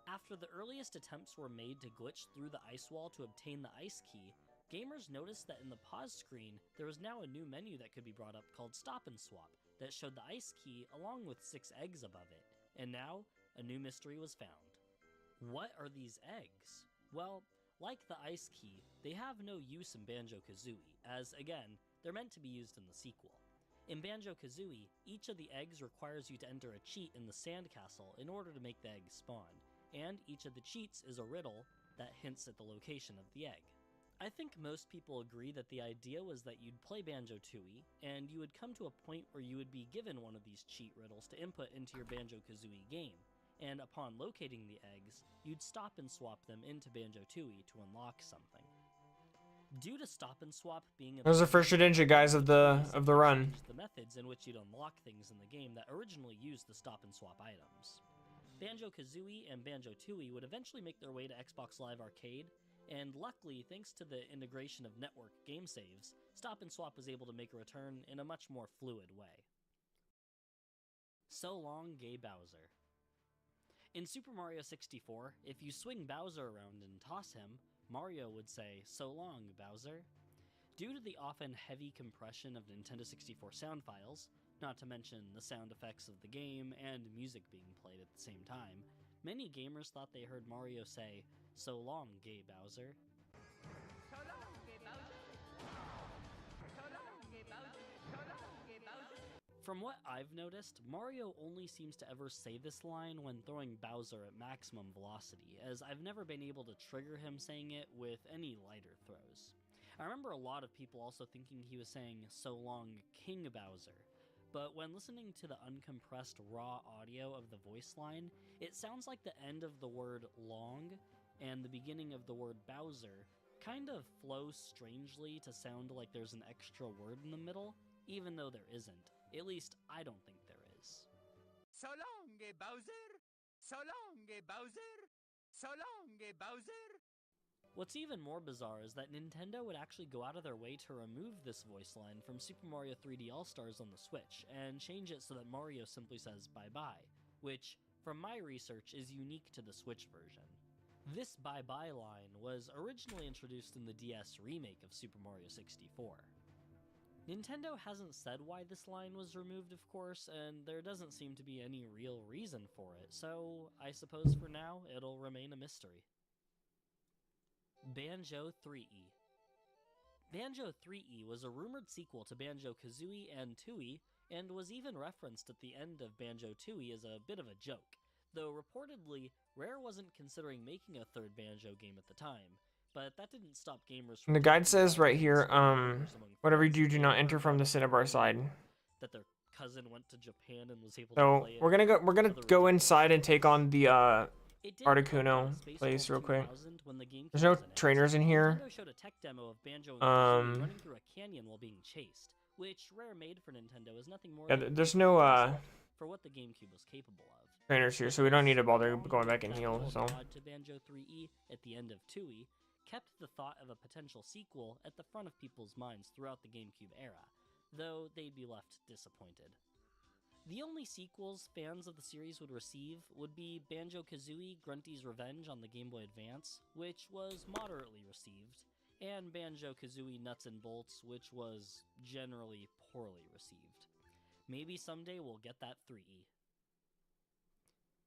After the earliest attempts were made to glitch through the ice wall to obtain the ice key, gamers noticed that in the pause screen, there was now a new menu that could be brought up called Stop and Swap that showed the ice key along with 6 eggs above it, and now a new mystery was found. What are these eggs? Well, like the ice key, they have no use in Banjo-Kazooie, as again, they're meant to be used in the sequel. In Banjo-Kazooie, each of the eggs requires you to enter a cheat in the sandcastle in order to make the eggs spawn, and each of the cheats is a riddle that hints at the location of the egg. I think most people agree that the idea was that you'd play Banjo-Tooie, and you would come to a point where you would be given one of these cheat riddles to input into your Banjo-Kazooie game, and upon locating the eggs, you'd stop and swap them into Banjo-Tooie to unlock something. Due to Stop and Swap being a Those are first ninja guys of the run. the methods in which you'd unlock things in the game that originally used the Stop and Swap items. Banjo-Kazooie and Banjo-Tooie would eventually make their way to Xbox Live Arcade, and luckily, thanks to the integration of network game saves, Stop and Swap was able to make a return in a much more fluid way. So long, Gay Bowser. In Super Mario 64, if you swing Bowser around and toss him, Mario would say, "So long, Bowser." Due to the often heavy compression of Nintendo 64 sound files, not to mention the sound effects of the game and music being played at the same time, many gamers thought they heard Mario say, "So long, Gay Bowser." So long, Gay Bowser. So long, Gay Bowser. So long, Gay Bowser. From what I've noticed, Mario only seems to ever say this line when throwing Bowser at maximum velocity, as I've never been able to trigger him saying it with any lighter throws. I remember a lot of people also thinking he was saying, "So long, King Bowser," but when listening to the uncompressed raw audio of the voice line, it sounds like the end of the word long and the beginning of the word Bowser kind of flows strangely to sound like there's an extra word in the middle, even though there isn't. At least, I don't think there is. So long, Gay Bowser. So long, Gay Bowser. So long, Gay Bowser. What's even more bizarre is that Nintendo would actually go out of their way to remove this voice line from Super Mario 3D All-Stars on the Switch, and change it so that Mario simply says bye-bye, which, from my research, is unique to the Switch version. This bye-bye line was originally introduced in the DS remake of Super Mario 64. Nintendo hasn't said why this line was removed, of course, and there doesn't seem to be any real reason for it, so I suppose for now it'll remain a mystery. Banjo 3E. Banjo 3E was a rumored sequel to Banjo-Kazooie and Tooie, and was even referenced at the end of Banjo-Tooie as a bit of a joke, though reportedly, Rare wasn't considering making a third Banjo game at the time, but that didn't stop gamers from... And the guide says right here, whatever you do not enter from the Cinnabar side. That their cousin went to Japan and was able to So play it. we're gonna go inside and take on the It did Articuno pop up at place real quick. 2000 when the GameCube There's no was announced. trainers in here. Nintendo showed a tech demo of Banjo and Kazooie running through a canyon while being chased, which Rare made for Nintendo is nothing more Yeah, than there's no for what the GameCube was capable of. trainers here, so we don't need to bother going back and heal. So Nod to Banjo 3E at the end of Tooie kept the thought of a potential sequel at the front of people's minds throughout the GameCube era, though they'd be left disappointed. The only sequels fans of the series would receive would be Banjo-Kazooie Grunty's Revenge on the Game Boy Advance, which was moderately received, and Banjo-Kazooie Nuts and Bolts, which was generally poorly received. Maybe someday we'll get that 3E.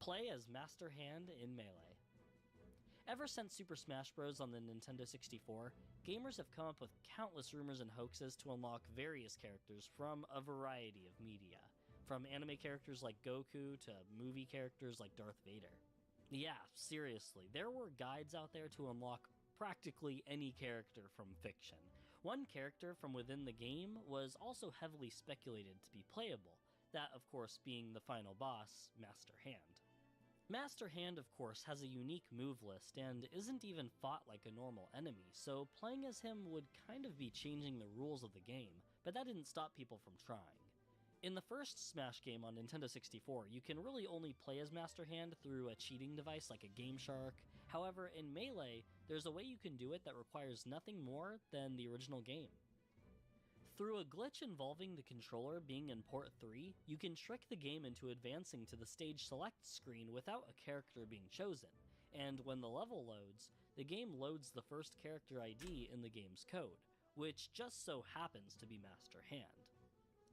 Play as Master Hand in Melee. Ever since Super Smash Bros. On the Nintendo 64, gamers have come up with countless rumors and hoaxes to unlock various characters from a variety of media, from anime characters like Goku to movie characters like Darth Vader. Yeah, seriously, there were guides out there to unlock practically any character from fiction. One character from within the game was also heavily speculated to be playable, that of course being the final boss, Master Hand. Master Hand, of course, has a unique move list and isn't even fought like a normal enemy, so playing as him would kind of be changing the rules of the game, but that didn't stop people from trying. In the first Smash game on Nintendo 64, you can really only play as Master Hand through a cheating device like a Game Shark. However, in Melee, there's a way you can do it that requires nothing more than the original game. Through a glitch involving the controller being in port 3, you can trick the game into advancing to the stage select screen without a character being chosen, and when the level loads, the game loads the first character ID in the game's code, which just so happens to be Master Hand.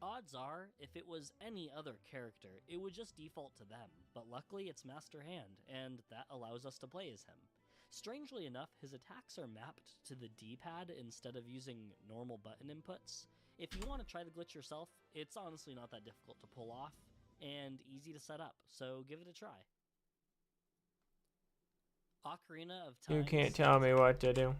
Odds are, if it was any other character, it would just default to them, but luckily it's Master Hand, and that allows us to play as him. Strangely enough, his attacks are mapped to the D-pad instead of using normal button inputs. If you want to try the glitch yourself, it's honestly not that difficult to pull off, and easy to set up, so give it a try. Ocarina of Time. You can't tell me what to do.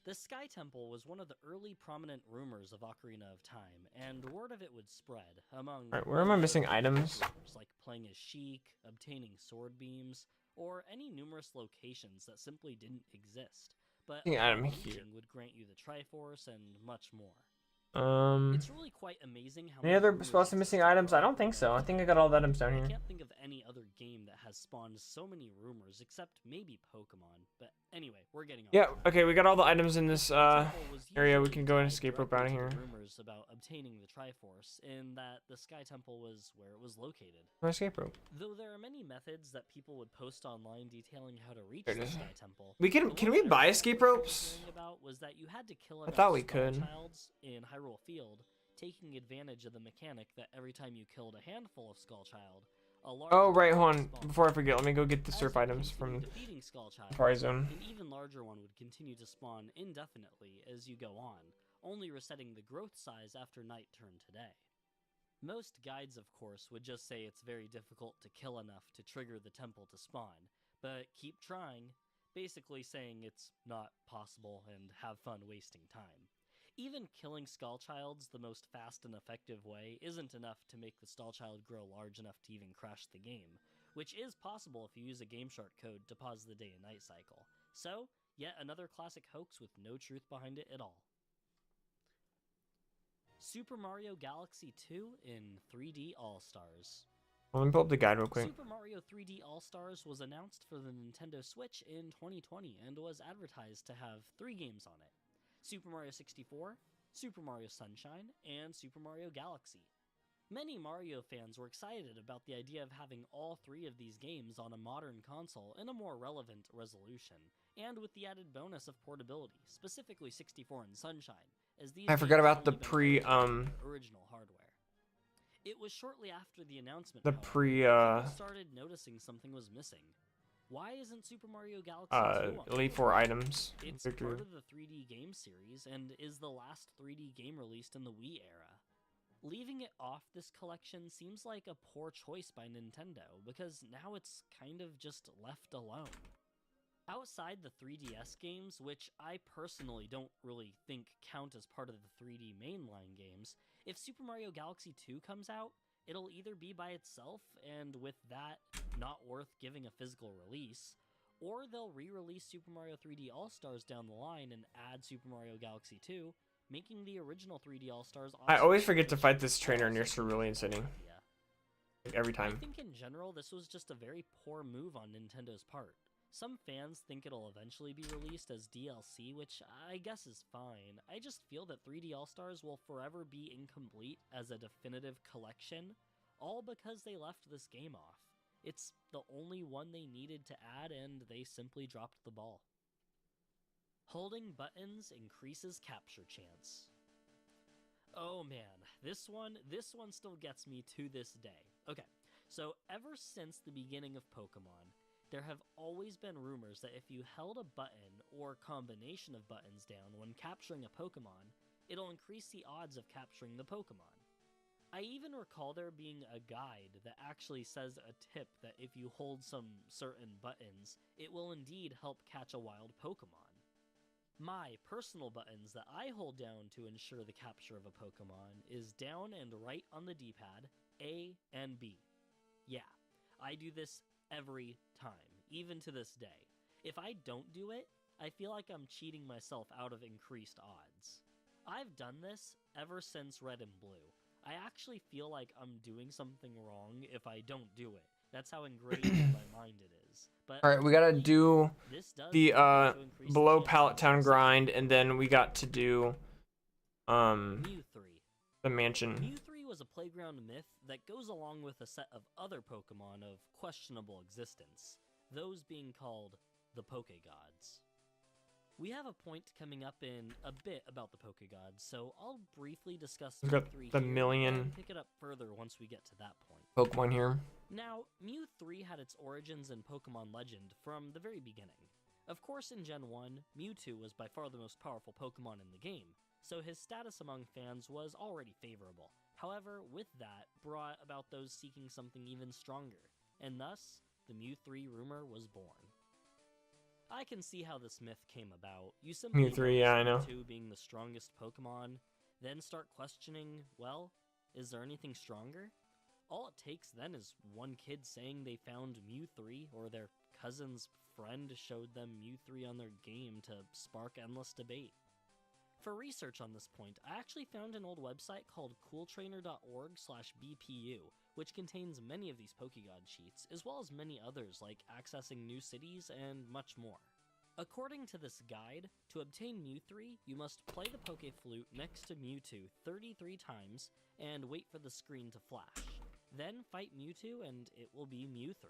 The Sky Temple was one of the early prominent rumors of Ocarina of Time, and word of it would spread among... Alright, where am I missing items? Like playing as Sheik, obtaining sword beams, or any numerous locations that simply didn't exist. But Item here. would grant you the Triforce and much more. It's really quite amazing how any other spots of missing items? I don't think so. I think I got all the items down I here. can't think of any other game that has spawned so many rumors, except maybe Pokemon. But anyway, we're getting off Yeah, track. okay, we got all the items in this area. Area We can go and escape rope out of here. Rumors about obtaining the Triforce, in that the Sky Temple was where it was located. My escape rope. Though there are many methods that people would post online detailing how to reach There it the is. Sky Temple. We can we buy escape ropes? About was that you had to kill I thought we enough could. Skullchilds in Hyrule Field, taking advantage of the mechanic that every time you killed a handful of Skullchild, a large Oh, right, hold on. spawned. Before I forget, let me go get the As surf you items continued from defeating Skullchild, Far Zone. an even larger one would continue to spawn indefinitely as you go on, only resetting the growth size after night turned to day. Most guides, of course, would just say it's very difficult to kill enough to trigger the temple to spawn, but keep trying, basically saying it's not possible and have fun wasting time. Even killing Skullchilds the most fast and effective way isn't enough to make the Skullchild grow large enough to even crash the game, which is possible if you use a Game Shark code to pause the day and night cycle. So, yet another classic hoax with no truth behind it at all. Super Mario Galaxy 2 in 3D All-Stars. Let me pull up the guide real quick. Super Mario 3D All-Stars was announced for the Nintendo Switch in 2020 and was advertised to have 3 games on it: Super Mario 64, Super Mario Sunshine, and Super Mario Galaxy. Many Mario fans were excited about the idea of having all 3 of these games on a modern console in a more relevant resolution, and with the added bonus of portability, specifically 64 and Sunshine, as these I forgot games about the only benefited from original hardware. It was shortly after the announcement, The however, pre, that people started noticing something was missing. Why isn't Super Mario Galaxy 2 on Elite the 4 Switch? items. It's Victory. part of the 3D game series and is the last 3D game released in the Wii era. Leaving it off this collection seems like a poor choice by Nintendo, because now it's kind of just left alone. Outside the 3DS games, which I personally don't really think count as part of the 3D mainline games, if Super Mario Galaxy 2 comes out, it'll either be by itself, and with that, not worth giving a physical release, or they'll re-release Super Mario 3D All-Stars down the line and add Super Mario Galaxy 2, making the original 3D All-Stars I always forget to fight this trainer near Cerulean City. Yeah. Like, every I time. think in general, this was just a very poor move on Nintendo's part. Some fans think it'll eventually be released as DLC, which I guess is fine. I just feel that 3D All-Stars will forever be incomplete as a definitive collection, all because they left this game off. It's the only one they needed to add, and they simply dropped the ball. Holding buttons increases capture chance. Oh man, this one still gets me to this day. Okay, so ever since the beginning of Pokemon, there have always been rumors that if you held a button or combination of buttons down when capturing a Pokemon, it'll increase the odds of capturing the Pokemon. I even recall there being a guide that actually says a tip that if you hold some certain buttons, it will indeed help catch a wild Pokemon. My personal buttons that I hold down to ensure the capture of a Pokemon is down and right on the D-pad, A and B. Yeah, I do this every time, even to this day. If I don't do it, I feel like I'm cheating myself out of increased odds. I've done this ever since Red and Blue. I actually feel like I'm doing something wrong if I don't do it. That's how ingrained in my mind it is. But All right, we gotta do this does the help to increase below chance Pallet of Town success. grind, and then we got to do Mew 3. the mansion. Mew 3 was a playground myth that goes along with a set of other Pokemon of questionable existence, those being called the Pokegods. We have a point coming up in a bit about the Pokegods, so I'll briefly discuss We've Mew got 3 the here million and pick it up further once we get to that point. Pokemon here. Now, Mew 3 had its origins in Pokemon Legend from the very beginning. Of course, in Gen 1, Mewtwo was by far the most powerful Pokemon in the game, so his status among fans was already favorable. However, with that brought about those seeking something even stronger, and thus, the Mew 3 rumor was born. I can see how this myth came about. You simply Mew 3, yeah, I know. Mewtwo being the strongest Pokemon, then start questioning, well, is there anything stronger? All it takes then is one kid saying they found Mew 3, or their cousin's friend showed them Mew 3 on their game to spark endless debate. For research on this point, I actually found an old website called cooltrainer.org/BPU, which contains many of these Pokegod cheats, as well as many others like accessing new cities and much more. According to this guide, to obtain Mew 3, you must play the Pokeflute next to Mewtwo 33 times and wait for the screen to flash. Then fight Mewtwo and it will be Mew 3.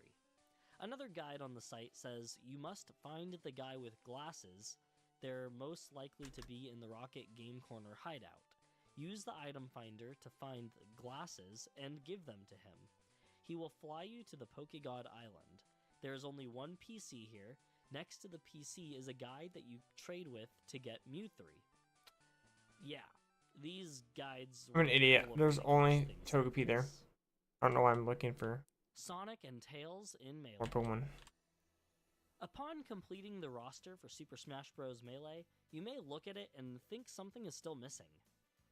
Another guide on the site says you must find the guy with glasses. They're most likely to be in the Rocket Game Corner hideout. Use the item finder to find glasses and give them to him. He will fly you to the Pokegod Island. There is only one PC here. Next to the PC is a guide that you trade with to get Mew 3. Yeah, these guides I'm an were idiot. full of There's ridiculous only things Togepi like there. this. I don't know why I'm looking for Sonic and Tails in Melee. more Pokemon. Upon completing the roster for Super Smash Bros. Melee, you may look at it and think something is still missing.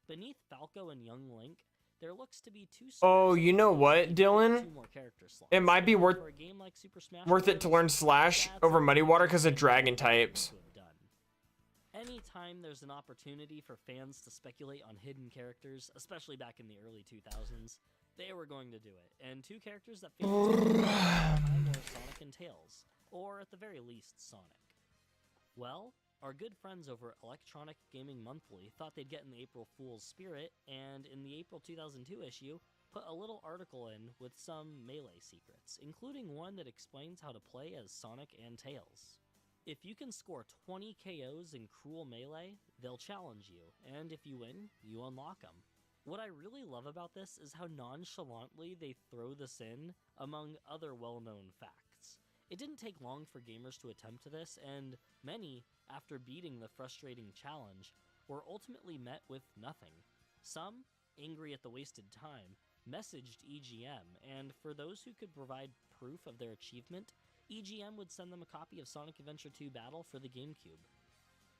Beneath Falco and Young Link, there looks to be two Oh, squares you know of what, Dylan? two more character slots. It might be For worth a game like Super Smash it to Bros., learn Slash that's over a Muddy Water because of thing dragon that they types. could have done. Anytime there's an opportunity for fans to speculate on hidden characters, especially back in the early 2000s, they were going to do it. And two characters that fans were Sonic and Tails, or at the very least, Sonic. Well, our good friends over at Electronic Gaming Monthly thought they'd get in the April Fool's spirit, and in the April 2002 issue, put a little article in with some Melee secrets, including one that explains how to play as Sonic and Tails. If you can score 20 KOs in Cruel Melee, they'll challenge you, and if you win, you unlock them. What I really love about this is how nonchalantly they throw this in among other well-known facts. It didn't take long for gamers to attempt this, and many, after beating the frustrating challenge, were ultimately met with nothing. Some, angry at the wasted time, messaged EGM, and for those who could provide proof of their achievement, EGM would send them a copy of Sonic Adventure 2 Battle for the GameCube.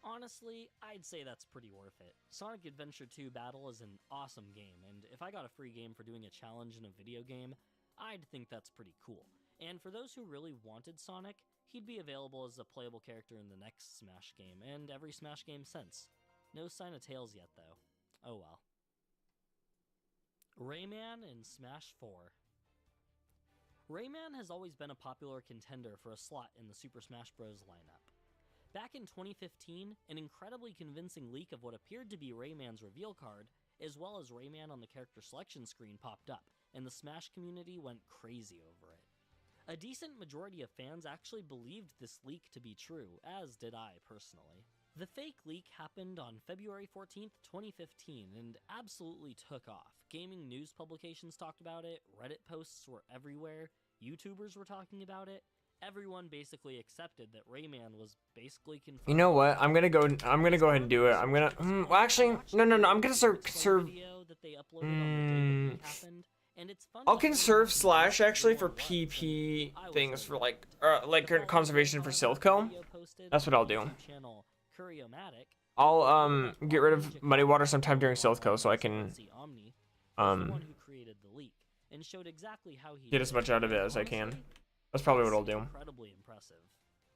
Honestly, I'd say that's pretty worth it. Sonic Adventure 2 Battle is an awesome game, and if I got a free game for doing a challenge in a video game, I'd think that's pretty cool. And for those who really wanted Sonic, he'd be available as a playable character in the next Smash game, and every Smash game since. No sign of Tails yet, though. Oh well. Rayman in Smash 4. Rayman has always been a popular contender for a slot in the Super Smash Bros. Lineup. Back in 2015, an incredibly convincing leak of what appeared to be Rayman's reveal card, as well as Rayman on the character selection screen, popped up, and the Smash community went crazy over it. A decent majority of fans actually believed this leak to be true, as did I personally. The fake leak happened on February 14th, 2015, and absolutely took off. Gaming news publications talked about it, Reddit posts were everywhere, YouTubers were talking about it. Everyone basically accepted that Rayman was basically confirmed. You know what? I'm gonna go ahead and do it. I'm gonna. Well, actually, no. I'm gonna serve. Video that that they uploaded on the day the leak happened, and it's fun. I'll to conserve Slash actually for everyone was, PP and I was things for no like different. The conservation for following Silco. video posted That's what on I'll the do. YouTube channel Curiomatic, I'll get rid of muddy water sometime during Silco so I can Omni, was the one who created the leak and showed exactly how he get as much out of it as I can. That's probably what I'll do. Incredibly impressive.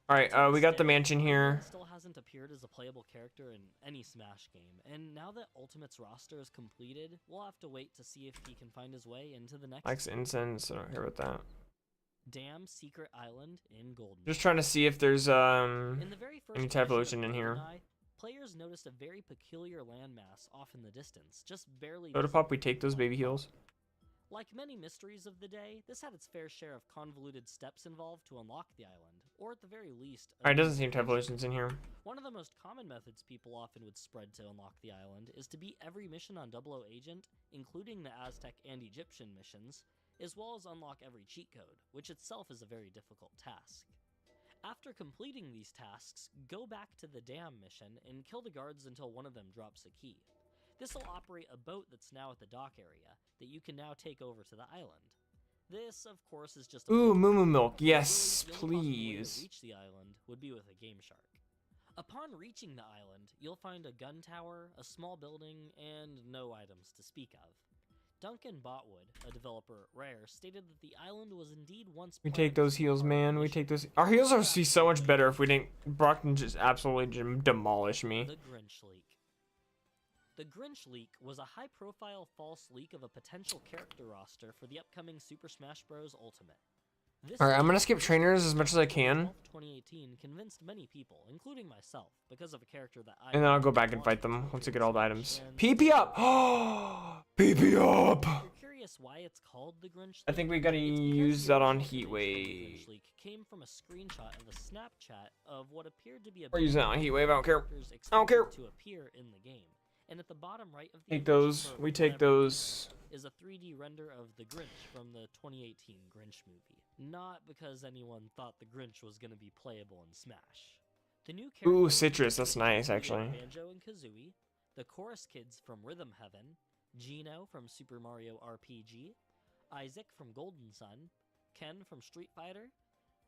All right, we got the mansion here. Still hasn't appeared as a playable character in any Smash game, and now that Ultimate's roster is completed, we'll have to wait to see if he can find his way into the next. Likes incense. I don't care about that. Dam Secret Island in Golden. Just trying to see if there's in the very first any type of version ocean in here. GoldenEye, players noticed a very peculiar landmass off in the distance, just barely. Soda visible Pop, we take those from baby afar. heals. Like many mysteries of the day, this had its fair share of convoluted steps involved to unlock the island, or at the very least. Alright, doesn't seem to have oceans in here. One of the most common methods people often would spread to unlock the island is to beat every mission on 00 Agent, including the Aztec and Egyptian missions, as well as unlock every cheat code, which itself is a very difficult task. After completing these tasks, go back to the dam mission and kill the guards until one of them drops a key. This will operate a boat that's now at the dock area, that you can now take over to the island. This, of course, is just a Ooh, boat. Moo Milk. Really, Yes, the only possible way to please. reach the island would be with a Game Shark. Upon reaching the island, you'll find a gun tower, a small building, and no items to speak of. Duncan Botwood, a developer at Rare, stated that the island was indeed once We part take of the those heals, Super man. We mission. take those. Our heals would be so much better if we didn't. Brockton just absolutely demolish me. The Grinch leak. The Grinch leak was a high-profile false leak of a potential character roster for the upcoming Super Smash Bros. Ultimate. This Alright, I'm leak gonna skip was trainers as much as I can. 2018 convinced many people, including myself, because of a character that I And then I'll go back and fight them once I get all the items. PP up! PP up! If you're curious why it's called the Grinch I leak, think we gotta it's because use the that on original information of the Heatwave. Grinch leak came from a screenshot of a Snapchat of what appeared to be a Or use that on Heatwave, I don't care. characters I don't care. expected to appear in the game. And at the bottom right of the Take image those. for We take whatever those. reason, is a 3D render of the Grinch from the 2018 Grinch movie. Not because anyone thought the Grinch was going to be playable in Smash. The new Ooh, characters citrus. That's include nice, Leo actually. Banjo and Kazooie, the Chorus Kids from Rhythm Heaven, Gino from Super Mario RPG, Isaac from Golden Sun, Ken from Street Fighter,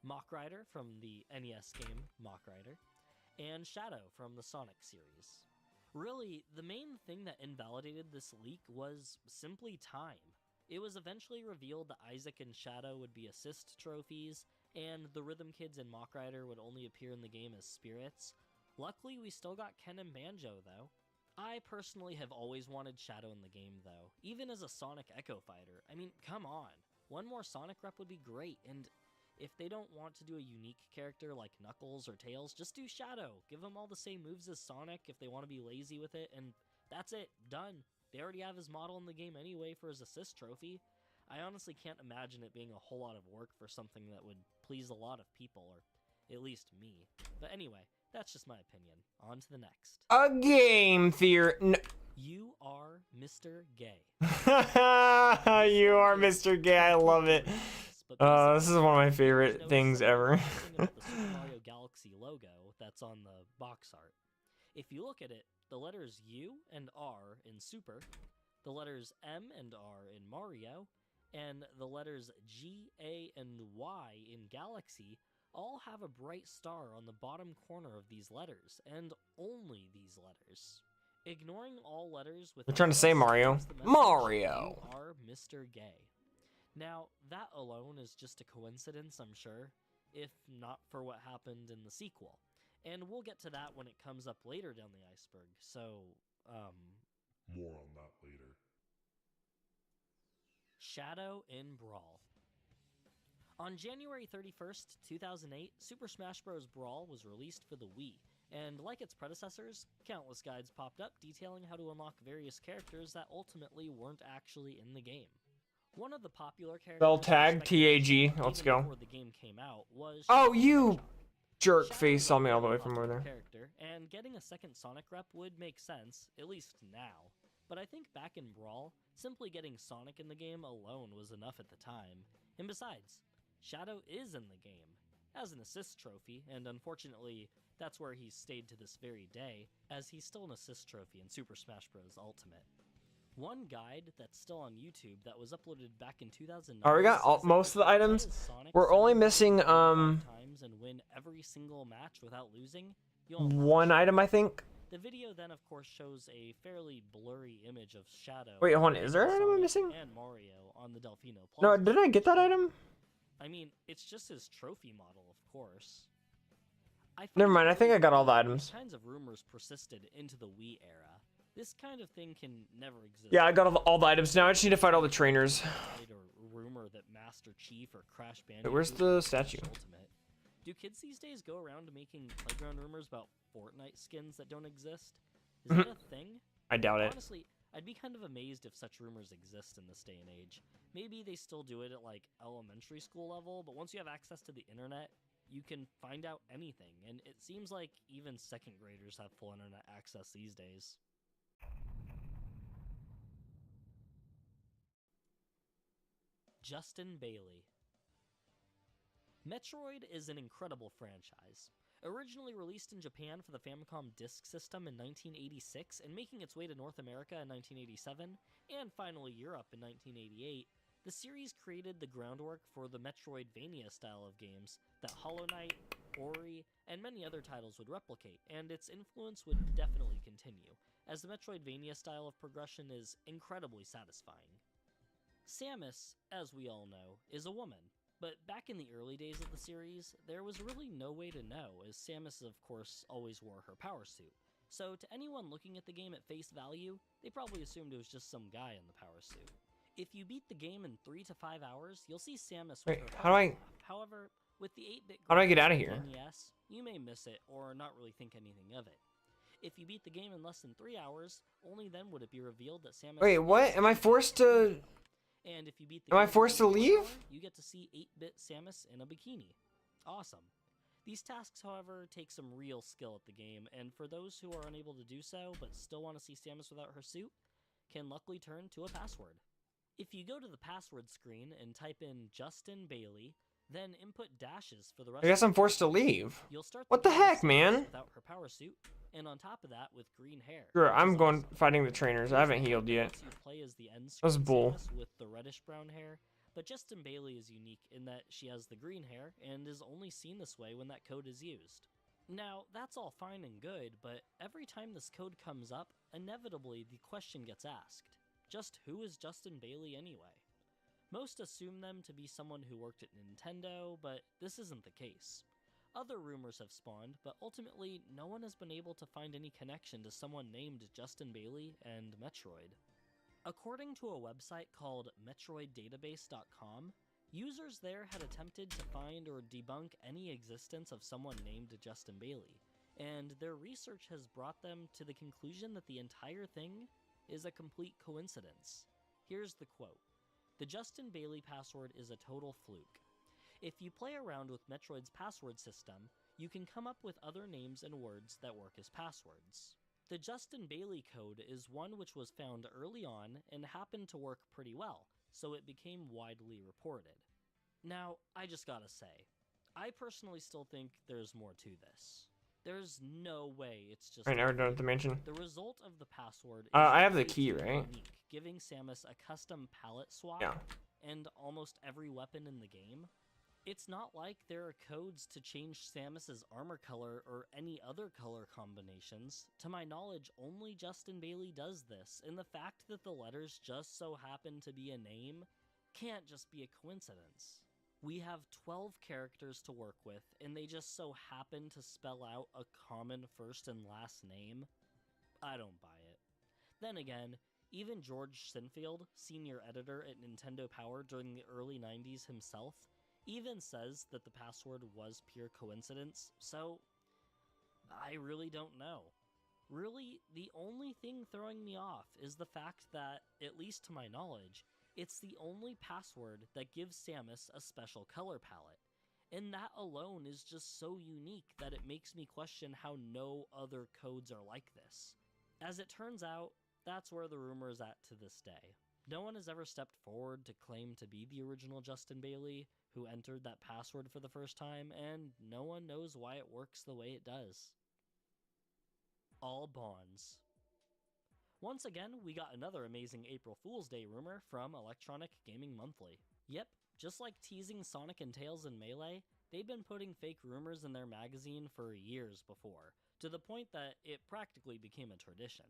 Mach Rider from the NES game Mach Rider, and Shadow from the Sonic series. Really, the main thing that invalidated this leak was simply time. It was eventually revealed that Isaac and Shadow would be assist trophies, and the Rhythm Kids and Mach Rider would only appear in the game as spirits. Luckily, we still got Ken and Banjo, though. I personally have always wanted Shadow in the game, though, even as a Sonic Echo Fighter. I mean, come on. One more Sonic rep would be great, and if they don't want to do a unique character like Knuckles or Tails, just do Shadow. Give them all the same moves as Sonic if they want to be lazy with it, and that's it. Done. They already have his model in the game anyway for his assist trophy. I honestly can't imagine it being a whole lot of work for something that would please a lot of people, or at least me. But anyway, that's just my opinion. On to the next. A game theory. You are Mr. Gay. You are Mr. Gay. I love it. This is one of my favorite things ever. About the Super Mario Galaxy logo that's on the box art. If you look at it, the letters U and R in Super, the letters M and R in Mario, and the letters G, A, and Y in Galaxy all have a bright star on the bottom corner of these letters, and only these letters. Ignoring all letters with We're trying to say Mario. is the message, Mario. You are Mr. Gay. Now, that alone is just a coincidence, I'm sure, if not for what happened in the sequel. And we'll get to that when it comes up later down the iceberg, so, More on that later. Shadow in Brawl. On January 31st, 2008, Super Smash Bros. Brawl was released for the Wii, and like its predecessors, countless guides popped up detailing how to unlock various characters that ultimately weren't actually in the game. One of the popular characters Spell tag, TAG. even Let's go. before the game came out was Oh, Shadow you the Hedgehog. jerk Shadow face is saw a me all the way very from over popular there. Character, and getting a second Sonic rep would make sense, at least now. But I think back in Brawl, simply getting Sonic in the game alone was enough at the time. And besides, Shadow is in the game, as an assist trophy, and unfortunately, that's where he's stayed to this very day, as he's still an assist trophy in Super Smash Bros. Ultimate. One guide that's still on YouTube that was uploaded back in 2009. Alright, we got most of the items. We're only missing times and win every single match without losing. You'll unlock one Shadow. item, I think. The video then, of course, shows a fairly blurry image of Shadow. Wait, hold on. Is there an item I'm Sonic, missing? And Mario on the Delfino Plaza. No, didn't I get that item? I mean, it's just his trophy model, of course. Never mind. I think I got all the items. These kinds of rumors persisted into the Wii era. This kind of thing can never exist. Yeah, I got all the items. Now I just need to fight all the trainers. Or rumor that Master Chief or Crash Bandicoot. Wait, where's the statue? Ultimate. Do kids these days go around making playground rumors about Fortnite skins that don't exist? Is that a thing? I doubt it. Honestly, I'd be kind of amazed if such rumors exist in this day and age. Maybe they still do it at like elementary school level, but once you have access to the internet, you can find out anything, and it seems like even second graders have full internet access these days. Justin Bailey. Metroid is an incredible franchise. Originally released in Japan for the Famicom Disk System in 1986 and making its way to North America in 1987, and finally Europe in 1988, the series created the groundwork for the Metroidvania style of games that Hollow Knight, Ori, and many other titles would replicate, and its influence would definitely continue, as the Metroidvania style of progression is incredibly satisfying. Samus, as we all know, is a woman. But back in the early days of the series, there was really no way to know, as Samus, of course, always wore her power suit. So to anyone looking at the game at face value, they probably assumed it was just some guy in the power suit. If you beat the game in 3 to 5 hours, you'll see Samus with Wait, her how do I... However, with the 8-bit How do I get graphics out of of here? the NES, you may miss it or not really think anything of it. If you beat the game in less than 3 hours, only then would it be revealed that Samus... Wait, what? Am I forced to... And if you beat the Am I game forced to in 1 leave? hour, you get to see 8-bit Samus in a bikini. Awesome. These tasks, however, take some real skill at the game, and for those who are unable to do so, but still want to see Samus without her suit, can luckily turn to a password. If you go to the password screen and type in Justin Bailey, then input dashes for the rest I guess of I'm forced to leave. You'll start What the game with heck, man? Samus without her power suit, and on top of that with green hair. Sure, which I'm is going awesome. fighting the trainers. I haven't healed yet. You play as the end That was screen bull. Samus with the reddish brown hair, but Justin Bailey is unique in that she has the green hair and is only seen this way when that code is used. Now, that's all fine and good, but every time this code comes up, inevitably the question gets asked. Just who is Justin Bailey anyway? Most assume them to be someone who worked at Nintendo, but this isn't the case. Other rumors have spawned, but ultimately no one has been able to find any connection to someone named Justin Bailey and Metroid. According to a website called MetroidDatabase.com, users there had attempted to find or debunk any existence of someone named Justin Bailey, and their research has brought them to the conclusion that the entire thing is a complete coincidence. Here's the quote. The Justin Bailey password is a total fluke. If you play around with Metroid's password system, you can come up with other names and words that work as passwords. The Justin Bailey code is one which was found early on and happened to work pretty well, so it became widely reported. Now, I just gotta say, I personally still think there's more to this. There's no way it's just... Right now we're done with the mansion. The result of the password is I have the unique, key, right? giving Samus a custom palette swap Yeah. and almost every weapon in the game. It's not like there are codes to change Samus's armor color or any other color combinations. To my knowledge, only Justin Bailey does this, and the fact that the letters just so happen to be a name can't just be a coincidence. We have 12 characters to work with, and they just so happen to spell out a common first and last name? I don't buy it. Then again, even George Sinfield, senior editor at Nintendo Power during the early 90s himself, even says that the password was pure coincidence, so I really don't know. Really, the only thing throwing me off is the fact that, at least to my knowledge, it's the only password that gives Samus a special color palette, and that alone is just so unique that it makes me question how no other codes are like this. As it turns out, that's where the rumor is at to this day. No one has ever stepped forward to claim to be the original Justin Bailey who entered that password for the first time, and no one knows why it works the way it does. All bonds. Once again, we got another amazing April Fool's Day rumor from Electronic Gaming Monthly. Yep, just like teasing Sonic and Tails in Melee, they've been putting fake rumors in their magazine for years before, to the point that it practically became a tradition.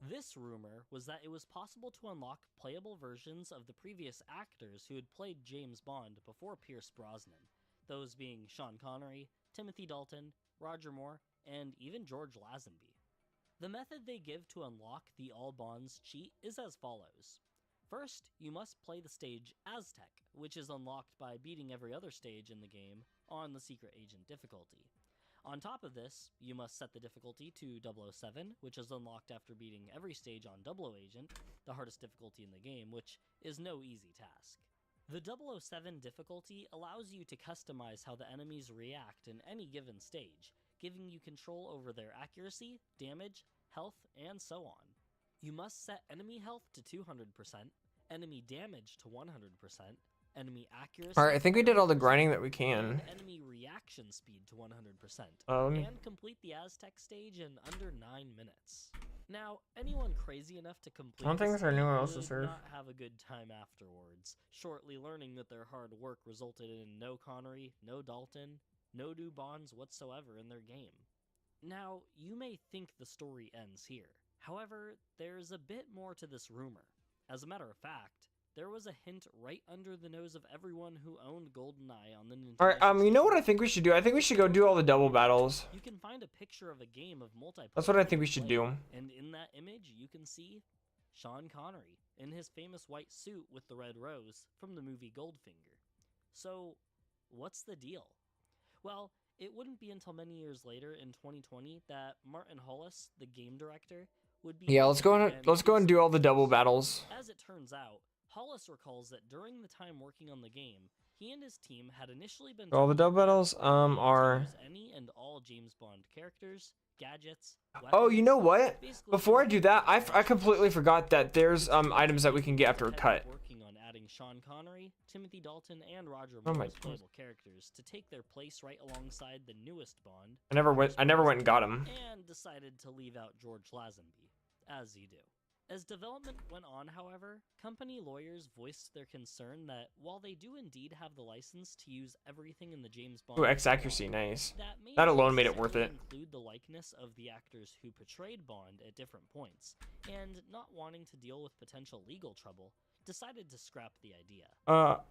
This rumor was that it was possible to unlock playable versions of the previous actors who had played James Bond before Pierce Brosnan, those being Sean Connery, Timothy Dalton, Roger Moore, and even George Lazenby. The method they give to unlock the All Bonds cheat is as follows. First, you must play the stage Aztec, which is unlocked by beating every other stage in the game on the Secret Agent difficulty. On top of this, you must set the difficulty to 007, which is unlocked after beating every stage on 00 Agent, the hardest difficulty in the game, which is no easy task. The 007 difficulty allows you to customize how the enemies react in any given stage, giving you control over their accuracy, damage, health, and so on. You must set enemy health to 200%, enemy damage to 100%, enemy accuracy. All right, I think we did all the grinding that we can. Enemy reaction speed to 100%. And complete the Aztec stage in under 9 minutes. Now, anyone crazy enough to complete One thing this I knew I would also served. not have a good time afterwards, shortly learning that their hard work resulted in no Connery, no Dalton, no new Bonds whatsoever in their game. Now, you may think the story ends here. However, there's a bit more to this rumor. As a matter of fact, there was a hint right under the nose of everyone who owned GoldenEye on the Nintendo. All right, you know what I think we should do? I think we should go do all the double battles. You can find a picture of a game of multiplayer. That's what I think we should do. And in that image, you can see Sean Connery in his famous white suit with the red rose from the movie Goldfinger. So, what's the deal? Well, it wouldn't be until many years later in 2020 that Martin Hollis, the game director, would be. Yeah, let's go and do all the double battles. As it turns out, Hollis recalls that during the time working on the game, he and his team had initially been All the double battles are use any and all James Bond characters, gadgets, Oh, you know what? basically Before I do that, I completely forgot that there's items that we can get after a cut. Working on adding Sean Connery, Timothy Dalton, and Roger Oh Moore my as playable characters to take their place right alongside the newest Bond. I never went and got him. And decided to leave out George Lazenby, as you do. As development went on, however, company lawyers voiced their concern that while they do indeed have the license to use everything in the James Bond Ooh, X accuracy, nice. may That not alone made it worth it. include the likeness of the actors who portrayed Bond at different points, and not wanting to deal with potential legal trouble, decided to scrap the idea.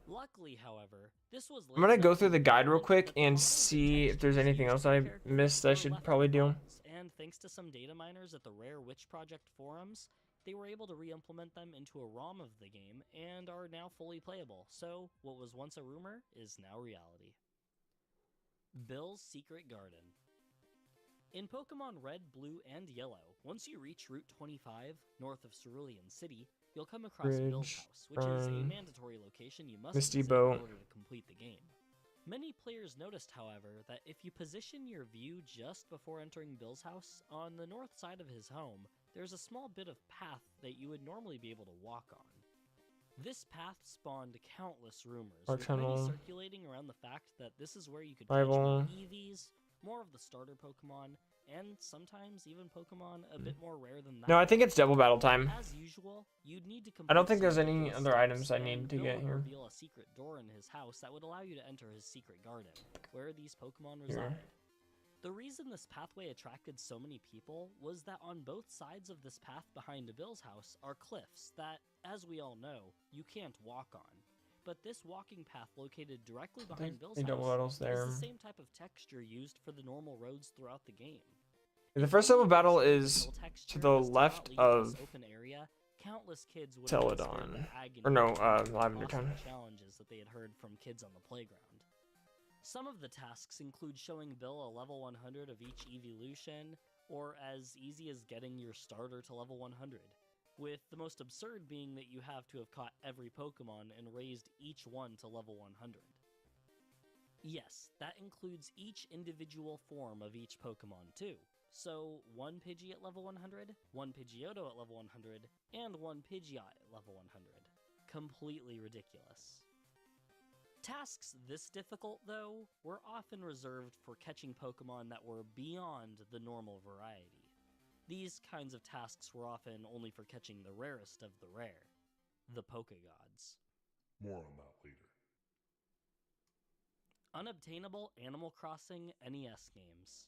Luckily, however, this was. I'm gonna go through the guide real quick and see if there's anything else I missed that I should probably do. And thanks to some data miners at the Rare Witch Project forums, they were able to re-implement them into a ROM of the game and are now fully playable. So, what was once a rumor is now reality. Bill's Secret Garden. In Pokemon Red, Blue, and Yellow, once you reach Route 25, north of Cerulean City, you'll come across Bill's house, which is a mandatory location you must Misty visit Boat. in order to complete the game. Many players noticed, however, that if you position your view just before entering Bill's house, on the north side of his home, there's a small bit of path that you would normally be able to walk on. This path spawned countless rumors, with many circulating around the fact that this is where you could catch more EVs, more of the starter Pokemon, and sometimes even Pokemon a bit more rare than that. No, I think it's double battle time. As usual, you'd need to I don't think there's complete any some other steps, items I and need to Bill get would here. reveal a secret door in his house that would allow you to enter his secret garden, where these Pokemon reside. The reason this pathway attracted so many people was that on both sides of this path behind Bill's house are cliffs that, as we all know, you can't walk on. But this walking path located directly behind Bill's house is the same type of texture used for the normal roads throughout the game. The first double battle is to the left of open area, countless kids would Celadon. Or no, Lavender Town. Challenges that they had heard from kids on the playground. Some of the tasks include showing Bill a level 100 of each evolution, or as easy as getting your starter to level 100, with the most absurd being that you have to have caught every Pokemon and raised each one to level 100. Yes, that includes each individual form of each Pokemon too. So, one Pidgey at level 100, one Pidgeotto at level 100, and one Pidgeot at level 100. Completely ridiculous. Tasks this difficult, though, were often reserved for catching Pokemon that were beyond the normal variety. These kinds of tasks were often only for catching the rarest of the rare, the Pokegods. More on that later. Unobtainable Animal Crossing NES games.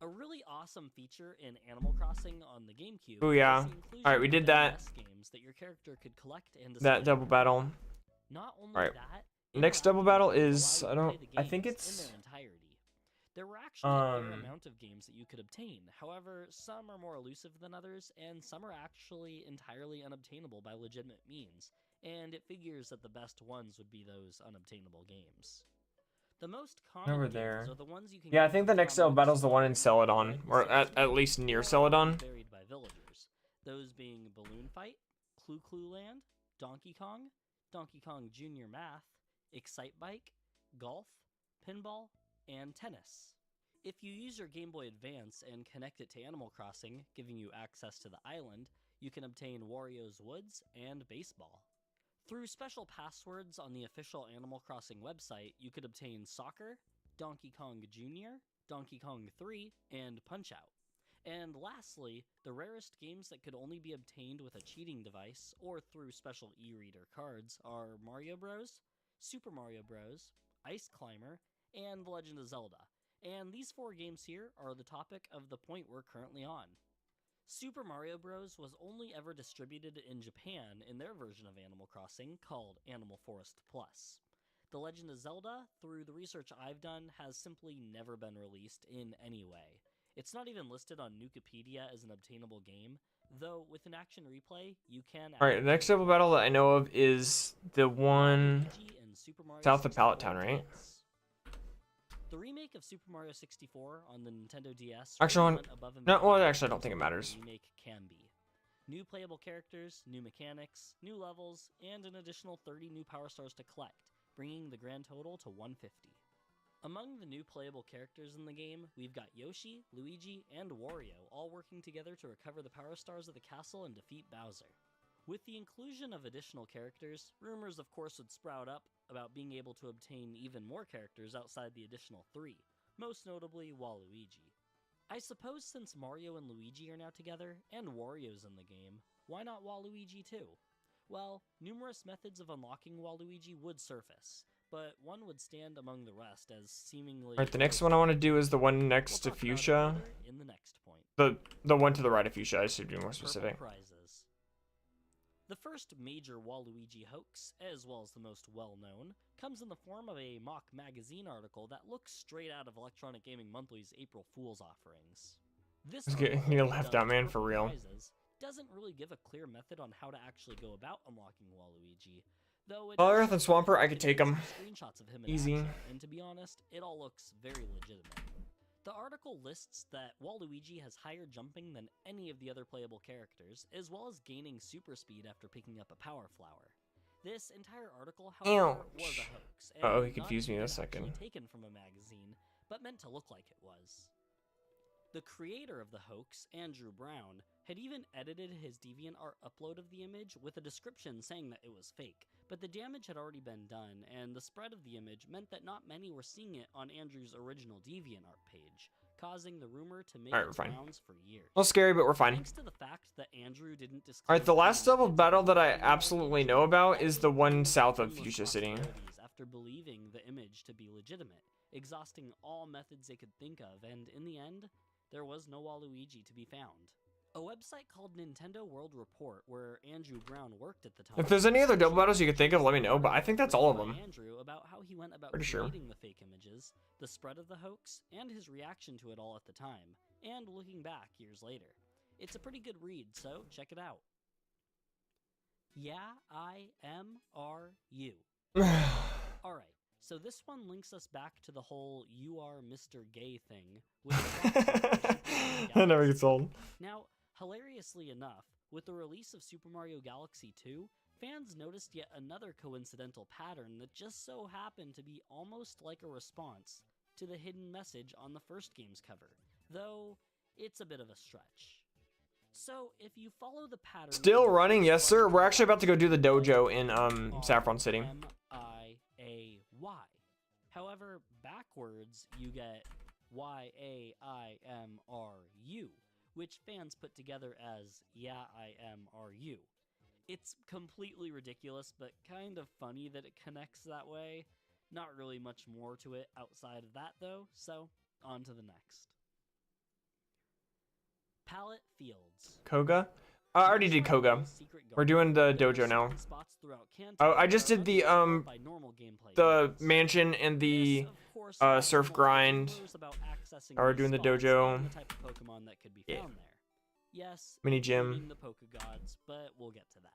A really awesome feature in Animal Crossing on the GameCube. Oh yeah. is the inclusion All right, we of did that. NES games that your character could collect and That display. double battle. Not only All right. that, Next double battle is allow you to play the I think games it's in their entirety. There were actually a fair amount of games that you could obtain. However, some are more elusive than others, and some are actually entirely unobtainable by legitimate means. And it figures that the best ones would be those unobtainable games. The most common Over games there. are the ones you can Yeah, I get think from the next double comic battle is the one in books, Celadon, and or some at least near are Celadon. varied by villagers. Those being Balloon Fight, Clue Land, Donkey Kong Jr. Math, Excite Bike, Golf, Pinball, and Tennis. If you use your Game Boy Advance and connect it to Animal Crossing, giving you access to the island, you can obtain Wario's Woods and Baseball. Through special passwords on the official Animal Crossing website, you could obtain Soccer, Donkey Kong Jr., Donkey Kong 3, and Punch-Out! And lastly, the rarest games that could only be obtained with a cheating device or through special e-reader cards are Mario Bros., Super Mario Bros., Ice Climber, and The Legend of Zelda. And these 4 games here are the topic of the point we're currently on. Super Mario Bros. Was only ever distributed in Japan in their version of Animal Crossing called Animal Forest Plus. The Legend of Zelda, through the research I've done, has simply never been released in any way. It's not even listed on Nukipedia as an obtainable game, though with an action replay, you can... Alright, the next double battle that I know of is the one south of Pallet Town, right? The remake of Super Mario 64 on the Nintendo DS Actually, went above and no, well, beyond actually, I don't think it what a matters. remake can be. New playable characters, new mechanics, new levels, and an additional 30 new Power Stars to collect, bringing the grand total to 150. Among the new playable characters in the game, we've got Yoshi, Luigi, and Wario all working together to recover the Power Stars of the castle and defeat Bowser. With the inclusion of additional characters, rumors of course would sprout up about being able to obtain even more characters outside the additional 3, most notably Waluigi. I suppose since Mario and Luigi are now together, and Wario's in the game, why not Waluigi too? Well, numerous methods of unlocking Waluigi would surface, but one would stand among the rest as seemingly... Alright, the next one I want to do is the one next to We'll talk about it Fuchsia. further in the next point. The one to the right of Fuchsia, I should be more specific. Purple prizes. The first major Waluigi hoax, as well as the most well-known, comes in the form of a mock magazine article that looks straight out of Electronic Gaming Monthly's April Fool's offerings. This You left out, man, for Purple real. Prizes doesn't really give a clear method on how to actually go about unlocking Waluigi, though it Well, does Earth and show Swampert, I that could it take has 'em. screenshots of him in Easy. action, and to be honest, it all looks very legitimate. The article lists that Waluigi has higher jumping than any of the other playable characters, as well as gaining super speed after picking up a power flower. This entire article, however, was a hoax, and Uh-oh, he not confused me in a even actually second. taken from a magazine, but meant to look like it was. The creator of the hoax, Andrew Brown, had even edited his DeviantArt upload of the image with a description saying that it was fake, but the damage had already been done, and the spread of the image meant that not many were seeing it on Andrew's original DeviantArt page, causing the rumor to make Alright, we're its fine. rounds for years. A little scary, but we're fine. Thanks to the fact that Andrew didn't disclose Alright, the last any double methods battle of that I unlocking absolutely Waluigi, know about is the one everyone south of was Fuchsia City. possibilities after believing the image to be legitimate, exhausting all methods they could think of, and in the end, there was no Waluigi to be found. A website called Nintendo World Report, where Andrew Brown worked at the time. If there's any other double battles you could think of, let me know, but I think that's all of written them. by Andrew about how he went about Pretty sure. creating the fake images, the spread of the hoax, and his reaction to it all at the time, and looking back years later. It's a pretty good read, so check it out. Yeah, I am you. Alright, so this one links us back to the whole "you are Mr. Gay" thing. That never gets old. Now, hilariously enough, with the release of Super Mario Galaxy 2, fans noticed yet another coincidental pattern that just so happened to be almost like a response to the hidden message on the first game's cover, though it's a bit of a stretch. So, if you follow the pattern... Still running, yes sir. We're actually about to go do the dojo in Saffron City. MYAAY. However, backwards, you get YAIMRU, which fans put together as YAIMRU. It's completely ridiculous, but kind of funny that it connects that way. Not really much more to it outside of that, though, so on to the next. Palette Fields. Koga? I already did Koga. We're doing the dojo now. Oh, I just did the mansion and the surf grind. Now we're doing the dojo. Yeah. Mini gym. The Pokegods, but we'll get to that.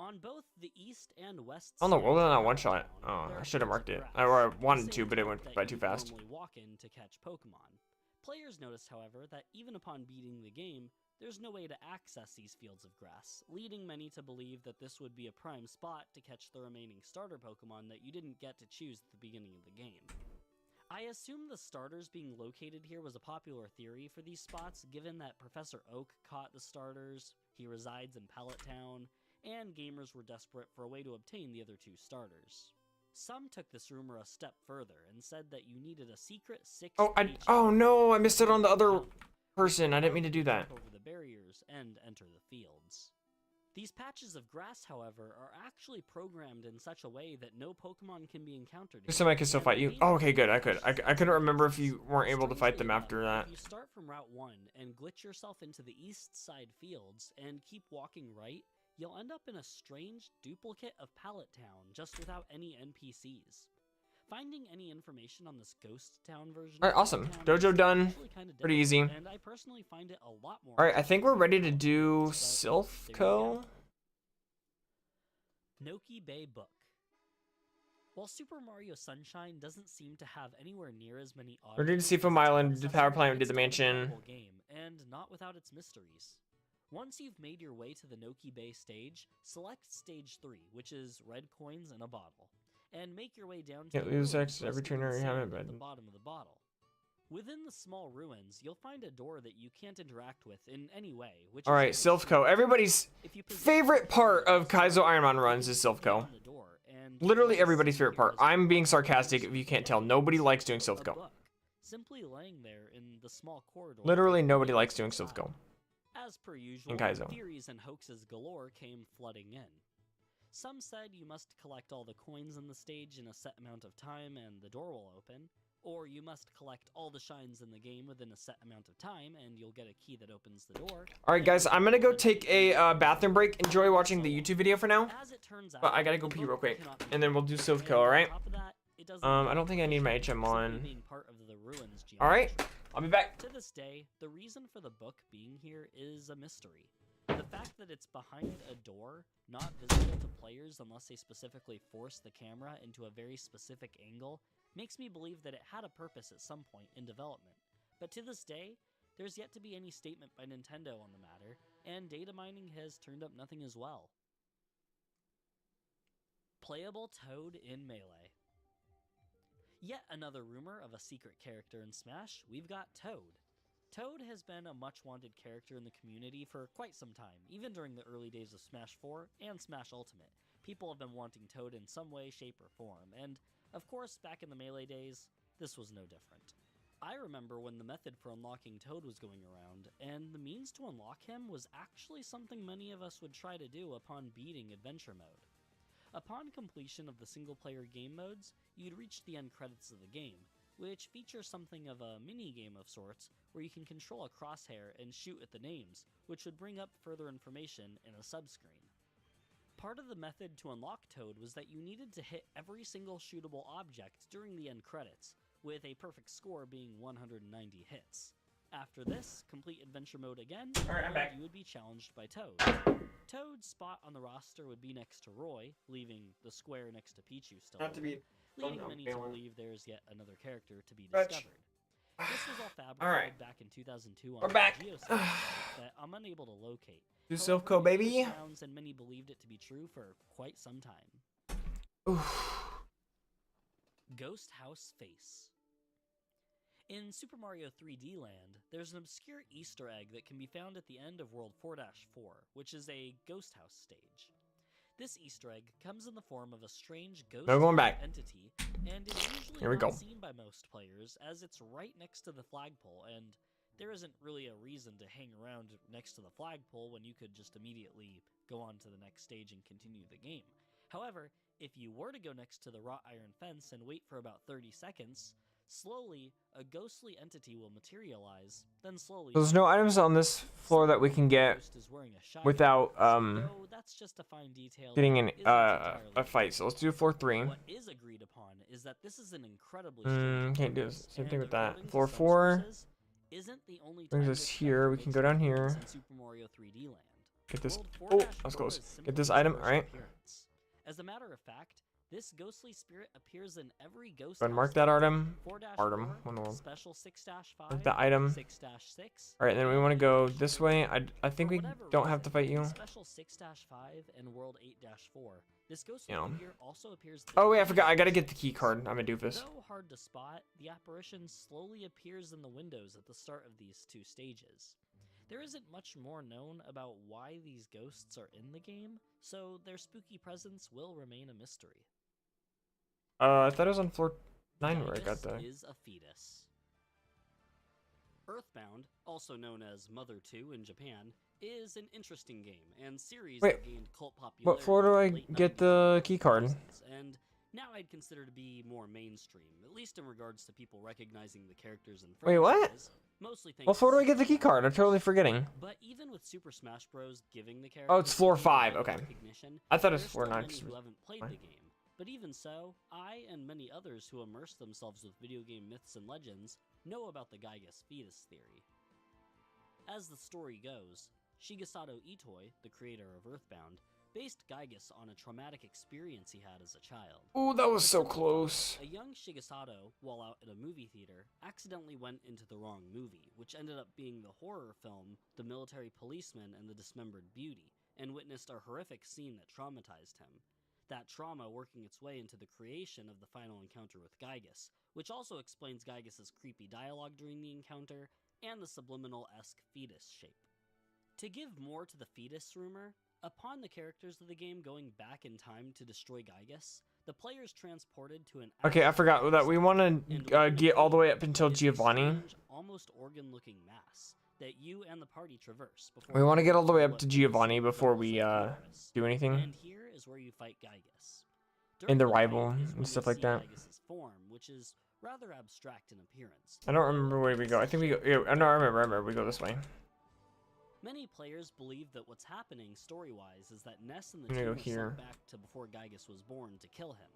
On both the east and west Oh no, sides what was that of one shot? town, Oh, there I are should have marked fields it. of grass, Or I the wanted same to, but it went that by you too would fast. normally walk in to catch Pokemon. Players noticed, however, that even upon beating the game, there's no way to access these fields of grass, leading many to believe that this would be a prime spot to catch the remaining starter Pokemon that you didn't get to choose at the beginning of the game. I assume the starters being located here was a popular theory for these spots, given that Professor Oak caught the starters, he resides in Pallet Town, and gamers were desperate for a way to obtain the other two starters. Some took this rumor a step further and said that you needed a secret 6 Oh no, I missed it on the other person. I didn't mean to do that. Over the barriers and enter the fields. These patches of grass, however, are actually programmed in such a way that no Pokemon can be encountered. Somebody can still fight you. Oh, okay, good. I couldn't remember if you weren't able to fight them after that. If you start from Route 1 and glitch yourself into the east side fields and keep walking right, you'll end up in a strange duplicate of Pallet Town, just without any NPCs. Finding any information on this Ghost Town version. All right, awesome. Dojo done. Pretty easy. And I personally find it a lot more. All right, I think we're ready to do Silphco. Noki Bay Book. While Super Mario Sunshine doesn't seem to have anywhere near as many odds, We're doing Seafoam Island, the power plant, we did the mansion. Game, and not without its mysteries. Once you've made your way to the Noki Bay stage, select stage 3, which is red coins in a bottle, and make your way down to Can't lose X every trainer you haven't at the been. bottom of the bottle. Within the small ruins, you'll find a door that you can't interact with in any way. Which All right, Silphco. Everybody's favorite part of KAIZO Ironmon runs is Silphco. Literally everybody's favorite part. I'm being sarcastic if you can't tell. Nobody likes doing Silphco. Simply laying there in the small corridor. Literally nobody likes doing Silphco. As per usual, In KAIZO. theories and hoaxes galore came flooding in. Some said you must collect all the coins in the stage in a set amount of time and the door will open, or you must collect all the shines in the game within a set amount of time and you'll get a key that opens the door. All right, guys, I'm gonna go take a bathroom break. Enjoy watching the YouTube video for now. As it turns out, But I gotta go pee real quick, and then we'll do Silphco, all right? I don't think I need my HM on. All right, I'll be back. To this day, the reason for the book being here is a mystery. The fact that it's behind a door, not visible to players unless they specifically force the camera into a very specific angle, makes me believe that it had a purpose at some point in development. But to this day, there's yet to be any statement by Nintendo on the matter, and data mining has turned up nothing as well. Playable Toad in Melee. Yet another rumor of a secret character in Smash, we've got Toad. Toad has been a much-wanted character in the community for quite some time, even during the early days of Smash 4 and Smash Ultimate. People have been wanting Toad in some way, shape, or form, and of course, back in the Melee days, this was no different. I remember when the method for unlocking Toad was going around, and the means to unlock him was actually something many of us would try to do upon beating Adventure Mode. Upon completion of the single-player game modes, you'd reach the end credits of the game, which features something of a mini-game of sorts, where you can control a crosshair and shoot at the names, which would bring up further information in a subscreen. Part of the method to unlock Toad was that you needed to hit every single shootable object during the end credits, with a perfect score being 190 hits. After this, complete adventure mode again, Alright, I'm back. you would be challenged by Toad. Toad's spot on the roster would be next to Roy, leaving the square next to Pichu still Not to be. leading no, many they to won't. believe there's yet another character to be Fetch. discovered. This was all fabricated Alright. back in 2002 on We're back. GeoScience that I'm unable to locate. Do However, Silphco, it baby. sounds and many believed it to be true for quite some time. Oof. Ghost House Face. In Super Mario 3D Land, there's an obscure Easter egg that can be found at the end of World 4-4, which is a ghost house stage. This Easter egg comes in the form of a strange ghost No going back. entity, and is usually Here we not go. seen by most players as it's right next to the flagpole, and there isn't really a reason to hang around next to the flagpole when you could just immediately go on to the next stage and continue the game. However, if you were to go next to the wrought iron fence and wait for about 30 seconds, slowly a ghostly entity will materialize, then slowly... There's no items on this floor that we can get without that's just a fine detail getting that in isn't a entirely fight. So let's do floor 3. What is agreed upon is that this is an incredibly strange Can't do place, this. Same and thing with that. according to Floor some 4 sources, isn't the only brings time us this here. We character can go makes down an here. appearance in Super Mario 3D Land. Get this. World Oh, that's 4-4 close. is simply Get this its item. first All right. appearance. As a matter of fact, this ghostly spirit appears in every ghost Go ahead and mark house that level. item. 4-4, Artem. One more. Special 6-5, Mark the item. 6-6. All right, then we want to go this way. I think For we whatever don't have to reason, fight you. in Special 6-5 and World 8-4, this ghostly You know. figure also appears. Oh wait, I forgot. I gotta get the key card. I'm a doofus. Though hard to spot, the apparition slowly appears in the windows at the start of these two stages. There isn't much more known about why these ghosts are in the game, so their spooky presence will remain a mystery. I thought it was on floor 9 where I got Gaigus the. is a fetus. Earthbound, also known as Mother 2 in Japan, is an interesting game and series Wait, that gained cult popularity. What floor do I in the late get 90s the and key card? 2000s, and now I'd consider to be more mainstream, at least in regards to people recognizing the characters and Wait, what? franchises, mostly thanks What floor to do I get the key Super card? I'm totally forgetting. But even with Super Smash Bros. Giving the characters Oh, it's floor name 5, and okay. recognition, I thought it was there's floor still 9. many who haven't played Fine. the game. But even so, I and many others who immerse themselves with video game myths and legends know about the Gaigus fetus theory. As the story goes, Shigesato Itoi, the creator of Earthbound, based Gaigus on a traumatic experience he had as a child. Ooh, that was To so simplify, close. A young Shigesato, while out at a movie theater, accidentally went into the wrong movie, which ended up being the horror film The Military Policeman and the Dismembered Beauty, and witnessed a horrific scene that traumatized him. That trauma working its way into the creation of the final encounter with Gaigus, which also explains Gaigus's creepy dialogue during the encounter, and the subliminal-esque fetus shape. To give more to the fetus rumor, upon the characters of the game going back in time to destroy Gaigus, the players transported to an... Okay, I forgot that we want and to get all the way up until is a Giovanni. strange, almost organ-looking mass that you and the party traverse before We want to get all the way up what to looks Giovanni like before levels we of Paris. do anything. And here is where you fight Gaigus. In the During fight rival is and when stuff you like see that. Gaigus's form, which is rather abstract in appearance. I don't remember where we go. I think we go. Yeah, no, I remember. We go this way. Many players believe that what's happening story-wise is that Ness and the I'm gonna team go were here. sent back to before Gaigus was born to kill him.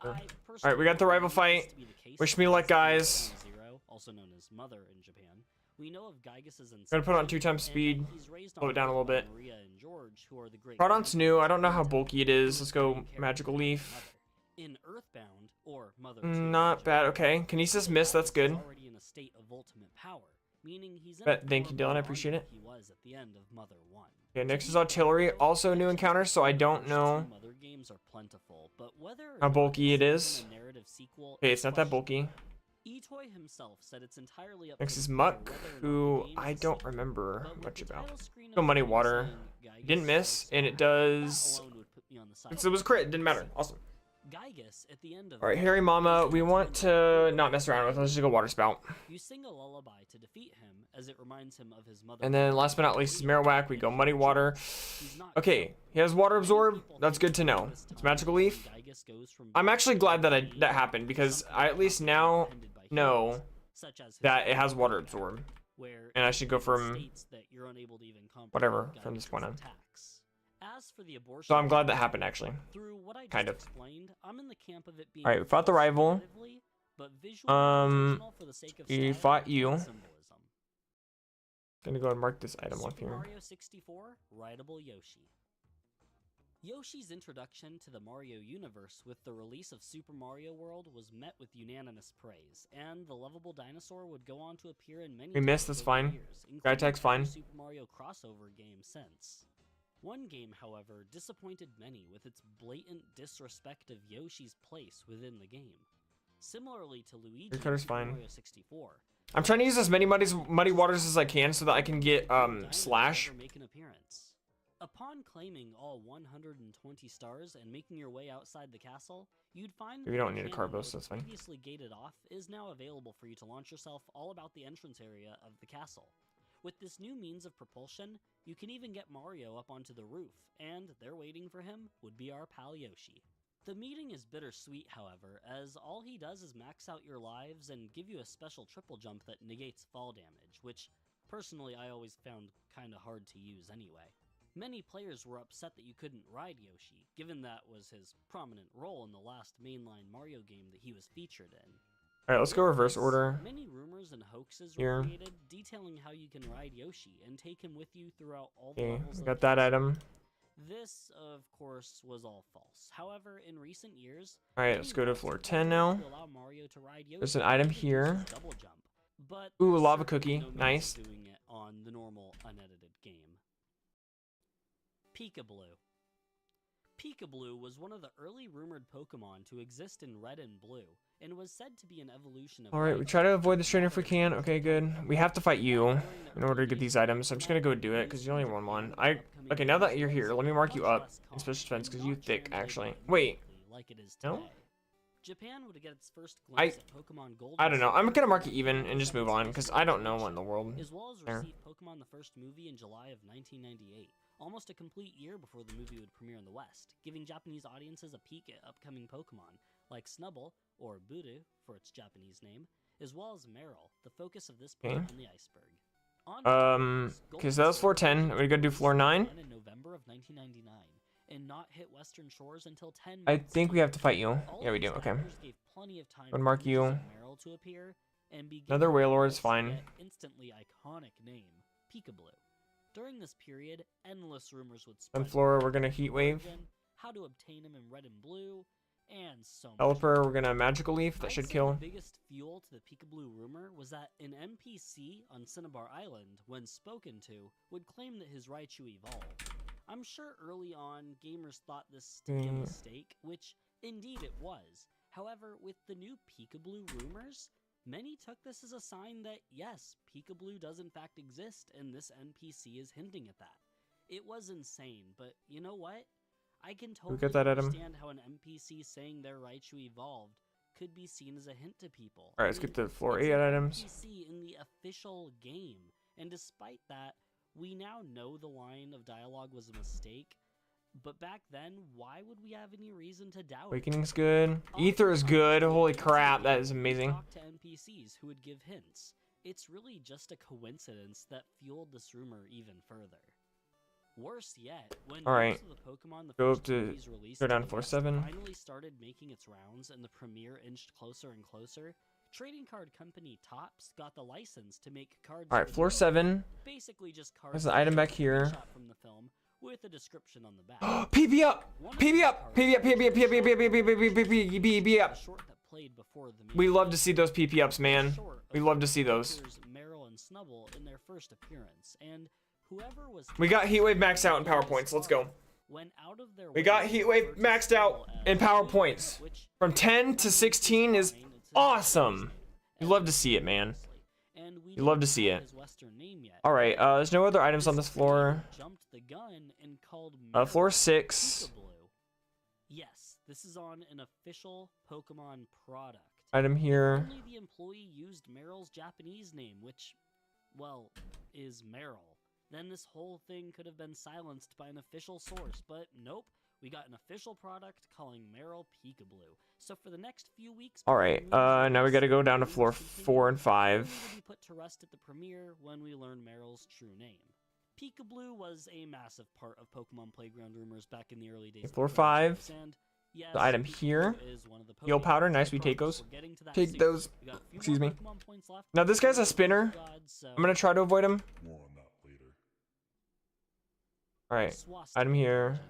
Sure. I Alright, we got the rival personally believe fight. this to be the case Wish me luck, because in guys. Ground Zero, also known as Mother in Japan, we know of Gaigus's Gonna put it on inception, 2 times and speed. he's raised Slow on it down a little bit. Maria and George, who are the great Proton's new. I don't know how bulky it is. Let's go character Magical Leaf. in Earthbound, or Mother 2 Not in bad. Japan, Okay. Kinesis miss. That's Gaigus good. is already in a state of ultimate power, meaning he's in Bet- a thank you, form Dylan, I beyond appreciate what it. He was at the end of Mother 1. Okay, next is Artillery. Also new encounter, so I don't know Mother games are plentiful, but whether or how not bulky it this is. even a narrative sequel Okay, is it's not that questionable. bulky. Itoi himself said it's entirely up Next to is the Muck, player whether or not who the game I is a don't sequel, remember but with much the about. title screen of Go the Muddy game Water. saying Gaigus Didn't miss, strikes and it back, does. that alone would put me on the side It was crit. Didn't matter. Awesome. Gaigus at the end of Alright, Harry Mama. We want to not mess around with. Let's just go Water Spout. You sing a lullaby to defeat him as it reminds him of his mother. And then last but not least is Marowak. We go Muddy Water. He's not Okay, killed. he has Water Many Absorb. people That's think good to know. this It's time Magical when Leaf. Gaigus goes from I'm being actually glad that defeated that happened because something I at least now comprehended by know humans, such as his that it has father, Water Absorb. where and I should go it from states that you're unable to even comprehend whatever from this Gaigus's point on. attacks. As for the abortion, So I'm glad that happened actually. through what I just kind of. explained, I'm in the camp of it being Alright, we fought the false rival. narratively, but visually intentional for the sake of We style fought and you. symbolism. Gonna go and mark this item off Super here. Mario 64 Rideable Yoshi. Yoshi's introduction to the Mario universe with the release of Super Mario World was met with unanimous praise, and the lovable dinosaur would go on to appear in many We missed, titles that's over the fine. years, Guy including tag's fine. other Super Mario crossover games since. One game, however, disappointed many with its blatant disrespect of Yoshi's place within the game. Similarly to Luigi in Cutter's Super fine. Mario 64. I'm trying to use as many muddy waters as I can so that I can get Slash. Dinosaurs never make an appearance. Upon claiming all 120 stars and making your way outside the castle, you'd find We that don't the need a cannon that Carbos, was that's fine. previously gated off is now available for you to launch yourself all about the entrance area of the castle. With this new means of propulsion, you can even get Mario up onto the roof, and there waiting for him would be our pal Yoshi. The meeting is bittersweet, however, as all he does is max out your lives and give you a special triple jump that negates fall damage, which personally I always found kinda hard to use anyway. Many players were upset that you couldn't ride Yoshi, given that was his prominent role in the last mainline Mario game that he was featured in. Alright, let's go reverse order. Many rumors and hoaxes Here. were created detailing how you can ride Yoshi and take him with you throughout all the Okay, levels of got the that castle. item. This, of course, was all false. However, in recent years, Alright, let's go to floor 10 now. to allow Mario to ride Yoshi There's an item and use here. his double jump. But Ooh, there's lava certainly cookie. no means of Nice. doing it on the normal unedited game. Peekaboo. Peekaboo was one of the early rumored Pokemon to exist in Red and Blue, and was said to be an evolution of Alright, we Raichu. try to avoid the trainer if we can. Okay, good. We have to fight you in order to get these items. So I'm just gonna go do it because you only won one. Okay, now that you're here, let me mark you up in special defense because you thick actually. Wait, Like it is no? today. Japan would get its first glimpse at Pokemon Gold. I don't know. I'm gonna mark it and even and just move on because I don't know what in the world. as well as There. receive Pokemon the first movie in July of 1998, almost a complete year before the movie would premiere in the West, giving Japanese audiences a peek at upcoming Pokemon, like Snubbull, or Budu for its Japanese name, as well as Meryl, the focus of this part Okay. in the iceberg. On to Okay, so that was floor 10. Are we gonna do floor 9? in November of 1999, and not hit Western shores until 10 I months think we later. have to fight you. All Yeah, we these do. Okay. factors gave plenty of time Would for mark images you. of Meryl to appear and begin Another to Wailord's develop fine. that instantly iconic name, Peekaboo. During this period, endless rumors would spread. Sunflora, we're gonna heat wave. origin, how to obtain him in Red and Blue, and so much. Helper, we're gonna magical leaf. That I'd should say kill. The biggest fuel to the Peekaboo rumor was that an NPC on Cinnabar Island, when spoken to, would claim that his Raichu evolved. I'm sure early on, gamers thought this to be a mistake, which indeed it was. However, with the new Peekaboo rumors, many took this as a sign that yes, Peekaboo does in fact exist, and this NPC is hinting at that. It was insane, but you know what? I can totally get that item? understand how an NPC saying their Raichu evolved could be seen as a hint to people. Alright, let's get the floor it's 8 an items. NPC in the official game, and despite that, we now know the line of dialogue was a mistake. But back then, why would we have any reason to doubt it? Awakening's good. Ether is good. Holy crap, that is amazing. Talk to NPCs who would give hints. It's really just a coincidence that fueled this rumor even further. Worse yet, when Alright. news of the Pokemon the Go first up to- movies released go down in the floor West 7. finally started making its rounds and the premiere inched closer and closer, trading card company Topps got the license to make cards. Alright, for floor the 7. basically just cards. There's an that item show back a here. screenshot from the film with a description on the back. PB up! One of PB these up! cards PB up! PB up! PB up! PB up! PB the up! short that played before the We main love film. to see those PP ups, man. Short of We love to see those. characters Meryl and Snubbull in their first appearance, and whoever was We got Heatwave maxed out in PowerPoints. Let's go. went out of their We way got to Heatwave refer to maxed out Snubbull in as PowerPoints. which From 10 to 16 is it's his awesome. name, You love to see it, man. and we You love to don't see have it. his Western name yet. Alright, there's no other items on this floor. Jumped the gun and called Floor Meryl 6. Peekaboo. Yes, this is on an official Pokemon product. Item here. Only the employee used Meryl's Japanese name, which, well, is Meryl. Then this whole thing could have been silenced by an official source, but nope. We got an official product calling Meryl Peekaboo. So for the next few weeks, Alright, now we gotta go down to floor 4 and 5. will be put to rest at the premiere when we learn Meryl's true name. Peekaboo was a massive part of Pokemon Playground rumors back in the early days. of Floor the 5. franchise, and yes, The item Peekaboo here. is one of the Heal Pokemon powder, I nice, we promise take those. we're getting to that Take soon. those. We got a few Excuse more me. Pokemon points left. Now this guy's a spinner. I'm gonna try to avoid him. More on that later. Alright, Swastika item here. version.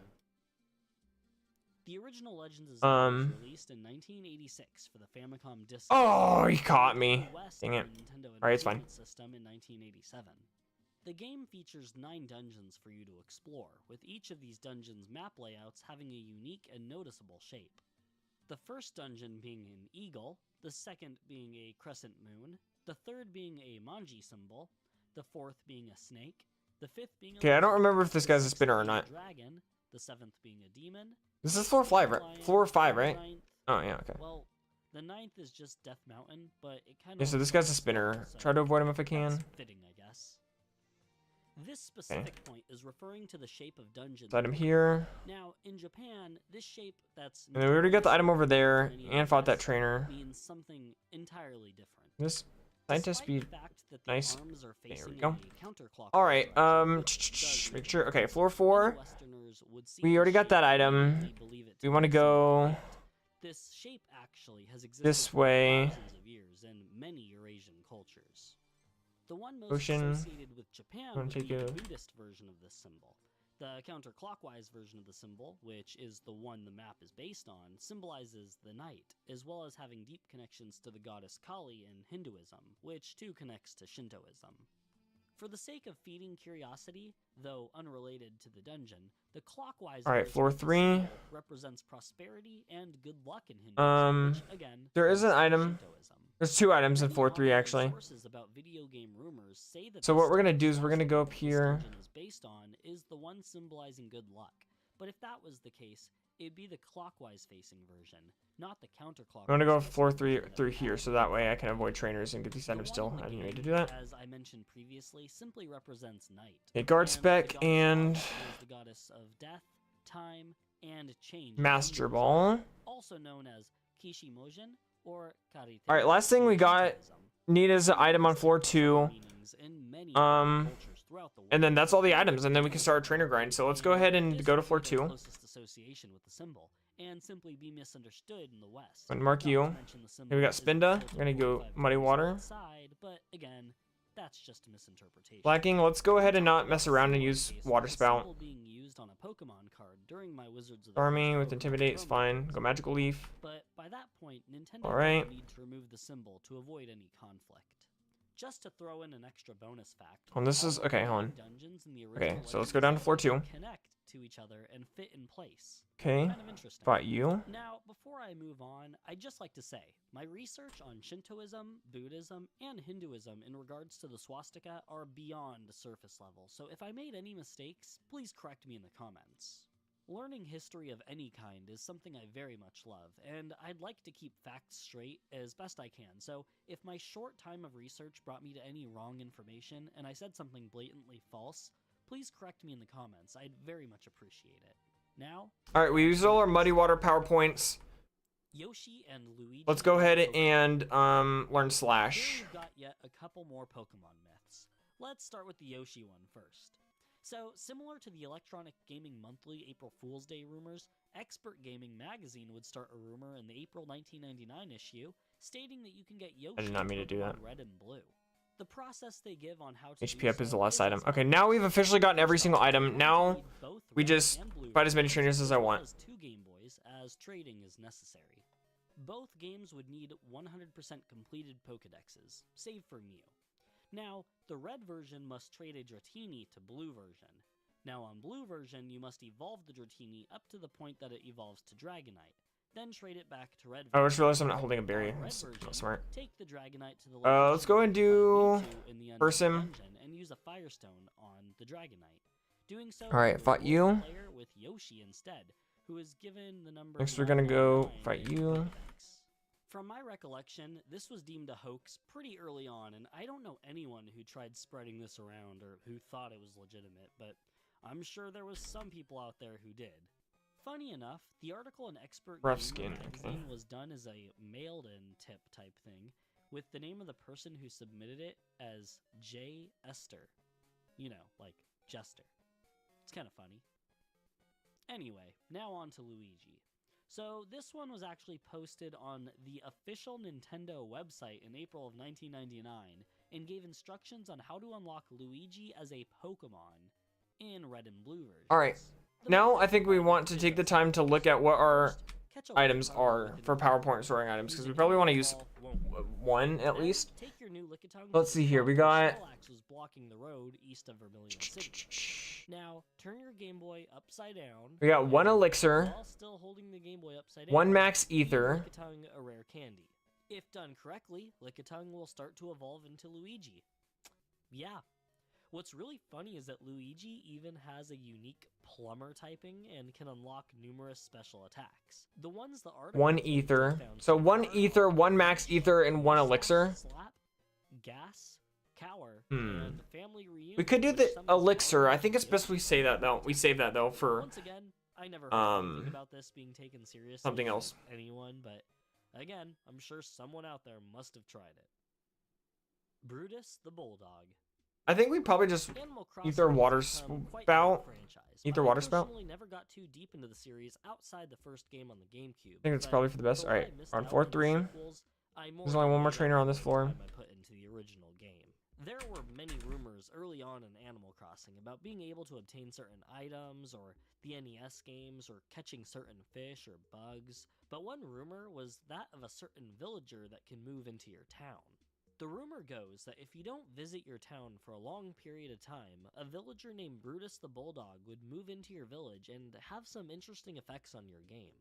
The original Legends of Zelda was released in 1986 for the Famicom Disk. Oh, he caught me. West Dang on it. the Nintendo Alright, it's fine. Entertainment System in 1987. The game features 9 dungeons for you to explore, with each of these dungeons' map layouts having a unique and noticeable shape. The first dungeon being an eagle, the second being a crescent moon, the third being a manji symbol, the fourth being a snake, The 5th being a Okay, I don't lizard, remember if this the guy's a 6th spinner or being a not. dragon, the 7th being a demon. This the is floor 8th 5, being a right? lion, Floor 5, and the right? 9th, Oh, yeah, okay. well, the 9th is just Death Mountain, but it kind of. Yeah, so this guy's a spinner. Try to avoid him if I can. That's fitting, I guess. This specific point is referring to the shape of dungeons. Item here. Now, in Japan, this shape that's And then we already got the item over there many and of fought that us trainer. means something entirely different. This scientist Despite be the fact that the nice. arms are There we facing go. a counterclockwise Alright, direction, which does make sure. Okay, make floor sense. 4. Many Westerners would see We this already got shape that and item. they believe it to We be want to a symbol of go fate. This shape actually has existed this for way. thousands of years in many Eurasian cultures. The one most Ocean. associated with Japan Wanna would be take the a- Buddhist version of this symbol. The counterclockwise version of the symbol, which is the one the map is based on, symbolizes the night, as well as having deep connections to the goddess Kali in Hinduism, which too connects to Shintoism. For the sake of feeding curiosity, though unrelated to the dungeon, the clockwise Alright, version floor of the 3. symbol represents prosperity and good luck in Hinduism, which again there is an links to item. Shintoism. There's 2 items in Many floor 3 online actually. sources about video game rumors say that So the what we're gonna stone do is we're gonna go up philosophy here. this dungeon is based on is the one symbolizing good luck. But if that was the case, it'd be the clockwise facing version, not the counterclockwise. I'm gonna go facing floor 3 version that through we here have. so that way I can avoid trainers and get these The items one still. in the I didn't need to game, do that. as I mentioned previously, simply represents night. Okay, guard And the spec goddess and Kali is the goddess of death, time, and change. in Master Hinduism, Ball. also known as Kishimojin or Karite. Alright, last thing we in got Shintoism. need is an item on floor 2. And then that's all the items, and then we can start a trainer grind. So let's go ahead and go to floor 2. Closest association with the symbol, and simply be misunderstood in the West. And mark Not you. to mention the symbol Here we got isn't Spinda. tilted We're gonna go 45 Muddy degrees Water. outside, but again, that's just a misinterpretation. Lacking, let's go ahead and not mess around and In use this case, Water the Spout. symbol being used on a Pokemon card during my Wizards of the Army Coast with program, Intimidate is promo fine. cards. Go Magical Leaf. But by that point, Nintendo Alright. didn't need to remove the symbol to avoid any conflict. Just to throw in an extra bonus fact. Oh, this is- all okay, the hold on. dungeons in the Okay, original so let's Legend go of down to floor Zelda 2. Connect to each other and fit in place. Okay. Kind of interesting. Fought you. Now, before I move on, I'd just like to say, my research on Shintoism, Buddhism, and Hinduism in regards to the swastika are beyond surface level, so if I made any mistakes, please correct me in the comments. Learning history of any kind is something I very much love, and I'd like to keep facts straight as best I can, so if my short time of research brought me to any wrong information and I said something blatantly false, please correct me in the comments. I'd very much appreciate it. Now, Alright, we used all our Muddy Water PowerPoints. Yoshi and Luigi. Let's go ahead are and learn Here Slash. we've got yet a couple more Pokemon myths. Let's start with the Yoshi one first. So, similar to the Electronic Gaming Monthly April Fool's Day rumors, Expert Gaming Magazine would start a rumor in the April 1999 issue stating that you can get Yoshi did not mean to do that. Pokemon Red and Blue. The process they give on how to HP up do is the so last item. as Okay, now we've officially gotten every single item. Now need both we Red just and Blue fight as many versions, trainers as I well want. as 2 Game Boys, as trading is necessary. Both games would need 100% completed Pokedexes, save for Mew. Now, the red version must trade a Dratini to blue version. Now on blue version, you must evolve the Dratini up to the point that it evolves to Dragonite, then trade it back to red version. I just realized I'm not holding a On berry. red That's version, not smart. take the Dragonite to the Let's go and do Person. dungeon and use a Firestone on the Dragonite. Doing so, Alright, will fought reward you. the player with Yoshi instead, who is given the number Next we're gonna go 999 fight in you. Pokedex. From my recollection, this was deemed a hoax pretty early on, and I don't know anyone who tried spreading this around or who thought it was legitimate, but I'm sure there was some people out there who did. Funny enough, the article in Expert Rough Gamer skin, magazine okay. was done as a mailed-in tip type thing, with the name of the person who submitted it as J. Esther. You know, like Jester. It's kind of funny. Anyway, now on to Luigi. So this one was actually posted on the official Nintendo website in April of 1999 and gave instructions on how to unlock Luigi as a Pokemon in red and blue versions. Alright, The now method I think we provided want to is take the as time to look at what our First, catch a items Lickitung are within for the PowerPoint game. storing items, because we Using probably want to Power use Ball won't work. one at Then least. take your new Lickitung Let's to see the here, spot we where got- Stellax was blocking the road east of Vermilion City. Now, turn your Game Boy upside down. We got one and elixir, while still holding the Game Boy upside down, one max feed ether. Lickitung a rare candy. If done correctly, Lickitung will start to evolve into Luigi. Yeah. What's really funny is that Luigi even has a unique plumber typing and can unlock numerous special attacks. The ones the article 1 ether. found So far 1 ether, 1 max ether, and 1 elixir. Slap, gas, cower, Hmm. and family reunion. We could do which the some people elixir. I argue think it's is best we say that though. We save that though for Once again, I never heard anything about this being taken seriously something by else. anyone, but again, I'm sure someone out there must have tried it. Brutus the Bulldog. I think we probably just Animal ether Crossing water has become quite spout. the franchise, Ether but water I spout. personally never got too deep into the series outside the first game on the GameCube. I think it's but probably for the best. for what I Alright, missed we're on out floor the 3. sequels, I more There's only one more than trainer on this the floor. time I put into the original game. There were many rumors early on in Animal Crossing about being able to obtain certain items, or the NES games, or catching certain fish or bugs, but one rumor was that of a certain villager that can move into your town. The rumor goes that if you don't visit your town for a long period of time, a villager named Brutus the Bulldog would move into your village and have some interesting effects on your game.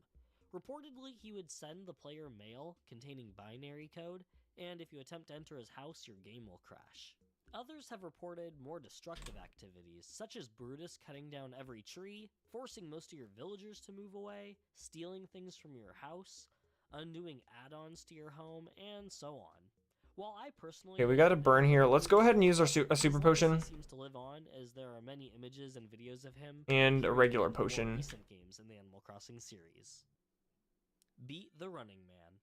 Reportedly, he would send the player mail containing binary code, and if you attempt to enter his house, your game will crash. Others have reported more destructive activities, such as Brutus cutting down every tree, forcing most of your villagers to move away, stealing things from your house, undoing add-ons to your home, and so on. While I personally Okay, we got a burn here. Let's go ahead and use our a super potion. He seems to live on, as there are many images and videos of him And a appearing regular in more potion. recent games in the Animal Crossing series. Beat the Running Man.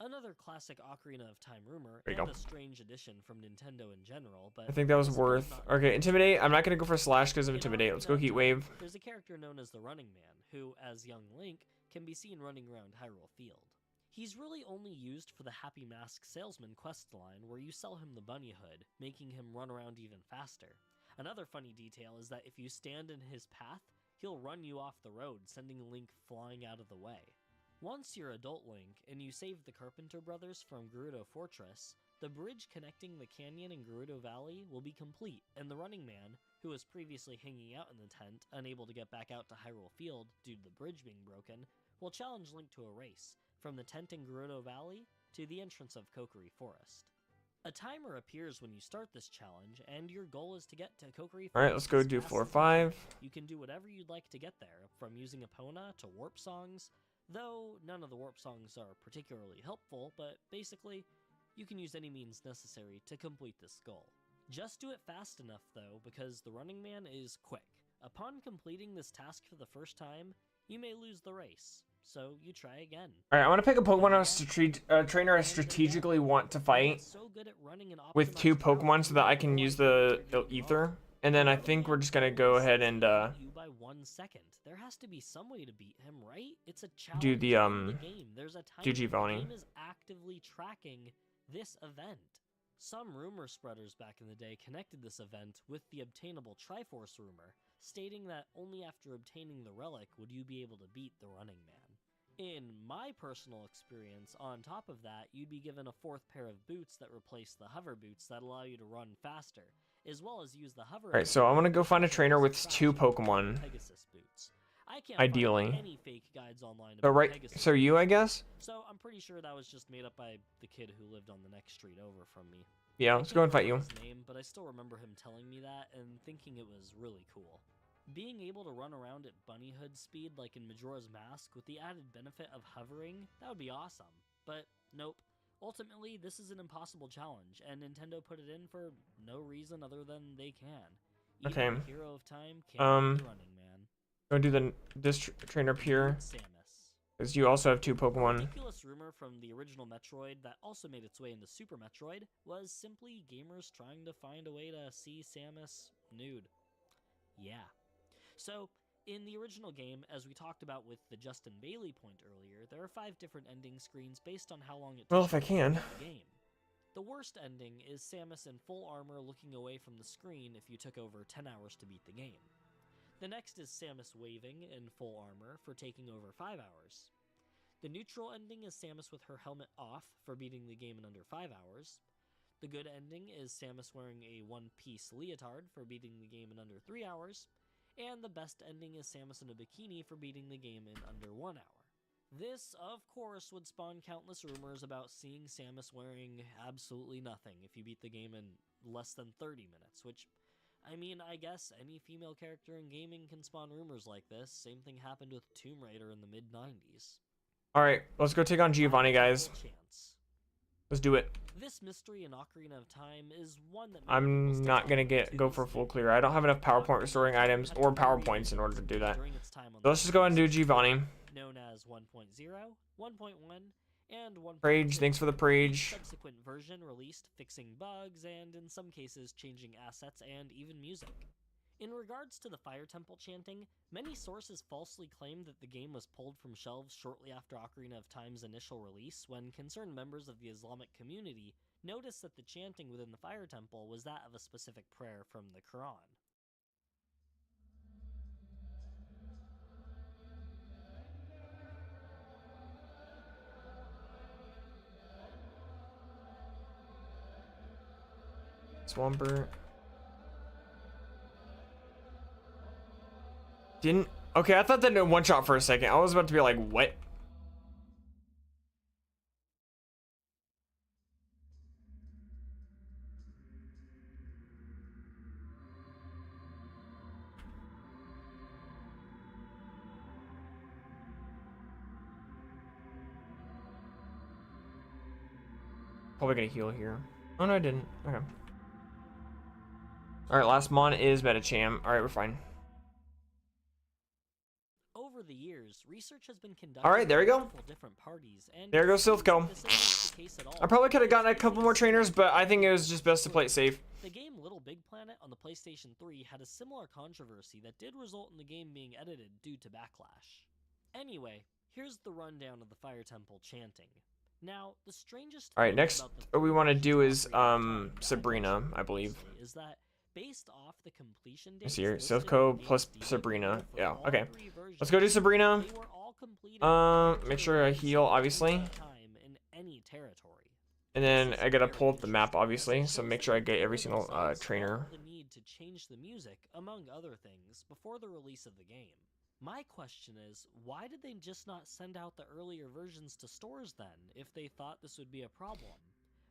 Another classic Ocarina of Time rumor, There you and go. a strange addition from Nintendo in general, but I think that was this might worth. not Okay, be- intimidate. I'm not gonna go for slash because of In intimidate. Let's Ocarina go of heat Time, wave. There's a character known as the Running Man, who, as young Link, can be seen running around Hyrule Field. He's really only used for the Happy Mask Salesman quest line, where you sell him the bunny hood, making him run around even faster. Another funny detail is that if you stand in his path, he'll run you off the road, sending Link flying out of the way. Once you're adult Link, and you save the Carpenter Brothers from Gerudo Fortress, the bridge connecting the canyon and Gerudo Valley will be complete, and the Running Man, who was previously hanging out in the tent, unable to get back out to Hyrule Field due to the bridge being broken, will challenge Link to a race, from the tent in Gerudo Valley to the entrance of Kokiri Forest. A timer appears when you start this challenge, and your goal is to get to Kokiri Forest. Alright, let's go as do fast floor as you 5. can. You can do whatever you'd like to get there, from using Epona to warp songs, though none of the warp songs are particularly helpful, but basically, you can use any means necessary to complete this goal. Just do it fast enough though, because the Running Man is quick. Upon completing this task for the first time, you may lose the race, so you try again. Alright, I want to pick a Pokemon trainer I strategically want to fight So good at running an with 2 optimized route, Pokemon so that I can you use might the enter game ether. wrong. And then I think we're just gonna go ahead and You by 1 second. There has to be some way to beat him, right? It's a challenge. do the in game. There's a timer. GG The Voni. game is actively tracking this event. Some rumor spreaders back in the day connected this event with the obtainable Triforce rumor, stating that only after obtaining the relic would you be able to beat the Running Man. In my personal experience, on top of that, you'd be given a 4th pair of boots that replace the hover boots that allow you to run faster, as well as use the hover. Alright, so I'm gonna go find a trainer with 2 Pokemon. Pegasus boots. I can't Ideally. find any fake guides online So about right, Pegasus so you, I guess? so I'm pretty sure that was just made up by the kid who lived on the next street over from me. Yeah, I let's can't go and fight you. remember his name, but I still remember him telling me that and thinking it was really cool. Being able to run around at bunny hood speed like in Majora's Mask with the added benefit of hovering, that would be awesome. But nope. Ultimately, this is an impossible challenge, and Nintendo put it in for no reason other than they can. Even Okay. the Hero of Time can't beat the Running Man. Go do this trainer up here. Samus. Because you also have 2 A Pokemon. ridiculous rumor from the original Metroid that also made its way into Super Metroid was simply gamers trying to find a way to see Samus nude. Yeah. So, in the original game, as we talked about with the Justin Bailey point earlier, there are 5 different ending screens based on how long it Well, took if I you to can. beat the game. The worst ending is Samus in full armor looking away from the screen if you took over 10 hours to beat the game. The next is Samus waving in full armor for taking over 5 hours. The neutral ending is Samus with her helmet off for beating the game in under 5 hours. The good ending is Samus wearing a one-piece leotard for beating the game in under 3 hours. And the best ending is Samus in a bikini for beating the game in under 1 hour. This, of course, would spawn countless rumors about seeing Samus wearing absolutely nothing if you beat the game in less than 30 minutes, which, I mean, I guess any female character in gaming can spawn rumors like this. Same thing happened with Tomb Raider in the mid-90s. Alright, let's go take on Giovanni, guys. Let's do it. This mystery in Ocarina of Time is one that I'm not gonna go for full clear. I don't have enough PowerPoint restoring items or PowerPoints in order to do that. So let's just go ahead and do Giovanni. Known as 1.0, 1.1, and 1.2. Prage, thanks for the Prage. Subsequent version released fixing bugs and in some cases changing assets and even music. In regards to the Fire Temple chanting, many sources falsely claim that the game was pulled from shelves shortly after Ocarina of Time's initial release, when concerned members of the Islamic community noticed that the chanting within the Fire Temple was that of a specific prayer from the Quran. Swampert. Didn't. Okay, I thought that did one shot for a second. I was about to be like, what? Probably gonna heal here. Oh no, I didn't. Okay. Alright, last mon is MetaCham. Alright, we're fine. Over the years, research has been conducted. All right, there we go. Different parties, and there goes Silphco. I probably could have gotten a couple more trainers, but I think it was just best to play it safe. The game Little Big Planet on the PlayStation 3 had a similar controversy that did result in the game being edited due to backlash. Anyway, here's the rundown of the Fire Temple chanting. Now, the strangest All right, thing next about the what we want to do is Fire Sabrina, I believe. Is that based off the completion Let's dates see here, listed Silphco in the plus game's Sabrina. debut for Yeah, all okay. three versions, Let's go do Sabrina. they were all completed Make sure I heal, obviously. time in any territory. And then I gotta pull up the map, obviously, so make sure I get every single trainer. The need to change the music, among other things, before the release of the game. My question is, why did they just not send out the earlier versions to stores then, if they thought this would be a problem?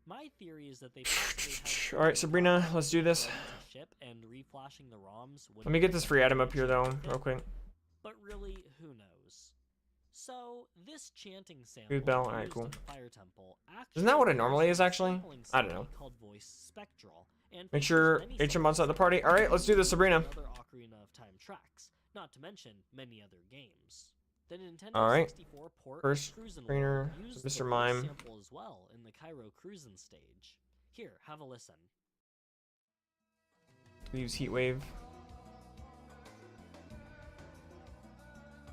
My theory is that they possibly had All right, Sabrina, let's do this. ship and reflashing the ROMs. Let me get this free item up here, though, real quick. But really, who knows? So, this chanting sample Good bell, alright, used cool. in the Fire Temple Isn't that what it actually normally is, uses a actually? sampling I don't know. technique called voice spectral, and Make features sure many HMon's at the samples party. All right, let's do this, Sabrina. other Ocarina of Time tracks, not to mention many other games. The Nintendo All right. 64 port First of Cruisin' trainer, World used Mr. the voice Mime. sample as well in the Cairo Cruisin' stage. Here, have a listen. Leaves Heatwave.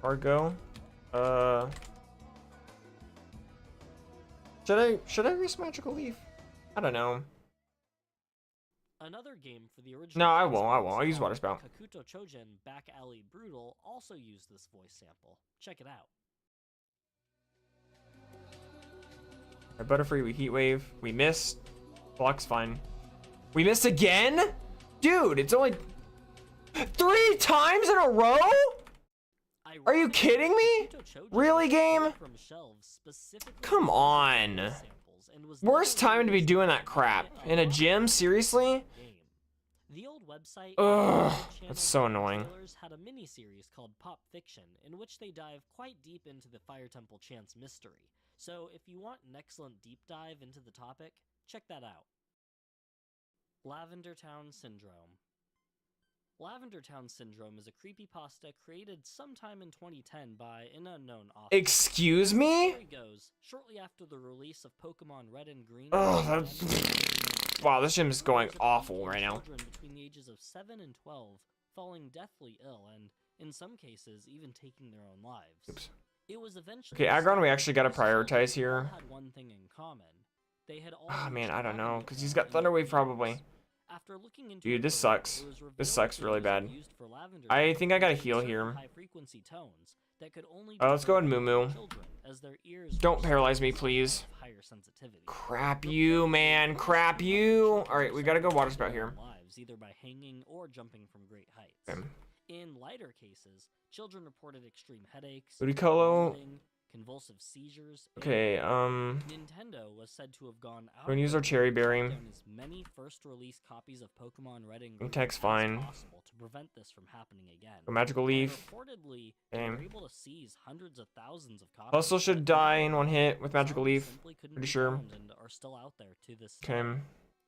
Fargo. Should I use Magical Leaf? I don't know. Another game for the original. No, I won't. Xbox I'll use One, Water Spout. Kakuto Chojin Back Alley Brutal also used this voice sample. Check it out. Our Butterfree, we Heatwave. We missed. Block's fine. We missed again? Dude, it's only 3 times in a row? Are you kidding me? Really, game? Come on. Worst time to be doing that crap. In a gym? Seriously? The old website Ugh, that's so annoying. had a mini-series called Pop Fiction, in which they dive quite deep into the Fire Temple chant's mystery. So if you want an excellent deep dive into the topic, check that out. Lavender Town Syndrome. Lavender Town Syndrome is a creepypasta created sometime in 2010 by an unknown author. Excuse me? The story goes, shortly after the release of Pokemon Red and Green. Oh, wow, this gym is going awful right now. Children between the ages of 7 and 12 falling deathly ill and, in some cases, even taking their own lives. Oops. It was eventually Okay, Aggron, we actually gotta these children prioritize all here. had one thing in common. They had all Ah, man, reached I don't know, bottom because he's got in Thunder their Wave probably. games. After looking into Dude, it this further, sucks. it was This revealed sucks that really these were bad. used for lavender I tones think I gotta with heal certain here. high-frequency tones that could only Let's go be ahead and heard Moo by Moo. children, as their ears Don't were paralyze me, sensitive please. of higher sensitivity. Crap you, man. Crap you. Alright, we gotta go Water Spout here. Lives, either by hanging or jumping from great heights. Okay. In lighter cases, children reported extreme headaches, Ludicolo. vomiting, convulsive seizures. Okay, Nintendo was said to have gone out. we're gonna use our cherry berry. As many first-release copies of Pokemon Red and Green Tech's as fine. possible to prevent this from happening again. A magical And leaf. reportedly, Okay. they were able to seize hundreds of thousands of copies. Hustle should die in one hit with magical Some leaf. simply couldn't Pretty be sure. found and are still out there to this day. Okay.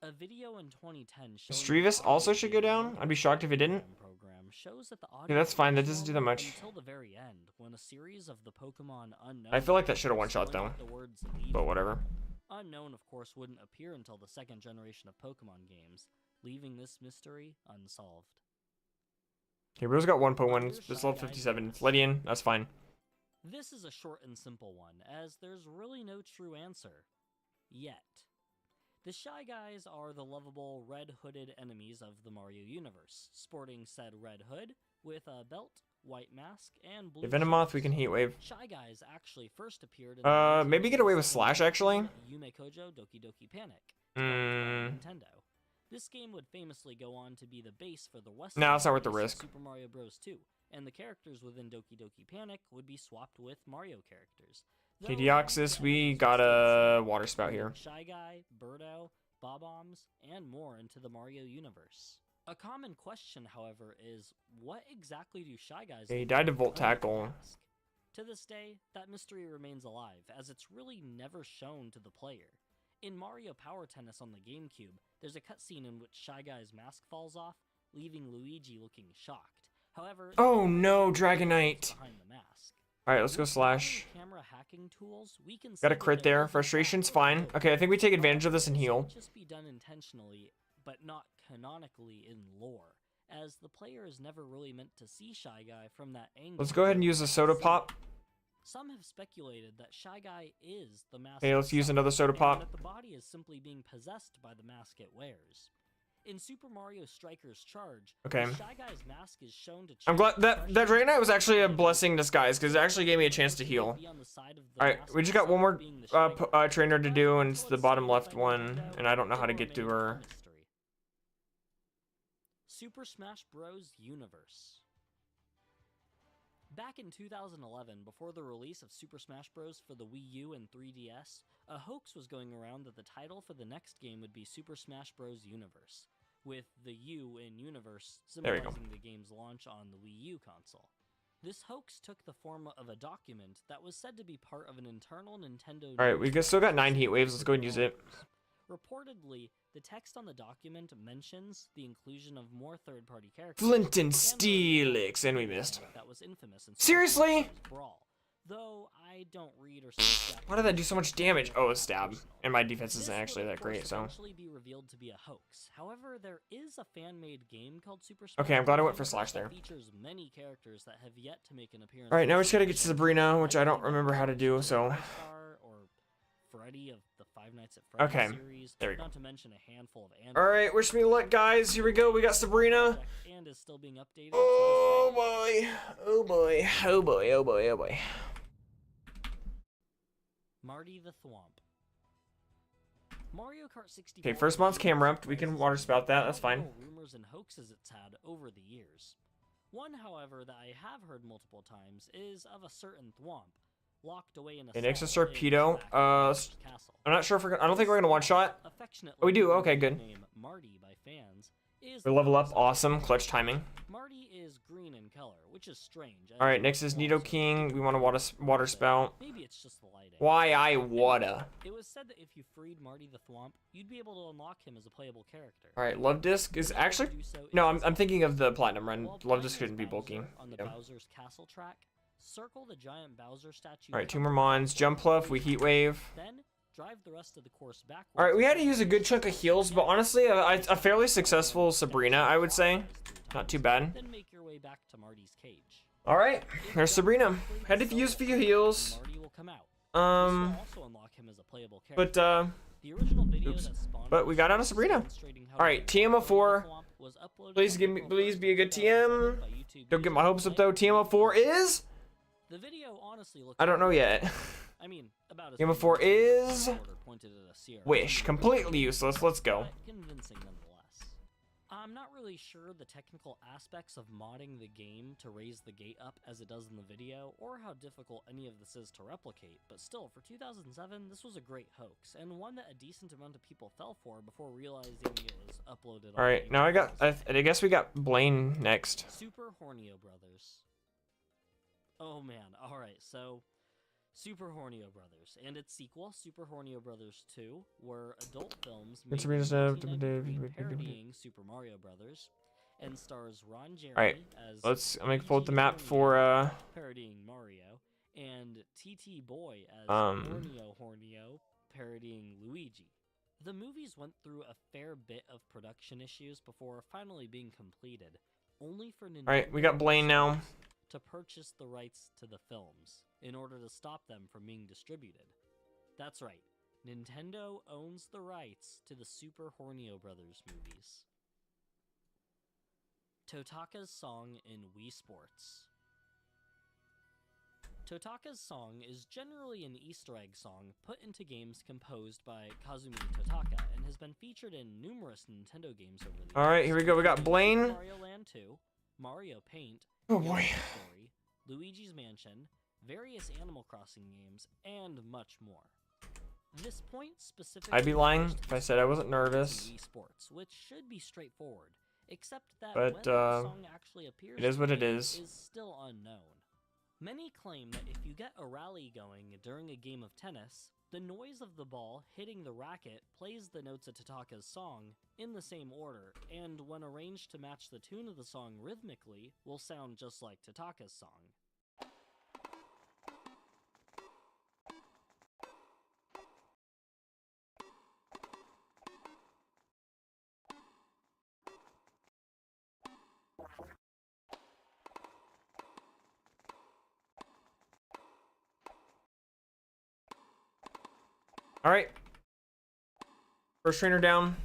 A video in 2010 showing Strevis the also audio should go down. video I'd be shocked if it didn't. program shows that the Yeah, audio that's fine. That was doesn't do that normal much. until the very end, when a series of the Pokemon Unknown. I feel like that should have one shot spelling though. out the words leave But whatever. Unknown, of course, wouldn't appear until the second generation of Pokemon games, leaving this mystery unsolved. Okay, Rose got one Pokemon. It's level 57. It's Ledian. That's fine. This is a short and simple one, as there's really no true answer. Yet. The Shy Guys are the lovable red-hooded enemies of the Mario universe, sporting said red hood with a belt, white mask, and blue Venomoth, shoes. we can Heat Wave. Shy Guys actually first appeared in the Maybe get away with 1987 Slash, actually? Yume Kojo Doki Doki Panic. Mm. Nintendo. This game would famously go on to be the base for the Western No, it's not worth the release of risk. Super Mario Bros. 2, and the characters within Doki Doki Panic would be swapped with Mario characters. Though Okay, Deoxys, we got a water spout here. Shy Guy, Birdo, Bob-ombs, and more into the Mario universe. A common question, however, is what exactly do Shy Guys Okay, he look died to like Volt behind the Tackle. mask? To this day, that mystery remains alive, as it's really never shown to the player. In Mario Power Tennis on the GameCube, there's a cutscene in which Shy Guy's mask falls off, leaving Luigi looking shocked. However, Oh no, Dragonite. behind the mask. Alright, let's go With Slash. modern camera hacking tools, we can Got a see crit that there. wasn't Frustration's that fine. good. Okay, I think we take advantage of this and heal. Might just be done intentionally, but not canonically in lore, as the player is never really meant to see Shy Guy from that angle. Let's go ahead and use a Soda Pop. Some have speculated that Shy Guy is the mask. Okay, let's use itself, another Soda and Pop. that the body is simply being possessed by the mask it wears. In Super Mario Strikers Charge, Okay. Shy Guy's mask is shown to I'm glad that expression Dragonite was actually a blessing in disguise because it actually gave me a chance to heal. be on the side of the Alright, mask we just got one itself more being the Shy Guy. trainer to do, and it's Until the it's bottom solved left by one, Nintendo, and I don't know how it to will get to remain a her. mystery. Super Smash Bros. Universe. Back in 2011, before the release of Super Smash Bros. For the Wii U and 3DS, a hoax was going around that the title for the next game would be Super Smash Bros. Universe, with the U in Universe There we go. symbolizing the game's launch on the Wii U console. This hoax took the form of a document that was said to be part of an internal Nintendo. Alright, we still got 9 Heat Waves. Let's go ahead and use it. Reportedly, the text on the document mentions the inclusion of more third-party characters. Flint and and the Steelix, and we missed. That was infamous in Seriously? Super Smash Brawl. Though I don't read or see Why did that do so much damage? Oh, a stab. personal. And my defense This isn't would, actually of that great, course, so. eventually be revealed to be a hoax. However, there is a fan-made game called Super Smash Okay, I'm glad I went Bros. for Slash there. that features many characters that have yet to make an appearance. Alright, now in we just gotta get to Smash. Sabrina, which I don't think remember how to do, so. Star or Freddy of the Five Nights at Freddy's Okay, series, there we go. not to mention a handful of androids. Alright, wish me luck, guys. Here we go. We got Sabrina. And is still being updated. Oh boy. Oh boy. Oh boy. Oh boy. Oh boy. Marty the Thwomp. Mario Kart 64. Okay, first month's camera up. We can water spout that. That's fine. Multiple rumors and hoaxes it's had over the years. One, however, that I have heard multiple times is of a certain Thwomp locked away in a Okay, next is cell in Torpedo. Black Bowser's Uh, castle. I'm not sure if I don't think we're gonna one shot. Affectionately Oh, we do? known Okay, by the good. name Marty by fans is We level up. Awesome. Clutch timing. Marty is green in color, which is strange. as Alright, next is Thwomps Nido are King. We green. want to water spout. Maybe it's just the lighting. Why I woulda. It was said that if you freed Marty the Thwomp, you'd be able to unlock him as a playable character. Alright, Love Disc is actually. To do so No, is I'm thinking of the Platinum run. while Love playing Disc as couldn't be Bowser bulky. On the Yeah. Bowser's castle track, circle the giant Bowser statue. Alright, two more Mons. Jump Pluff. We Heat Wave. Then drive the rest of the course backwards. Alright, we had to use a good chunk of heals, but honestly, a fairly successful Sabrina, I would say. Not too bad. Then make your way back to Marty's cage. Alright, If there's done Sabrina. correctly, Had to the use a cell few will heals. open and Marty will come out. This will also unlock him as a playable character. But, the original video oops. that spawned But we got out of Sabrina. demonstrating how Alright, Marty the TM04. Thwomp was uploaded Please to give me, Google please first be a good and then TM. by YouTube Don't get my users hopes up today. though. TM04 is? The video honestly looks. I don't know yet. I mean, about as TM04 good as is? reporter pointed at a Sierra Wish. Leone, Completely useless. Let's go. but convincing nonetheless. I'm not really sure the technical aspects of modding the game to raise the gate up as it does in the video, or how difficult any of this is to replicate, but still, for 2007, this was a great hoax, and one that a decent amount of people fell for before realizing it was uploaded on Alright, now I guess we got Blaine next. Super Hornio Brothers. Oh man, alright, so Super Hornio Brothers and its sequel, Super Hornio Brothers 2, were adult films made in 1993 parodying Super Mario Brothers, and stars Ron Jeremy as I'm gonna pull up the map for parodying Mario, and TT Boy as Hornio parodying Luigi. The movies went through a fair bit of production issues before finally being completed, only for Nintendo Alright, we got Blaine now. to purchase the rights to the films in order to stop them from being distributed. That's right, Nintendo owns the rights to the Super Hornio Brothers movies. Totaka's song in Wii Sports. Totaka's song is generally an Easter egg song put into games composed by Kazumi Totaka and has been featured in numerous Nintendo games over the years. Alright, here we go. We got Blaine. Mario Land 2, Mario Paint, Oh boy. Yoshi's Story, Luigi's Mansion, various Animal Crossing games, and much more. This point specifically I'd be lying refers to if the I said I song wasn't nervous. in Wii Sports, which should be straightforward, except that But, whether the song actually appears it is in what the it game is. still unknown. Many claim that if you get a rally going during a game of tennis, the noise of the ball hitting the racket plays the notes of Totaka's song in the same order, and when arranged to match the tune of the song rhythmically, will sound just like Totaka's song. Alright. First trainer down.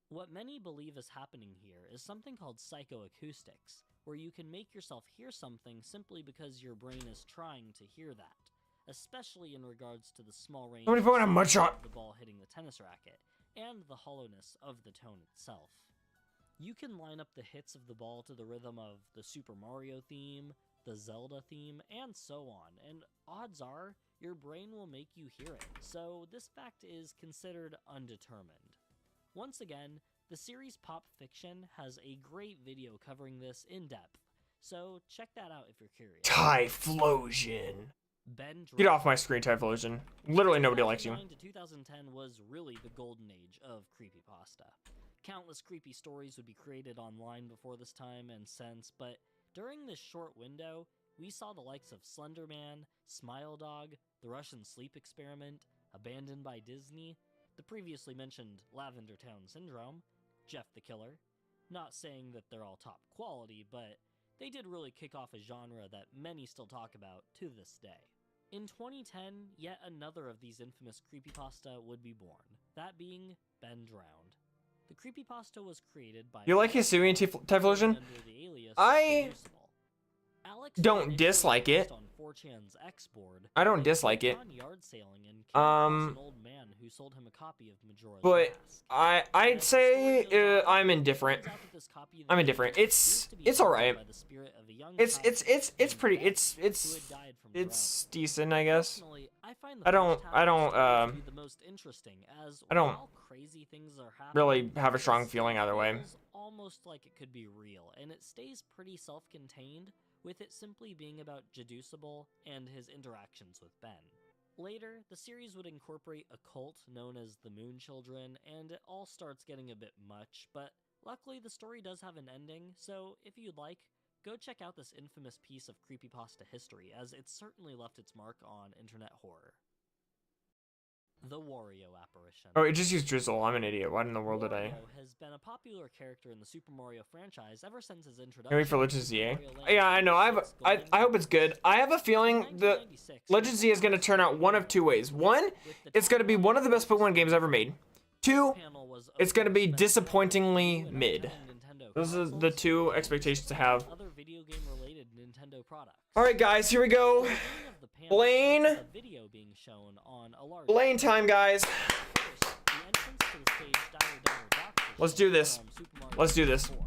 What many believe is happening here is something called psychoacoustics, where you can make yourself hear something simply because your brain is trying to hear that, especially in regards to the small range Somebody put a mud of shot. the ball hitting the tennis racket, and the hollowness of the tone itself. You can line up the hits of the ball to the rhythm of the Super Mario theme, the Zelda theme, and so on, and odds are, your brain will make you hear it, so this fact is considered undetermined. Once again, the series Pop Fiction has a great video covering this in depth, so check that out if you're curious. Typhlosion. Ben Get off my screen, Typhlosion. Literally nobody likes you. 2009 to 2010 was really the golden age of creepypasta. Countless creepy stories would be created online before this time and since, but during this short window, we saw the likes of Slender Man, Smile Dog, The Russian Sleep Experiment, Abandoned by Disney, the previously mentioned Lavender Town Syndrome, Jeff the Killer. Not saying that they're all top quality, but they did really kick off a genre that many still talk about to this day. In 2010, yet another of these infamous creepypasta would be born, that being Ben Drowned. The creepypasta was created by... You like Hisui and Typhlosion? under the alias I Deducible. Alex don't was dislike it. on 4chan's X board, I don't and dislike it. gone yard sailing and came across an old man who sold him a copy of Majora's But Mask. I'd As the say story goes on, I'm it indifferent. turns out that this copy of I'm the indifferent. Majora's It's appears to be alright. inspired by the spirit of a young It's child named pretty. Ben, It's who had died from it's decent, I guess. Personally, I find the I don't- first half I of the don't, story to be the most interesting, as I don't while crazy things are happening, really have a strong it feeling either way. feels almost like it could be real, and it stays pretty self-contained, with it simply being about Deducible and his interactions with Ben. Later, the series would incorporate a cult known as the Moon Children, and it all starts getting a bit much, but luckily the story does have an ending, so if you'd like, go check out this infamous piece of creepypasta history, as it certainly left its mark on internet horror. The Wario apparition. Oh, it just used Drizzle. I'm an idiot. Why in the world did I? Wario has been a popular character in the Super Mario franchise ever since his introduction. Can we for Legends ZA? Mario Land Yeah, I know. I 6 hope it's good. I have a feeling the 1996, Legends ZA is gonna turn out one of two ways. One, with the it's gonna be one of the best Pokemon games ever made. Two, panel was it's gonna be opened disappointingly to mid. upcoming Nintendo Those are the consoles two expectations to have. and other video game related Nintendo products. All right, guys, here we go. Blaine. A video being shown on a large Blaine time, guys. First, the entrance to the stage Doctor Let's do this. from Super Mario Let's do this. 64,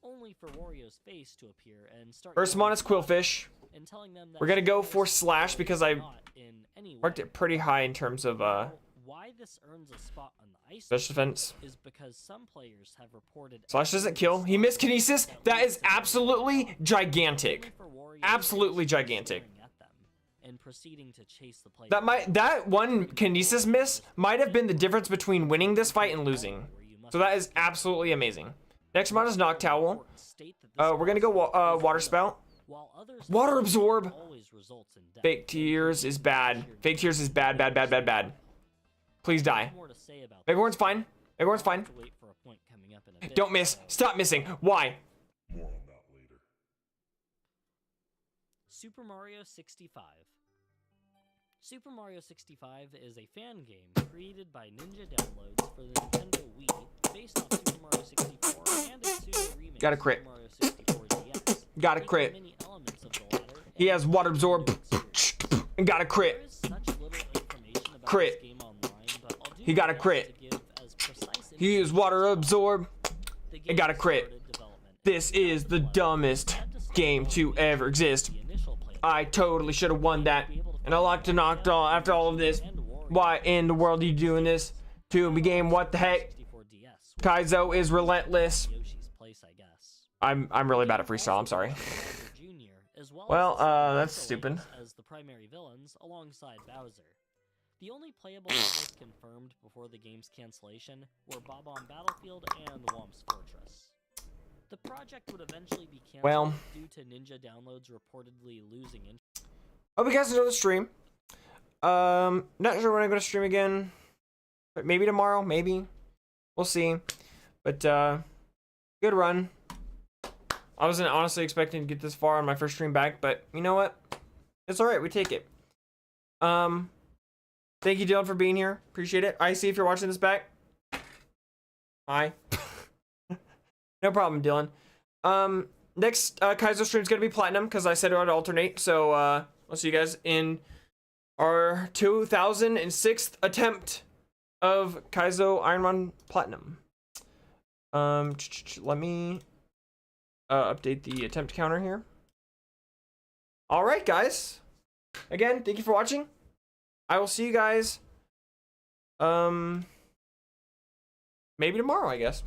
only for Wario's face to appear and start First one is Quillfish. and telling them that We're gonna go Wario's for Slash because I not in any marked way. it pretty high in terms of Why this earns a spot on the ice special defense. is because some players have reported Slash doesn't kill. He missed Kinesis. That is absolutely gigantic. Absolutely gigantic. And proceeding to chase the player. That one Kinesis miss might have been the difference between winning this fight and losing. So that is absolutely amazing. Next mod is Knock Towel. We're gonna go Water Spout. Water Absorb. Fake Tears is bad. Fake Tears is bad, bad, bad, bad, bad. Please die. Bighorn's fine. Bighorn's fine. Don't miss. Stop missing. Why? More on that later. Super Mario 65. Super Mario 65 is a fan game created by Ninja Downloads for the Nintendo Wii, based off Super Mario 64 and its pseudo remake Got a crit. Super Mario 64 DS. Got a crit. Many elements of the latter He has Water Absorb. And got a There crit. is such little information about Crit. this game online, but I'll do He my got a best crit. to give as precise He is Water Absorb. The game And got a crit. started development. This is the dumbest game to ever exist. The initial play I totally should have won that. And I like to knock all after all of this. Why in the world are you doing this to a game? What the heck? 64 DS. Kaizo is relentless. Yoshi's Place, I guess. I'm really bad at freestyle. I'm sorry. Jr., as well Well, as that's stupid. as the primary villains alongside Bowser. The only playable levels confirmed before the game's cancellation were Bob-omb Battlefield and Whomp's Fortress. The project would eventually be canceled Well. due to Ninja Downloads reportedly losing interest. Hope you guys enjoy the stream. Not sure when I'm gonna stream again, but maybe tomorrow. Maybe we'll see. But good run. I wasn't honestly expecting to get this far on my first stream back, but you know what? It's all right. We take it. Thank you, Dylan, for being here. Appreciate it. I see if you're watching this back. Hi. No problem, Dylan. Next Kaizo stream is gonna be platinum because I said it would alternate. So I'll see you guys in our 2006th attempt of Kaizo IronMon Platinum. Let me update the attempt counter here. All right, guys. Again, thank you for watching. I will see you guys maybe tomorrow, I guess.